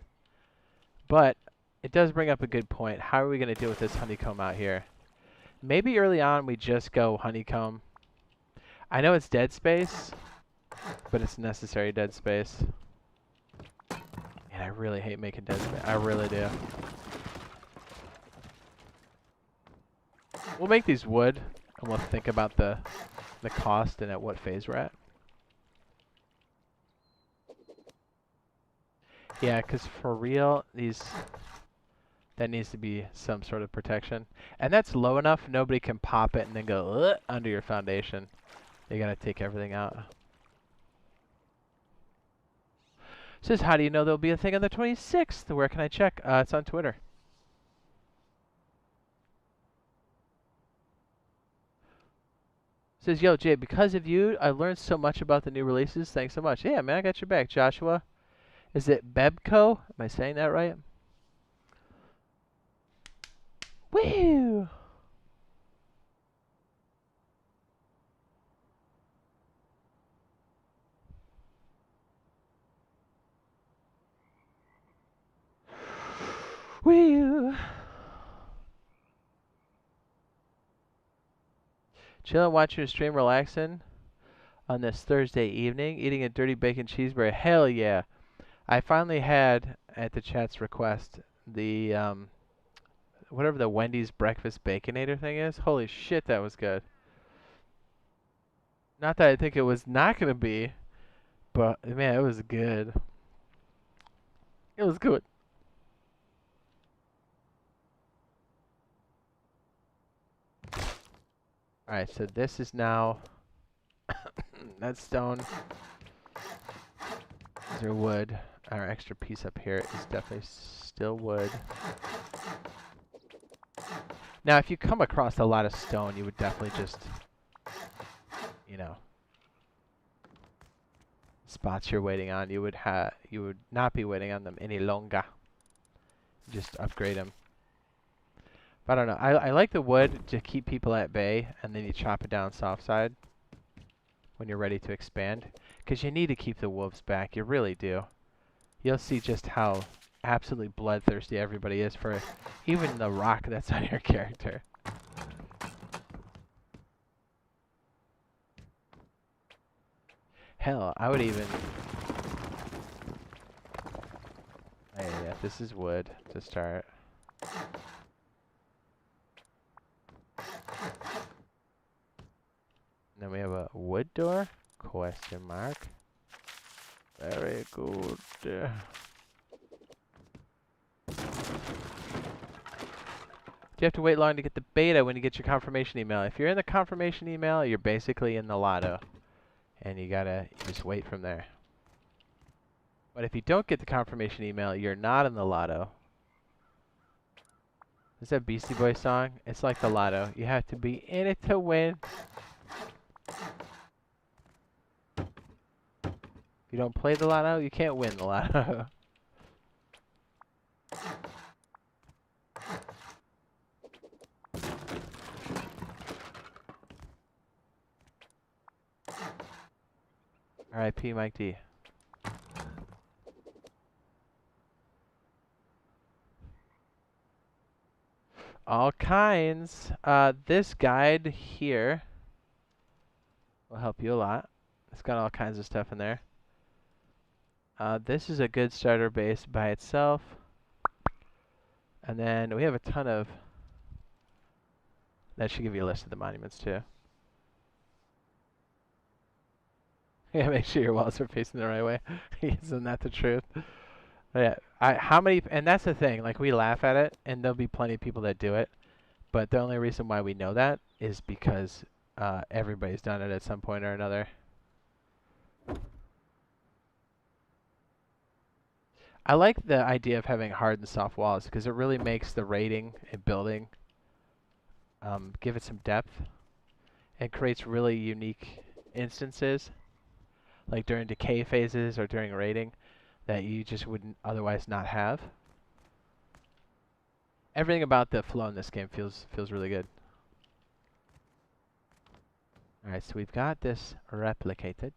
But it does bring up a good point. How are we going to deal with this honeycomb out here? Maybe early on we just go honeycomb. I know it's dead space, but it's necessary dead space. And I really hate making dead space. I really do. We'll make these wood, and we'll think about the cost and at what phase we're at. Yeah, because for real, that needs to be some sort of protection. And that's low enough, nobody can pop it and then go under your foundation. You gotta take everything out. Says, how do you know there'll be a thing on the 26th? Where can I check? It's on Twitter. Says, yo, Jay, because of you, I learned so much about the new releases. Thanks so much. Yeah, man, I got your back. Joshua. Is it Bebco? Am I saying that right? Woo! Woo! Chilling, watching your stream, relaxing on this Thursday evening, eating a dirty bacon cheeseburger. Hell yeah! I finally had, at the chat's request, the whatever the Wendy's breakfast baconator thing is. Holy shit, that was good. Not that I think it was not gonna be, but man, it was good. It was good. Alright, so this is now that stone. These are wood. Our extra piece up here is definitely still wood. Now, if you come across a lot of stone, you would definitely just, you know, spots you're waiting on, you would not be waiting on them any longer. Just upgrade them. But I don't know. I like the wood to keep people at bay, and then you chop it down soft side when you're ready to expand, because you need to keep the wolves back. You really do. You'll see just how absolutely bloodthirsty everybody is for even the rock that's on your character. Hell, I would even... Hey, yeah, this is wood to start. And then we have a wood door? Question mark. Very good. Do you have to wait long to get the beta when you get your confirmation email? If you're in the confirmation email, you're basically in the lotto. And you just wait from there. But if you don't get the confirmation email, you're not in the lotto. Is that Beastie Boys song? It's like the lotto. You have to be in it to win. If you don't play the lotto, you can't win the lotto. R.I.P. Mike D. All kinds. This guide here will help you a lot. It's got all kinds of stuff in there. This is a good starter base by itself. And then we have a ton of... That should give you a list of the monuments too. Yeah, make sure your walls are facing the right way. Isn't that the truth? Yeah. How many... And that's the thing. Like, we laugh at it, and there'll be plenty of people that do it. But the only reason why we know that is because everybody's done it at some point or another. I like the idea of having hard and soft walls because it really makes the raiding and building give it some depth and creates really unique instances, like during decay phases or during raiding, that you just wouldn't otherwise not have. Everything about the flow in this game feels really good. Alright, so we've got this replicated.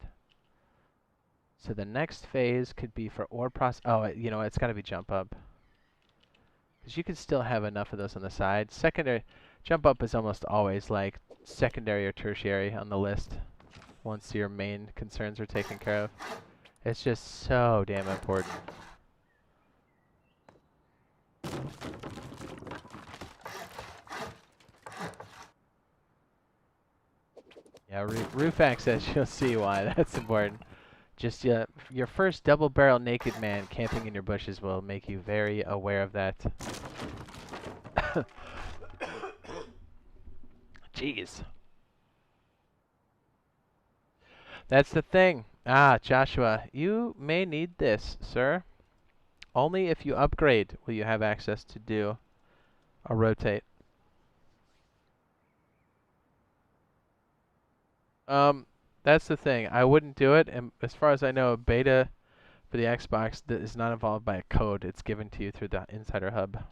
So the next phase could be for ore process. Oh, you know, it's got to be jump up. Because you can still have enough of those on the side. Secondary, jump up is almost always like secondary or tertiary on the list once your main concerns are taken care of. It's just so damn important. Yeah, roof access, you'll see why that's important. Just your first double-barrel naked man camping in your bushes will make you very aware of that. Jeez. That's the thing. Ah, Joshua, you may need this, sir. Only if you upgrade will you have access to do a rotate. That's the thing. I wouldn't do it, and as far as I know, beta for the Xbox that is not involved by a code. It's given to you through the Insider Hub.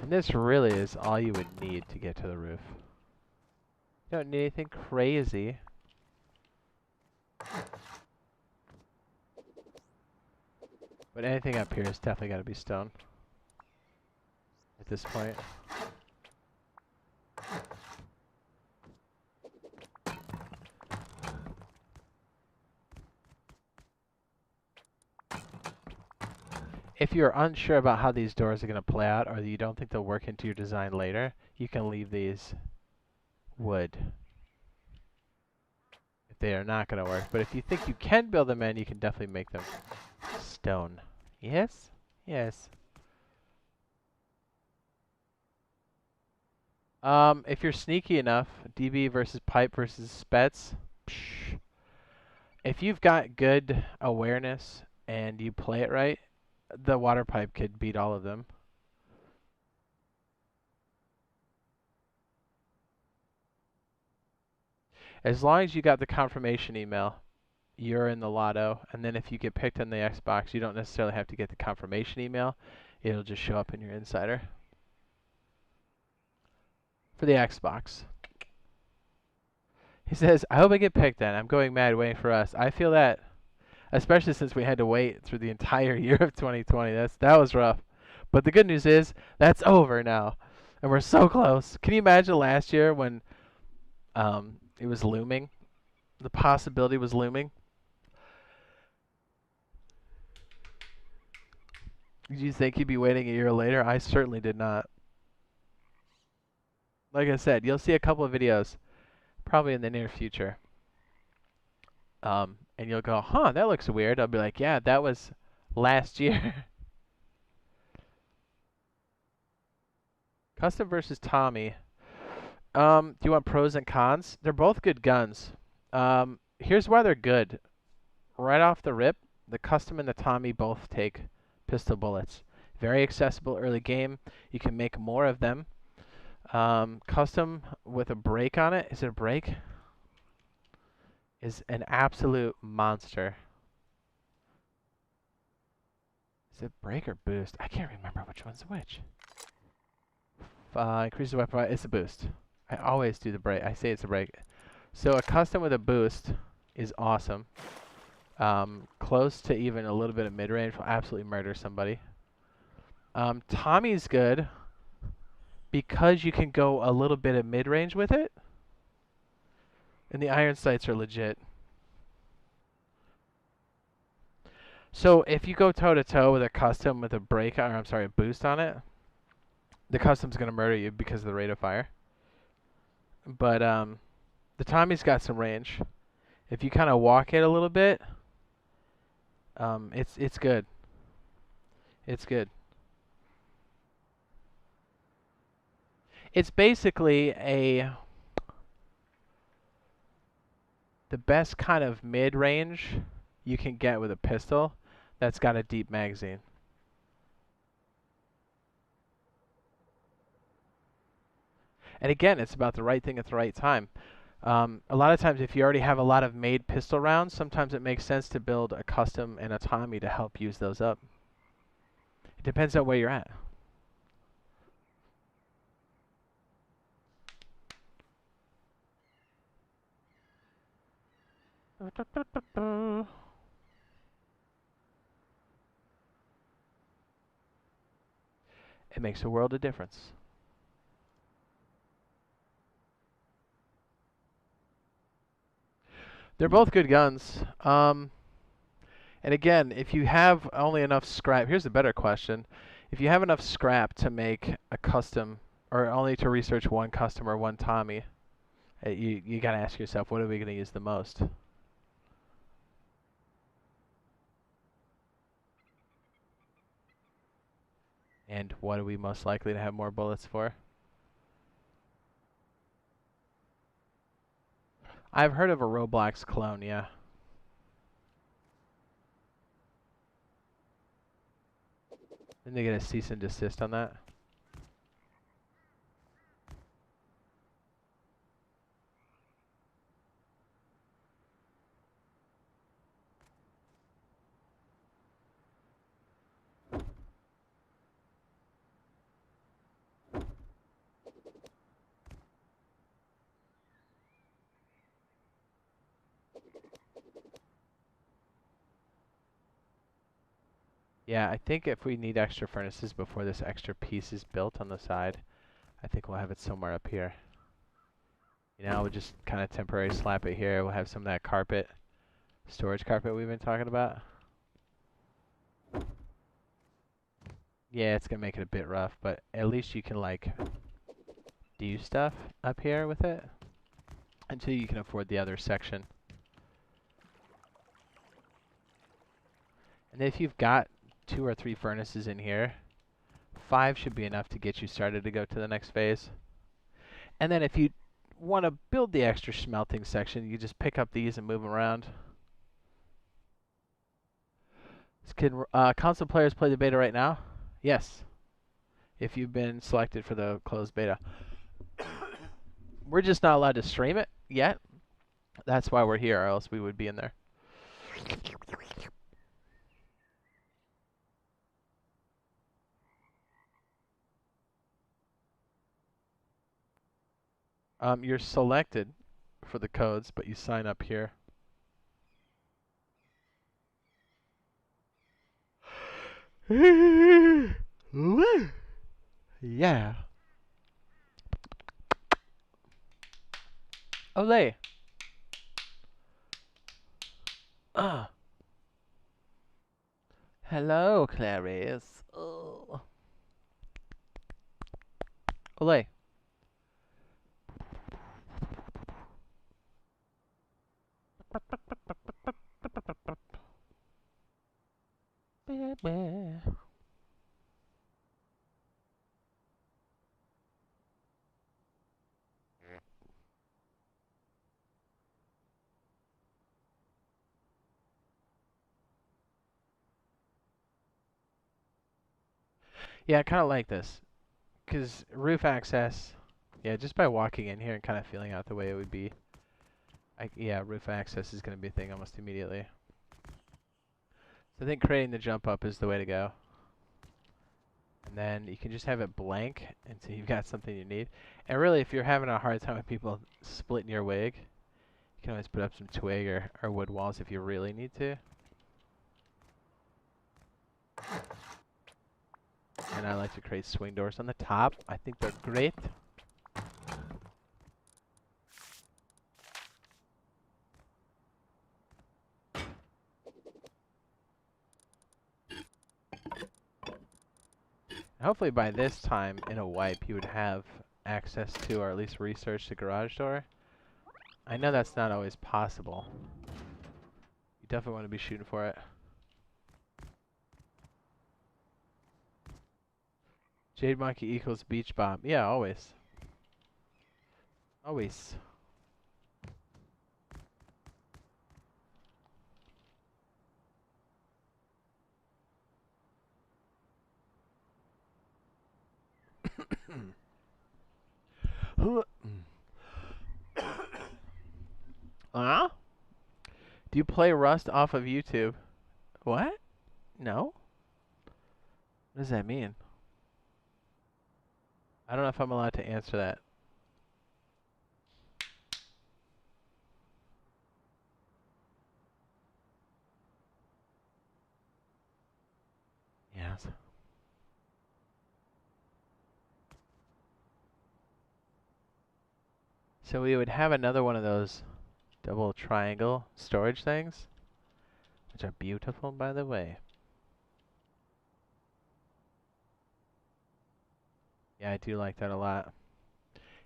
And this really is all you would need to get to the roof. You don't need anything crazy. But anything up here is definitely got to be stone at this point. If you're unsure about how these doors are going to play out, or you don't think they'll work into your design later, you can leave these wood. If they are not going to work. But if you think you can build them in, you can definitely make them stone. Yes? Yes. If you're sneaky enough, DB versus pipe versus spets, psh, if you've got good awareness and you play it right, the water pipe could beat all of them. As long as you got the confirmation email, you're in the lotto. And then if you get picked on the Xbox, you don't necessarily have to get the confirmation email. It'll just show up in your insider. For the Xbox. He says, I hope I get picked then. I'm going mad waiting for us. I feel that. Especially since we had to wait through the entire year of 2020. That was rough. But the good news is, that's over now. And we're so close. Can you imagine last year when it was looming? The possibility was looming. Did you think you'd be waiting a year later? I certainly did not. Like I said, you'll see a couple of videos probably in the near future. And you'll go, huh, that looks weird. I'll be like, yeah, that was last year. Custom versus Tommy. Do you want pros and cons? They're both good guns. Here's why they're good. Right off the rip, The custom and the Tommy both take pistol bullets. Very accessible early game. You can make more of them. Custom with a brake on it. Is it a brake? Is an absolute monster. Is it brake or boost? I can't remember which one's which. Increase the weapon. It's a boost. I always do the brake. I say it's a brake. So a custom with a boost is awesome. Close to even a little bit of mid-range will absolutely murder somebody. Tommy's good because you can go a little bit of mid-range with it. And the iron sights are legit. So if you go toe-to-toe with a custom with a brake, or I'm sorry, a boost on it, the custom's going to murder you because of the rate of fire. But the Tommy's got some range. If you kind of walk it a little bit, it's good. It's good. It's basically the best kind of mid-range you can get with a pistol that's got a deep magazine. And again, it's about the right thing at the right time. A lot of times, if you already have a lot of made pistol rounds, sometimes it makes sense to build a custom and a Tommy to help use those up. It depends on where you're at. It makes a world of difference. They're both good guns. And again, if you have only enough scrap, here's a better question. If you have enough scrap to make a custom, or only to research one custom or one Tommy, you got to ask yourself, what are we going to use the most? And what are we most likely to have more bullets for? I've heard of a Roblox clone, yeah. Didn't they get a cease and desist on that? Yeah, I think if we need extra furnaces before this extra piece is built on the side, I think we'll have it somewhere up here. You know, we'll just kind of temporarily slap it here. We'll have some of that carpet, storage carpet we've been talking about. Yeah, it's going to make it a bit rough, but at least you can, like, do stuff up here with it until you can afford the other section. And if you've got 2 or 3 furnaces in here, 5 should be enough to get you started to go to the next phase. And then if you want to build the extra smelting section, you just pick up these and move them around. Can console players play the beta right now? Yes, if you've been selected for the closed beta. We're just not allowed to stream it yet. That's why we're here, or else we would be in there. You're selected for the codes, but you sign up here. Yeah. Olay. Hello, Clarice. Oh. Olay. Yeah, I kind of like this. Because roof access, yeah, just by walking in here and kind of feeling out the way it would be. Yeah, roof access is going to be a thing almost immediately. So I think creating the jump up is the way to go. And then you can just have it blank until you've got something you need. And really, if you're having a hard time with people splitting your wig, you can always put up some twig or wood walls if you really need to. And I like to create swing doors on the top. I think they're great. Hopefully by this time in a wipe you would have access to, or at least research the garage door. I know that's not always possible. You definitely want to be shooting for it. Jade Monkey equals beach bomb. Yeah, always. Always. Huh? Do you play Rust off of YouTube? What? No? What does that mean? I don't know if I'm allowed to answer that. Yes. So we would have another one of those double triangle storage things, which are beautiful, by the way. Yeah, I do like that a lot.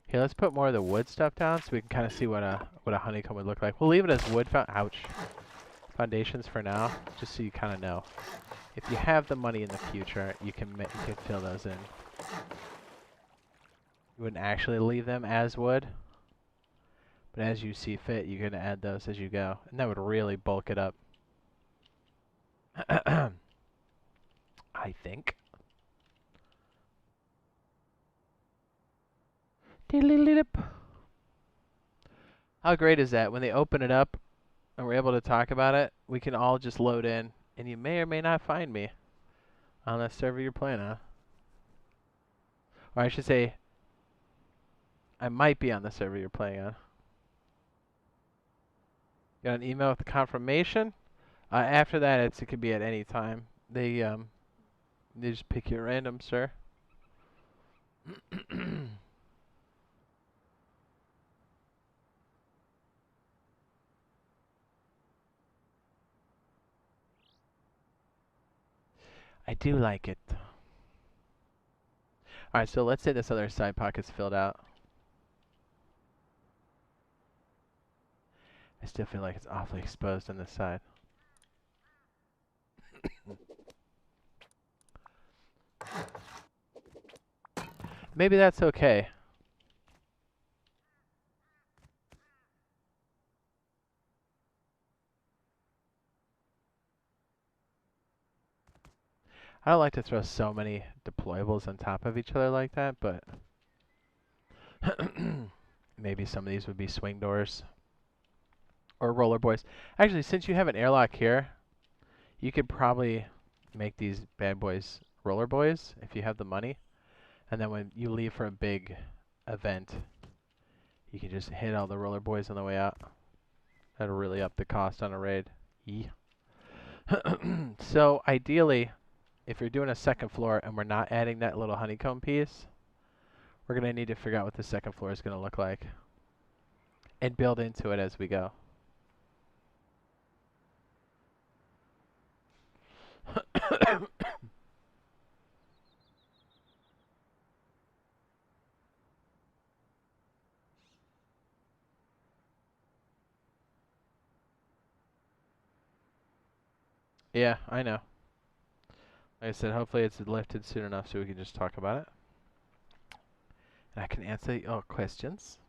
Here, let's put more of the wood stuff down so we can kind of see what a honeycomb would look like. We'll leave it as wood foundations for now, just so you kind of know. If you have the money in the future, you can fill those in. You wouldn't actually leave them as wood, but as you see fit, you can add those as you go, and that would really bulk it up. I think. How great is that? When they open it up and we're able to talk about it, we can all just load in, and you may or may not find me on that server you're playing on. Or I should say, I might be on the server you're playing on. Got an email with the confirmation. After that, it could be at any time. They just pick you at random, sir. I do like it. Alright, so let's say this other side pocket's filled out. I still feel like it's awfully exposed on this side. Maybe that's okay. I don't like to throw so many deployables on top of each other like that, but maybe some of these would be swing doors or roller boys. Actually, since you have an airlock here, you could probably make these bad boys roller boys if you have the money. And then when you leave for a big event, you can just hit all the roller boys on the way out. That'll really up the cost on a raid. Yeah. So ideally, if you're doing a second floor and we're not adding that little honeycomb piece, we're going to need to figure out what the second floor is going to look like and build into it as we go. Yeah, I know. Like I said, hopefully it's lifted soon enough so we can just talk about it. And I can answer your questions.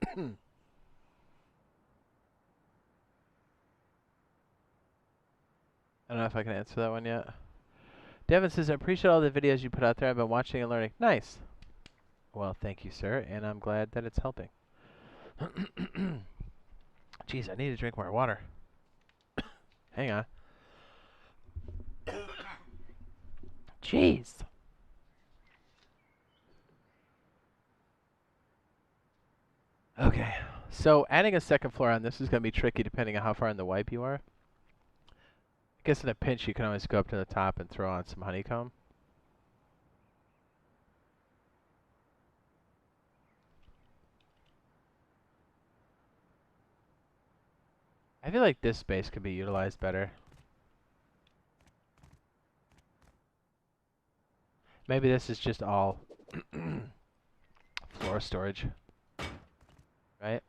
I don't know if I can answer that one yet. Devin says, I appreciate all the videos you put out there. I've been watching and learning. Nice. Well, thank you, sir, and I'm glad that it's helping. Jeez, I need to drink more water. Hang on. Jeez. Okay, so adding a second floor on this is going to be tricky depending on how far in the wipe you are. I guess in a pinch you can always go up to the top and throw on some honeycomb. I feel like this space could be utilized better. Maybe this is just all floor storage, right?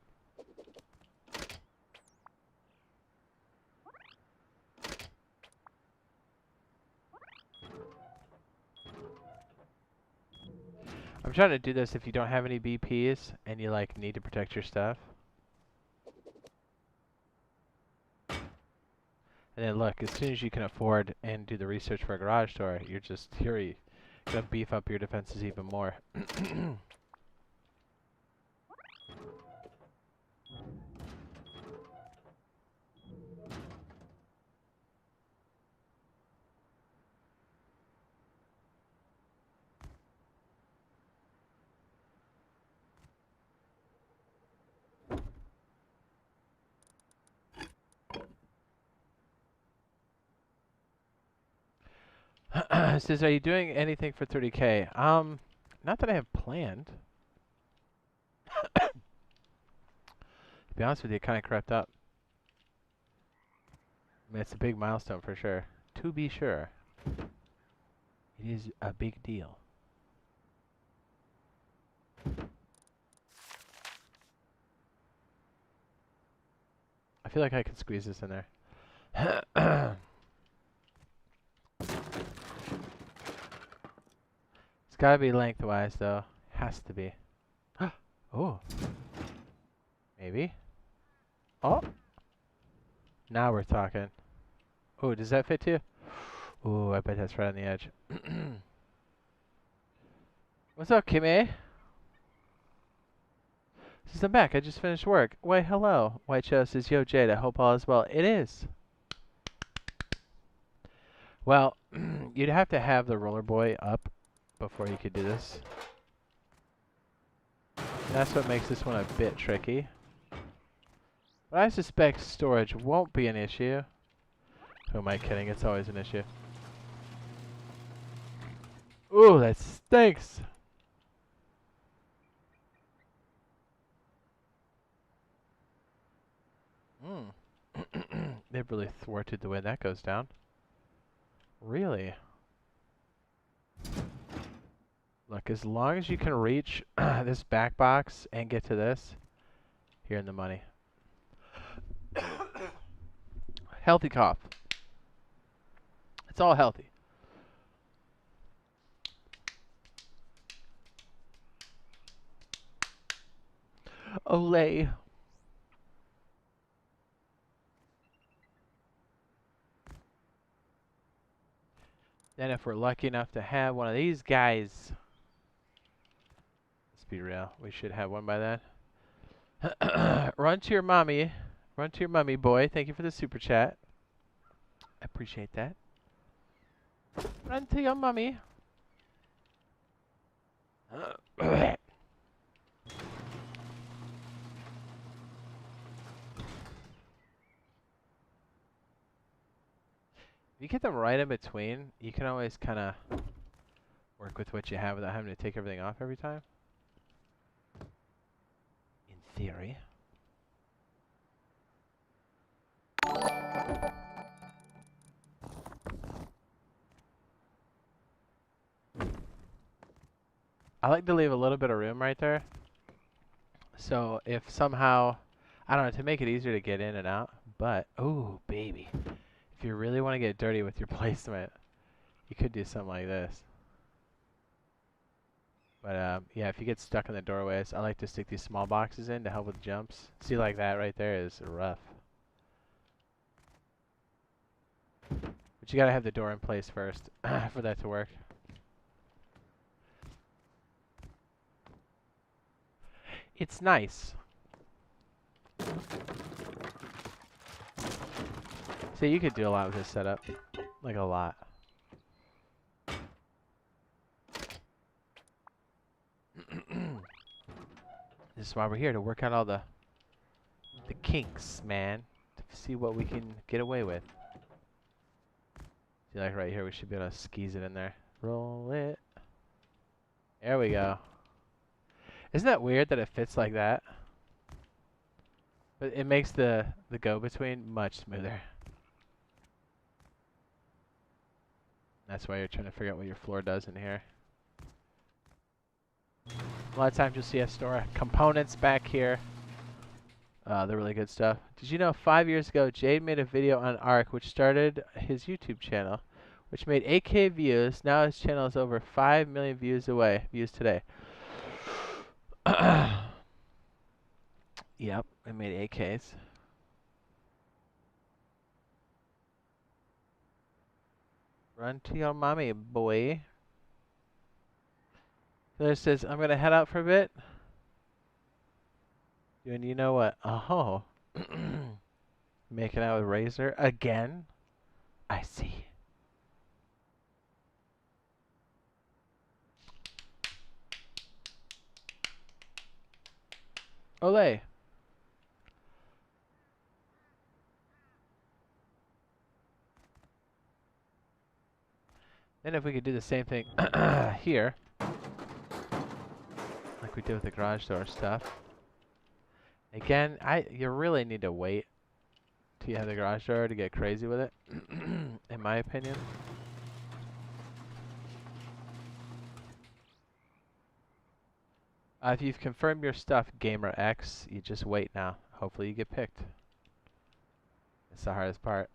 I'm trying to do this if you don't have any BPs and you like need to protect your stuff. And then look, as soon as you can afford and do the research for a garage door, you're gonna beef up your defenses even more. It says, are you doing anything for 30K? Not that I have planned. To be honest with you, kind of crept up. I mean, it's a big milestone for sure. To be sure. It is a big deal. I feel like I could squeeze this in there. It's gotta be lengthwise though. Has to be. Oh. Maybe. Oh. Now we're talking. Oh, does that fit too? Oh, I bet that's right on the edge. What's up, Kimmy? Says, I'm back. I just finished work. Why, hello. White Show says, yo, Jade, I hope all is well. It is. Well, you'd have to have the roller boy up before you could do this. That's what makes this one a bit tricky. But I suspect storage won't be an issue. Who am I kidding? It's always an issue. Ooh, that stinks. They've really thwarted the way that goes down. Really? Look, as long as you can reach this back box and get to this, you're in the money. Healthy cough. It's all healthy. Olay. Then if we're lucky enough to have one of these guys, let's be real, we should have one by then. Run to your mommy. Run to your mommy, boy. Thank you for the super chat. I appreciate that. Run to your mommy. If you get them right in between, you can always kind of work with what you have without having to take everything off every time. In theory. I like to leave a little bit of room right there. So if somehow, I don't know, to make it easier to get in and out, but, oh, baby. If you really want to get dirty with your placement, you could do something like this. But yeah, if you get stuck in the doorways, I like to stick these small boxes in to help with jumps. See, like that right there is rough. But you gotta have the door in place first for that to work. It's nice. See, you could do a lot with this setup. Like a lot. This is why we're here, to work out all the kinks, man. To see what we can get away with. See, like right here, we should be able to squeeze it in there. Roll it. There we go. Isn't that weird that it fits like that? But it makes the go-between much smoother. That's why you're trying to figure out what your floor does in here. A lot of times you'll see us store components back here. They're really good stuff. Did you know 5 years ago, Jade made a video on Ark, which started his YouTube channel, which made 8K views. Now his channel is over 5 million views today. Yep, it made 8Ks. Run to your mommy, boy. There says, I'm going to head out for a bit. And you know what? Oh. Making out with Razor again? I see. Olay. Then if we could do the same thing here, like we did with the garage door stuff. Again, you really need to wait till you have the garage door to get crazy with it, in my opinion. If you've confirmed your stuff, Gamer X, you just wait now. Hopefully you get picked. It's the hardest part.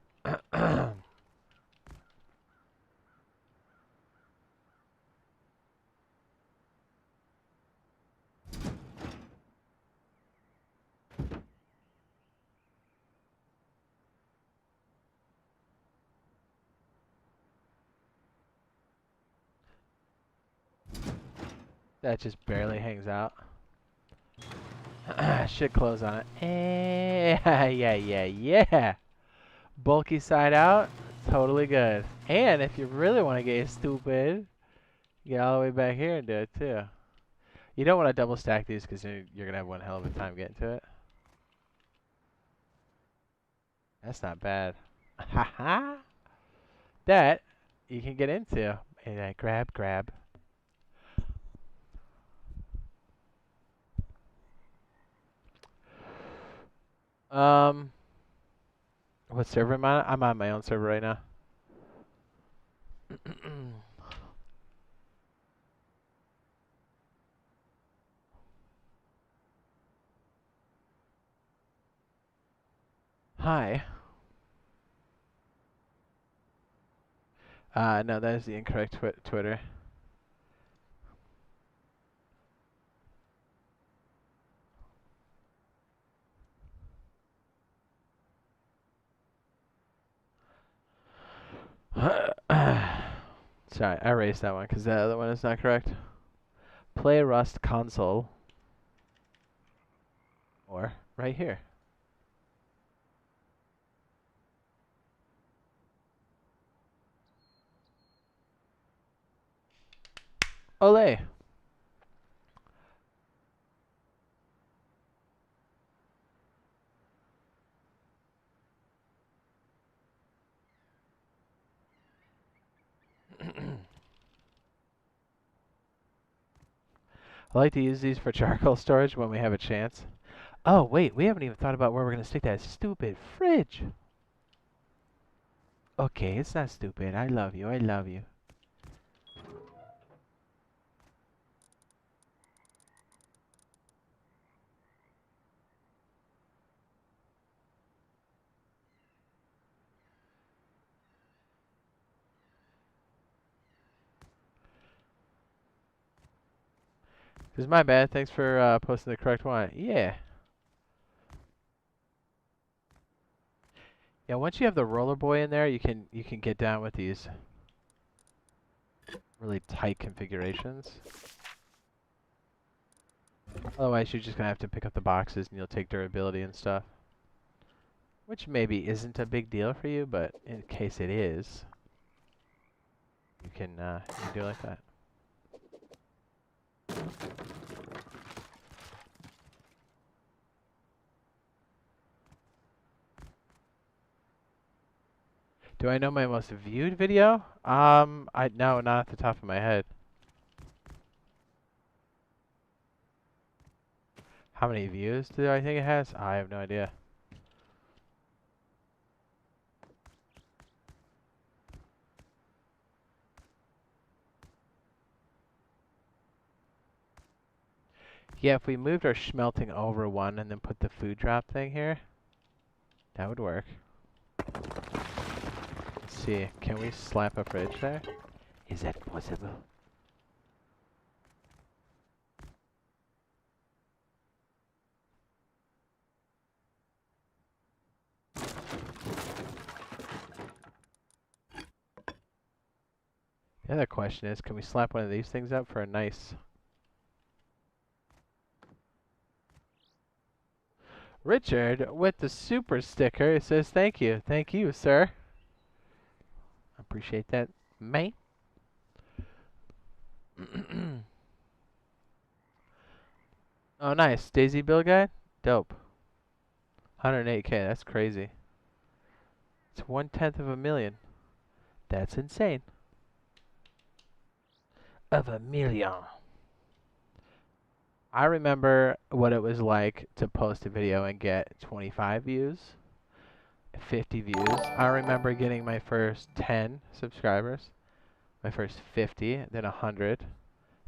That just barely hangs out. Should close on it. Yeah. Bulky side out, totally good. And if you really want to get stupid, get all the way back here and do it too. You don't want to double stack these because you're going to have one hell of a time getting to it. That's not bad. Haha. That you can get into. And grab. What server am I on? I'm on my own server right now. Hi. No, that is the incorrect Twitter. Sorry, I erased that one because the other one is not correct. Play Rust console. Or right here. Olay. I like to use these for charcoal storage when we have a chance. Oh, wait, we haven't even thought about where we're going to stick that stupid fridge. Okay, it's not stupid. I love you. This is my bad. Thanks for posting the correct one. Yeah. Yeah, once you have the roller boy in there, you can get down with these really tight configurations. Otherwise, you're just gonna have to pick up the boxes and you'll take durability and stuff. Which maybe isn't a big deal for you, but in case it is, you can do it like that. Do I know my most viewed video? No, not off the top of my head. How many views do I think it has? I have no idea. Yeah, if we moved our smelting over one and then put the food drop thing here, that would work. Let's see, can we slap a fridge there? Is that possible? The other question is, can we slap one of these things up for a nice... Richard, with the super sticker, says thank you. Thank you, sir. Appreciate that, mate. Oh, nice. DayZ build guide? Dope. 108K, that's crazy. It's 1/10 of a million. That's insane. Of a million. I remember what it was like to post a video and get 25 views, 50 views. I remember getting my first 10 subscribers, my first 50, then 100,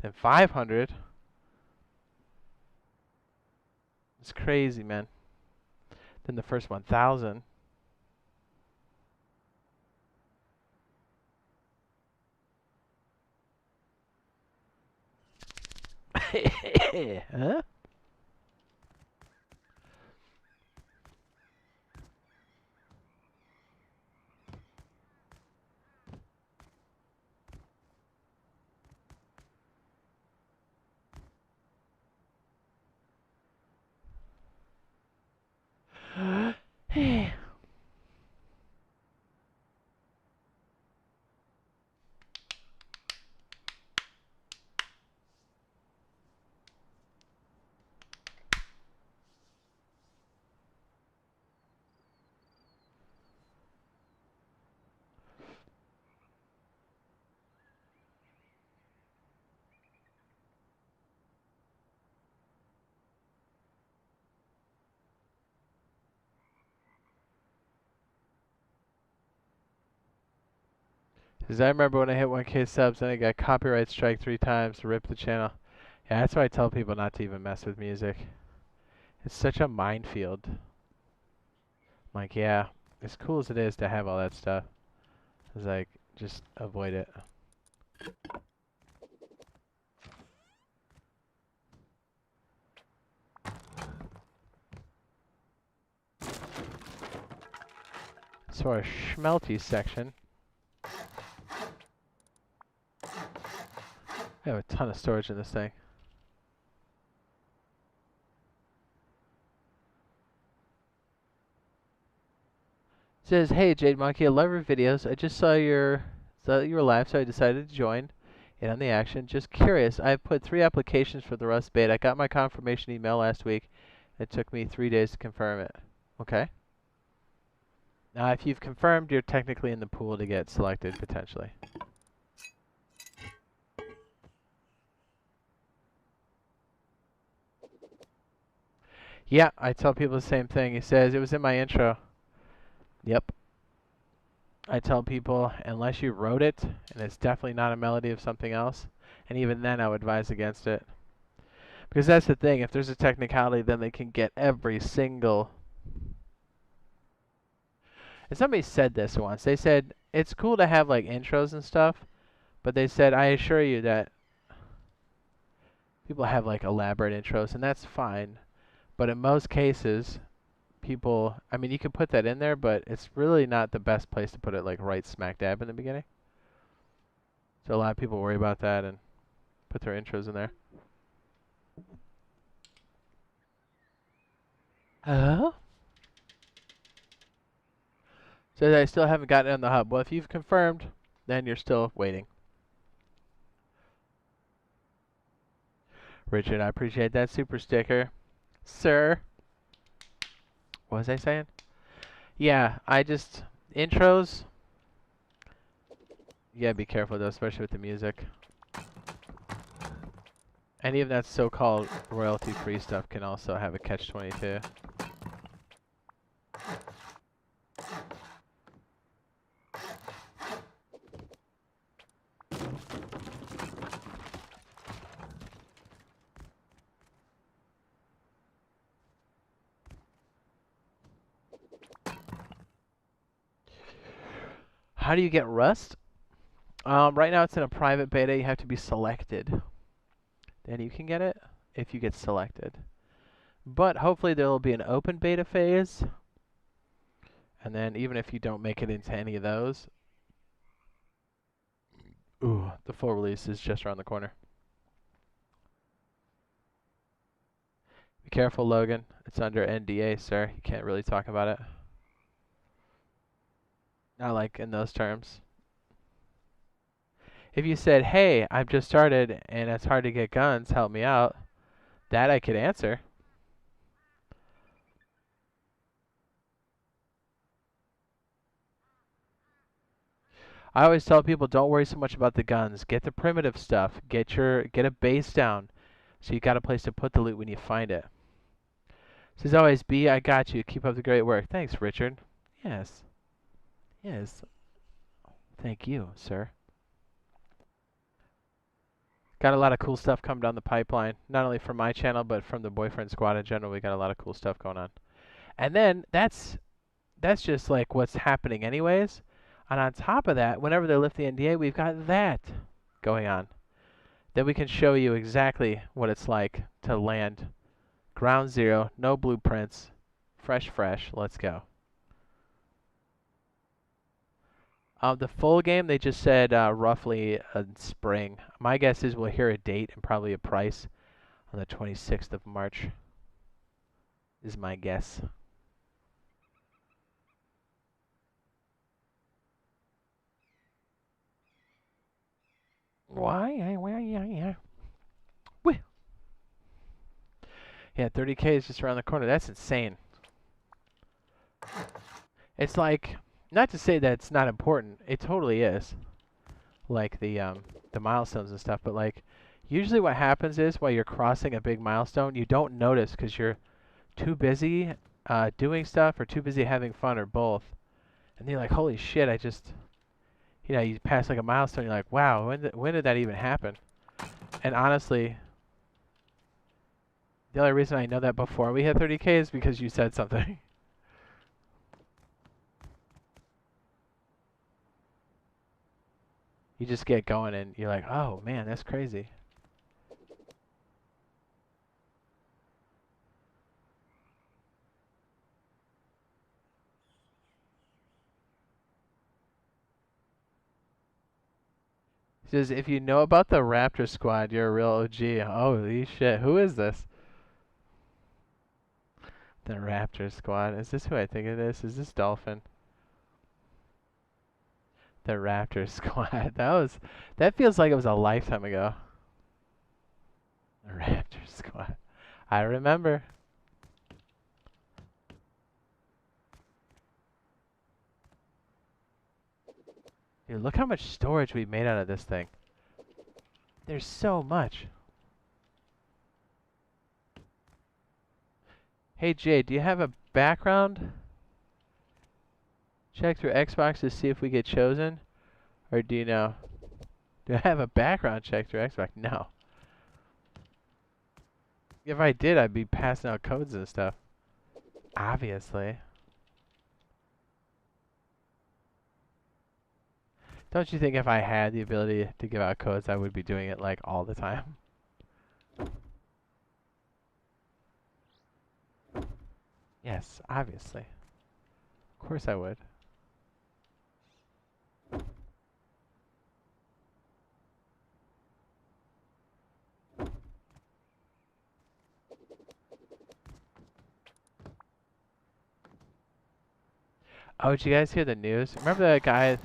then 500. It's crazy, man. Then the first 1,000. Huh? Because I remember when I hit 1K subs, and I got copyright strike 3 times to rip the channel. Yeah, that's why I tell people not to even mess with music. It's such a minefield. I'm like, yeah, as cool as it is to have all that stuff, it's like, just avoid it. So our schmelty section. I have a ton of storage in this thing. It says, hey Jade Monkey, I love your videos. I just saw you were live, so I decided to join in on the action. Just curious, I've put 3 applications for the Rust beta. I got my confirmation email last week. It took me 3 days to confirm it. Okay. Now, if you've confirmed, you're technically in the pool to get selected, potentially. Yeah, I tell people the same thing. He says, it was in my intro. Yep. I tell people, unless you wrote it, and it's definitely not a melody of something else, and even then I would advise against it. Because that's the thing, if there's a technicality, then they can get every single... And somebody said this once. They said, it's cool to have like intros and stuff, but they said, I assure you that People have like elaborate intros, and that's fine. But in most cases, people, I mean, you can put that in there, but it's really not the best place to put it, like right smack dab in the beginning. So a lot of people worry about that and put their intros in there. Hello? Says I still haven't gotten it on the hub. Well, if you've confirmed, then you're still waiting. Richard, I appreciate that super sticker. Sir. What was I saying? Yeah, intros, you gotta be careful though, especially with the music. Any of that so-called royalty-free stuff can also have a catch-22. How do you get Rust? Right now it's in a private beta. You have to be selected. Then you can get it if you get selected. But hopefully there will be an open beta phase. And then even if you don't make it into any of those, the full release is just around the corner. Be careful, Logan. It's under NDA, sir. You can't really talk about it. Not like in those terms. If you said, hey, I've just started and it's hard to get guns, help me out, that I could answer. I always tell people, don't worry so much about the guns. Get the primitive stuff. Get a base down, so you got a place to put the loot when you find it. Says always, B, I got you. Keep up the great work. Thanks, Richard. Yes. Yes. Thank you, sir. Got a lot of cool stuff coming down the pipeline. Not only from my channel, but from the Boyfriend Squad in general. We got a lot of cool stuff going on. And then that's just like what's happening anyways. And on top of that, whenever they lift the NDA, we've got that going on. Then we can show you exactly what it's like to land ground zero, no blueprints, fresh, let's go. The full game, they just said roughly in spring. My guess is we'll hear a date and probably a price on the 26th of March, is my guess. Why? Yeah. Yeah, 30K is just around the corner. That's insane. It's like, not to say that it's not important. It totally is. Like the milestones and stuff, but like usually what happens is while you're crossing a big milestone, you don't notice because you're too busy doing stuff or too busy having fun or both. And you're like, holy shit, I just, you pass like a milestone, you're like, wow, when did that even happen? And honestly, the only reason I know that before we hit 30K is because you said something. You just get going and you're like, oh man, that's crazy. He says, if you know about the Raptor Squad, you're a real OG. Holy shit, who is this? The Raptor Squad. Is this who I think it is? Is this Dolphin? The Raptor Squad. That feels like it was a lifetime ago. The Raptor Squad. I remember. Dude, look how much storage we made out of this thing. There's so much. Hey Jade, do you have a background? Check through Xbox to see if we get chosen? Or do you know? Do I have a background check through Xbox? No. If I did, I'd be passing out codes and stuff. Obviously. Don't you think if I had the ability to give out codes, I would be doing it like all the time? Yes, obviously. Of course I would. Oh, did you guys hear the news? Remember that guy?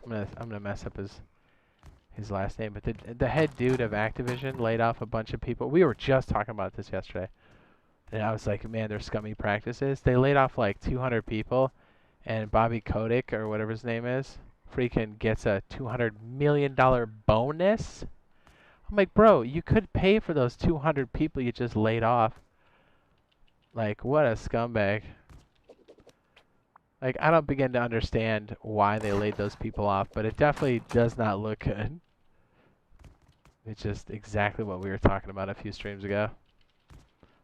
I'm gonna mess up his last name, but the head dude of Activision laid off a bunch of people. We were just talking about this yesterday, and I was like, man, they're scummy practices. They laid off like 200 people, and Bobby Kotick or whatever his name is, freaking gets a $200 million bonus. I'm like, bro, you could pay for those 200 people you just laid off. Like, what a scumbag. Like, I don't begin to understand why they laid those people off, but it definitely does not look good. It's just exactly what we were talking about a few streams ago.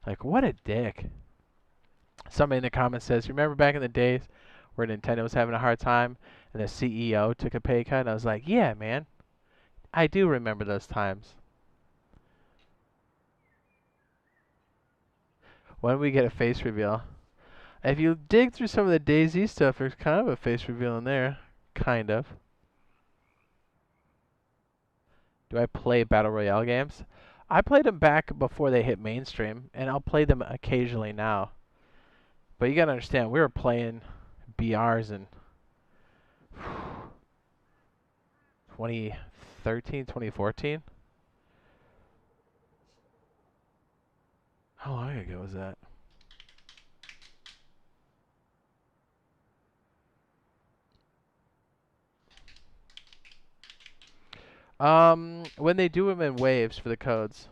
Like, what a dick. Somebody in the comments says, remember back in the days where Nintendo was having a hard time and the CEO took a pay cut? And I was like, yeah, man. I do remember those times. When we get a face reveal? If you dig through some of the DayZ stuff, there's kind of a face reveal in there. Kind of. Do I play Battle Royale games? I played them back before they hit mainstream, and I'll play them occasionally now. But you gotta understand, we were playing BRs in 2013, 2014. How long ago was that? When they do them in waves for the codes.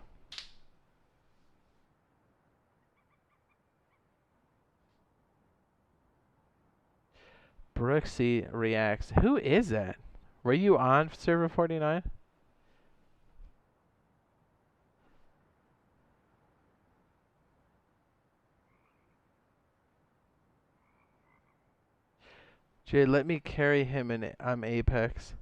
Brooksy reacts. Who is that? Were you on server 49? Jade, let me carry him in Apex.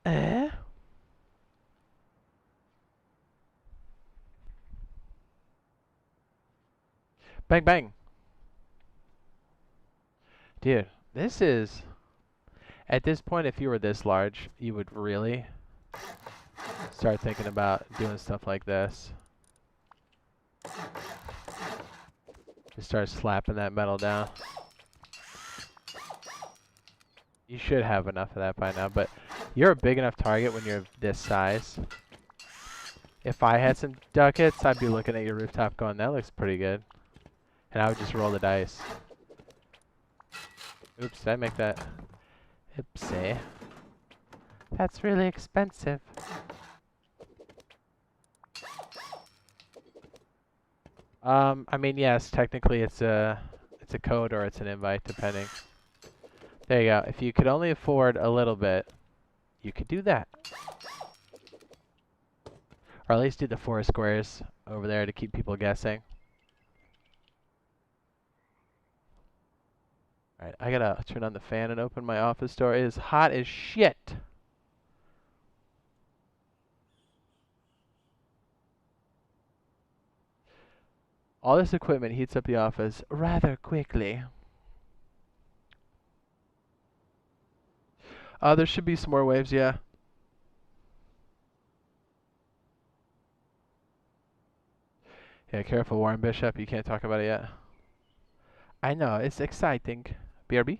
Eh? Bang bang. Dude, this is... At this point, if you were this large, you would really start thinking about doing stuff like this. Just start slapping that metal down. You should have enough of that by now, but you're a big enough target when you're this size. If I had some ducats, I'd be looking at your rooftop going, that looks pretty good. And I would just roll the dice. Oops, did I make that? Oopsie. That's really expensive. I mean, yes, technically it's a code or it's an invite, depending. There you go. If you could only afford a little bit, you could do that. Or at least do the 4 squares over there to keep people guessing. Alright, I gotta turn on the fan and open my office door. It is hot as shit. All this equipment heats up the office rather quickly. There should be some more waves, yeah. Yeah, careful, Warren Bishop. You can't talk about it yet. I know, it's exciting. BRB?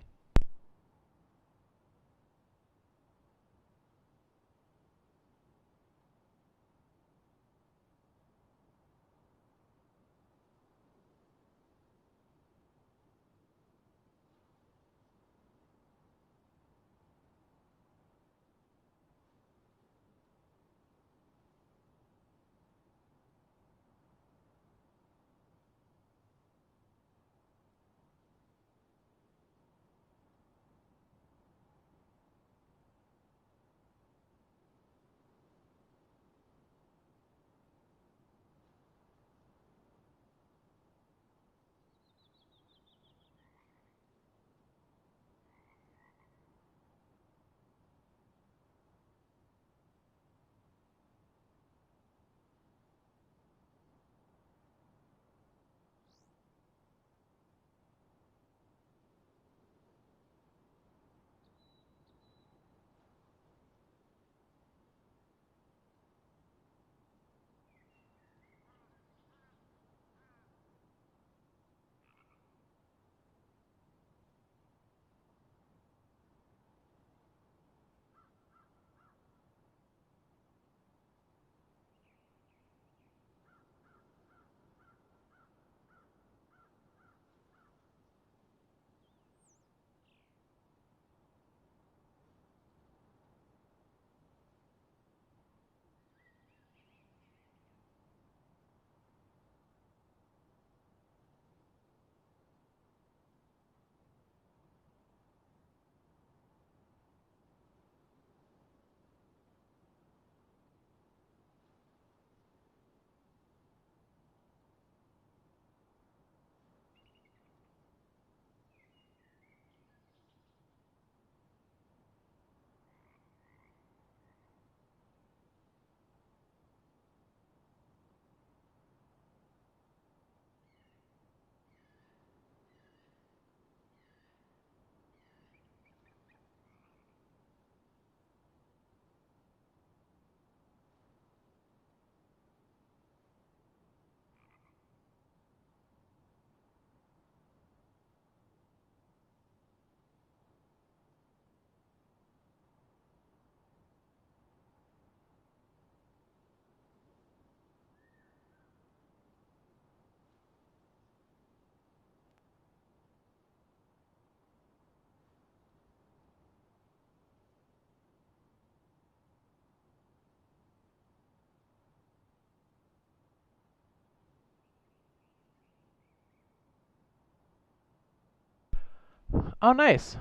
Oh, nice.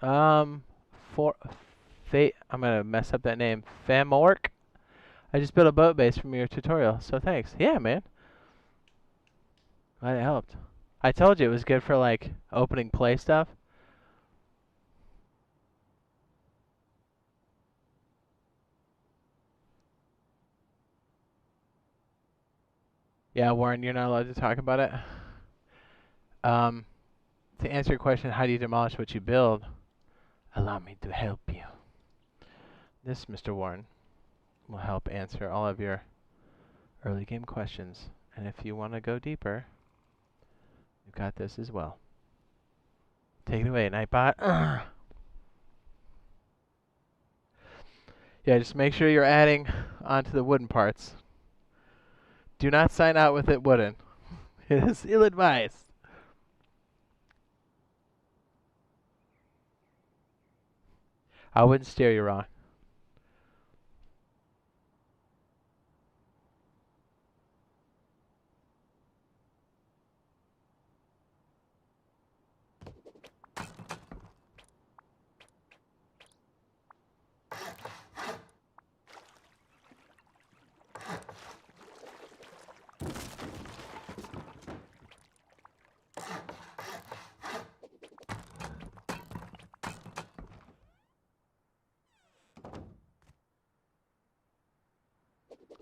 Um, for I'm gonna mess up that name. Famork. I just built a boat base from your tutorial, so thanks. Yeah, man. Glad it helped. I told you it was good for like opening play stuff. Yeah, Warren, you're not allowed to talk about it. Um, to answer your question, how do you demolish what you build? Allow me to help you. This, Mr. Warren, will help answer all of your early game questions. And if you want to go deeper, you've got this as well. Take it away, Nightbot. Yeah, just make sure you're adding onto the wooden parts. Do not sign out with it wooden. It is ill-advised. I wouldn't steer you wrong.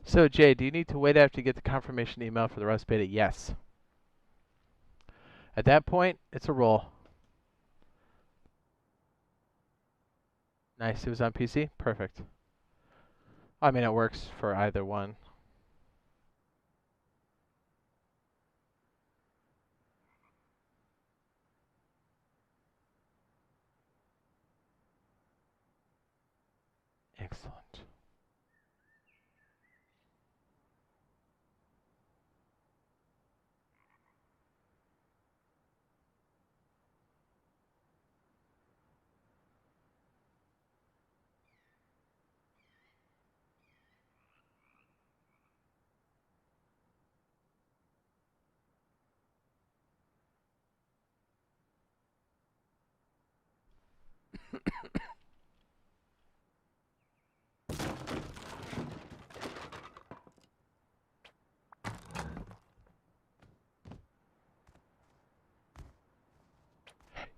So, Jay, do you need to wait after you get the confirmation email for the Rust beta? Yes. At that point, it's a roll. Nice. It was on PC? Perfect. I mean, it works for either one. Excellent.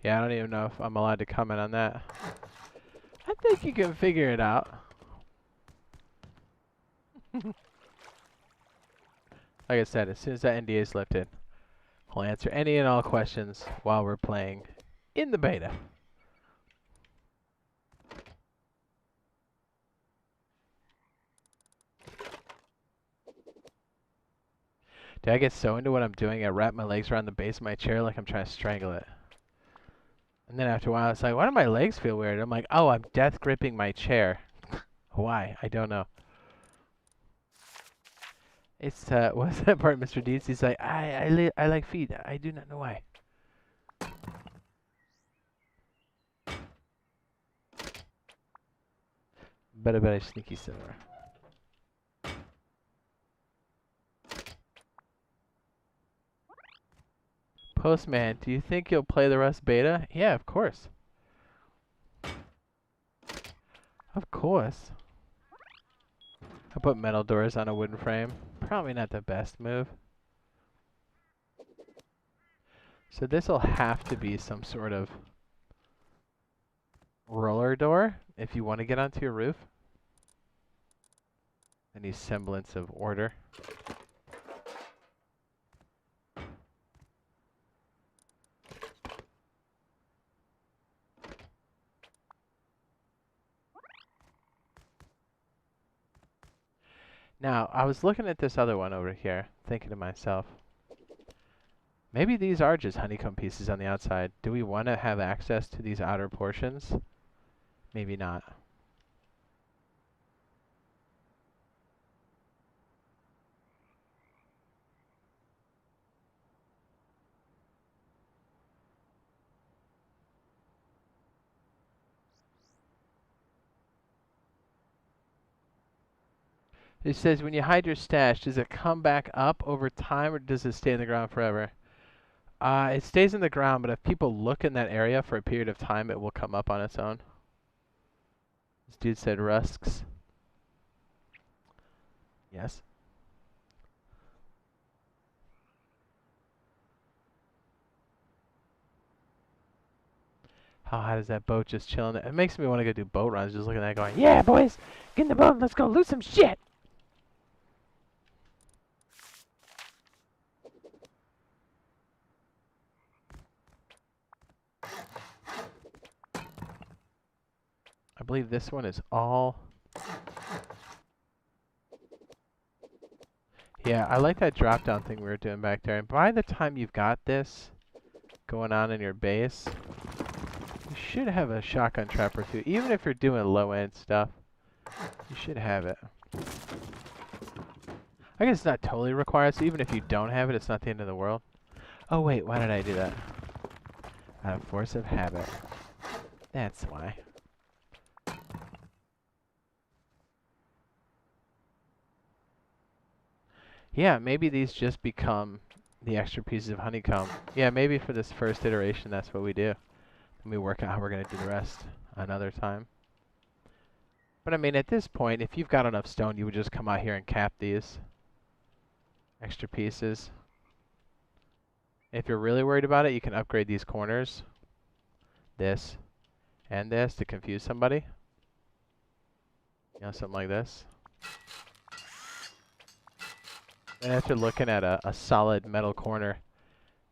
Yeah, I don't even know if I'm allowed to comment on that. I think you can figure it out. Like I said, as soon as that NDA is lifted, I'll answer any and all questions while we're playing in the beta. Dude, I get so into what I'm doing, I wrap my legs around the base of my chair like I'm trying to strangle it. And then after a while, it's like, why do my legs feel weird? I'm like, oh, I'm death gripping my chair. Why? I don't know. It's, what's that part, Mr. Deeds? He's like, I like feet. I do not know why. Better sneaky silver. Postman, do you think you'll play the Rust beta? Yeah, of course. Of course. I put metal doors on a wooden frame. Probably not the best move. So this will have to be some sort of roller door if you want to get onto your roof. Any semblance of order. Now, I was looking at this other one over here, thinking to myself, maybe these are just honeycomb pieces on the outside. Do we want to have access to these outer portions? Maybe not. It says, when you hide your stash, does it come back up over time or does it stay in the ground forever? It stays in the ground, but if people look in that area for a period of time, it will come up on its own. This dude said rusks. Yes. How high is that boat just chilling there? It makes me want to go do boat runs just looking at that going, yeah, boys, get in the boat, let's go loot some shit. I believe this one is all... Yeah, I like that drop-down thing we were doing back there. And by the time you've got this going on in your base, you should have a shotgun trap or two. Even if you're doing low-end stuff, you should have it. I guess it's not totally required, so even if you don't have it, it's not the end of the world. Oh wait, why did I do that? Out of force of habit. That's why. Yeah, maybe these just become the extra pieces of honeycomb. Yeah, maybe for this first iteration, that's what we do. Then we work out how we're going to do the rest another time. But I mean, at this point, if you've got enough stone, you would just come out here and cap these extra pieces. If you're really worried about it, you can upgrade these corners, this, and this to confuse somebody. You know, something like this. And after looking at a solid metal corner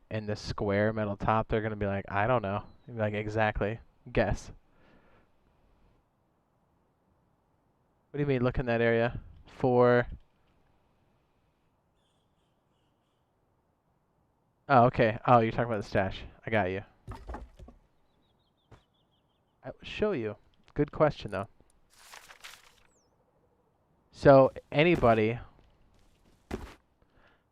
and the square metal top, they're going to be like, I don't know. You'll be like, exactly. Guess. What do you mean, look in that area? For... Oh, okay. Oh, you're talking about the stash. I got you. I will show you. Good question, though. So, anybody...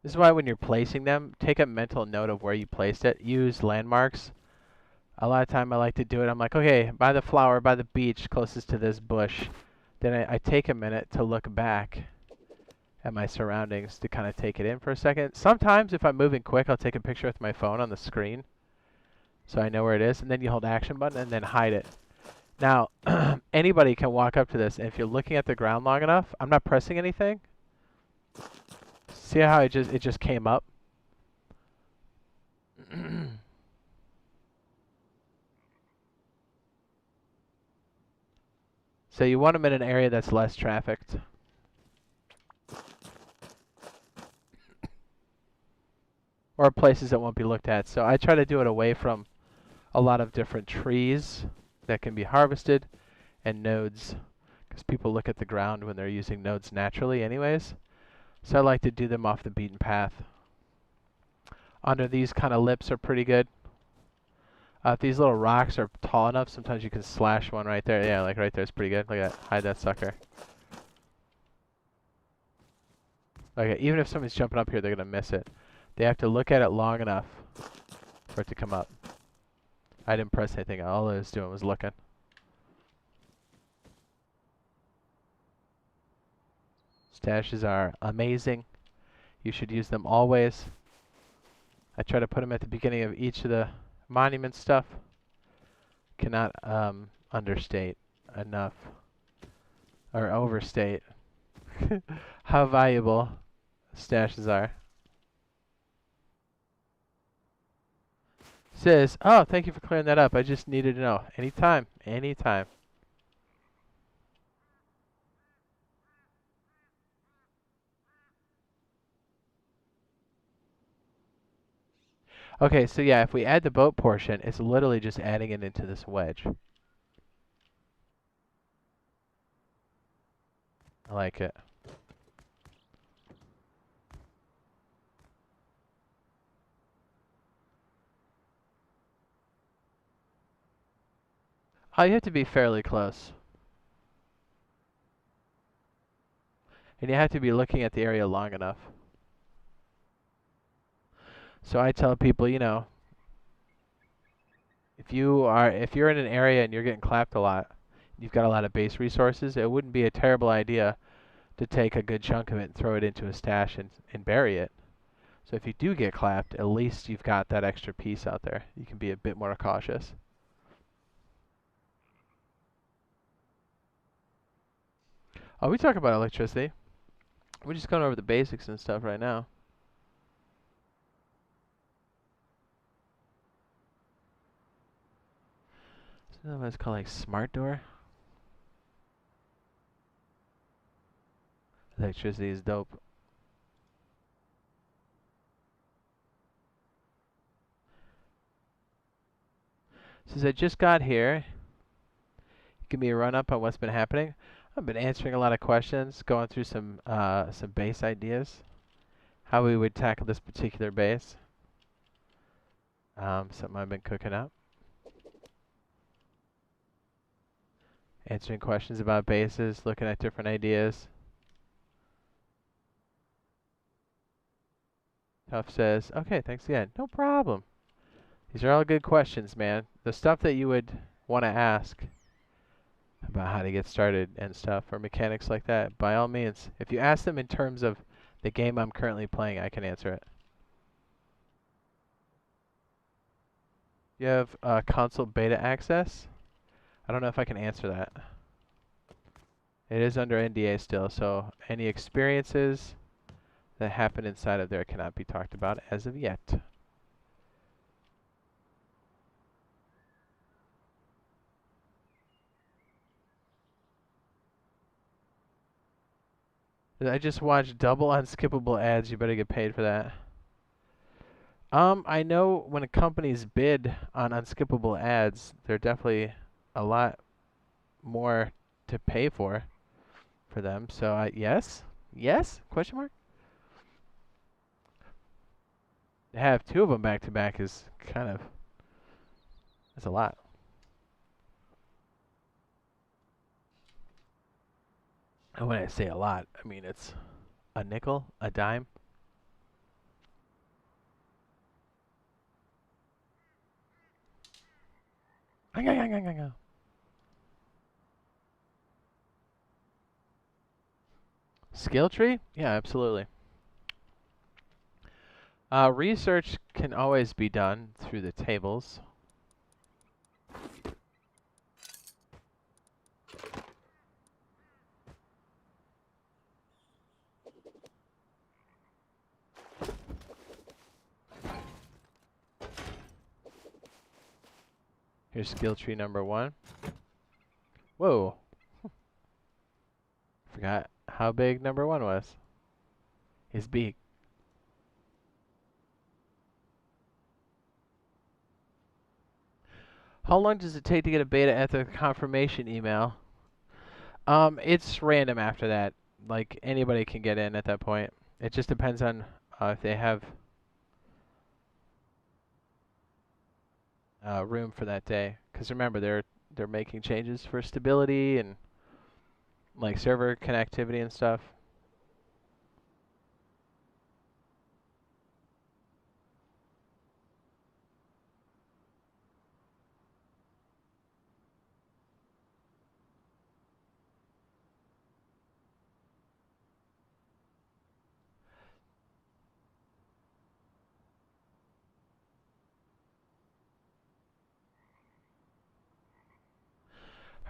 This is why when you're placing them, take a mental note of where you placed it. Use landmarks. A lot of time I like to do it. I'm like, okay, by the flower, by the beach, closest to this bush. Then I take a minute to look back at my surroundings to kind of take it in for a second. Sometimes if I'm moving quick, I'll take a picture with my phone on the screen so I know where it is. And then you hold action button and then hide it. Now, anybody can walk up to this. And if you're looking at the ground long enough, I'm not pressing anything. See how it just came up? So you want them in an area that's less trafficked. Or places that won't be looked at. So I try to do it away from a lot of different trees that can be harvested and nodes. Because people look at the ground when they're using nodes naturally anyways. So I like to do them off the beaten path. Under these kind of lips are pretty good. If these little rocks are tall enough, sometimes you can slash one right there. Yeah, like right there is pretty good. Look at that. Hide that sucker. Okay, even if somebody's jumping up here, they're going to miss it. They have to look at it long enough for it to come up. I didn't press anything. All I was doing was looking. Stashes are amazing. You should use them always. I try to put them at the beginning of each of the monument stuff. Cannot understate enough or overstate how valuable stashes are. Says, oh, thank you for clearing that up. I just needed to know. Anytime, anytime. Okay, so yeah, if we add the boat portion, it's literally just adding it into this wedge. I like it. Oh, you have to be fairly close. And you have to be looking at the area long enough. So I tell people, you know, if you're in an area and you're getting clapped a lot, you've got a lot of base resources, it wouldn't be a terrible idea to take a good chunk of it and throw it into a stash and bury it. So if you do get clapped, at least you've got that extra piece out there. You can be a bit more cautious. Oh, we talk about electricity. We're just going over the basics and stuff right now. So that's called like smart door. Electricity is dope. Since I just got here, give me a run up on what's been happening. I've been answering a lot of questions, going through some base ideas, how we would tackle this particular base. Something I've been cooking up. Answering questions about bases, looking at different ideas. Tuff says, okay, thanks again. No problem. These are all good questions, man. The stuff that you would want to ask about how to get started and stuff, or mechanics like that, by all means. If you ask them in terms of the game I'm currently playing, I can answer it. You have console beta access? I don't know if I can answer that. It is under NDA still, so any experiences that happen inside of there cannot be talked about as of yet. I just watched double unskippable ads. You better get paid for that. I know when companies bid on unskippable ads, they're definitely a lot more to pay for them. So yes, yes? Question mark. To have two of them back to back is kind of that's a lot. And when I say a lot, I mean it's a nickel, a dime. Skill tree? Yeah, absolutely. Research can always be done through the tables. Here's skill tree number 1. Whoa. Forgot how big number 1 was. His beak. How long does it take to get a beta at the confirmation email? It's random after that. Like, anybody can get in at that point. It just depends on if they have room for that day. Because remember, they're making changes for stability and like server connectivity and stuff.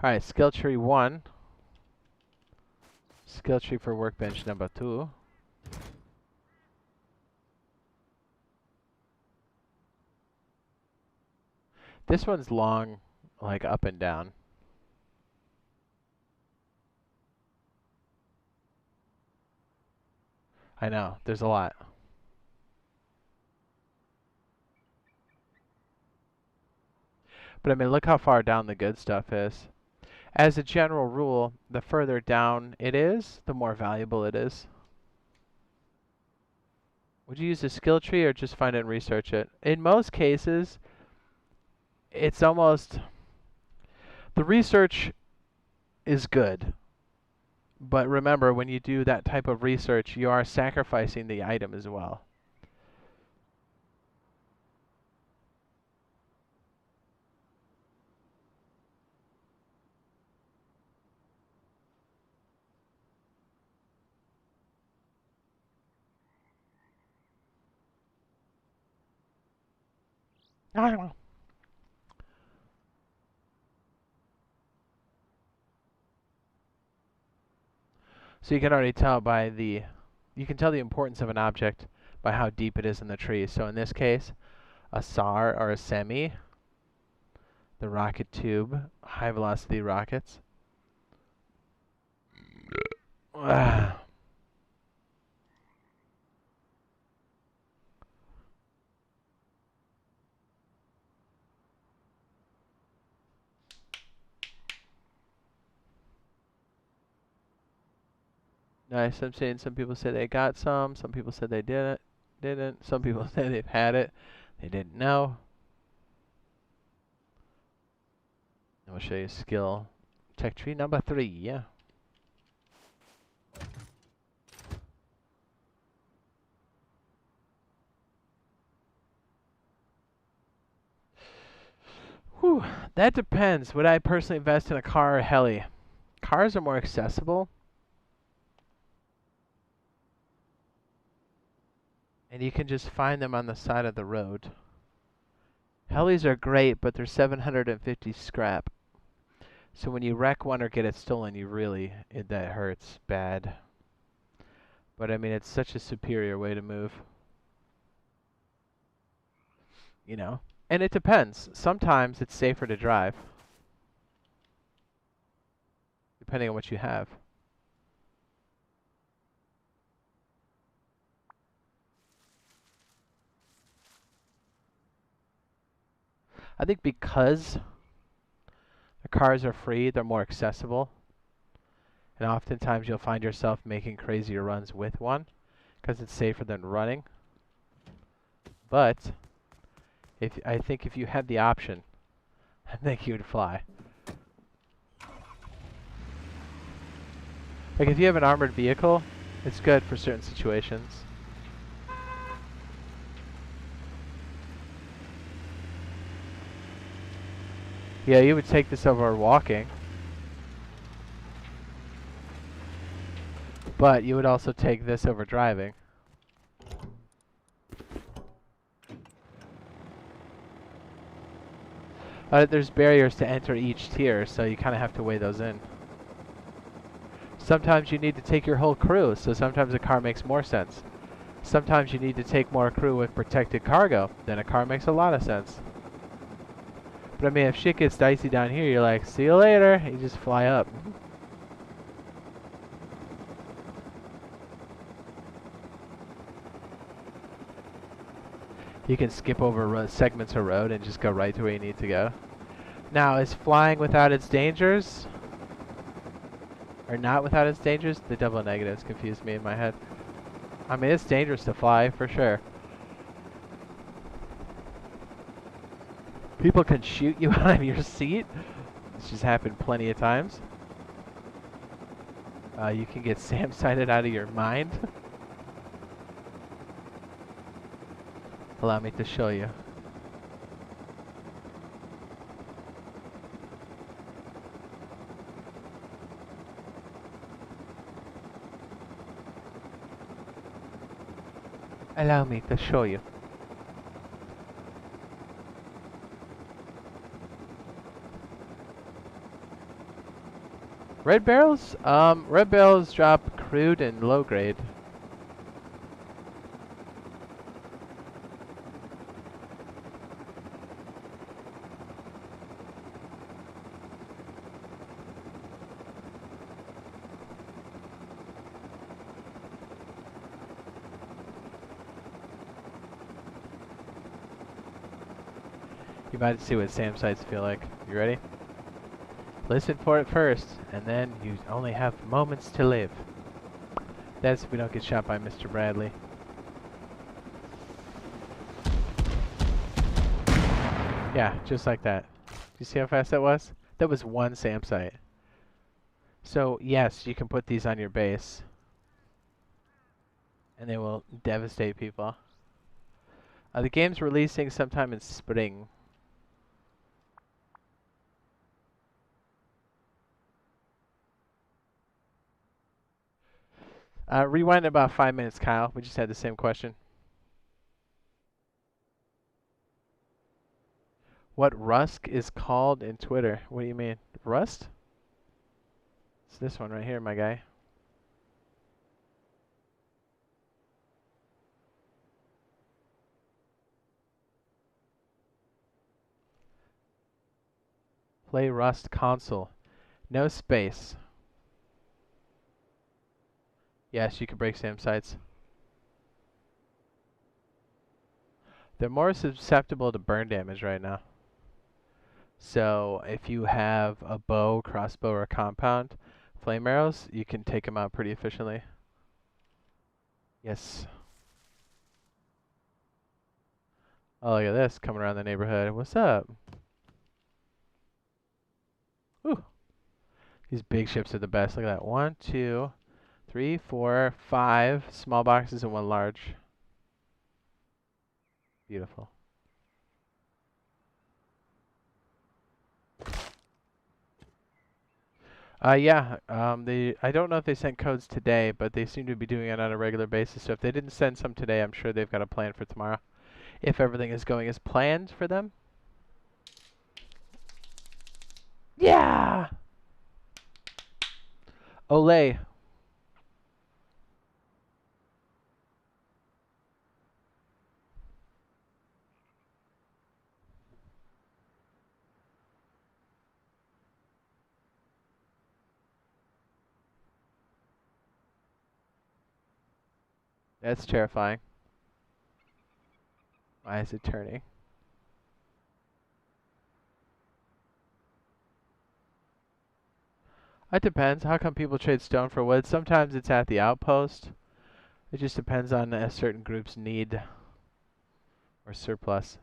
All right, skill tree 1. Skill tree for workbench number 2. This one's long, like up and down. I know, there's a lot. But I mean, look how far down the good stuff is. As a general rule, the further down it is, the more valuable it is. Would you use a skill tree or just find it and research it? In most cases, it's almost... The research is good. But remember, when you do that type of research, you are sacrificing the item as well. So you can already tell by you can tell the importance of an object by how deep it is in the tree. So in this case, a SAR or a semi, the rocket tube, high velocity rockets. Nice. I'm saying some people say they got some people said they didn't. Some people say they've had it, they didn't know. And we'll show you skill. Tech tree number 3, yeah. Whew, that depends. Would I personally invest in a car or a heli? Cars are more accessible. And you can just find them on the side of the road. Helis are great, but they're 750 scrap. So when you wreck one or get it stolen, that hurts bad. But I mean, it's such a superior way to move. You know? And it depends. Sometimes it's safer to drive. Depending on what you have. I think because the cars are free, they're more accessible. And oftentimes you'll find yourself making crazier runs with one because it's safer than running. But I think if you had the option, I think you would fly. Like if you have an armored vehicle, it's good for certain situations. Yeah, you would take this over walking. But you would also take this over driving. There's barriers to enter each tier, so you kind of have to weigh those in. Sometimes you need to take your whole crew, so sometimes a car makes more sense. Sometimes you need to take more crew with protected cargo, then a car makes a lot of sense. But I mean, if shit gets dicey down here, you're like, see you later, you just fly up. You can skip over segments of road and just go right to where you need to go. Now, is flying without its dangers, or not without its dangers? The double negatives confused me in my head. I mean, it's dangerous to fly, for sure. People can shoot you out of your seat. This just happened plenty of times. You can get SAM-sighted out of your mind. Allow me to show you. Allow me to show you. Red barrels? Red barrels drop crude and low grade. You might see what SAM sites feel like. You ready? Listen for it first, and then you only have moments to live. That's if we don't get shot by Mr. Bradley. Yeah, just like that. You see how fast that was? That was one SAM site. So, yes, you can put these on your base. And they will devastate people. The game's releasing sometime in spring. Rewind about 5 minutes, Kyle. We just had the same question. What Rusk is called in Twitter? What do you mean? Rust? It's this one right here, my guy. Play Rust console. No space. Yes, you can break SAM sites. They're more susceptible to burn damage right now. So if you have a bow, crossbow, or compound flame arrows, you can take them out pretty efficiently. Yes. Oh, look at this coming around the neighborhood. What's up? Ooh. These big ships are the best. Look at that. 1, 2, 3, 4, 5 small boxes and 1 large. Beautiful. Yeah. I don't know if they sent codes today, but they seem to be doing it on a regular basis. So if they didn't send some today, I'm sure they've got a plan for tomorrow. If everything is going as planned for them. Yeah! Olay. That's terrifying. Why is it turning? It depends. How come people trade stone for wood? Sometimes it's at the outpost. It just depends on a certain group's need or surplus.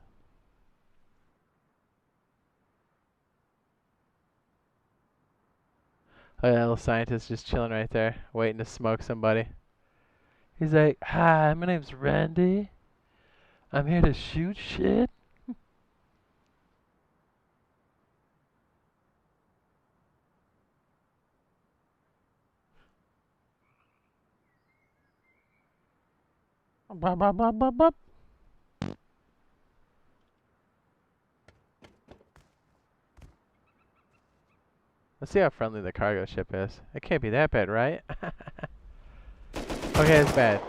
Oh, that little scientist just chilling right there, waiting to smoke somebody. He's like, "Hi, my name's Randy. I'm here to shoot shit." Bop, bop, bop, bop, bop. Let's see how friendly the cargo ship is. It can't be that bad, right? Okay, it's bad.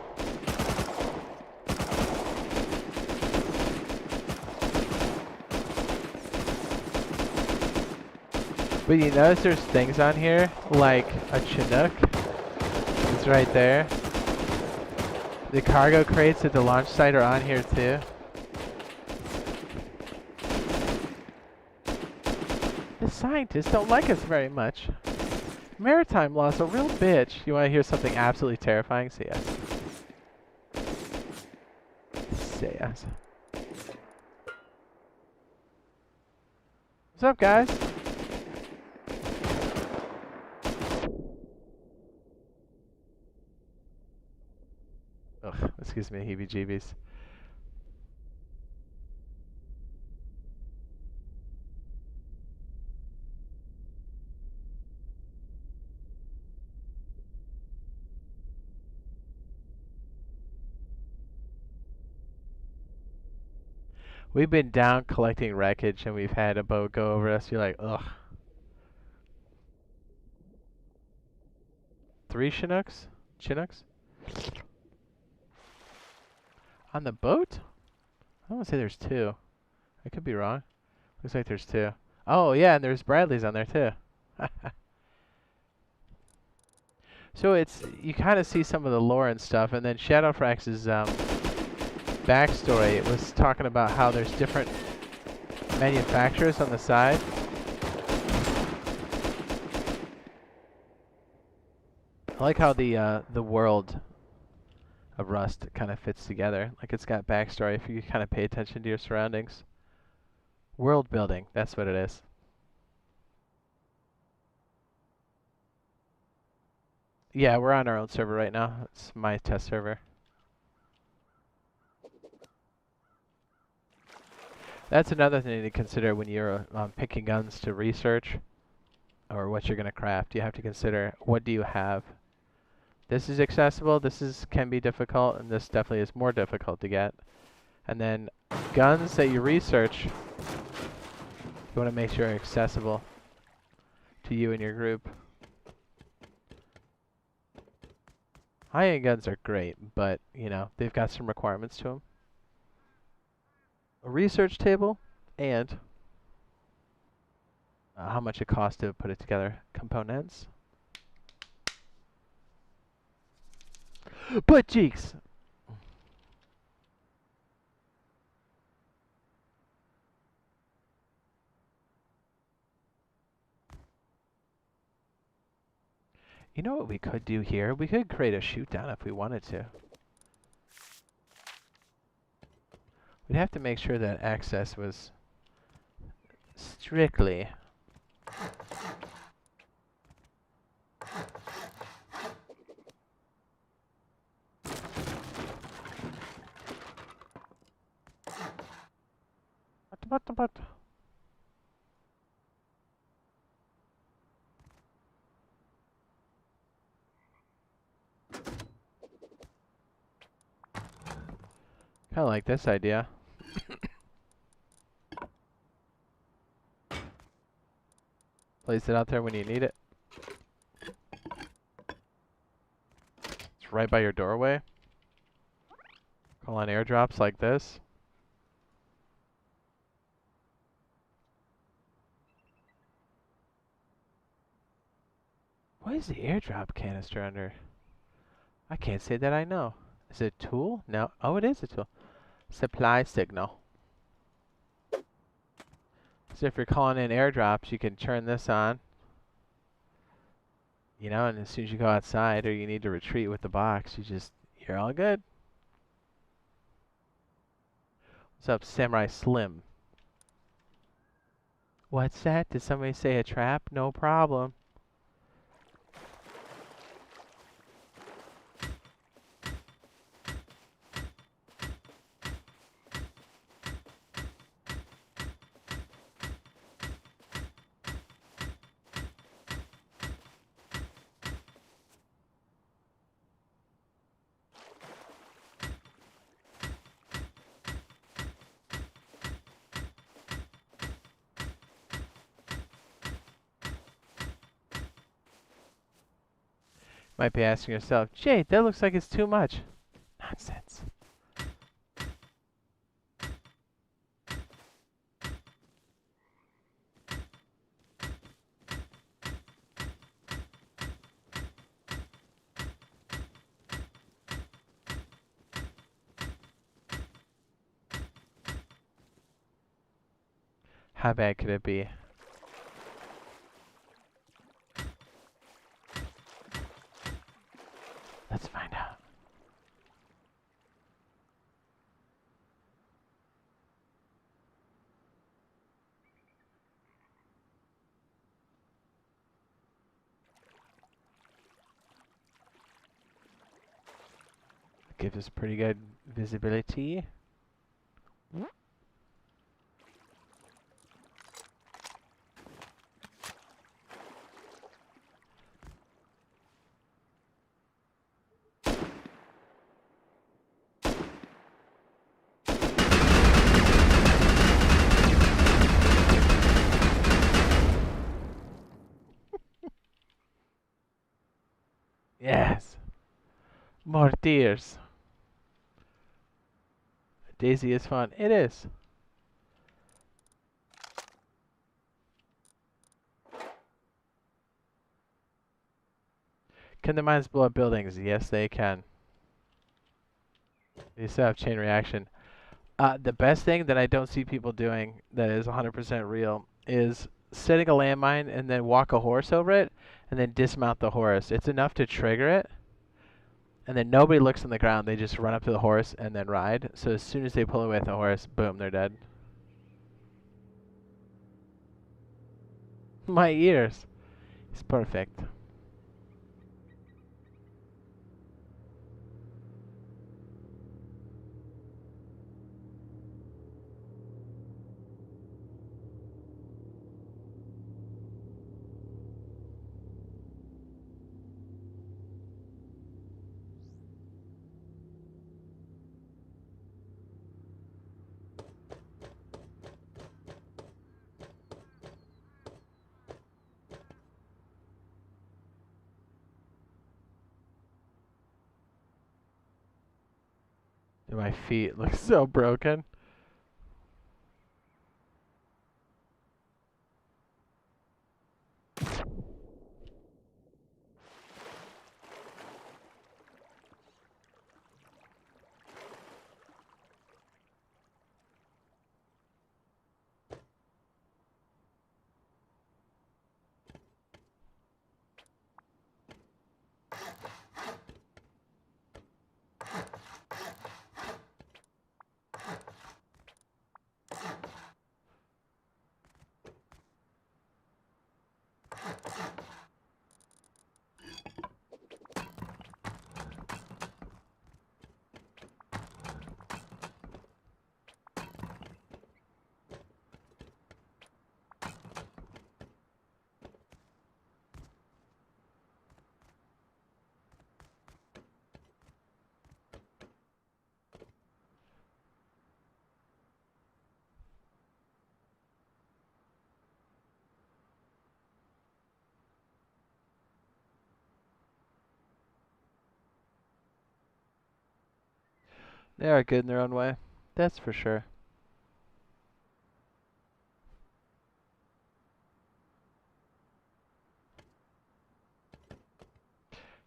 But you notice there's things on here, like a Chinook. It's right there. The cargo crates at the launch site are on here too. The scientists don't like us very much. Maritime law's a real bitch. You want to hear something absolutely terrifying? Say yes. Say yes. What's up, guys? Ugh, this gives me heebie-jeebies. We've been down collecting wreckage and we've had a boat go over us. You're like, ugh. 3 Chinooks? Chinooks? On the boat? I want to say there's 2. I could be wrong. Looks like there's 2. Oh, yeah, and there's Bradley's on there too. So it's, you kind of see some of the lore and stuff, and then Shadowfrax's backstory, it was talking about how there's different manufacturers on the side. I like how the world of Rust kind of fits together. Like it's got backstory if you kind of pay attention to your surroundings. World building, that's what it is. Yeah, we're on our own server right now. It's my test server. That's another thing to consider when you're picking guns to research or what you're going to craft. You have to consider, what do you have? This is accessible, this can be difficult, and this definitely is more difficult to get. And then guns that you research, You want to make sure it's accessible to you and your group. High-end guns are great, but, you know, they've got some requirements to them. A research table and how much it costs to put it together. Components. Butt cheeks! You know what we could do here? We could create a shoot down if we wanted to. We'd have to make sure that access was strictly What? Kinda like this idea. Place it out there when you need it. It's right by your doorway. Call on airdrops like this. What is the airdrop canister under? I can't say that I know. Is it a tool? No. Oh, it is a tool. Supply signal. So if you're calling in airdrops, you can turn this on. You know, and as soon as you go outside or you need to retreat with the box, you're all good. What's up, Samurai Slim? What's that? Did somebody say a trap? No problem. Might be asking yourself, Jade, that looks like it's too much. Nonsense. How bad could it be? Let's find out. Gives us pretty good visibility. Yes. More tears. DayZ is fun. It is. Can the mines blow up buildings? Yes, they can. They still have chain reaction. The best thing that I don't see people doing that is 100% real is setting a landmine and then walk a horse over it and then dismount the horse. It's enough to trigger it. And then nobody looks on the ground. They just run up to the horse and then ride. So as soon as they pull away with the horse, boom, they're dead. My ears. It's perfect. My feet look so broken. They are good in their own way. That's for sure.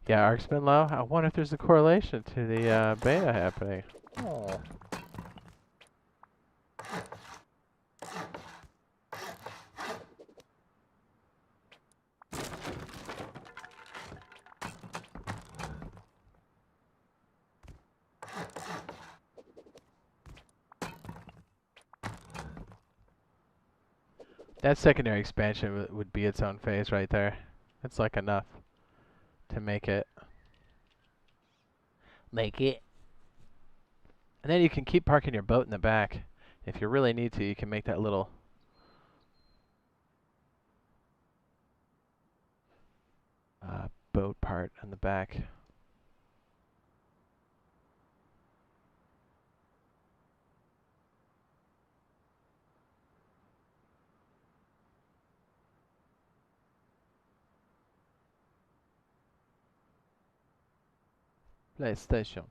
Yeah, Ark's been low. I wonder if there's a correlation to the beta happening. Oh. That secondary expansion would be its own phase right there. It's like enough to make it. Make it. And then you can keep parking your boat in the back. If you really need to, you can make that little boat part in the back. PlayStation.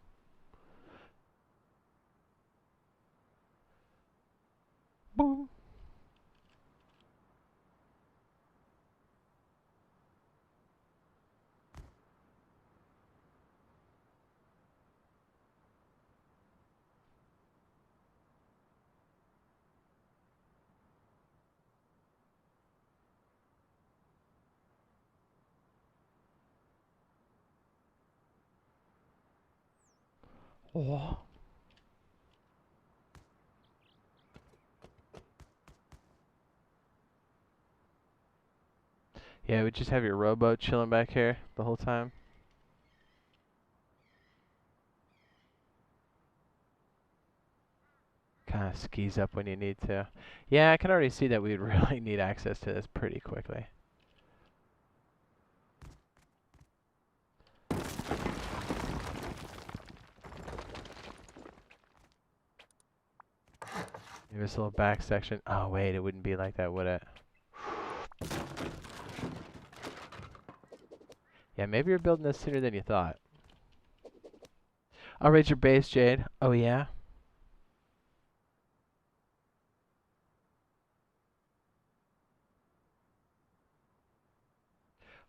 Boom. Oh. Yeah, we just have your rowboat chilling back here the whole time. Kind of skis up when you need to. Yeah, I can already see that we'd really need access to this pretty quickly. Maybe this little back section. Oh, wait, it wouldn't be like that, would it? Yeah, maybe you're building this sooner than you thought. I'll raise your base, Jade. Oh, yeah?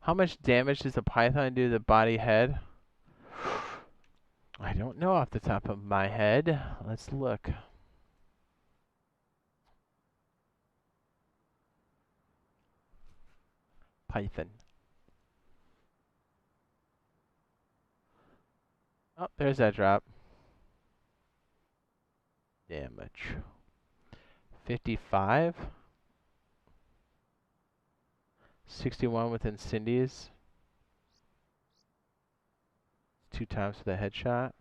How much damage does a python do to the body head? I don't know off the top of my head. Let's look. Python. Oh, there's that drop. Damage. 55. 61 with Incendies. 2 times for the headshot.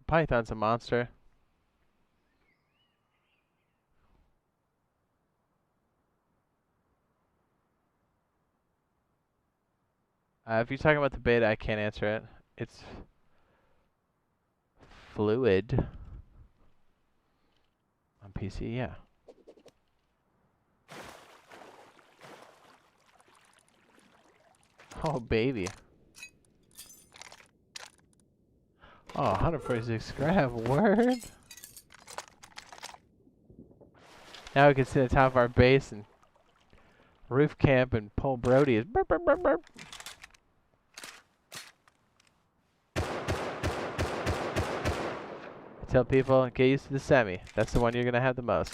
Python's a monster. If you're talking about the beta, I can't answer it. It's fluid on PC, yeah. Oh, baby. Oh, 146 scrap. Word. Now we can sit on top of our base and roof camp and pull Brody. Burp, burp, burp, burp. I tell people, get used to the semi. That's the one you're going to have the most.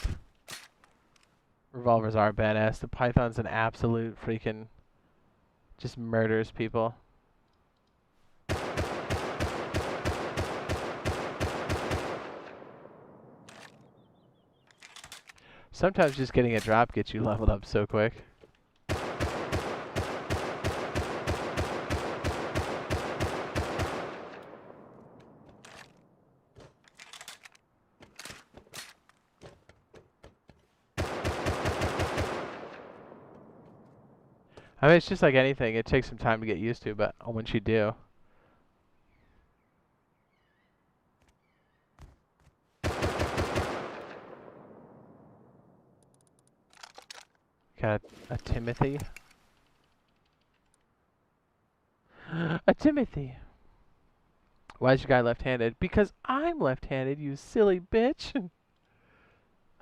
Revolvers are badass. The Python's an absolute freaking... just murders people. Sometimes just getting a drop gets you leveled up so quick. I mean, it's just like anything. It takes some time to get used to, but once you do... Got a Timothy. A Timothy. Why is your guy left-handed? Because I'm left-handed, you silly bitch. I'm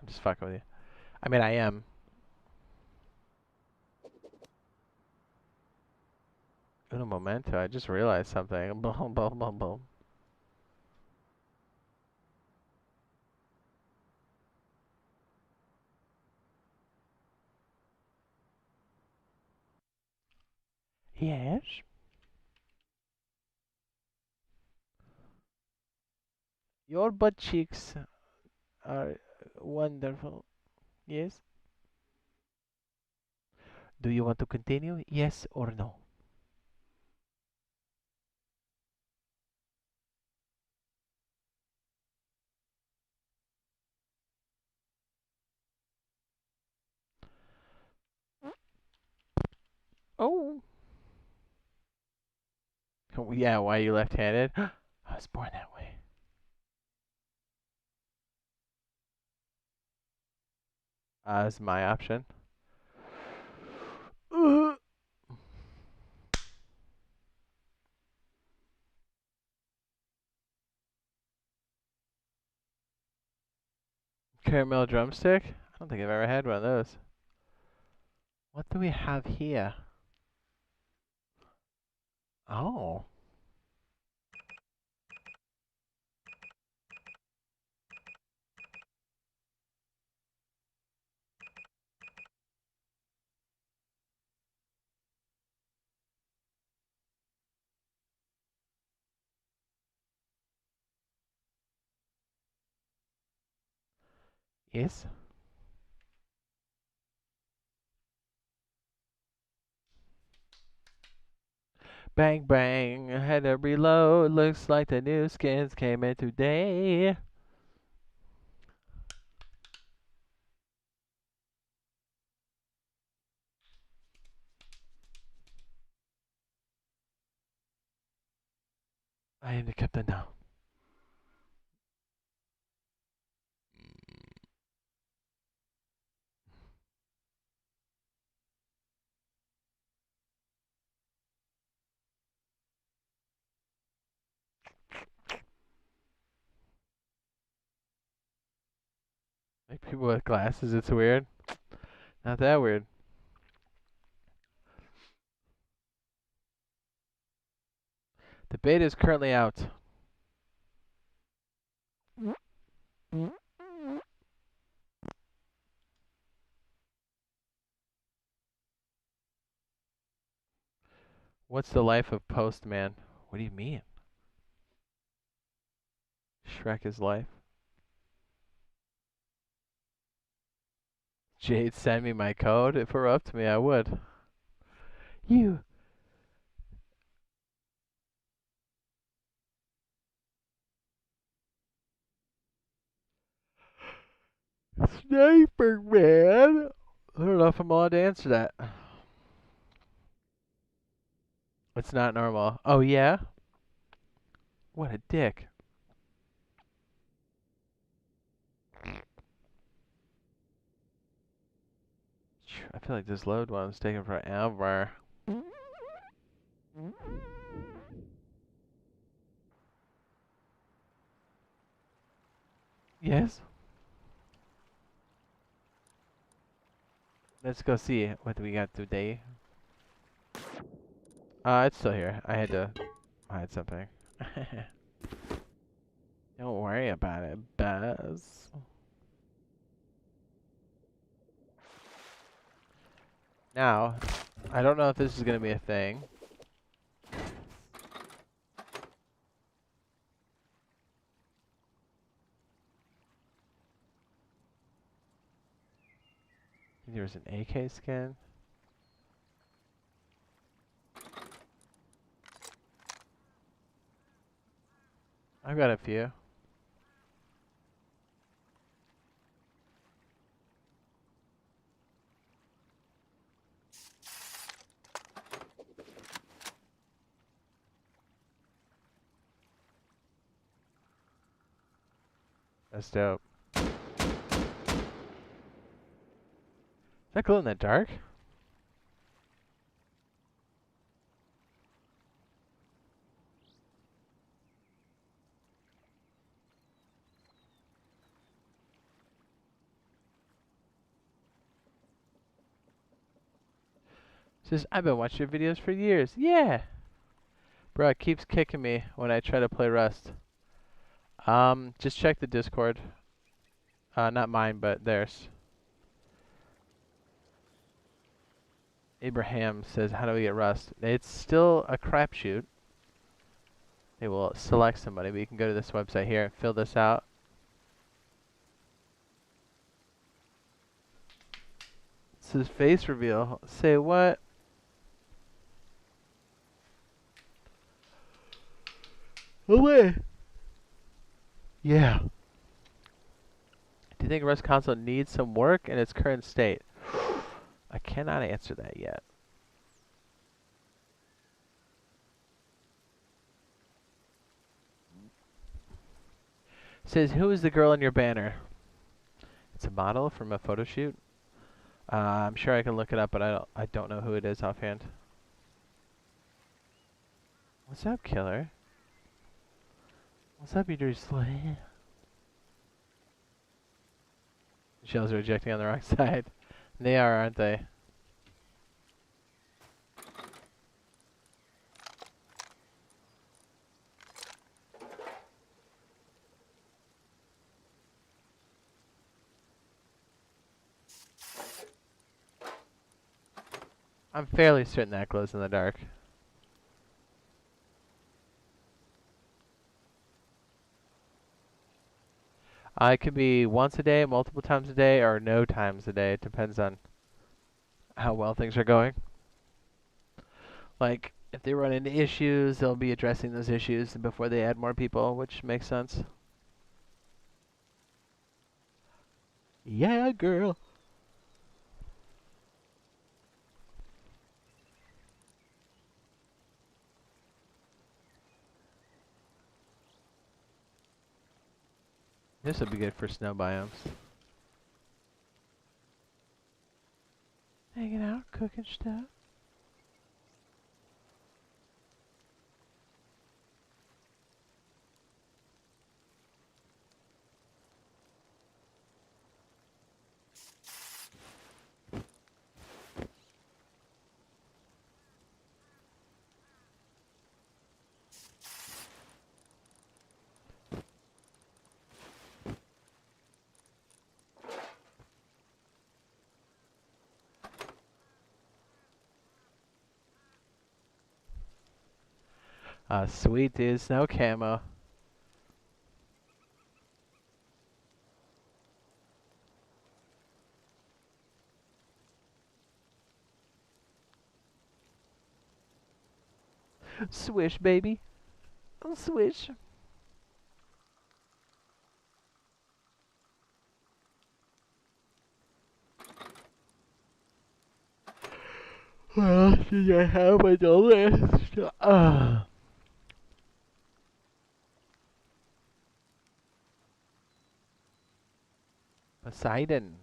just fucking with you. I mean, I am. Uno momento. I just realized something. Boom, boom, boom, boom. Yes. Your butt cheeks are wonderful. Yes. Do you want to continue? Yes or no? Oh. Oh, yeah, why are you left-handed? I was born that way. That's my option. Caramel drumstick? I don't think I've ever had one of those. What do we have here? Oh. Yes. Bang bang, had to reload. Looks like the new skins came in today. I am the captain now. Like people with glasses, it's weird. Not that weird. The beta is currently out. What's the life of Postman? What do you mean? Shrek is life. Jade, send me my code. If it were up to me, I would. You. Sniper man. I don't know if I'm allowed to answer that. It's not normal. Oh, yeah? What a dick. I feel like this load one's taking forever. Yes. Let's go see what we got today. It's still here. I had to hide something. Don't worry about it, Buzz. Now, I don't know if this is gonna be a thing. There's an AK skin. I've got a few. That's dope. Is that glow in the dark? Says, I've been watching your videos for years. Yeah! Bro, it keeps kicking me when I try to play Rust. Just check the Discord. Not mine, but theirs. Abraham says, how do we get Rust? It's still a crapshoot. They will select somebody, but you can go to this website here, fill this out. It says face reveal. Say what? Oh wait. Yeah. Do you think Rust console needs some work in its current state? I cannot answer that yet. Says, who is the girl in your banner? It's a model from a photo shoot. I'm sure I can look it up, but I don't know who it is offhand. What's up, killer? What's up, you dirty slut? Shells are ejecting on the wrong side. They are, aren't they? I'm fairly certain that glows in the dark. It could be once a day, multiple times a day, or no times a day. It depends on how well things are going. Like, if they run into issues, they'll be addressing those issues before they add more people, which makes sense. Yeah, girl. This would be good for snow biomes. Hanging out, cooking stuff. Sweet dude, snow camo. Swish, baby. Swish. What else did I have on the list? Poseidon.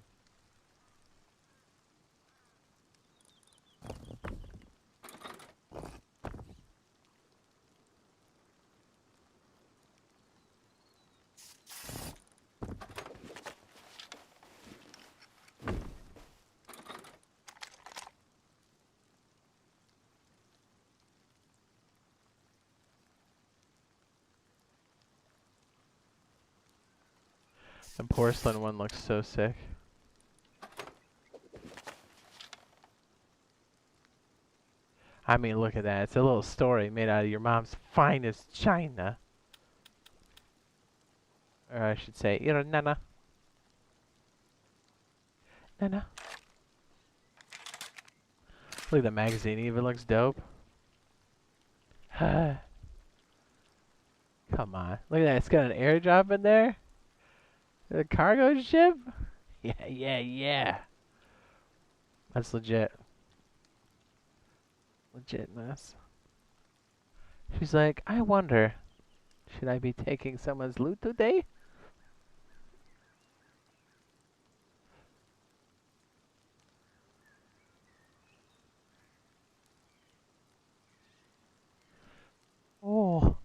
The porcelain one looks so sick. I mean, look at that. It's a little story made out of your mom's finest china. Or I should say, you know, Nana. Nana. Look at the magazine. Even looks dope. Come on. Look at that. It's got an airdrop in there. A cargo ship. Yeah. That's legit. Legitness. She's like, I wonder, should I be taking someone's loot today? Oh.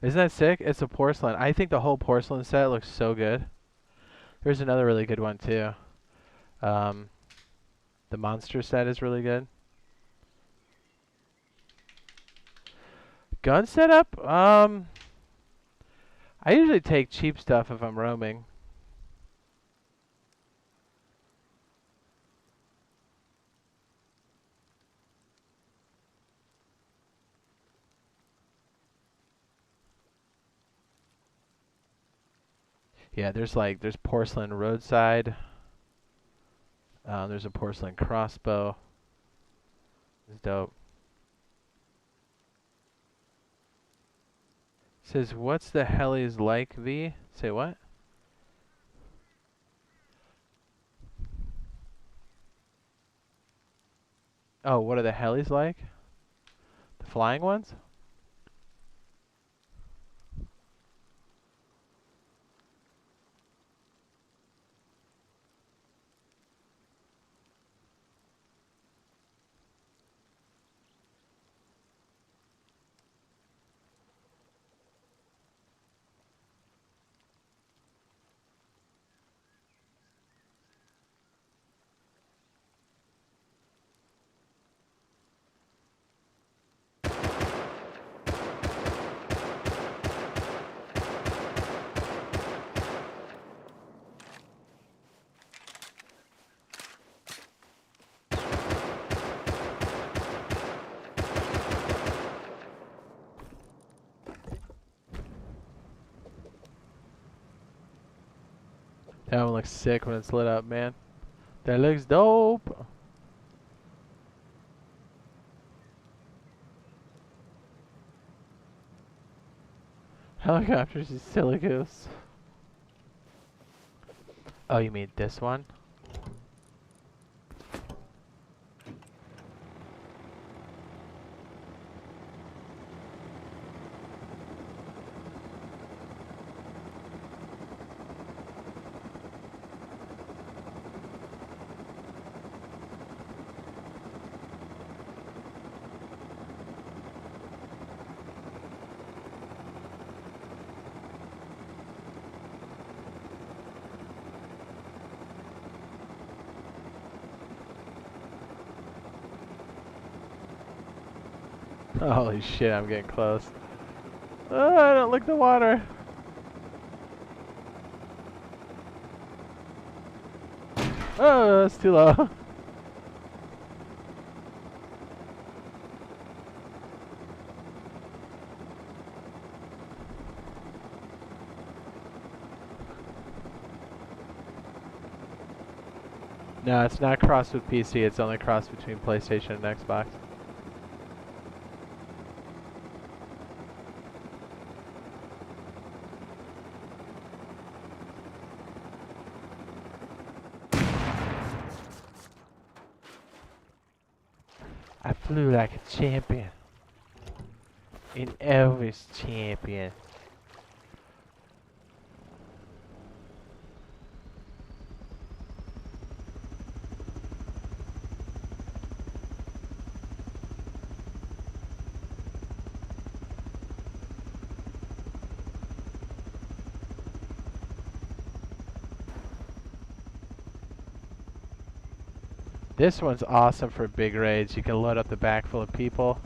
Isn't that sick? It's a porcelain. I think the whole porcelain set looks so good. There's another really good one too. The monster set is really good. Gun setup? I usually take cheap stuff if I'm roaming. Yeah, there's porcelain roadside. There's a porcelain crossbow. It's dope. Says, what's the helis like, V? Say what? Oh, what are the helis like? The flying ones? That one looks sick when it's lit up, man. That looks dope. Helicopters is silly goose. Oh, you mean this one? Holy shit, I'm getting close. Oh, I don't like the water. Oh, that's too low. No, it's not crossed with PC. It's only crossed between PlayStation and Xbox. I flew like a champion. An Elvis champion. This one's awesome for big raids. You can load up the back full of people.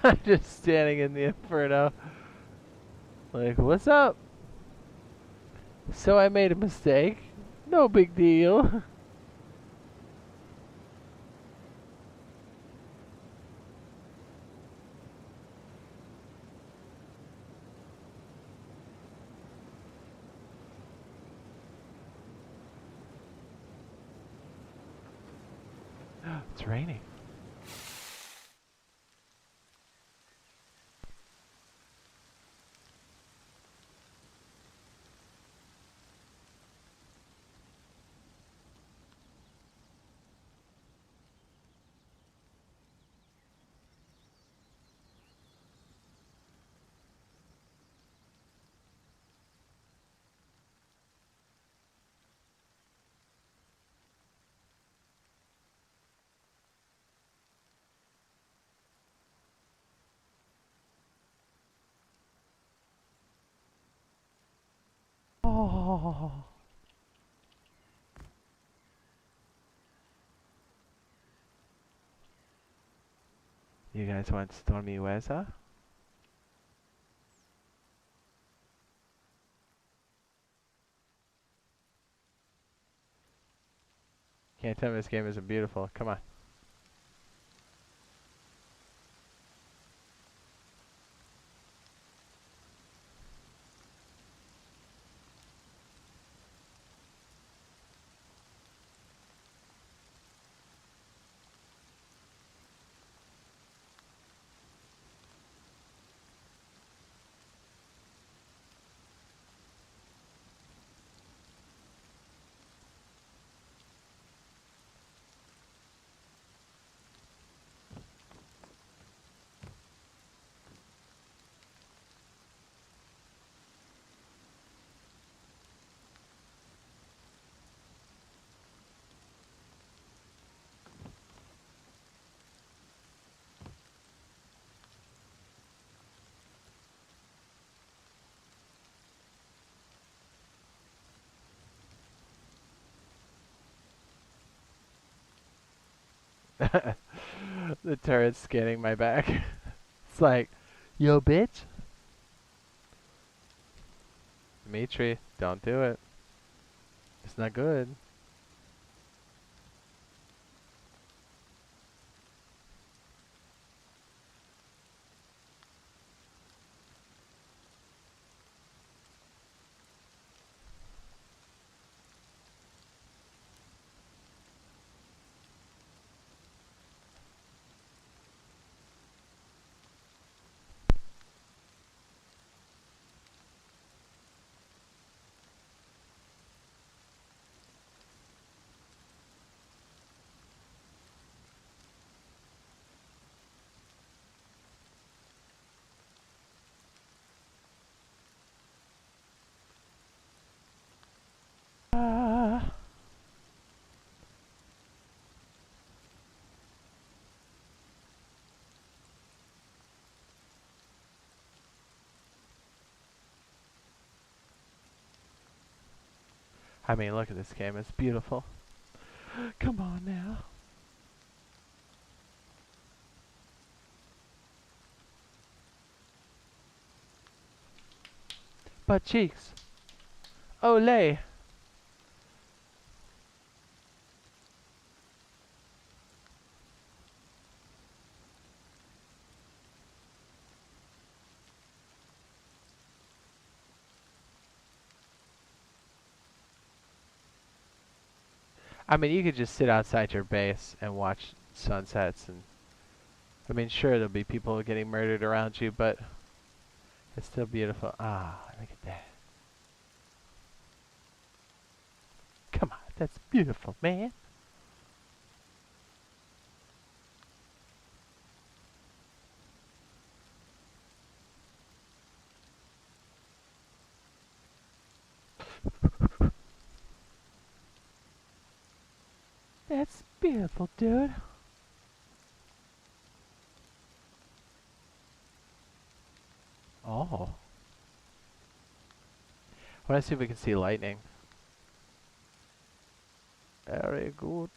I'm just standing in the inferno. Like, what's up? So I made a mistake. No big deal. It's raining. Oh. You guys want stormy weather? Can't tell me this game isn't beautiful. Come on. The turret's scanning my back. It's like, yo, bitch. Dimitri, don't do it. It's not good. I mean, look at this game. It's beautiful. Come on now. Butt cheeks. Olay. I mean, you could just sit outside your base and watch sunsets, and I mean, sure, there'll be people getting murdered around you, but it's still beautiful. Ah, look at that. Come on, that's beautiful, man. That's beautiful, dude. Oh. I want to see if we can see lightning. Very good.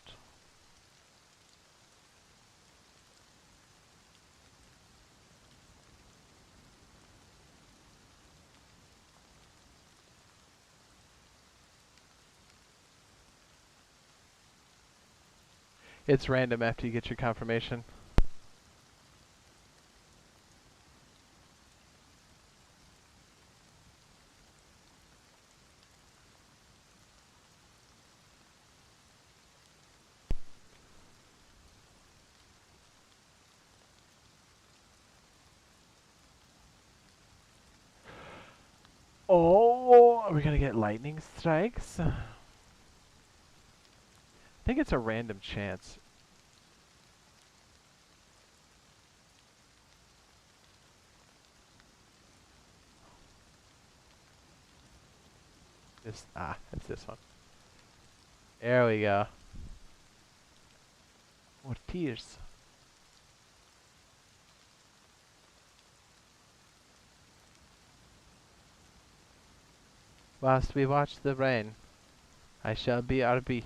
It's random after you get your confirmation. Oh, are we gonna get lightning strikes? I think it's a random chance. It's this one. There we go. More tears. Whilst we watch the rain, I shall be RB.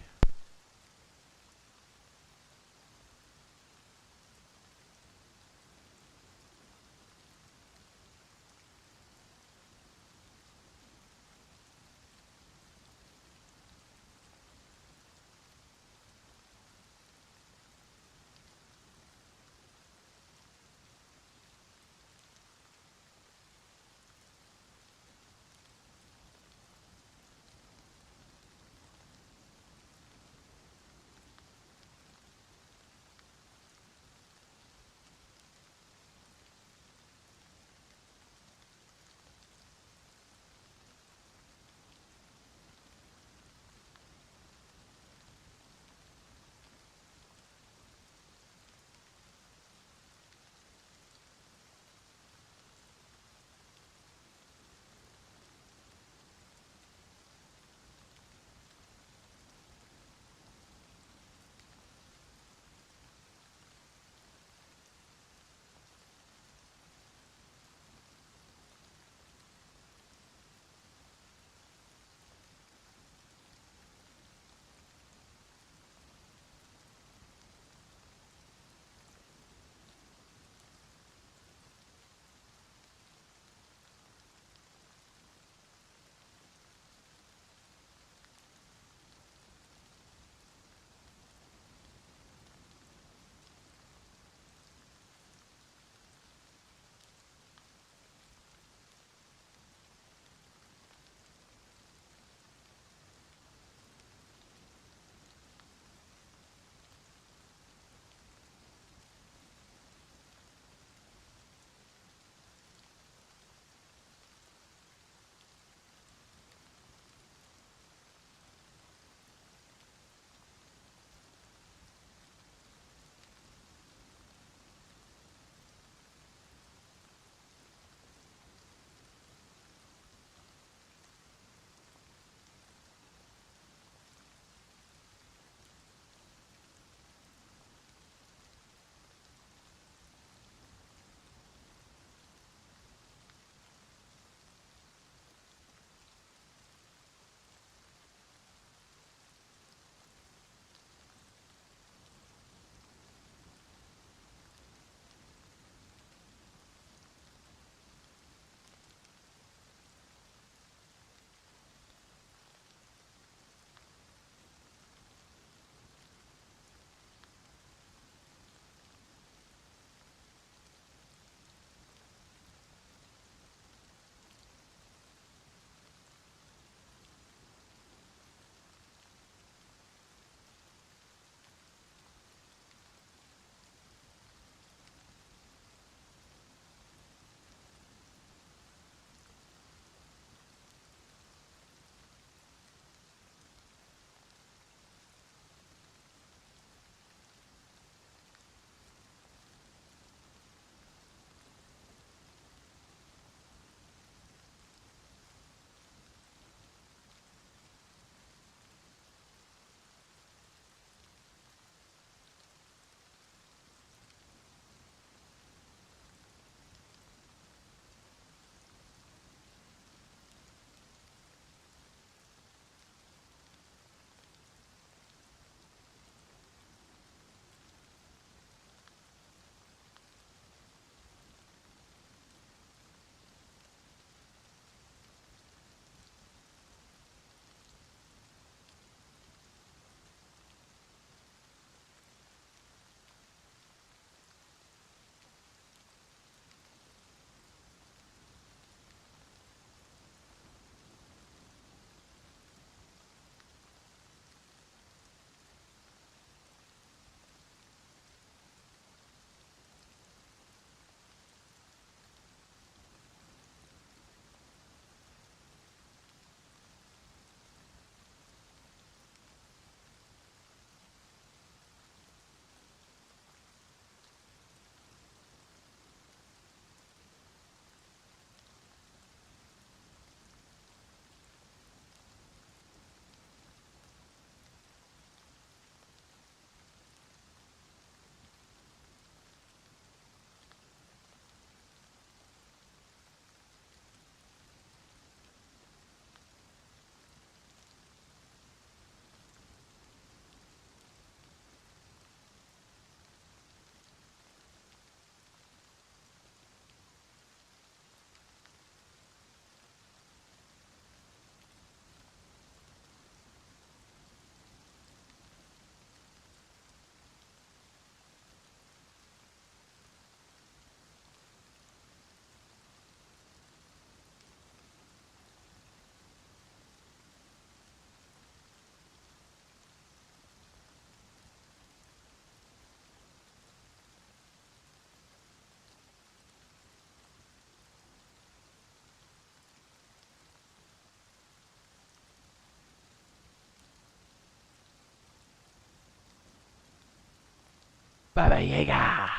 Baba Yaga.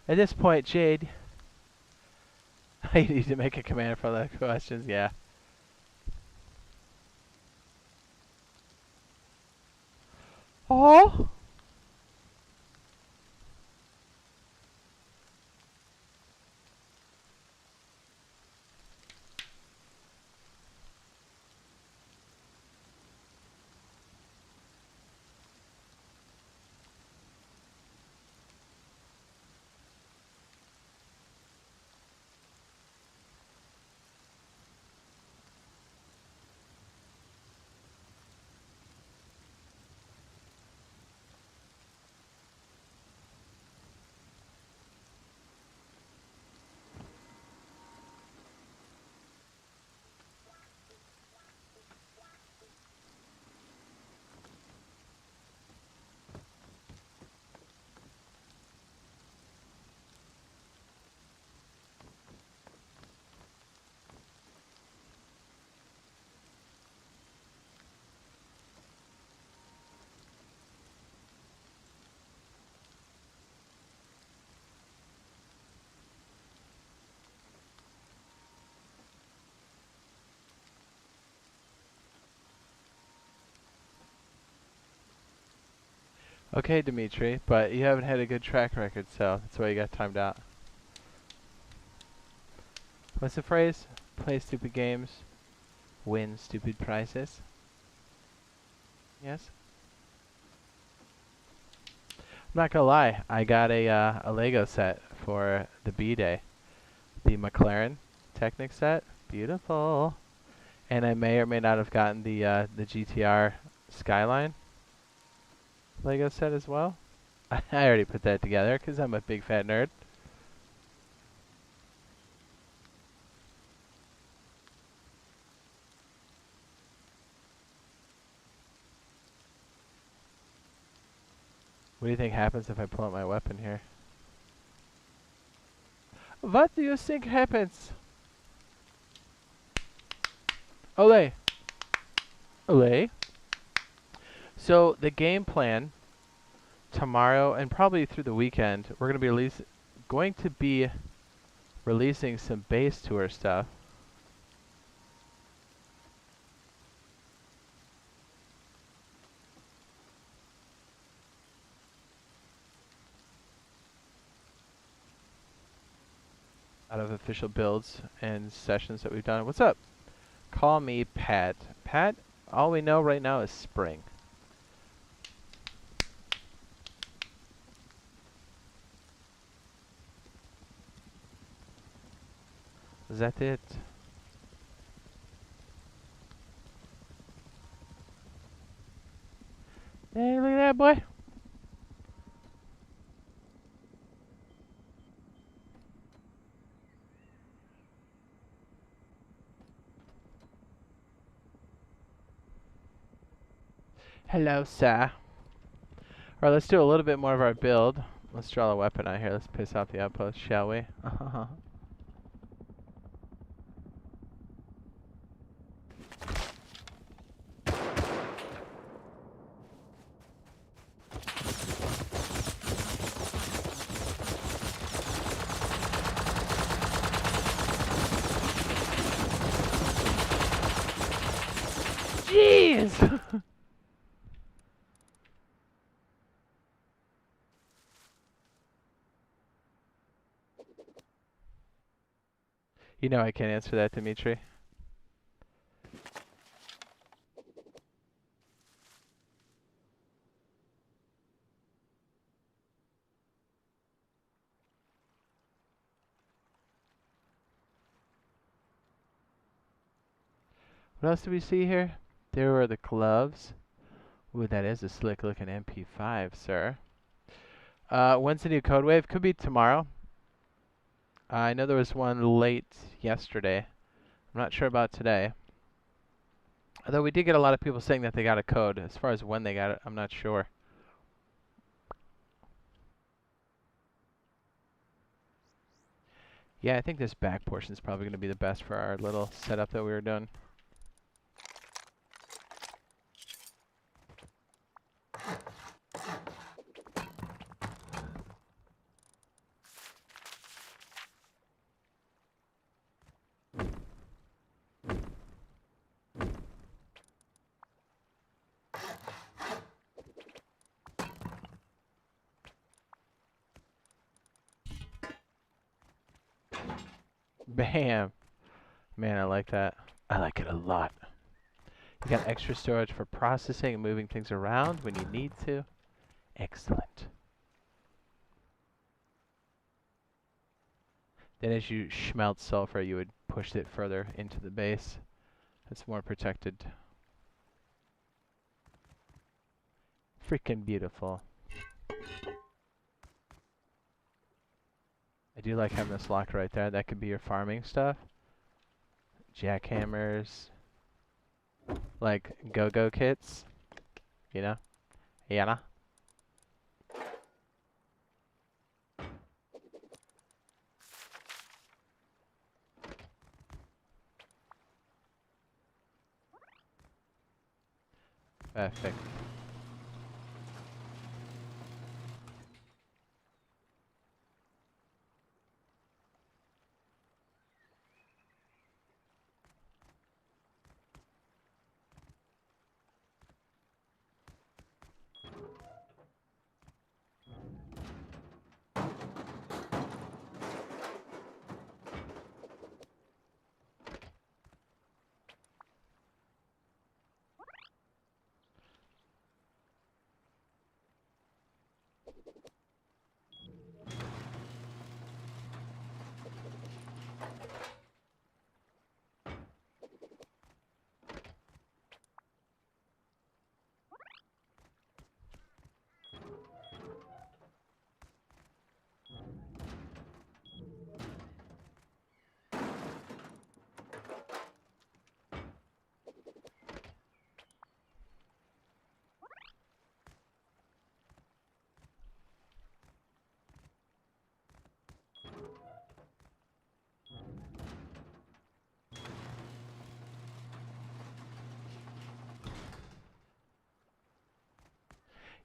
At this point, Jade, I need to make a command for the questions. Yeah. Oh. Okay, Dimitri, but you haven't had a good track record, so that's why you got timed out. What's the phrase? Play stupid games, win stupid prizes. Yes? I'm not gonna lie, I got a Lego set for the B-Day. The McLaren Technic set. Beautiful. And I may or may not have gotten the GTR Skyline Lego set as well. I already put that together because I'm a big fat nerd. What do you think happens if I pull out my weapon here? What do you think happens? Olay. Olay. So the game plan tomorrow and probably through the weekend, we're going to be releasing some base tour stuff. Out of official builds and sessions that we've done. What's up? Call me Pat. Pat, all we know right now is spring. Is that it? Hey, look at that, boy. Hello, sir. Alright, let's do a little bit more of our build. Let's draw a weapon out here. Let's piss off the outpost, shall we? Jeez! You know I can't answer that, Dimitri. What else do we see here? There were the gloves. Ooh, that is a slick looking MP5, sir. When's the new code wave? Could be tomorrow. I know there was one late yesterday. I'm not sure about today. Although we did get a lot of people saying that they got a code. As far as when they got it, I'm not sure. Yeah, I think this back portion is probably going to be the best for our little setup that we were doing. Bam. Man, I like that. I like it a lot. You got extra storage for processing and moving things around when you need to. Excellent. Then as you smelt sulfur, you would push it further into the base. It's more protected. Freaking beautiful. I do like having this locked right there. That could be your farming stuff. Jackhammers. Like go-go kits. You know? Yeah. Perfect.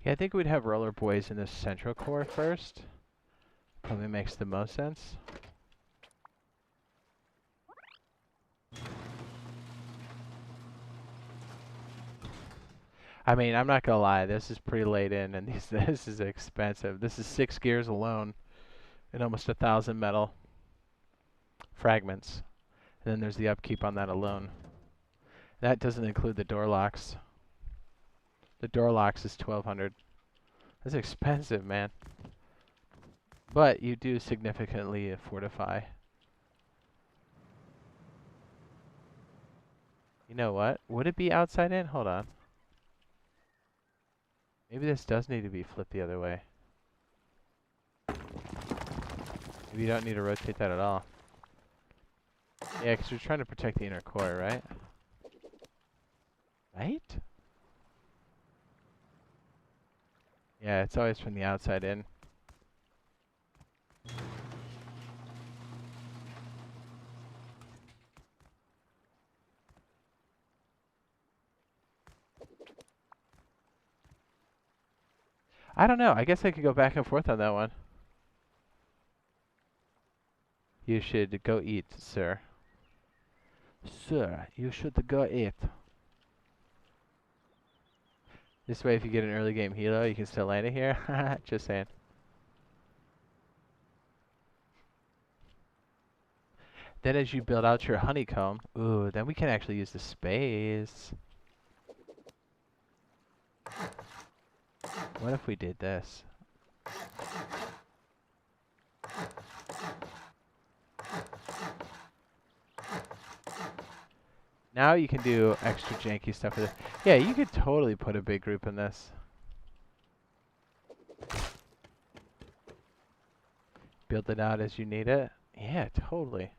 Yeah, I think we'd have roller boys in the central core first. Probably makes the most sense. I mean, I'm not gonna lie, this is pretty late in, and this is expensive. This is 6 gears alone, and almost 1,000 metal fragments. And then there's the upkeep on that alone. That doesn't include the door locks. The door locks is 1,200. That's expensive, man. But you do significantly fortify. You know what? Would it be outside in? Hold on. Maybe this does need to be flipped the other way. Maybe you don't need to rotate that at all. Yeah, because you're trying to protect the inner core, right? Right? Yeah, it's always from the outside in. I don't know. I guess I could go back and forth on that one. You should go eat, sir. Sir, you should go eat. This way, if you get an early game helo, you can still land it here. Just saying. Then as you build out your honeycomb, ooh, then we can actually use the space. What if we did this? Now you can do extra janky stuff with it. Yeah, you could totally put a big group in this. Build it out as you need it. Yeah, totally.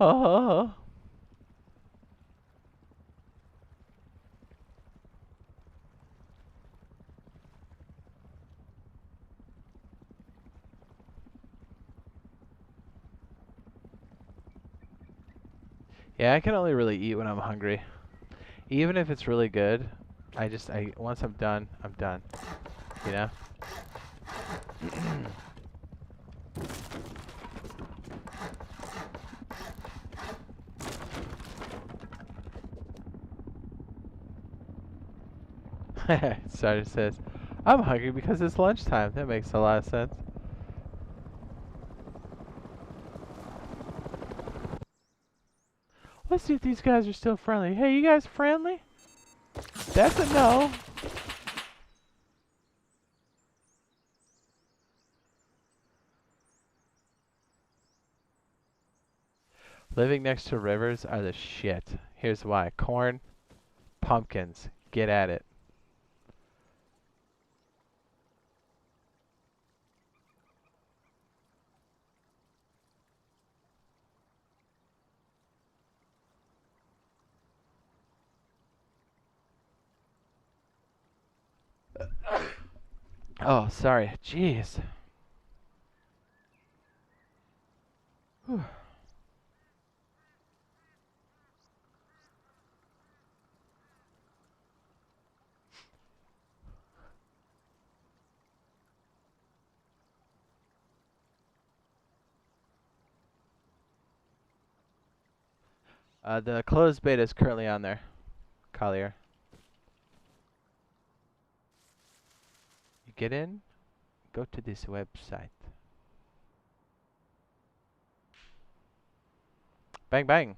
Oh. Yeah, I can only really eat when I'm hungry. Even if it's really good, once I'm done, I'm done. You know? Starter says, I'm hungry because it's lunchtime. That makes a lot of sense. Let's see if these guys are still friendly. Hey, you guys friendly? That's a no. Living next to rivers are the shit. Here's why. Corn, pumpkins. Get at it. Oh, sorry. Jeez. Whew. The closed beta is currently on there, Collier. You get in, go to this website. Bang, bang.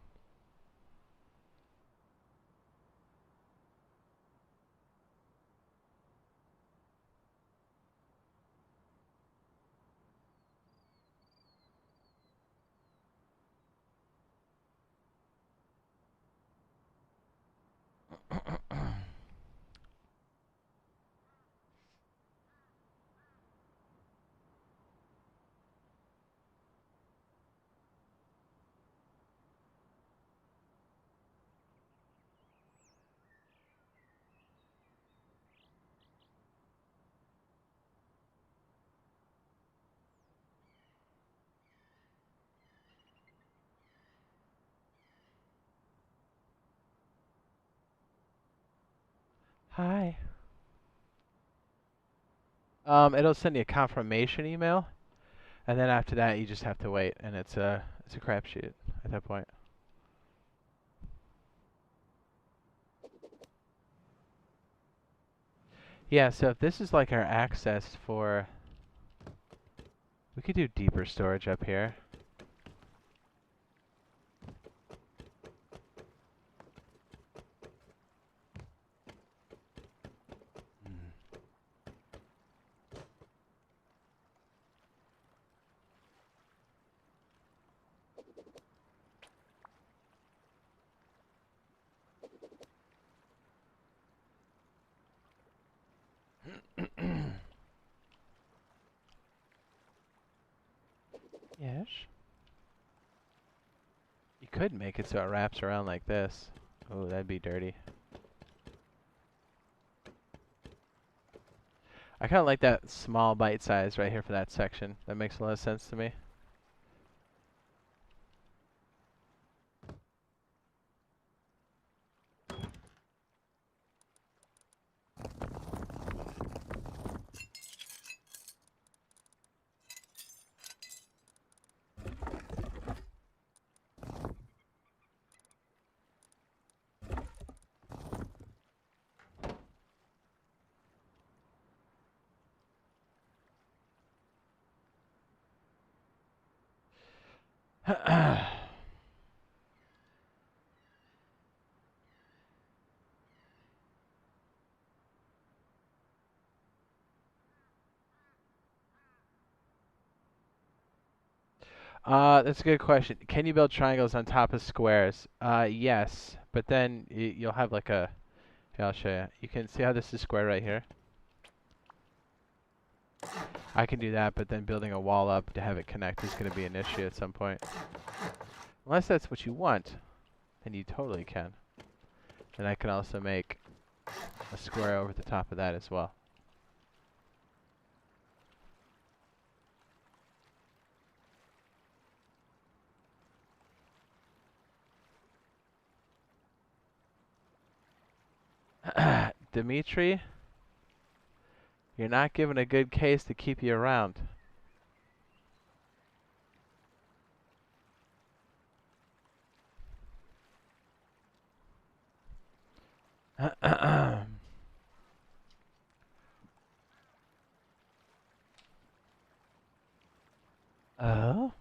Hi. It'll send you a confirmation email, and then after that, you just have to wait, and it's a crapshoot at that point. Yeah. So if this is like our access for, we could do deeper storage up here. Yes. You could make it so it wraps around like this. Oh, that'd be dirty. I kind of like that small bite size right here for that section. That makes a lot of sense to me. That's a good question. Can you build triangles on top of squares? Yes, but then you'll have like a. Here, I'll show you. You can see how this is square right here. I can do that, but then building a wall up to have it connect is going to be an issue at some point. Unless that's what you want, then you totally can. And I can also make a square over the top of that as well. Dimitri, you're not given a good case to keep you around. Oh?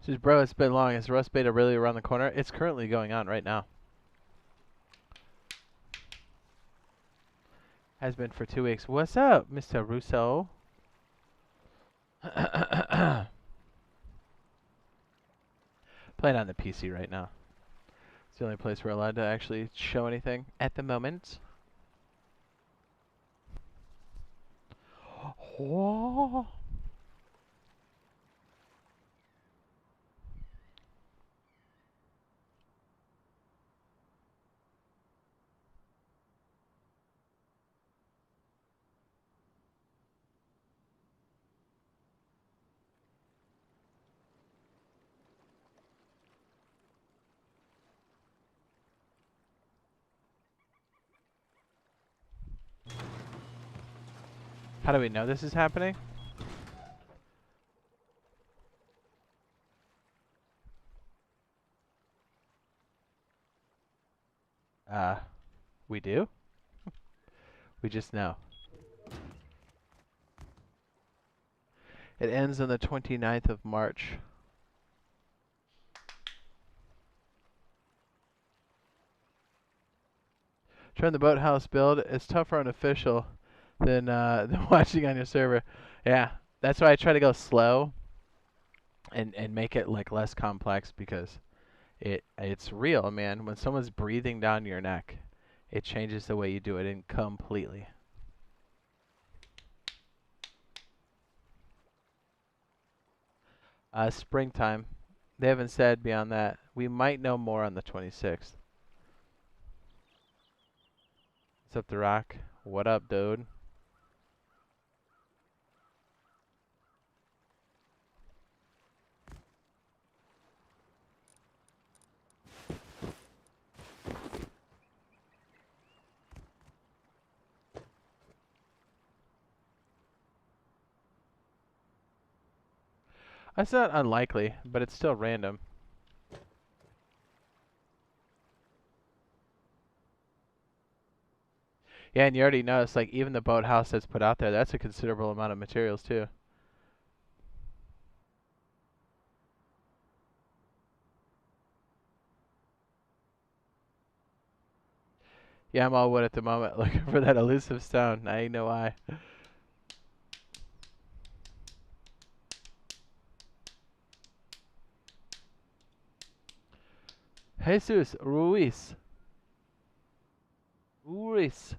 Says, bro, it's been long. Is Rust Beta really around the corner? It's currently going on right now. Has been for 2 weeks. What's up, Mr. Russo? Playing on the PC right now. It's the only place we're allowed to actually show anything at the moment. Oh. How do we know this is happening? We do? We just know. It ends on the 29th of March. Trying the boathouse build. It's tougher on official than watching on your server. Yeah, that's why I try to go slow and make it like less complex, because it's real, man. When someone's breathing down your neck, it changes the way you do it completely. Springtime. They haven't said beyond that. We might know more on the 26th. What's up, The Rock? What up, dude? That's not unlikely, but it's still random. Yeah, and you already noticed, like, even the boathouse that's put out there, that's a considerable amount of materials, too. Yeah, I'm all wood at the moment, looking for that elusive stone. I know why. Jesus Ruiz. Ruiz.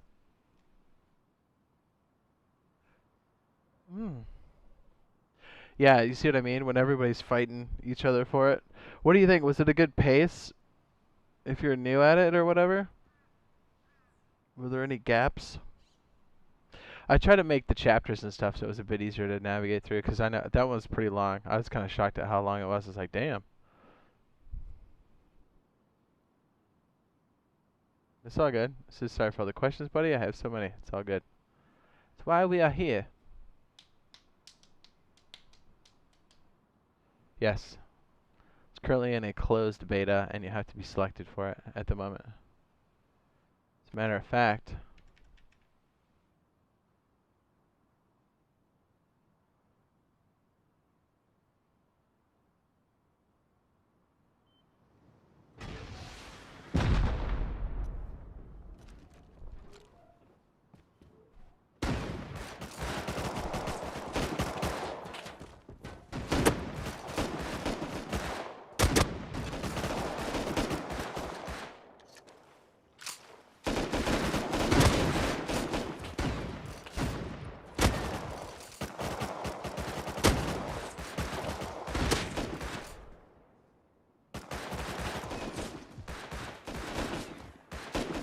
Yeah, you see what I mean? When everybody's fighting each other for it. What do you think? Was it a good pace if you're new at it or whatever? Were there any gaps? I try to make the chapters and stuff so it was a bit easier to navigate through, because I know that one was pretty long. I was kind of shocked at how long it was. It's like, damn. It's all good. Sorry for all the questions, buddy. I have so many. It's all good. That's why we are here. Yes. It's currently in a closed beta, and you have to be selected for it at the moment. As a matter of fact,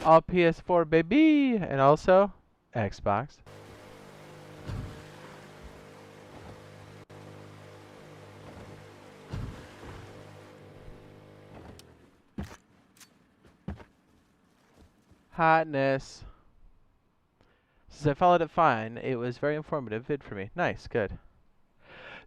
All PS4, baby! And also, Xbox. Hotness. Since I followed it fine, it was very informative vid for me. Nice, good.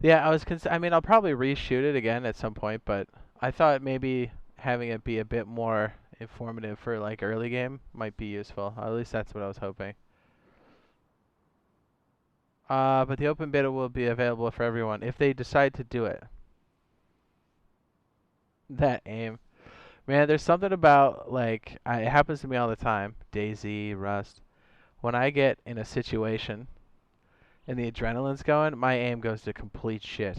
Yeah, I mean, I'll probably reshoot it again at some point, but I thought maybe having it be a bit more informative for like early game might be useful. At least that's what I was hoping. But the open beta will be available for everyone if they decide to do it. That aim. Man, there's something about like it happens to me all the time. DayZ, Rust. When I get in a situation and the adrenaline's going, my aim goes to complete shit.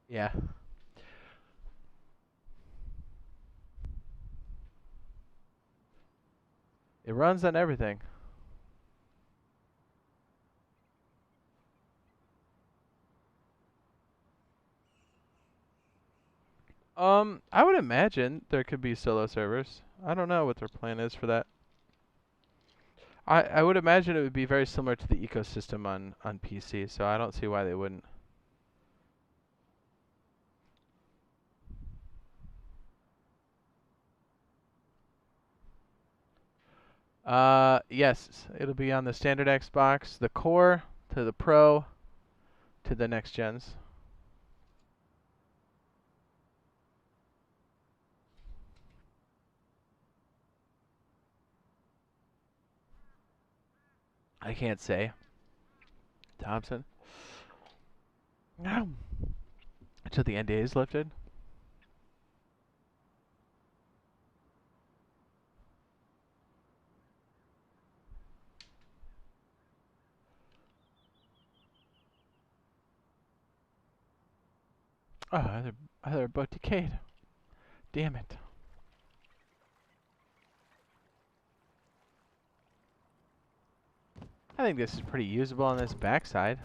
Yeah. It runs on everything. I would imagine there could be solo servers. I don't know what their plan is for that. I would imagine it would be very similar to the ecosystem on PC, so I don't see why they wouldn't. Yes, it'll be on the standard Xbox, the Core, to the Pro, to the next gens. I can't say. Thompson. No. Until the NDA is lifted. Oh, other book decayed. Damn it. I think this is pretty usable on this backside.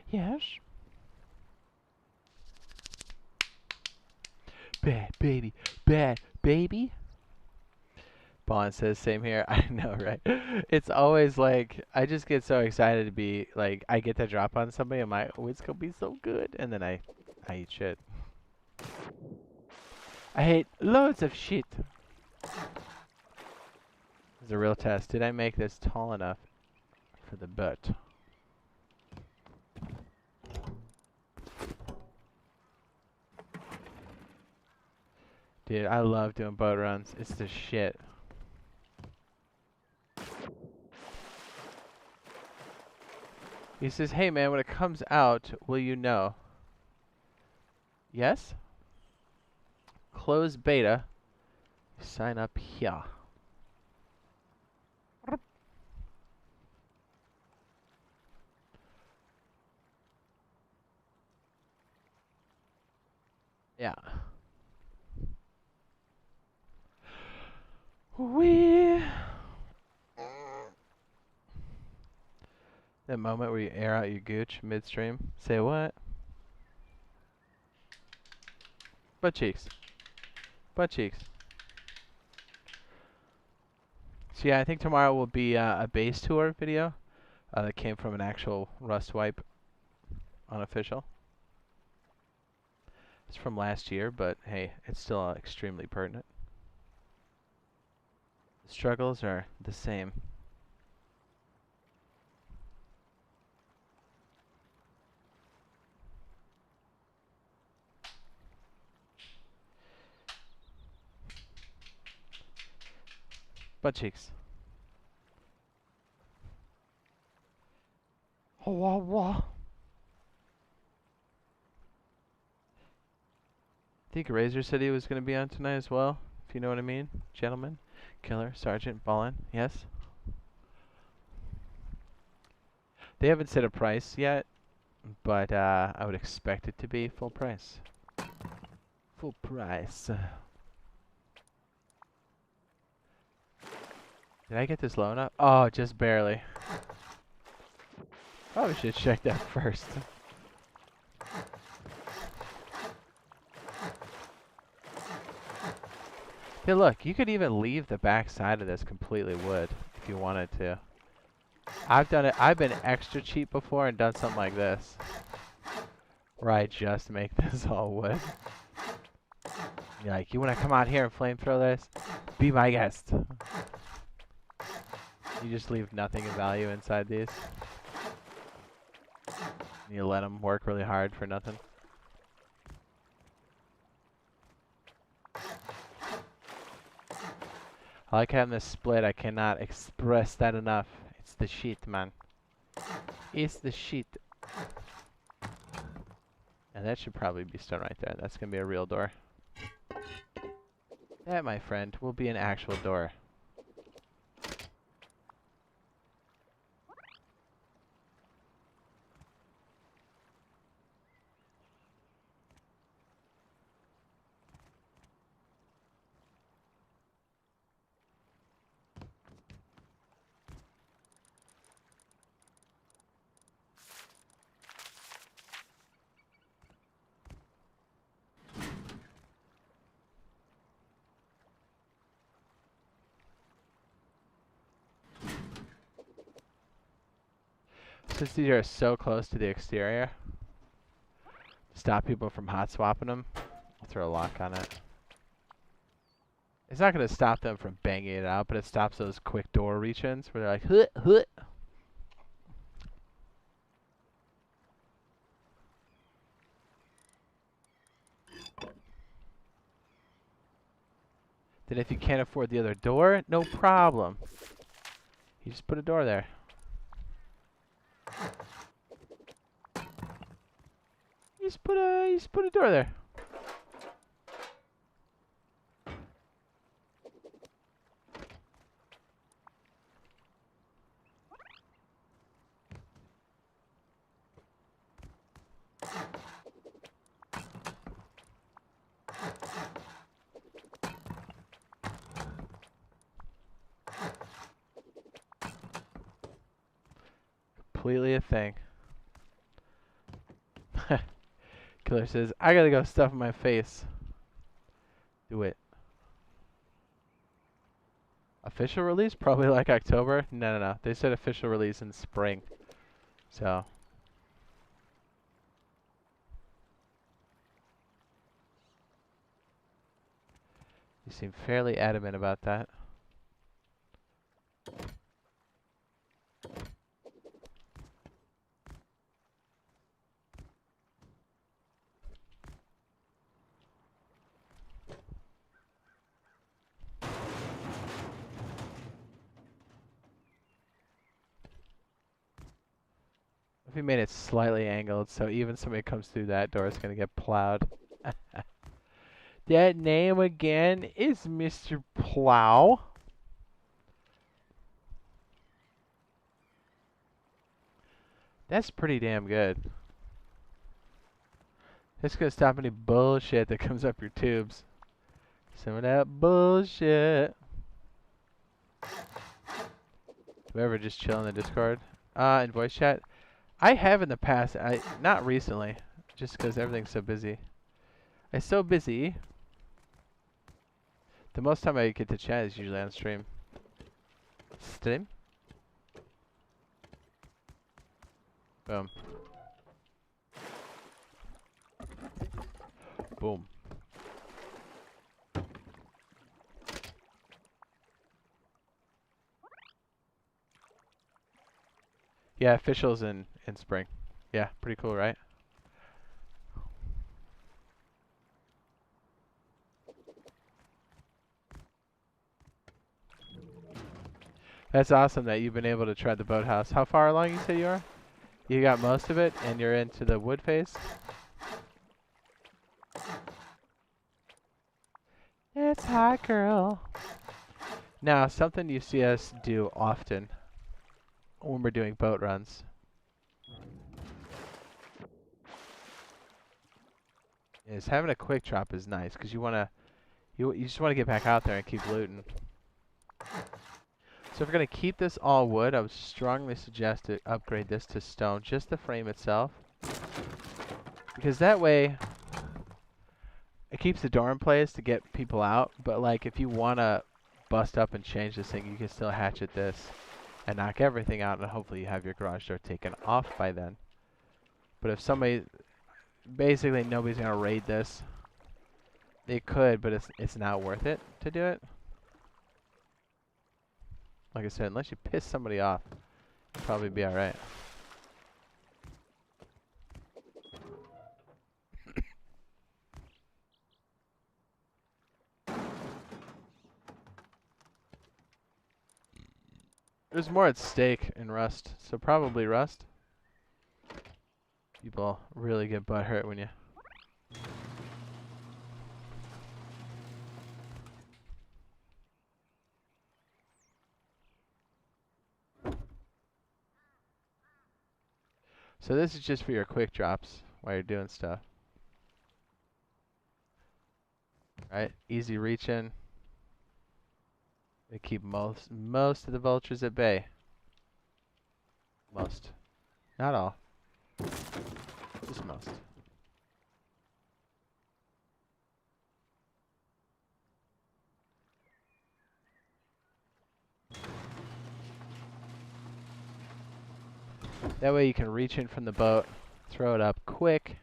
Yes. Bad baby. Bad baby. Bond says, same here. I know, right? It's always like, I just get so excited to be, like, I get to drop on somebody. I'm like, oh, it's going to be so good. And then I eat shit. I hate loads of shit. This is a real test. Did I make this tall enough for the butt? Dude, I love doing boat runs. It's the shit. He says, hey man, when it comes out, will you know? Yes? Closed beta. Sign up here. Yeah. We. That moment where you air out your gooch midstream. Say what? Butt cheeks. Butt cheeks. So yeah, I think tomorrow will be a base tour video that came from an actual Rust wipe, unofficial. It's from last year, but hey, it's still extremely pertinent. The struggles are the same. Butt cheeks. Wah wah. think Razor said he was going to be on tonight as well, if you know what I mean. Gentlemen, Killer, Sergeant, Ballin, yes? They haven't set a price yet, but I would expect it to be full price. Full price. Did I get this loan up? Oh, just barely. Probably should check that first. Hey, look, you could even leave the back side of this completely wood if you wanted to. I've done it. I've been extra cheap before and done something like this, where I just make this all wood. You're like, you want to come out here and flamethrow this? Be my guest. You just leave nothing of value inside these. You let them work really hard for nothing. I like having this split. I cannot express that enough. It's the shit, man. It's the shit. And that should probably be stone right there. That's going to be a real door. That, my friend, will be an actual door. Since these are so close to the exterior, to stop people from hot swapping them, I'll throw a lock on it. It's not going to stop them from banging it out, but it stops those quick door reach-ins where they're like, hut, hut. Then if you can't afford the other door, no problem. You just put a door there. You just put a door there. Completely a thing. Killer says, I gotta go stuff my face. Do it. Official release? Probably like October? No. They said official release in spring. So. You seem fairly adamant about that. If we made it slightly angled, so even somebody comes through that door is going to get plowed. That name again is Mr. Plow. That's pretty damn good. That's going to stop any bullshit that comes up your tubes. Some of that bullshit. Whoever just chill in the Discord. In voice chat. I have in the past, not recently, just because everything's so busy. It's so busy. The most time I get to chat is usually on stream. Stream? Boom. Boom. Yeah, officials in spring. Yeah, pretty cool, right? That's awesome that you've been able to try the boathouse. How far along you say you are? You got most of it and you're into the wood phase? It's hot, girl. Now, something you see us do often when we're doing boat runs is having a quick drop is nice because you just want to get back out there and keep looting. So if we're gonna keep this all wood, I would strongly suggest to upgrade this to stone, just the frame itself, because that way it keeps the door in place to get people out. But like if you wanna bust up and change this thing, you can still hatchet this and knock everything out, and hopefully you have your garage door taken off by then. But if somebody, basically nobody's gonna raid this. They could, but it's not worth it to do it. Like I said, unless you piss somebody off, you'll probably be alright. There's more at stake in Rust, so probably Rust. People really get butthurt when you... So this is just for your quick drops while you're doing stuff. Right? Easy reaching. They keep most of the vultures at bay. Most. Not all. Just most. That way you can reach in from the boat, throw it up quick,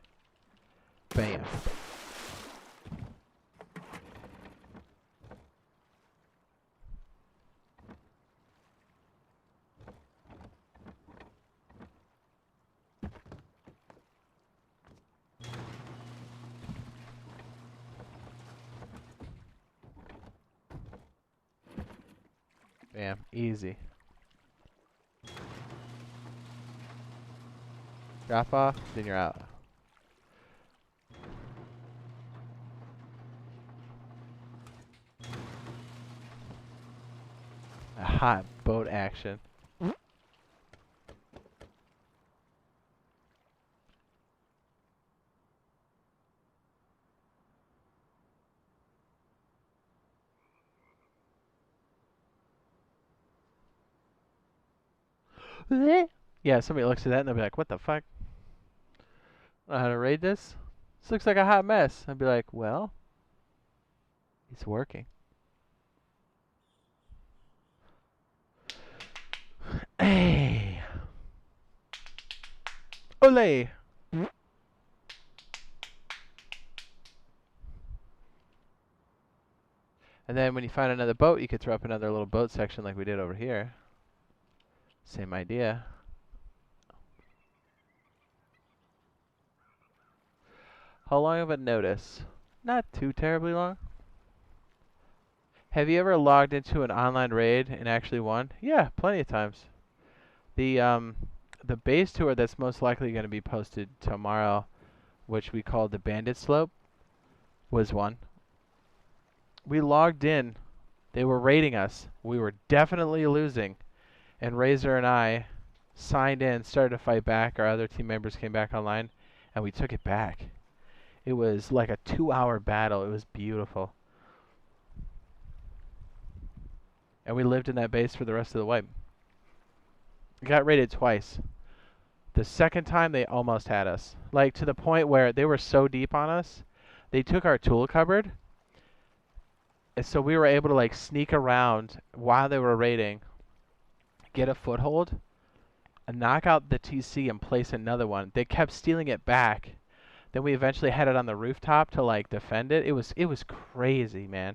bam. Bam, easy. Drop off, then you're out. A hot boat action. Yeah, somebody looks at that and they'll be like, what the fuck? I don't know how to raid this? This looks like a hot mess. I'd be like, well, it's working. Hey. Ole. And then when you find another boat, you could throw up another little boat section like we did over here. Same idea. How long of a notice? Not too terribly long. Have you ever logged into an online raid and actually won? Yeah, plenty of times. The base tour that's most likely going to be posted tomorrow, which we call the Bandit Slope, was one. We logged in. They were raiding us. We were definitely losing. And Razor and I signed in, started to fight back. Our other team members came back online, and we took it back. It was like a 2-hour battle. It was beautiful. And we lived in that base for the rest of the wipe. We got raided twice. The second time, they almost had us. Like, to the point where they were so deep on us, they took our tool cupboard. And so we were able to, like, sneak around while they were raiding, get a foothold, and knock out the TC and place another one. They kept stealing it back. Then we eventually had it on the rooftop to, like, defend it. It was crazy, man.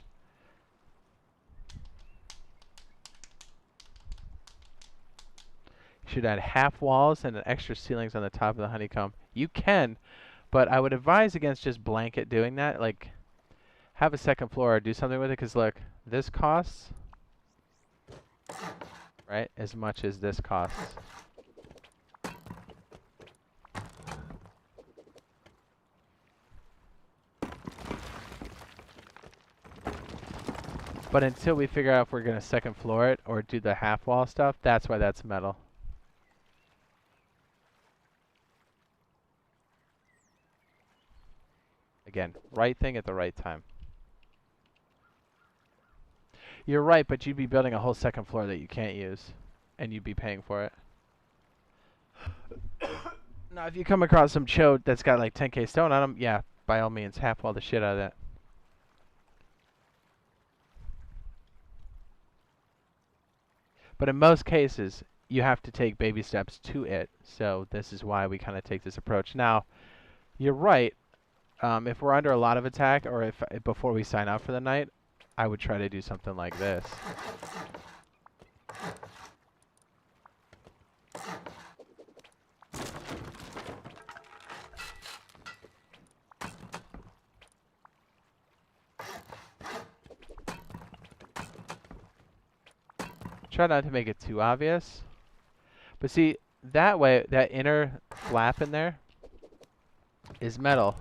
You should add half walls and extra ceilings on the top of the honeycomb. You can, but I would advise against just blanket doing that. Like, have a second floor or do something with it, because look, this costs, right, as much as this costs. But until we figure out if we're going to second floor it or do the half wall stuff, that's why that's metal. Again, right thing at the right time. You're right, but you'd be building a whole second floor that you can't use, and you'd be paying for it. Now, if you come across some chode that's got like 10k stone on them, yeah, by all means, half wall the shit out of that. But in most cases, you have to take baby steps to it. So this is why we kind of take this approach. Now, you're right. If we're under a lot of attack, or if before we sign up for the night, I would try to do something like this. Try not to make it too obvious. But see, that way, that inner flap in there is metal.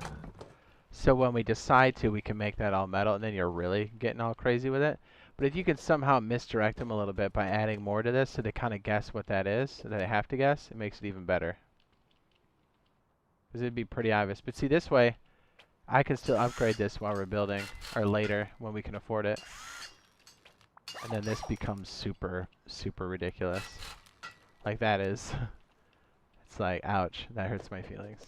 So when we decide to, we can make that all metal, and then you're really getting all crazy with it. But if you can somehow misdirect them a little bit by adding more to this so they kind of guess what that is, so they have to guess, it makes it even better. Because it'd be pretty obvious. But see, this way, I can still upgrade this while we're building, or later, when we can afford it. And then this becomes super, super ridiculous. Like that is. It's like, ouch, that hurts my feelings.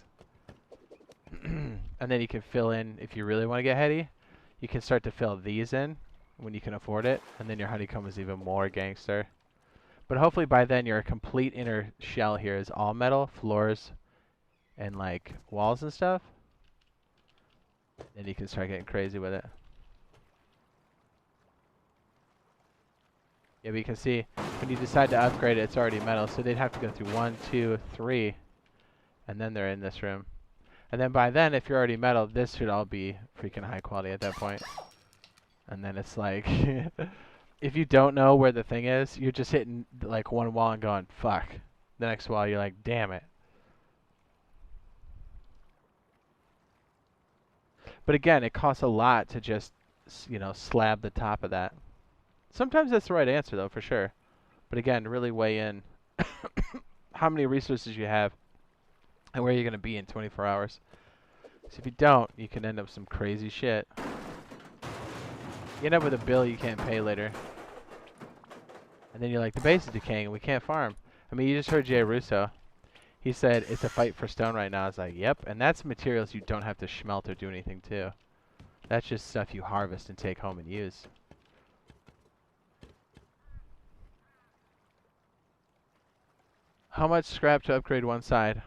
And then you can fill in, if you really want to get heady, you can start to fill these in when you can afford it, and then your honeycomb is even more gangster. But hopefully by then your complete inner shell here is all metal, floors, and like walls and stuff. Then you can start getting crazy with it. Yeah, but you can see when you decide to upgrade it, it's already metal, so they'd have to go through 1, 2, 3, and then they're in this room. And then by then, if you're already metal, this should all be freaking high quality at that point. And then it's like, if you don't know where the thing is, you're just hitting like one wall and going, fuck. The next wall, you're like, damn it. But again, it costs a lot to just, you know, slab the top of that. Sometimes that's the right answer, though, for sure. But again, really weigh in how many resources you have and where you're going to be in 24 hours. So if you don't, you can end up some crazy shit. You end up with a bill you can't pay later. And then you're like, the base is decaying and we can't farm. I mean, you just heard Jay Russo. He said, it's a fight for stone right now. I was like, yep. And that's materials you don't have to smelt or do anything to. That's just stuff you harvest and take home and use. How much scrap to upgrade one side?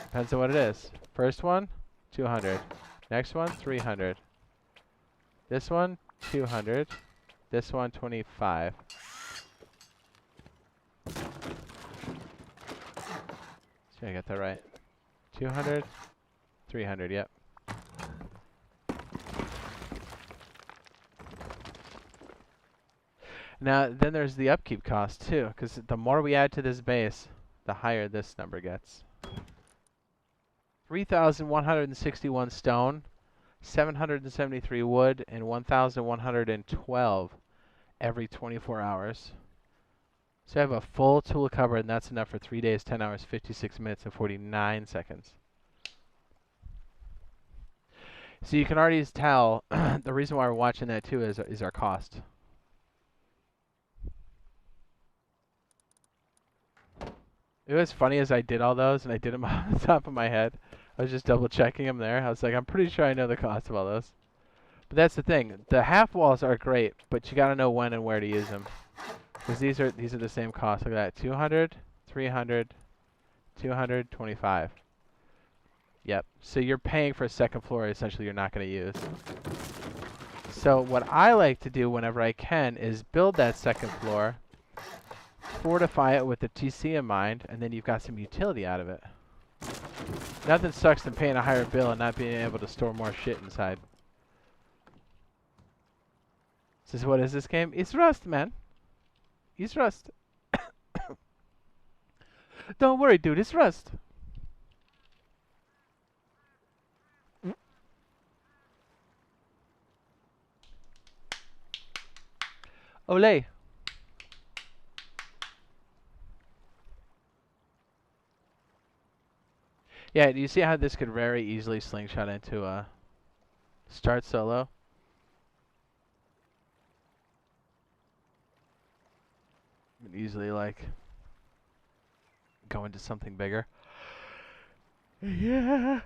Depends on what it is. First one, 200. Next one, 300. This one, 200. This one, 25. See I got that right. 200, 300, yep. Now, then there's the upkeep cost too, because the more we add to this base, the higher this number gets. 3,161 stone, 773 wood, and 1,112 every 24 hours. So I have a full tool cupboard, and that's enough for 3 days, 10 hours, 56 minutes, and 49 seconds. So you can already tell the reason why we're watching that too is our cost. It was funny as I did all those, and I did them off the top of my head. I was just double checking them there. I was like, I'm pretty sure I know the cost of all those. But that's the thing. The half walls are great, but you got to know when and where to use them. Because these are the same cost. Look at that. 200, 300, 200, 25. Yep. So you're paying for a second floor essentially you're not going to use. So what I like to do whenever I can is build that second floor, fortify it with the TC in mind, and then you've got some utility out of it. Nothing sucks than paying a higher bill and not being able to store more shit inside. Says, what is this game? It's Rust, man. It's Rust. Don't worry, dude. It's Rust. Olay. Yeah, do you see how this could very easily slingshot into a start solo? And easily like go into something bigger. Yeah.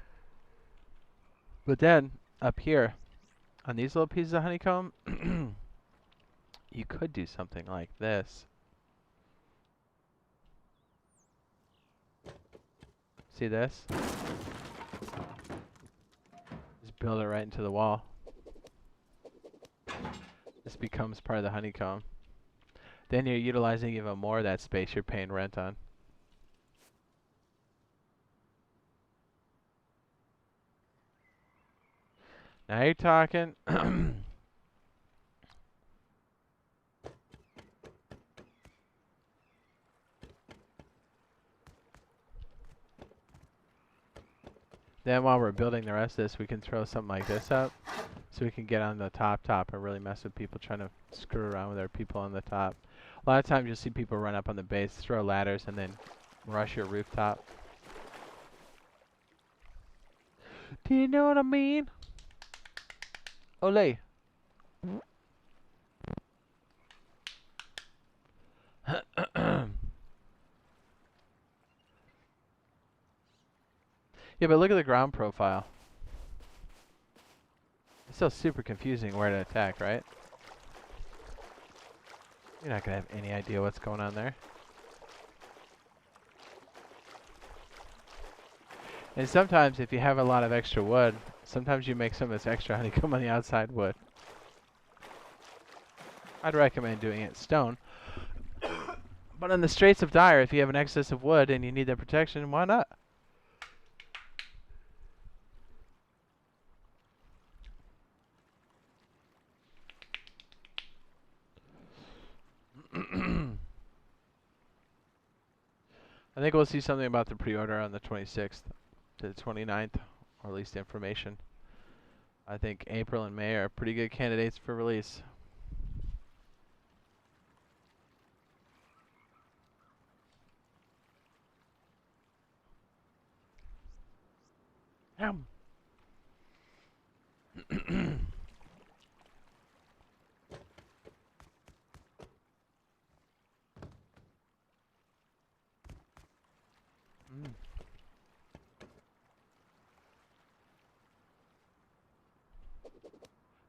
But then up here on these little pieces of honeycomb, you could do something like this. See this? Just build it right into the wall. This becomes part of the honeycomb. Then you're utilizing even more of that space you're paying rent on. Now you're talking. Then while we're building the rest of this, we can throw something like this up. So we can get on the top and really mess with people trying to screw around with our people on the top. A lot of times you'll see people run up on the base, throw ladders, and then rush your rooftop. Do you know what I mean? Olay. Yeah, but look at the ground profile. It's still super confusing where to attack, right? You're not going to have any idea what's going on there. And sometimes if you have a lot of extra wood, sometimes you make some of this extra honeycomb on the outside wood. I'd recommend doing it stone. But on the Straits of Dire, if you have an excess of wood and you need that protection, why not? I think we'll see something about the pre-order on the 26th to the 29th, or at least information. I think April and May are pretty good candidates for release. Yum.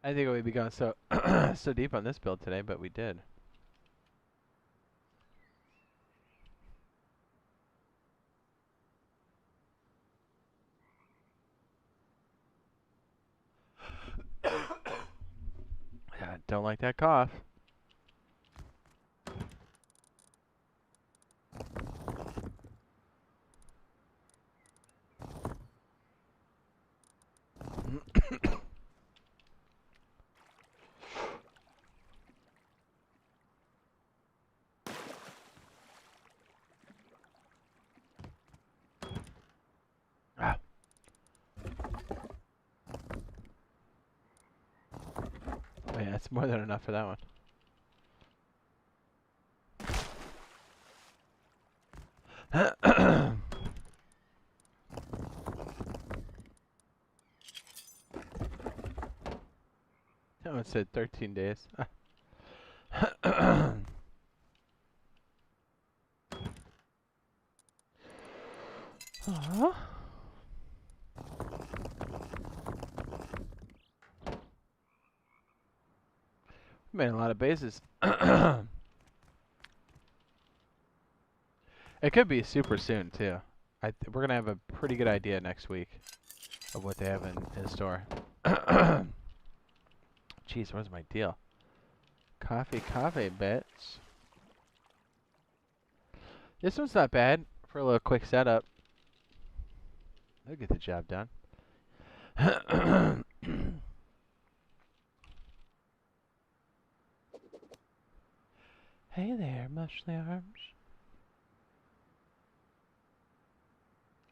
I think we'd be going so so deep on this build today, but we did. Yeah, don't like that cough. Ah. Oh yeah, it's more than enough for that one. No, it said 13 days. Aww. Made a lot of bases. It could be super soon too. We're gonna have a pretty good idea next week of what they have in store. Jeez, what's my deal? Coffee, bitch. This one's not bad for a little quick setup. They'll get the job done. Hey there, Mushly Arms.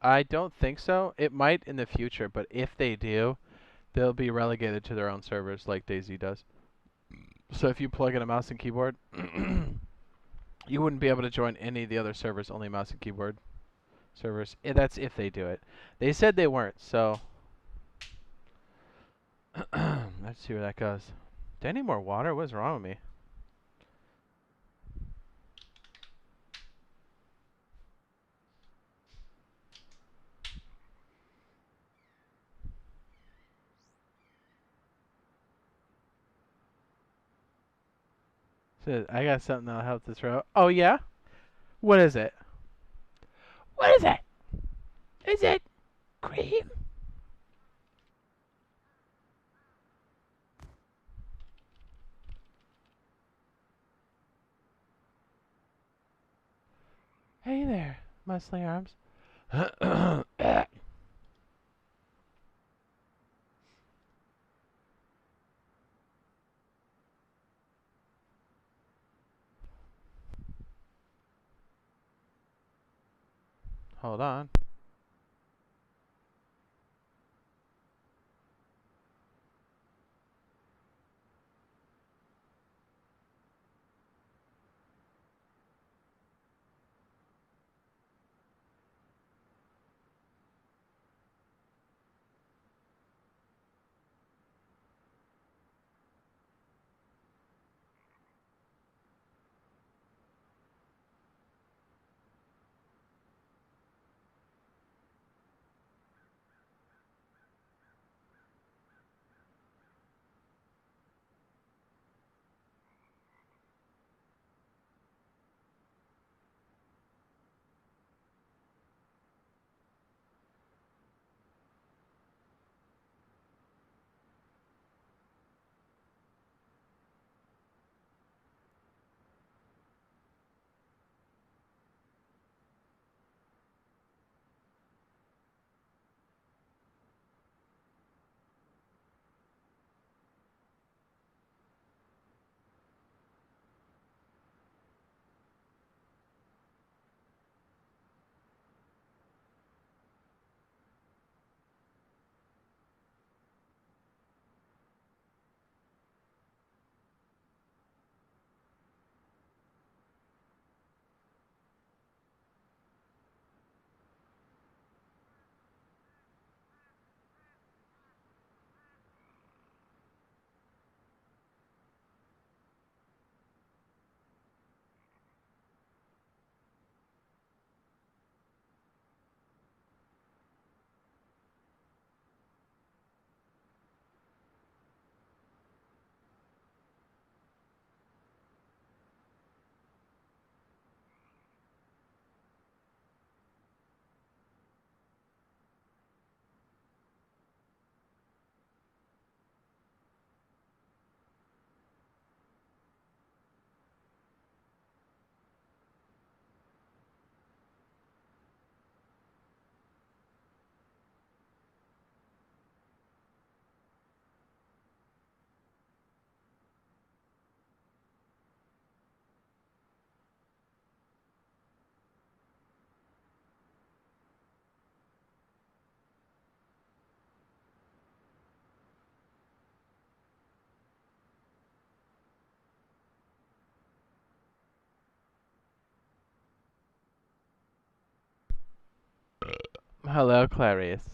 I don't think so. It might in the future, but if they do, they'll be relegated to their own servers like DayZ does. So if you plug in a mouse and keyboard, you wouldn't be able to join any of the other servers, only mouse and keyboard servers. That's if they do it. They said they weren't, so let's see where that goes. Do I need more water? What's wrong with me? So I got something that'll help this row. Oh yeah? What is it? What is it? Is it cream? Hey there, muscly arms. Hold on. Hello, Clarice.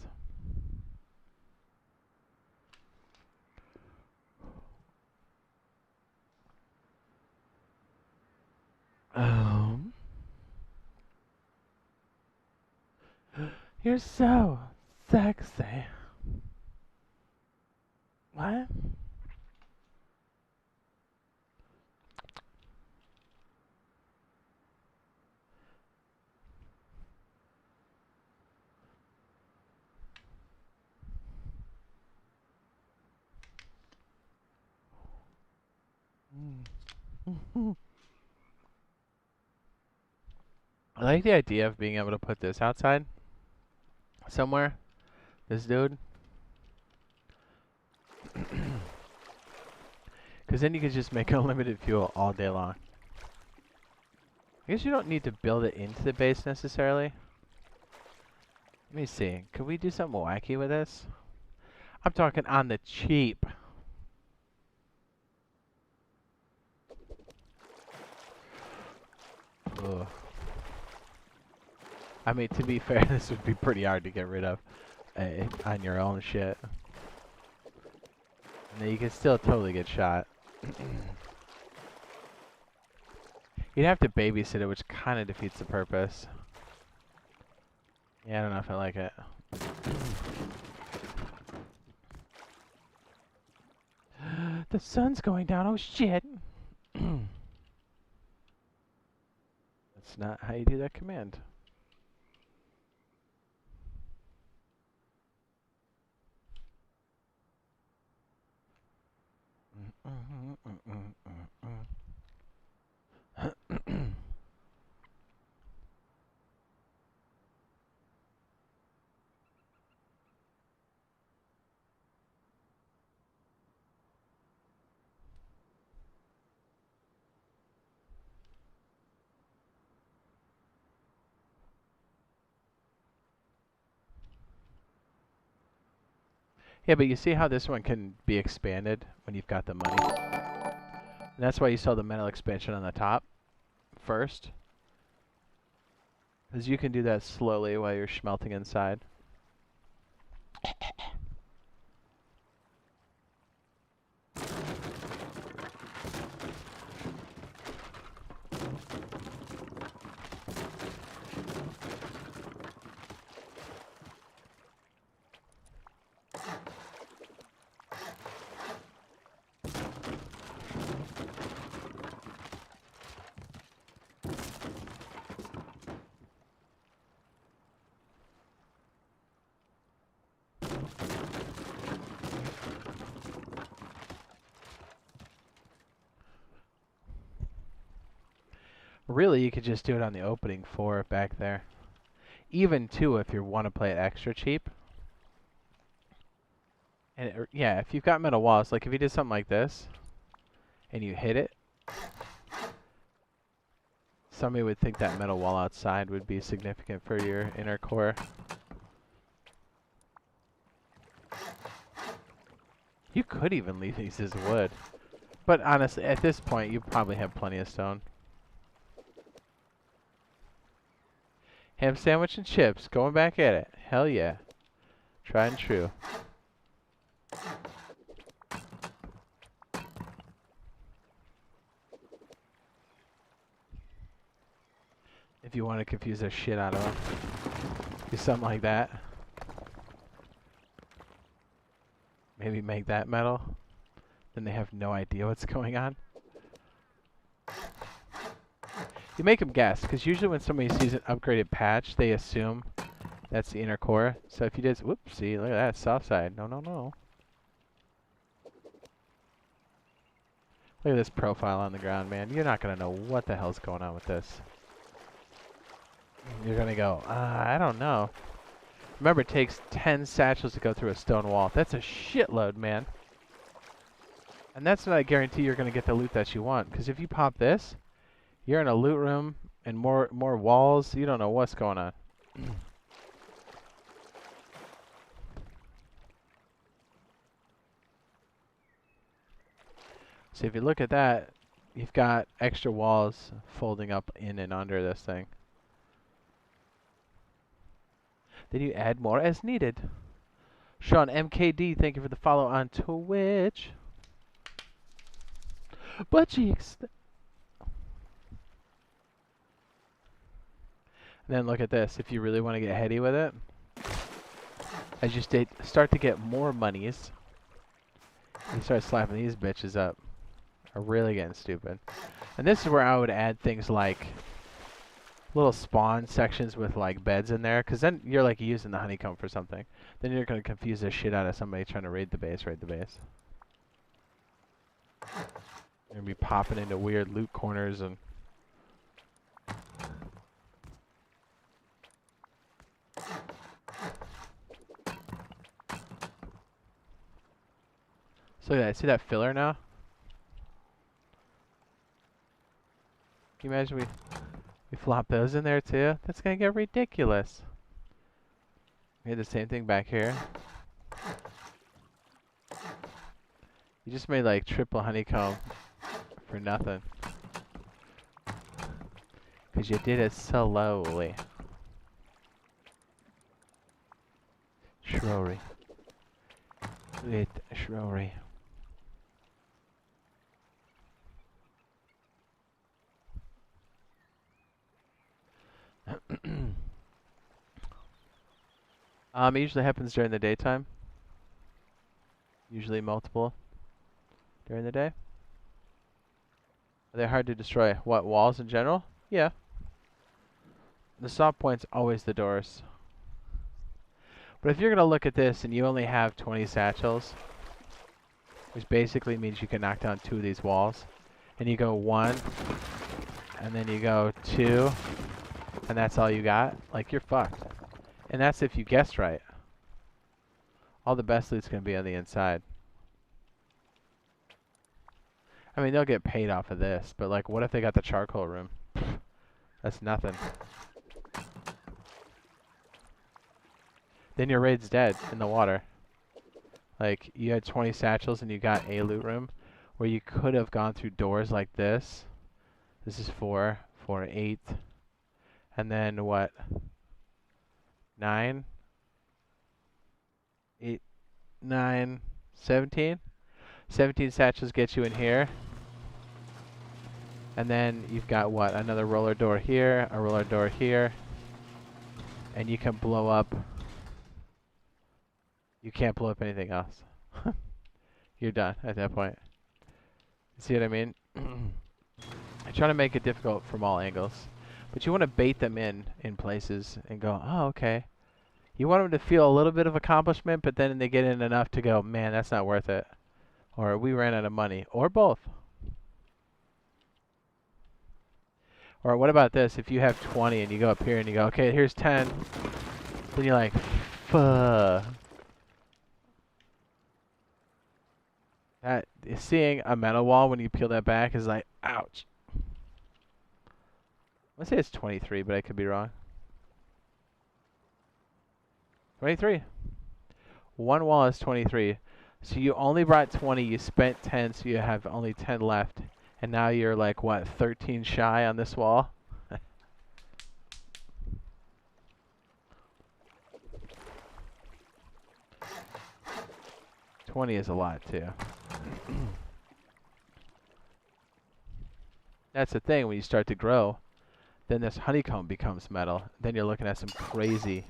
Um, you're so sexy. What? I like the idea of being able to put this outside somewhere. This dude. Because then you could just make unlimited fuel all day long. I guess you don't need to build it into the base necessarily. Let me see. Could we do something wacky with this? I'm talking on the cheap. Ugh. I mean, to be fair, this would be pretty hard to get rid of on your own shit. And then you can still totally get shot. You'd have to babysit it, which kind of defeats the purpose. Yeah, I don't know if I like it. The sun's going down. Oh, shit. That's not how you do that command. Yeah, but you see how this one can be expanded when you've got the money? And that's why you saw the metal expansion on the top first. Because you can do that slowly while you're smelting inside. Really, you could just do it on the opening 4 back there. Even 2 if you want to play it extra cheap. And yeah, if you've got metal walls, like if you did something like this, and you hit it, somebody would think that metal wall outside would be significant for your inner core. You could even leave these as wood. But honestly, at this point, you probably have plenty of stone. Ham sandwich and chips, going back at it. Hell yeah. Tried and true. If you want to confuse the shit out of them. Do something like that. Maybe make that metal. Then they have no idea what's going on. You make them guess, because usually when somebody sees an upgraded patch, they assume that's the inner core. So if you did, whoopsie, look at that, south side. No, no, no. Look at this profile on the ground, man. You're not going to know what the hell's going on with this. You're going to go, I don't know. Remember, it takes 10 satchels to go through a stone wall. That's a shitload, man. And that's not a guarantee you're going to get the loot that you want. Because if you pop this, you're in a loot room and more walls. You don't know what's going on. So if you look at that, you've got extra walls folding up in and under this thing. Then you add more as needed. Sean MKD, thank you for the follow on Twitch. Butt cheeks. And then look at this. If you really want to get heady with it, as you start to get more monies, you start slapping these bitches up. Are really getting stupid. And this is where I would add things like little spawn sections with like beds in there, because then you're like using the honeycomb for something. Then you're going to confuse the shit out of somebody trying to raid the base. You're going to be popping into weird loot corners and... So yeah, see that filler now? Can you imagine we flop those in there too? That's gonna get ridiculous. We had the same thing back here. You just made like triple honeycomb for nothing. Because you did it slowly. Shrory. With Shrory. It usually happens during the daytime. Usually multiple during the day. Are they hard to destroy? What, walls in general? Yeah. The soft point's always the doors. But if you're going to look at this and you only have 20 satchels, which basically means you can knock down 2 of these walls, and you go 1, and then you go 2, and that's all you got, like, you're fucked. And that's if you guessed right. All the best loot's going to be on the inside. I mean, they'll get paid off of this, but, like, what if they got the charcoal room? That's nothing. Then your raid's dead in the water. Like, you had 20 satchels and you got a loot room where you could have gone through doors like this. This is 4, 4, 8. And then what? 9? 8, 9, 17? 17 satchels get you in here. And then you've got what? Another roller door here, a roller door here. And you can blow up. You can't blow up anything else. You're done at that point. You see what I mean? I try to make it difficult from all angles. But you want to bait them in places and go, oh, okay. You want them to feel a little bit of accomplishment, but then they get in enough to go, man, that's not worth it. Or we ran out of money. Or both. Or what about this? If you have 20 and you go up here and you go, okay, here's 10. Then you're like, fuck. Seeing a metal wall when you peel that back is like, ouch. Let's say it's 23, but I could be wrong. 23. One wall is 23. So you only brought 20, you spent 10, so you have only 10 left. And now you're like, what, 13 shy on this wall? 20 is a lot, too. That's the thing, when you start to grow, then this honeycomb becomes metal. Then you're looking at some crazy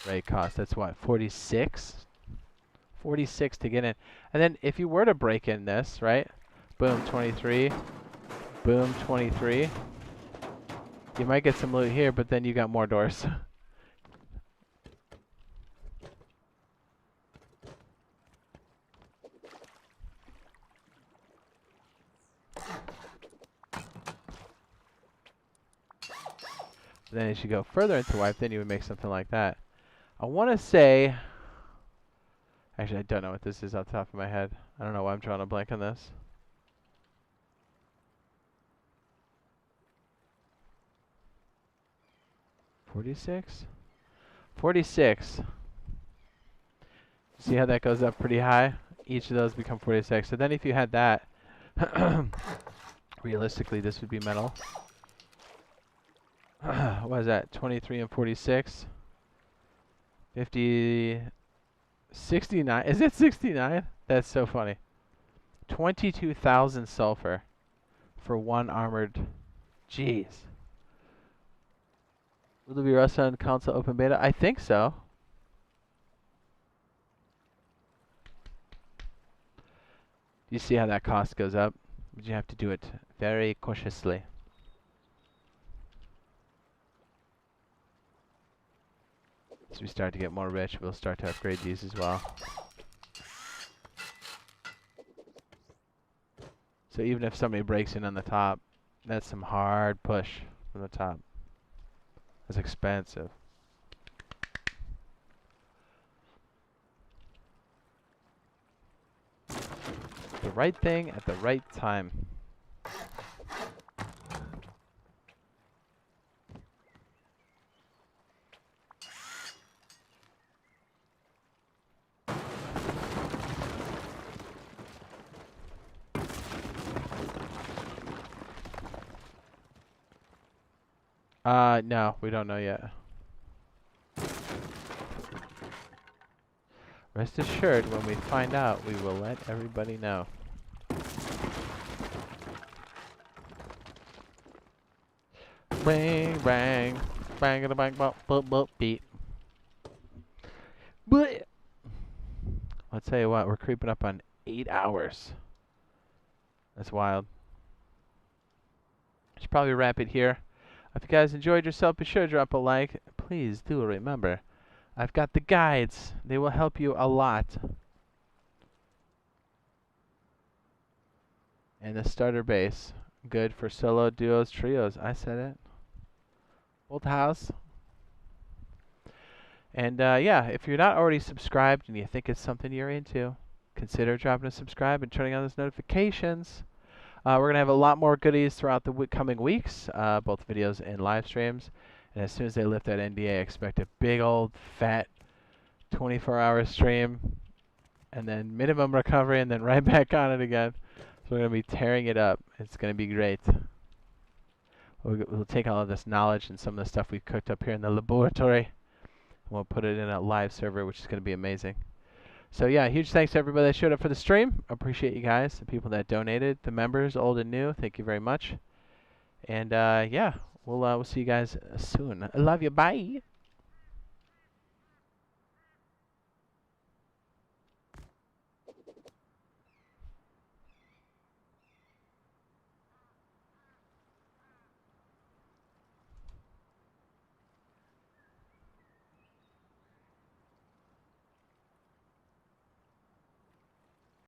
rate cost. That's what, 46? 46 to get in. And then if you were to break in this, right? Boom, 23. Boom, 23. You might get some loot here, but then you got more doors. Then as you go further into wipe, then you would make something like that. I want to say... Actually, I don't know what this is off the top of my head. I don't know why I'm drawing a blank on this. $46? $46. See how that goes up pretty high? Each of those become 46. So then if you had that, realistically, this would be metal. What is that? 23 and 46? 50... 69. Is it 69? That's so funny. 22,000 sulfur for one armored. Jeez. Will there be Rust on console open beta? I think so. You see how that cost goes up? But you have to do it very cautiously. As we start to get more rich, we'll start to upgrade these as well. So even if somebody breaks in on the top, that's some hard push from the top. That's expensive. The right thing at the right time. No, we don't know yet. Rest assured, when we find out, we will let everybody know. Bang, bang, bang, bang, bang, bop, bop, bop, beat. Blech. I'll tell you what, we're creeping up on 8 hours. That's wild. Should probably wrap it here. If you guys enjoyed yourself, be sure to drop a like. Please do remember, I've got the guides. They will help you a lot. And the starter base. Good for solo, duos, trios. I said it. Old house. And yeah, if you're not already subscribed and you think it's something you're into, consider dropping a subscribe and turning on those notifications. We're going to have a lot more goodies throughout the coming weeks, both videos and live streams. And as soon as they lift that NDA, expect a big old fat 24-hour stream and then minimum recovery and then right back on it again. So we're going to be tearing it up. It's going to be great. We'll take all of this knowledge and some of the stuff we've cooked up here in the laboratory, and we'll put it in a live server, which is going to be amazing. So yeah, huge thanks to everybody that showed up for the stream. I appreciate you guys, the people that donated, the members, old and new. Thank you very much. And yeah, we'll see you guys soon. I love you. Bye.